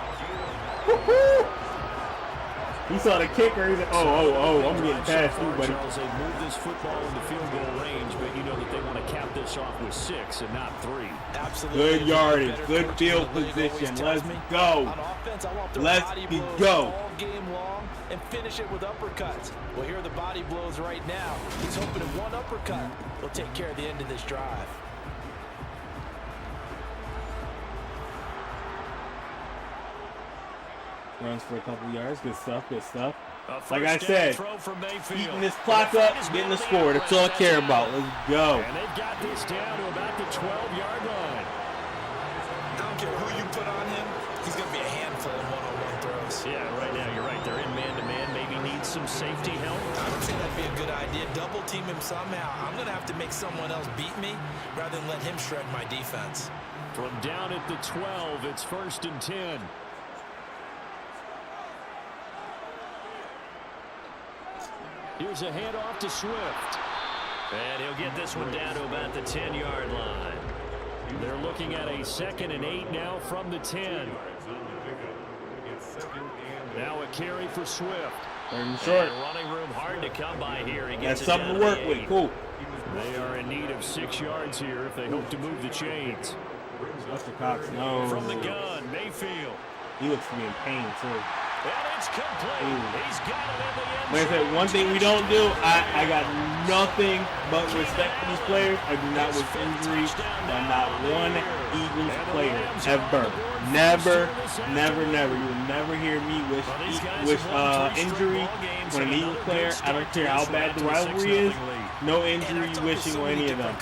He saw the kicker. He's like, oh, I'm getting past you, buddy. Charles, they move this football into field goal range, but you know that they want to cap this off with 6 and not 3. Absolutely. Good yardage, good field position. Let's go. On offense, I want the Let's body go. blows all game long and finish it with uppercuts. Well, here are the body blows right now. He's hoping in one uppercut will take care of the end of this drive. Runs for a couple yards. Good stuff, good stuff. Like I said, eating this clock up, getting the score. That's all I care about. Let's go. And they've got this down to about the 12-yard line. I don't care who you put on him. He's going to be a handful of one-on-one throws. Yeah, right now you're right. They're in man-to-man. Maybe needs some safety help. I would say that'd be a good idea. Double team him somehow. I'm going to have to make someone else beat me rather than let him shred my defense. From down at the 12, it's 1st and 10. Here's a handoff to Swift. And he'll get this one down to about the 10-yard line. They're looking at a 2nd and 8 now from the 10. Now a carry for Swift. Short. And running room hard to come by here. He That's gets something to work with. Cool. They are in need of 6 yards here if they hope to move the chains. Mr. Cox, no. From the gun, Mayfield. He looks to be in pain, too. And it's complete. He's got it in the end Like I said, one thing we don't do, I got nothing but respect for these players. I do not wish injury on not one Eagles player ever. Never. You will never hear me wish injury on an Eagles player. I don't care how bad the rivalry is. No injury wishing on any of them.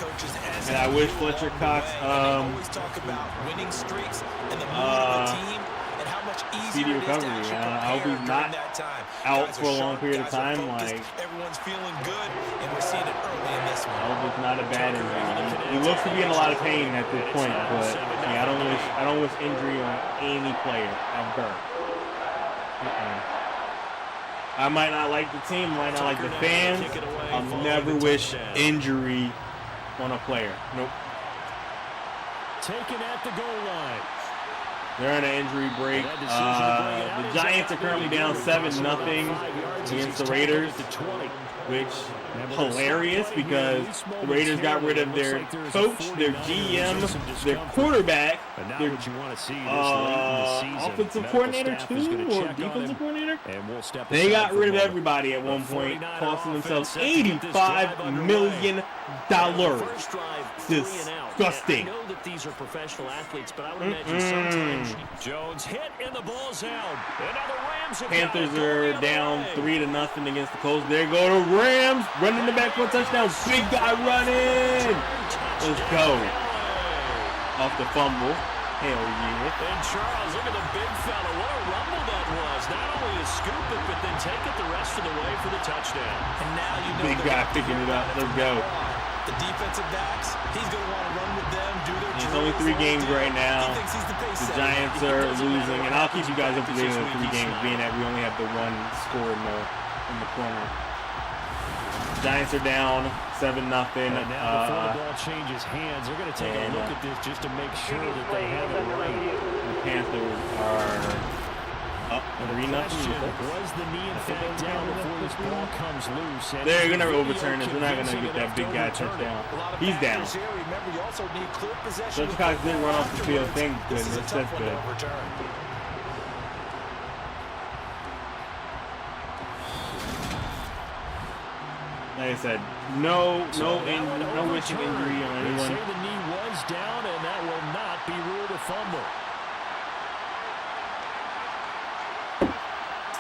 And I wish Fletcher Cox winning streaks and the mood of the team. Speedy recovery. I hope he's not out for a long period of time. Like, everyone's feeling good, and we're seeing it early in this one. I hope it's not a bad injury. He looks to be in a lot of pain at this point, but yeah, I don't wish injury on any player ever. I might not like the team, might not like the fans. I'll never wish injury on a player. Nope. Taken at the goal line. They're on an injury break. The Giants are currently down 7-0 against the Raiders, which hilarious because the Raiders got rid of their coach, their GM, their quarterback, their offensive coordinator too, or defensive coordinator. They got rid of everybody at one point, costing themselves $85 million. Disgusting. I know that these are professional athletes, but I would imagine sometimes Jones hit and the ball's out. And now the Rams Panthers are down 3-0 against the Colts. There go the Rams, running the back for a touchdown. Big guy running. Let's go. Off the fumble. Hell yeah. And Charles, look at the big fella. What a rumble that was. Not only to scoop it, but then take it the rest of the way for the touchdown. And now you know big guy picking it up. Let's go. The defensive backs, he's going to want to run with them, do their It's only 3 games right now. The Giants are losing, and I'll keep you guys up to date on the 3 games, being that we only have the 1 score in the corner. The Giants are down 7-0. Now before the ball changes hands, they're going to take a look at this just to make sure that they have it right. The Panthers are up 3-0. Was the knee in fact down before this ball comes loose? They're going to overturn it. They're not going to get that big guy touchdown. He's down. Judge Cox didn't run off the field. Thank goodness. That's good. Like I said, no wishing injury on anyone. They say the knee was down, and that will not be ruled a fumble.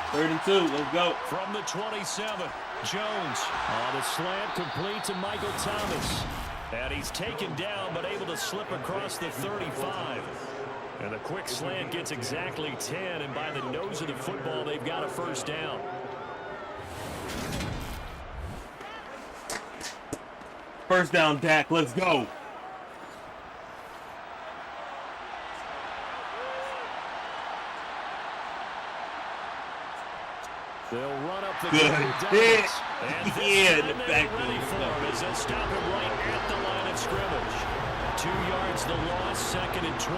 3rd and 2, let's go. From the 27, Jones on the slant, complete to Michael Thomas. And he's taken down, but able to slip across the 35. And the quick slant gets exactly 10, and by the nose of the football, they've got a first down. First down, Dak. Let's go. They'll run up the good hit. And Yeah, the they're back ready for him as they'll stop him right at the line of scrimmage. 2 yards the loss, 2nd and 12.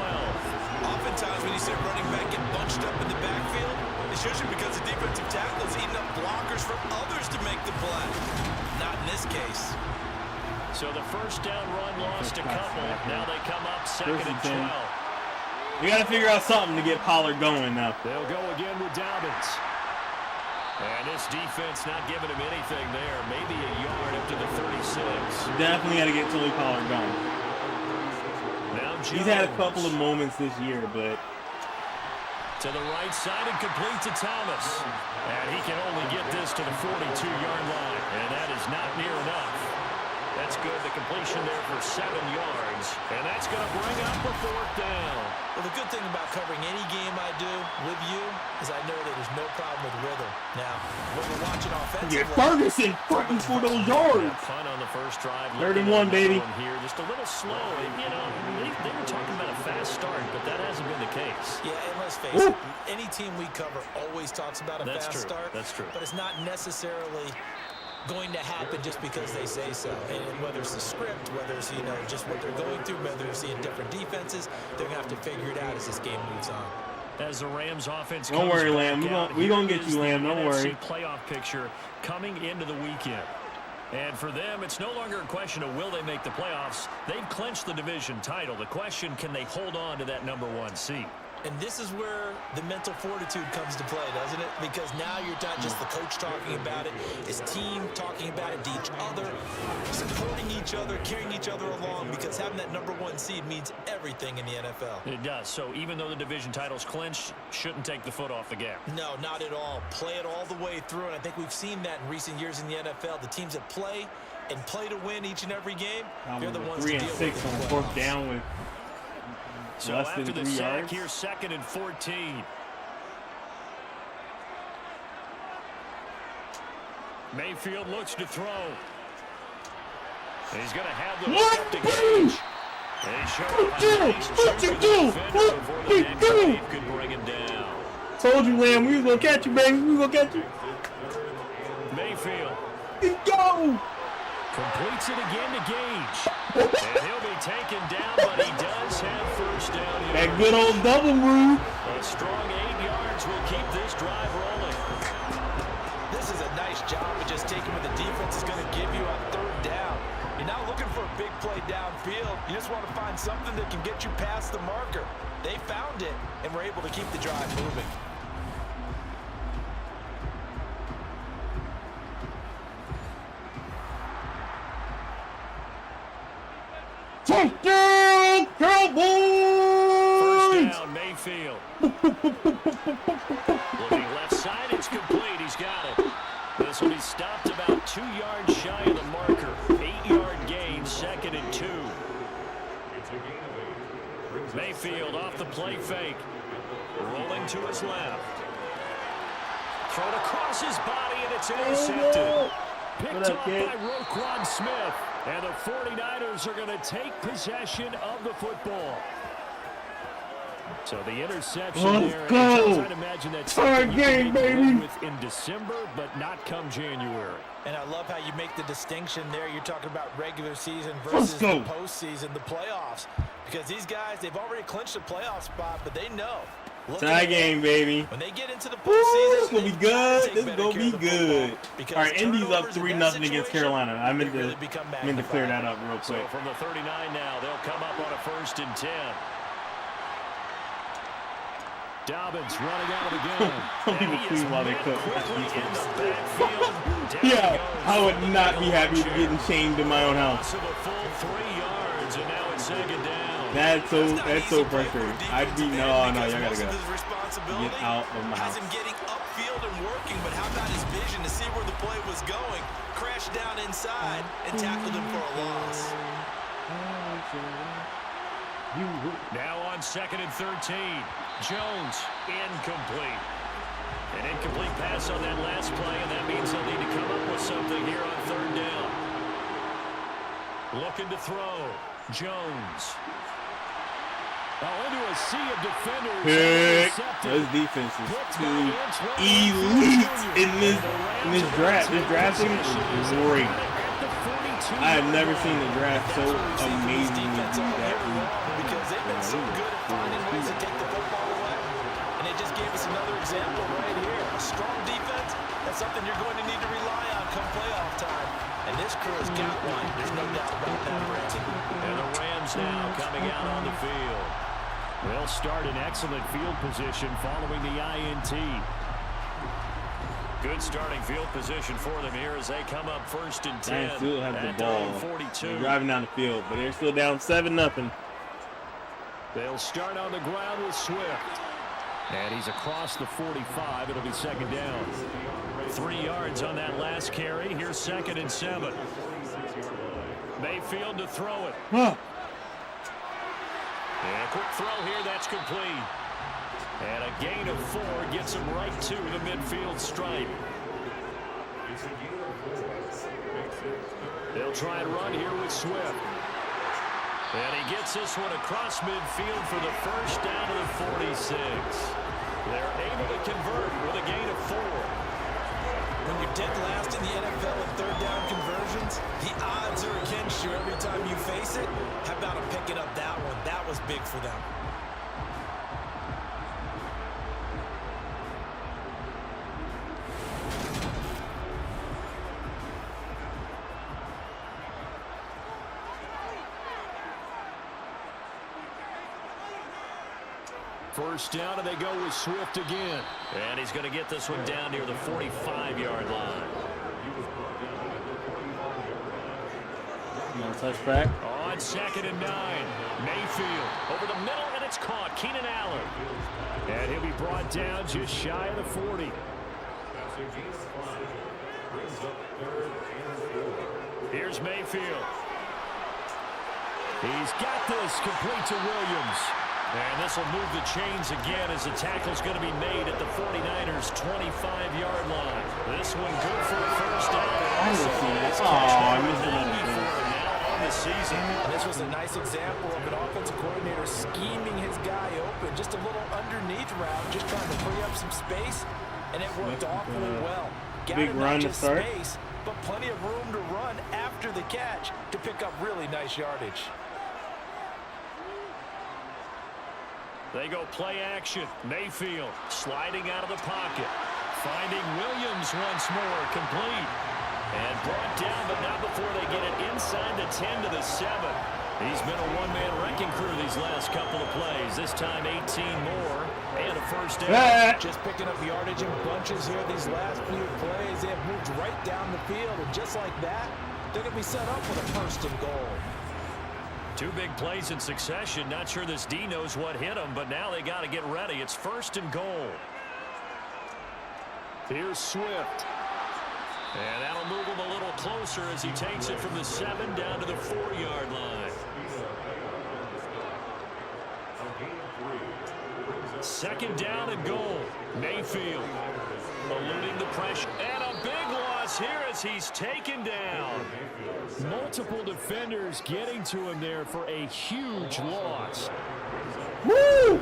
Oftentimes when you see a running back get bunched up in the backfield, it's usually because the defensive tackle is eating up blockers for others to make the play. Not in this case. So the first down run lost a couple. Now they come up 2nd and 12. We got to figure out something to get Pollard going now. They'll go again with Dobbins. And this defense not giving him anything there. Maybe a yard up to the 36. Definitely got to get Tony Pollard going. Now Jones. He's had a couple of moments this year, but... To the right side and complete to Thomas. And he can only get this to the 42-yard line. And that is not near enough. That's good. The completion there for 7 yards. And that's going to bring up a 4th down. Well, the good thing about covering any game I do with you is I know that there's no problem with rhythm. Now, when we're watching offensively... Yeah, Ferguson fighting for those yards. Fun on the first drive. 3rd and 1, baby. Here, just a little slow. You know, they were talking about a fast start, but that hasn't been the case. Yeah, and let's face it, any team we cover always talks about a fast start. That's true. But it's not necessarily going to happen just because they say so. And whether it's the script, whether it's, you know, just what they're going through, whether they're seeing different defenses, they're going to have to figure it out as this game moves on. As the Rams offense don't worry, Lamb. We're going to get you, Lamb. Don't worry. Playoff picture coming into the weekend. And for them, it's no longer a question of will they make the playoffs. They've clinched the division title. The question, can they hold on to that #1 seed? And this is where the mental fortitude comes to play, doesn't it? Because now you're not just the coach talking about it, it's team talking about it to each other, supporting each other, carrying each other along, because having that #1 seed means everything in the NFL. It does. So even though the division title's clinched, shouldn't take the foot off the gas. No, not at all. Play it all the way through, and I think we've seen that in recent years in the NFL. The teams that play and play to win each and every game, they're the ones 3 to and deal 6 with on the 4th down with so less after than the 3 sack, yards. here's 2nd and 14. Mayfield looks to throw. And he's going to have the What? up to gauge. And he showed before the next wave could bring him down. Told you, Lamb, we was going to catch you, baby. We was going to catch you. Mayfield. Let's go. Completes it again to Gage. And he'll be taken down, but he does have first down here. That good old double move. A strong 8 yards will keep this drive rolling. This is a nice job of just taking what the defense is going to give you on 3rd down. You're not looking for a big play downfield. You just want to find something that can get you past the marker. They found it, and were able to keep the drive moving. Touchdown, Cowboys! First down, Mayfield. Looking left side, it's complete. He's got it. This will be stopped about 2 yards shy of the marker. 8-yard gain, 2nd and 2. Mayfield off the play fake. Rolling to his left. Thrown across his body, and it's intercepted. Picked off by Roquan Smith. And the 49ers are going to take possession of the football. So the interception there. I'd imagine that's something you can deal with in December, but not come January. And I love how you make the distinction there. You're talking about regular season versus the postseason, the playoffs. Because these guys, they've already clinched a playoff spot, but they know. Tie game, baby. When they get into the postseason, this is going to be good. This is going to be good. All right, Indy's up 3-0 against Carolina. I meant to clear that up real quick. So from the 39 now, they'll come up on a 1st and 10. Dobbins running out of the game. Some people tweet while they cook. Yeah, I would not be happy to getting shamed in my own house. That's so frustrating. I'd be y'all gotta go. Get out of my house. Has him getting upfield and working, but how about his vision to see where the play was going? Crashed down inside and tackled him for a loss. Now on 2nd and 13. Jones, incomplete. An incomplete pass on that last play, and that means they'll need to come up with something here on 3rd down. Looking to throw. Jones. Into a sea of defenders. Those defenses too elite in this draft. This drafting is great. I have never seen the draft so amazingly do that. Because they've been so good at finding ways to take the football away. And they just gave us another example right here. A strong defense, that's something you're going to need to rely on come playoff time. And this crew has got one. There's no doubt about that, Brandon. And the Rams now coming out on the field. They'll start in excellent field position following the INT. Good starting field position for them here as they come up 1st and 10. They still have the ball. 42. They're driving down the field, but they're still down 7-0. They'll start on the ground with Swift. And he's across the 45. It'll be 2nd down. 3 yards on that last carry. Here's 2nd and 7. Mayfield to throw it. And a quick throw here. That's complete. And a gain of 4 gets him right to the midfield stripe. They'll try and run here with Swift. And he gets this one across midfield for the 1st down to the 46. They're able to convert with a gain of 4. When you're dead last in the NFL in 3rd down conversions, the odds are against you every time you face it. How about him picking up that one? That was big for them. First down, and they go with Swift again. And he's going to get this one down near the 45-yard line. Touchback. On 2nd and 9. Mayfield over the middle, and it's caught. Keenan Allen. And he'll be brought down just shy of the 40. Here's Mayfield. He's got this complete to Williams. And this will move the chains again as the tackle's going to be made at the 49ers' 25-yard line. This one good for a 1st down. I missed another now on the season. And this was a nice example of an offensive coordinator scheming his guy open. Just a little underneath route, just trying to free up some space. And it worked awfully well. Big run to start. Space, but plenty of room to run after the catch to pick up really nice yardage. They go play action. Mayfield sliding out of the pocket. Finding Williams once more. Complete. And brought down, but not before they get it inside the 10 to the 7. He's been a one-man wrecking crew these last couple of plays. This time 18 more and a 1st down. Just picking up yardage in bunches here these last few plays. They have moved right down the field, and just like that, they're going to be set up with a 1st and goal. 2 big plays in succession. Not sure this D knows what hit him, but now they got to get ready. It's 1st and goal. Here's Swift. And that'll move him a little closer as he takes it from the 7 down to the 4-yard line. 2nd down and goal. Mayfield eluding the pressure. And a big loss here as he's taken down. Multiple defenders getting to him there for a huge loss. Woo!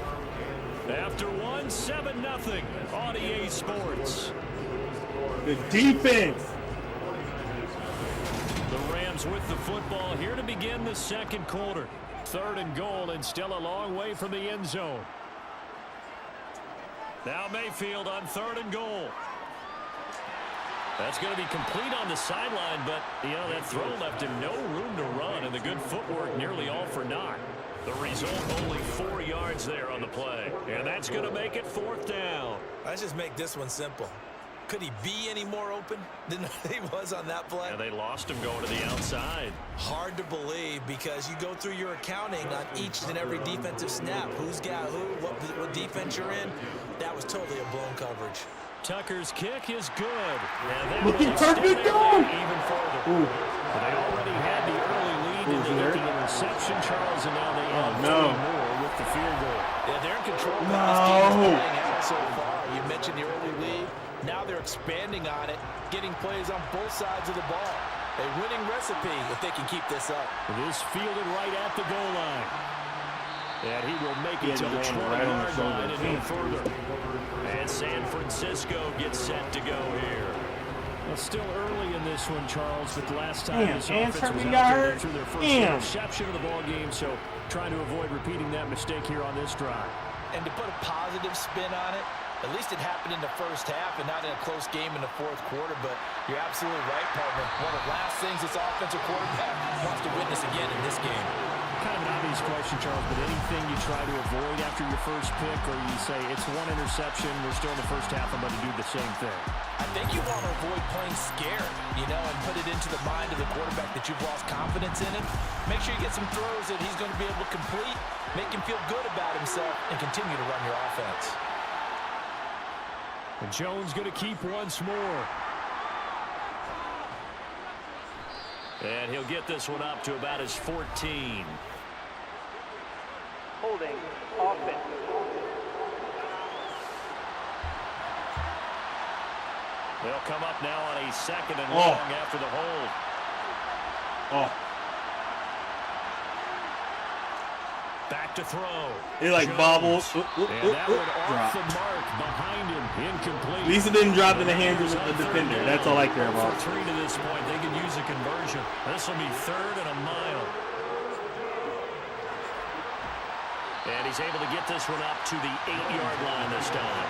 After one, 7-0 on EA Sports. The defense. The Rams with the football here to begin the 2nd quarter. 3rd and goal, and still a long way from the end zone. Now Mayfield on 3rd and goal. That's going to be complete on the sideline, but, that throw left him no room to run, and the good footwork nearly all for naught. The result, only 4 yards there on the play, and that's going to make it 4th down. Let's just make this one simple. Could he be any more open than he was on that play? And they lost him going to the outside. Hard to believe because you go through your accounting on each and every defensive snap. Who's got who, what defense you're in. That was totally a blown coverage. Tucker's kick is good. And looking perfect, dog. Even further. They already had the early lead in the interception, Charles, and now they have more with the field goal. Yeah, they're in control. No. This team is playing out so far. You mentioned the early lead. Now they're expanding on it, getting plays on both sides of the ball. A winning recipe if they can keep this up. This fielded right at the goal line. And he will make it to the 20-yard line and no further. And San Francisco gets set to go here. Well, still early in this one, Charles, but the last time this offense was out there through their first interception of the ball game, so trying to avoid repeating that mistake here on this drive. And to put a positive spin on it, at least it happened in the first half and not in a close game in the fourth quarter, but you're absolutely right, partner. One of the last things this offensive quarterback wants to witness again in this game. Kind of an obvious question, Charles, but anything you try to avoid after your first pick, or you say it's one interception, we're still in the first half, I'm going to do the same thing? I think you want to avoid playing scared, and put it into the mind of the quarterback that you've lost confidence in him. Make sure you get some throws that he's going to be able to complete, make him feel good about himself, and continue to run your offense. And Jones going to keep once more. And he'll get this one up to about his 14. Holding. Offense. They'll come up now on a 2nd and long after the hold. Back to throw. He bobbles. And that one off the mark behind him. Incomplete. At least it didn't drop in the hands of the defender. That's all I care about. For 3 to this point, they can use a conversion. This will be 3rd and a mile. And he's able to get this one up to the 8-yard line this time.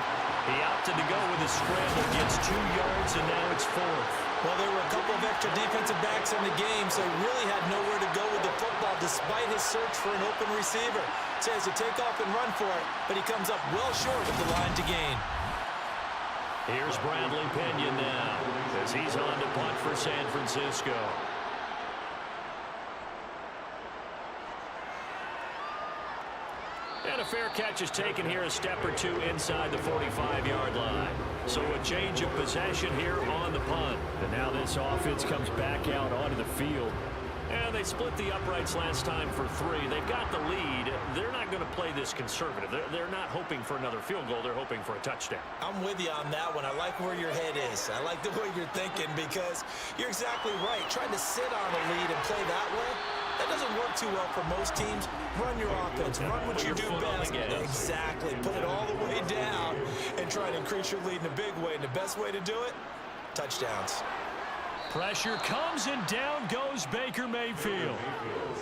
He opted to go with his scramble, gets 2 yards, and now it's 4th. Well, there were a couple of extra defensive backs in the game, so he really had nowhere to go with the football despite his search for an open receiver. So he has to take off and run for it, but he comes up well short of the line to gain. Here's Bradley Pinion now as he's on to punt for San Francisco. And a fair catch is taken here, a step or two inside the 45-yard line. So a change of possession here on the punt. And now this offense comes back out onto the field. And they split the uprights last time for 3. They've got the lead. They're not going to play this conservative. They're not hoping for another field goal. They're hoping for a touchdown. I'm with you on that one. I like where your head is. I like the way you're thinking because you're exactly right. Trying to sit on a lead and play that way, that doesn't work too well for most teams. Run your offense. Run what you do best. Exactly. Put it all the way down and try to increase your lead in a big way. And the best way to do it, touchdowns. Pressure comes and down goes Baker Mayfield.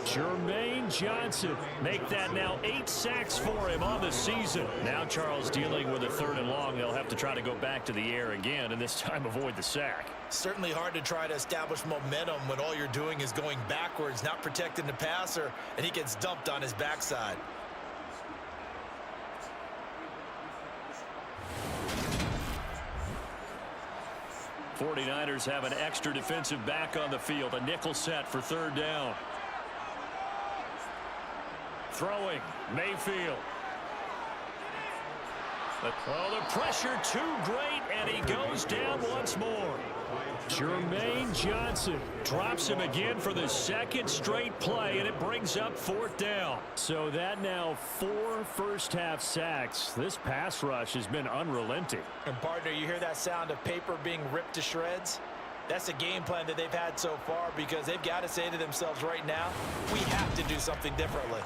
Jermaine Johnson make that now 8 sacks for him on the season. Now Charles dealing with a 3rd and long. They'll have to try to go back to the air again and this time avoid the sack. Certainly hard to try to establish momentum when all you're doing is going backwards, not protecting the passer, and he gets dumped on his backside. '49ers have an extra defensive back on the field. A nickel set for 3rd down. Throwing, Mayfield. Oh, the pressure too great, and he goes down once more. Jermaine Johnson drops him again for the 2nd straight play, and it brings up 4th down. So that now 4 first-half sacks. This pass rush has been unrelenting. And, partner, you hear that sound of paper being ripped to shreds? That's the game plan that they've had so far because they've got to say to themselves right now, we have to do something differently.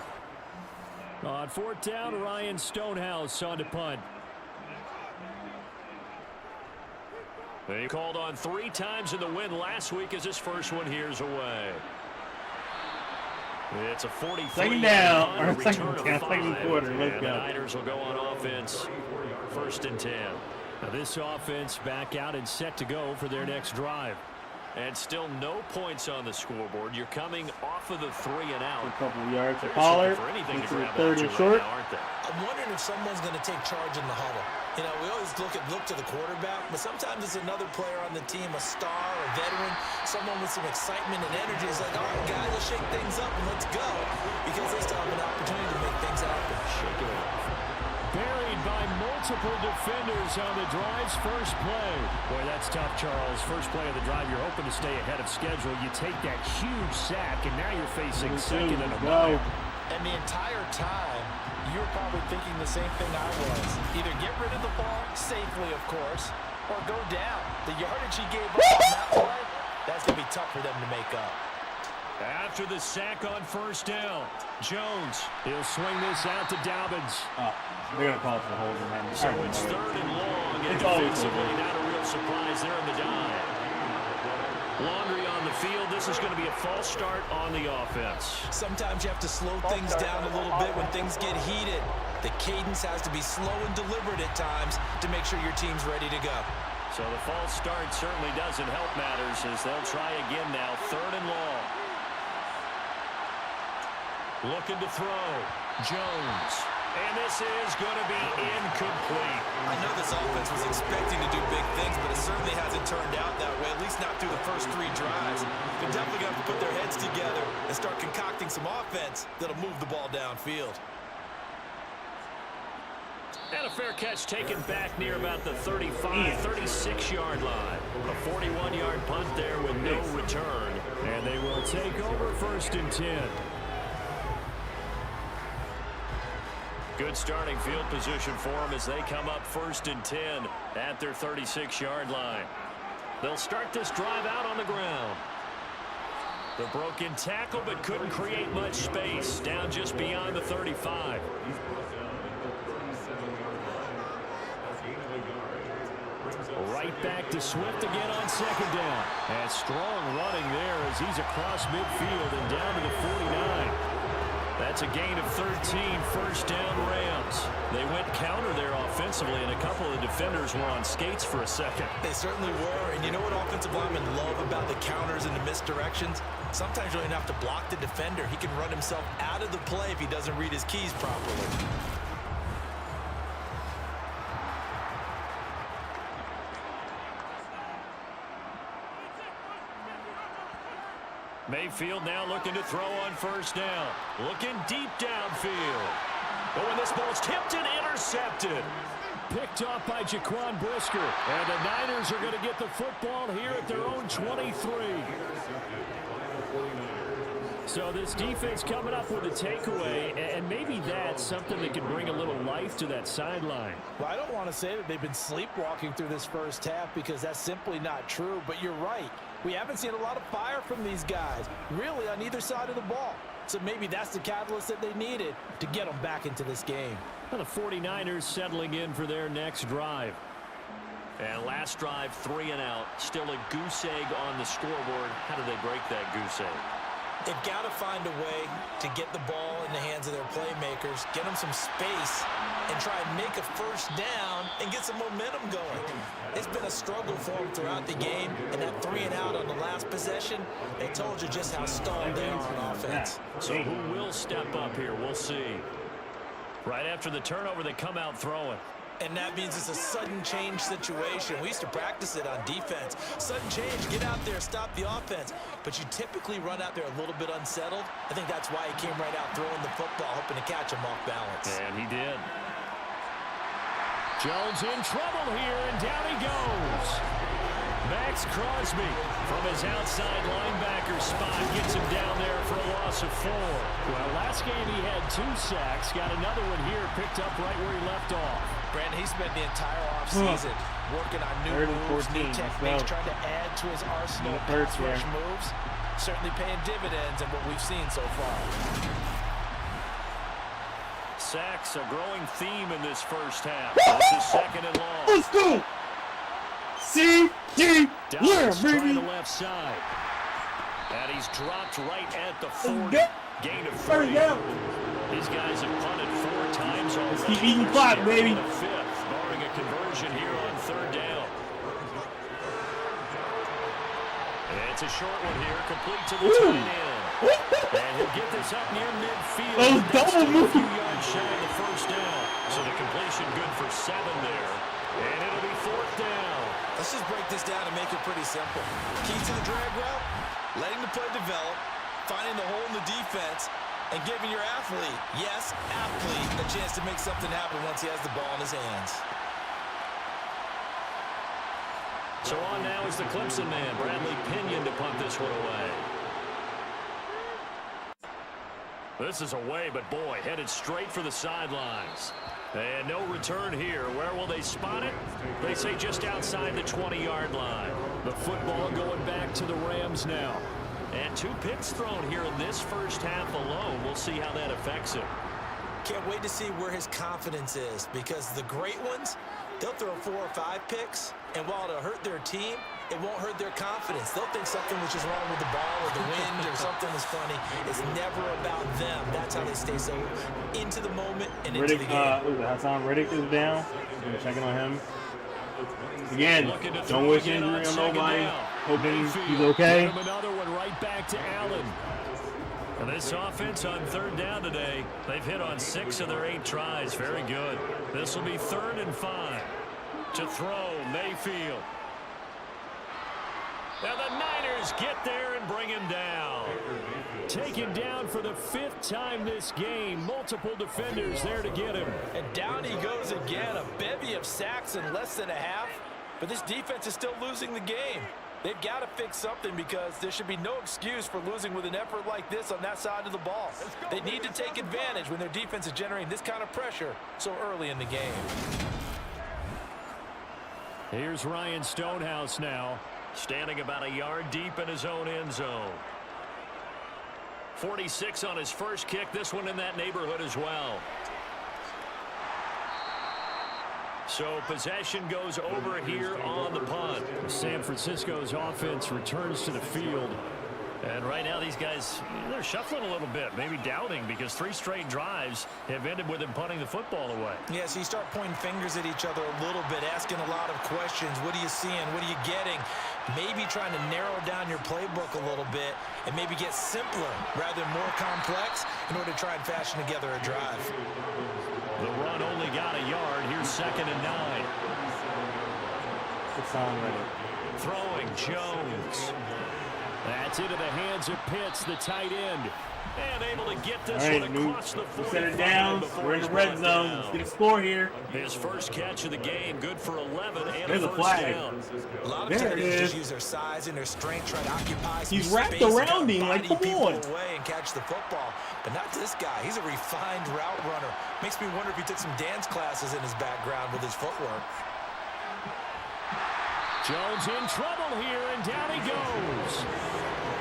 On 4th down, Ryan Stonehouse on to punt. He called on 3 times in the win last week as his first one here's away. It's a 43. 2nd down, or 2nd quarter. Let's go. The Niners will go on offense. 1st and 10. Now this offense back out and set to go for their next drive. And still no points on the scoreboard. You're coming off of the 3 and out. A couple of yards to Pollard. It's 3rd and short. I'm wondering if someone's going to take charge in the huddle. We always look to the quarterback, but sometimes it's another player on the team, a star, a veteran, someone with some excitement and energy. It's like, all right, guys, let's shake things up and let's go, because they still have an opportunity to make things happen. Shake it off. Buried by multiple defenders on the drive's first play. Boy, that's tough, Charles. First play of the drive, you're hoping to stay ahead of schedule. You take that huge sack, and now you're facing second and a mile. And the entire time, you were probably thinking the same thing I was. Either get rid of the ball, safely, of course, or go down. The yardage he gave up on that play, that's going to be tough for them to make up. After the sack on first down, Jones, he'll swing this out to Dobbins. Oh, they're going to call it for holding, man. So it's third and long, and defensively not a real surprise there in the dive. Laundry on the field. This is going to be a false start on the offense. Sometimes you have to slow things down a little bit when things get heated. The cadence has to be slow and deliberate at times to make sure your team's ready to go. So the false start certainly doesn't help matters as they'll try again now. Third and long. Looking to throw. Jones. And this is going to be incomplete. I know this offense was expecting to do big things, but it certainly hasn't turned out that way, at least not through the first 3 drives. They're definitely going to have to put their heads together and start concocting some offense that'll move the ball downfield. And a fair catch taken back near about the 35, 36-yard line. A 41-yard punt there with no return. And they will take over first and 10. Good starting field position for them as they come up first and 10 at their 36-yard line. They'll start this drive out on the ground. The broken tackle, but couldn't create much space. Down just beyond the 35. Right back to Swift again on second down. And strong running there as he's across midfield and down to the 49. That's a gain of 13, first down Rams. They went counter there offensively, and a couple of the defenders were on skates for a second. They certainly were, and you know what offensive linemen love about the counters and the misdirections? Sometimes you don't even have to block the defender. He can run himself out of the play if he doesn't read his keys properly. Mayfield now looking to throw on first down. Looking deep downfield. Oh, and this ball's tipped and intercepted. Picked off by Jaquan Brisker. And the Niners are going to get the football here at their own 23. So this defense coming up with a takeaway, and maybe that's something that can bring a little life to that sideline. Well, I don't want to say that they've been sleepwalking through this first half because that's simply not true, but you're right. We haven't seen a lot of fire from these guys, really, on either side of the ball. So maybe that's the catalyst that they needed to get them back into this game. Well, the 49ers settling in for their next drive. And last drive, 3 and out. Still a goose egg on the scoreboard. How do they break that goose egg? They've got to find a way to get the ball in the hands of their playmakers, get them some space, and try and make a first down and get some momentum going. It's been a struggle for them throughout the game, and that 3 and out on the last possession, they told you just how stalled they are on offense. So who will step up here? We'll see. Right after the turnover, they come out throwing. And that means it's a sudden change situation. We used to practice it on defense. Sudden change, get out there, stop the offense. But you typically run out there a little bit unsettled. I think that's why he came right out throwing the football, hoping to catch him off balance. And he did. Jones in trouble here, and down he goes. Max Crosby from his outside linebacker spot gets him down there for a loss of 4. Well, last game he had 2 sacks. Got another one here, picked up right where he left off. Brandon, he spent the entire offseason working on new moves, new techniques, trying to add to his arsenal of pass rush moves. Certainly paying dividends in what we've seen so far. Sacks, a growing theme in this first half. This is second and long. Let's go! C-D, yeah, baby! The left side. And he's dropped right at the 40. Gain of 3. These guys have punted 4 times already. Let's keep eating clock, baby. The 5th, barring a conversion here on 3rd down. And it's a short one here, complete to the tight end. And he'll get this up near midfield. Oh, double move. A few yards shy of the first down. So the completion good for 7 there. And it'll be 4th down. Let's just break this down and make it pretty simple. Key to the drag route, letting the play develop, finding the hole in the defense, and giving your athlete, yes, athlete, a chance to make something happen once he has the ball in his hands. So on now is the Clemson man, Bradley Pinion, to punt this one away. This is away, but boy, headed straight for the sidelines. And no return here. Where will they spot it? They say just outside the 20-yard line. The football going back to the Rams now. And 2 picks thrown here in this first half alone. We'll see how that affects him. Can't wait to see where his confidence is, because the great ones, they'll throw 4 or 5 picks, and while it'll hurt their team, it won't hurt their confidence. They'll think something was just wrong with the ball or the wind or something is funny. It's never about them. That's how they stay so into the moment and into the game. Hassan Riddick is down. Checking on him. Again, don't wish injury on nobody. Hoping he's okay. Another one right back to Allen. And this offense on 3rd down today, they've hit on 6 of their 8 tries. Very good. This will be 3rd and 5. To throw, Mayfield. And the Niners get there and bring him down. Taken down for the 5th time this game. Multiple defenders there to get him. And down he goes again. A bevy of sacks in less than a half. But this defense is still losing the game. They've got to fix something, because there should be no excuse for losing with an effort like this on that side of the ball. They need to take advantage when their defense is generating this kind of pressure so early in the game. Here's Ryan Stonehouse now, standing about a yard deep in his own end zone. 46 on his first kick. This one in that neighborhood as well. So possession goes over here on the punt. San Francisco's offense returns to the field. And right now these guys, they're shuffling a little bit, maybe doubting, because 3 straight drives have ended with them punting the football away. Yeah, so you start pointing fingers at each other a little bit, asking a lot of questions. What are you seeing? What are you getting? Maybe trying to narrow down your playbook a little bit and maybe get simpler rather than more complex in order to try and fashion together a drive. The run only got a yard. Here's 2nd and 9. It's on ready. Throwing Jones. That's into the hands of Pitts, the tight end. And able to get this All right, one across the 45. Set it down. We're in the red zone. Let's get a score here. His first catch of the game, good for 11 and There's a a first flag. down. A lot of There it tight ends is. just use their size and their strength, try to occupy some He's wrapped space and around try to him, like, body come people on. away and catch the football. But not this guy. He's a refined route runner. Makes me wonder if he took some dance classes in his background with his footwork. Jones in trouble here, and down he goes.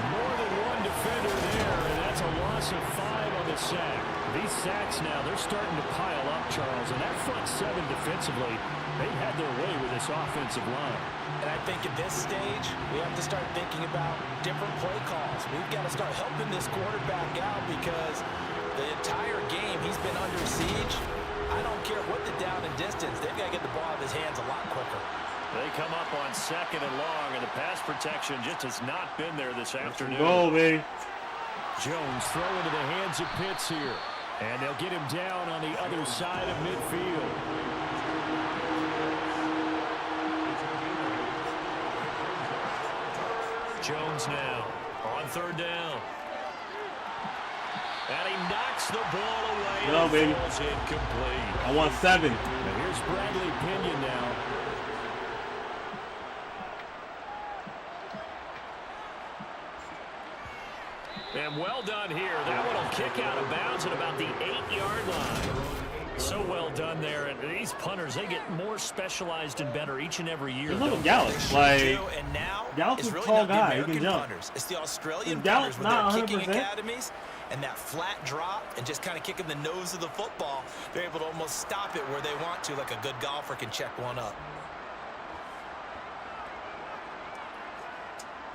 More than one defender there, and that's a loss of 5 on the sack. These sacks now, they're starting to pile up, Charles, and that front 7 defensively, they had their way with this offensive line. And I think at this stage, we have to start thinking about different play calls. We've got to start helping this quarterback out, because the entire game he's been under siege. I don't care what the down and distance. They've got to get the ball out of his hands a lot quicker. They come up on 2nd and long, and the pass protection just has not been there this afternoon. Go, baby. Jones throw into the hands of Pitts here. And they'll get him down on the other side of midfield. Jones now on 3rd down. And he knocks the ball away. Go, and baby. falls incomplete. I want 7. And here's Bradley Pinion now. And well done here. That one will kick out of bounds at about the 8-yard line. So well done there. And these punters, they get more specialized and better each and every year. Look at Gallup. Like, And now, Gallup's it's a really tall not the guy. He American can jump. punters. It's the Australian Gallup's punters with not their kicking 100%. academies and that flat drop and just kind of kicking the nose of the football. They're able to almost stop it where they want to, like a good golfer can check one up.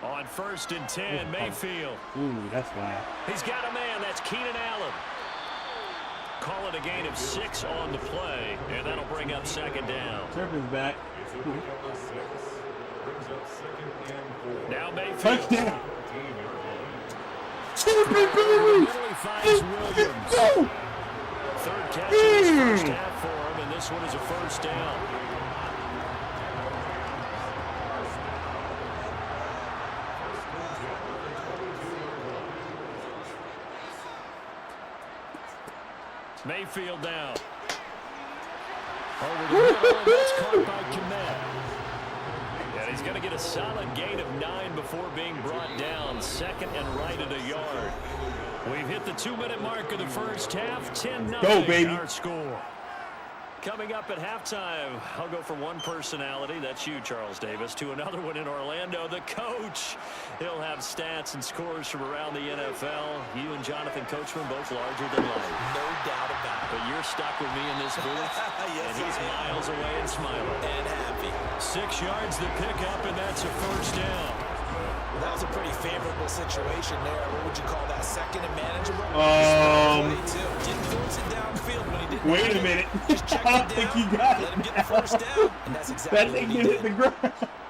On 1st and 10, Mayfield. Ooh, that's why. He's got a man. That's Keenan Allen. Call it a gain of 6 on the play, and that'll bring up 2nd down. Turpin's back. Now Mayfield. Touchdown. Turpin, baby. Finds Williams. Go. 3rd catch in his first half for him, and this one is a 1st down. Mayfield down. Over the middle, and that's caught by Kmet. And he's going to get a solid gain of 9 before being brought down. Second and right at a yard. We've hit the 2-minute mark of the first half. 10-0. Go, baby. Our score. Coming up at halftime, I'll go from one personality, that's you, Charles Davis, to another one in Orlando, the coach. He'll have stats and scores from around the NFL. You and Jonathan Coachman both larger than life. No doubt about it. But you're stuck with me in this booth, Yes, and he's miles away and smiling. And happy. 6 yards to pick up, and that's a first down. Well, that was a pretty favorable situation there. What would you call that? Second and manageable? Didn't force it downfield when he didn't. Wait a minute. Just checked I it think down, he got let him it. get the first down. And that's exactly That what thing he hit the did. ground.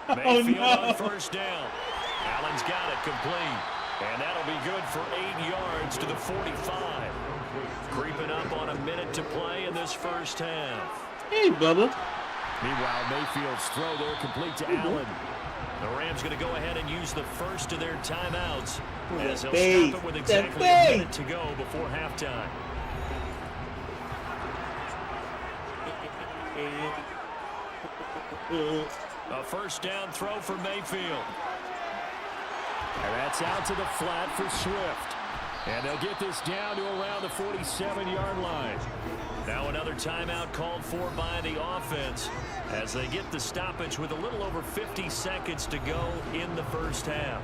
Oh, Mayfield on no. first down. Allen's got it complete. And that'll be good for 8 yards to the 45. Creeping up on a minute to play in this first half. Hey, brother. Meanwhile, Mayfield's throw there complete to Allen. The Rams going to go ahead and use the first of their timeouts as he'll stop it with exactly a minute to go before halftime. A first down throw for Mayfield. And that's out to the flat for Swift. And they'll get this down to around the 47-yard line. Now another timeout called for by the offense as they get the stoppage with a little over 50 seconds to go in the first half.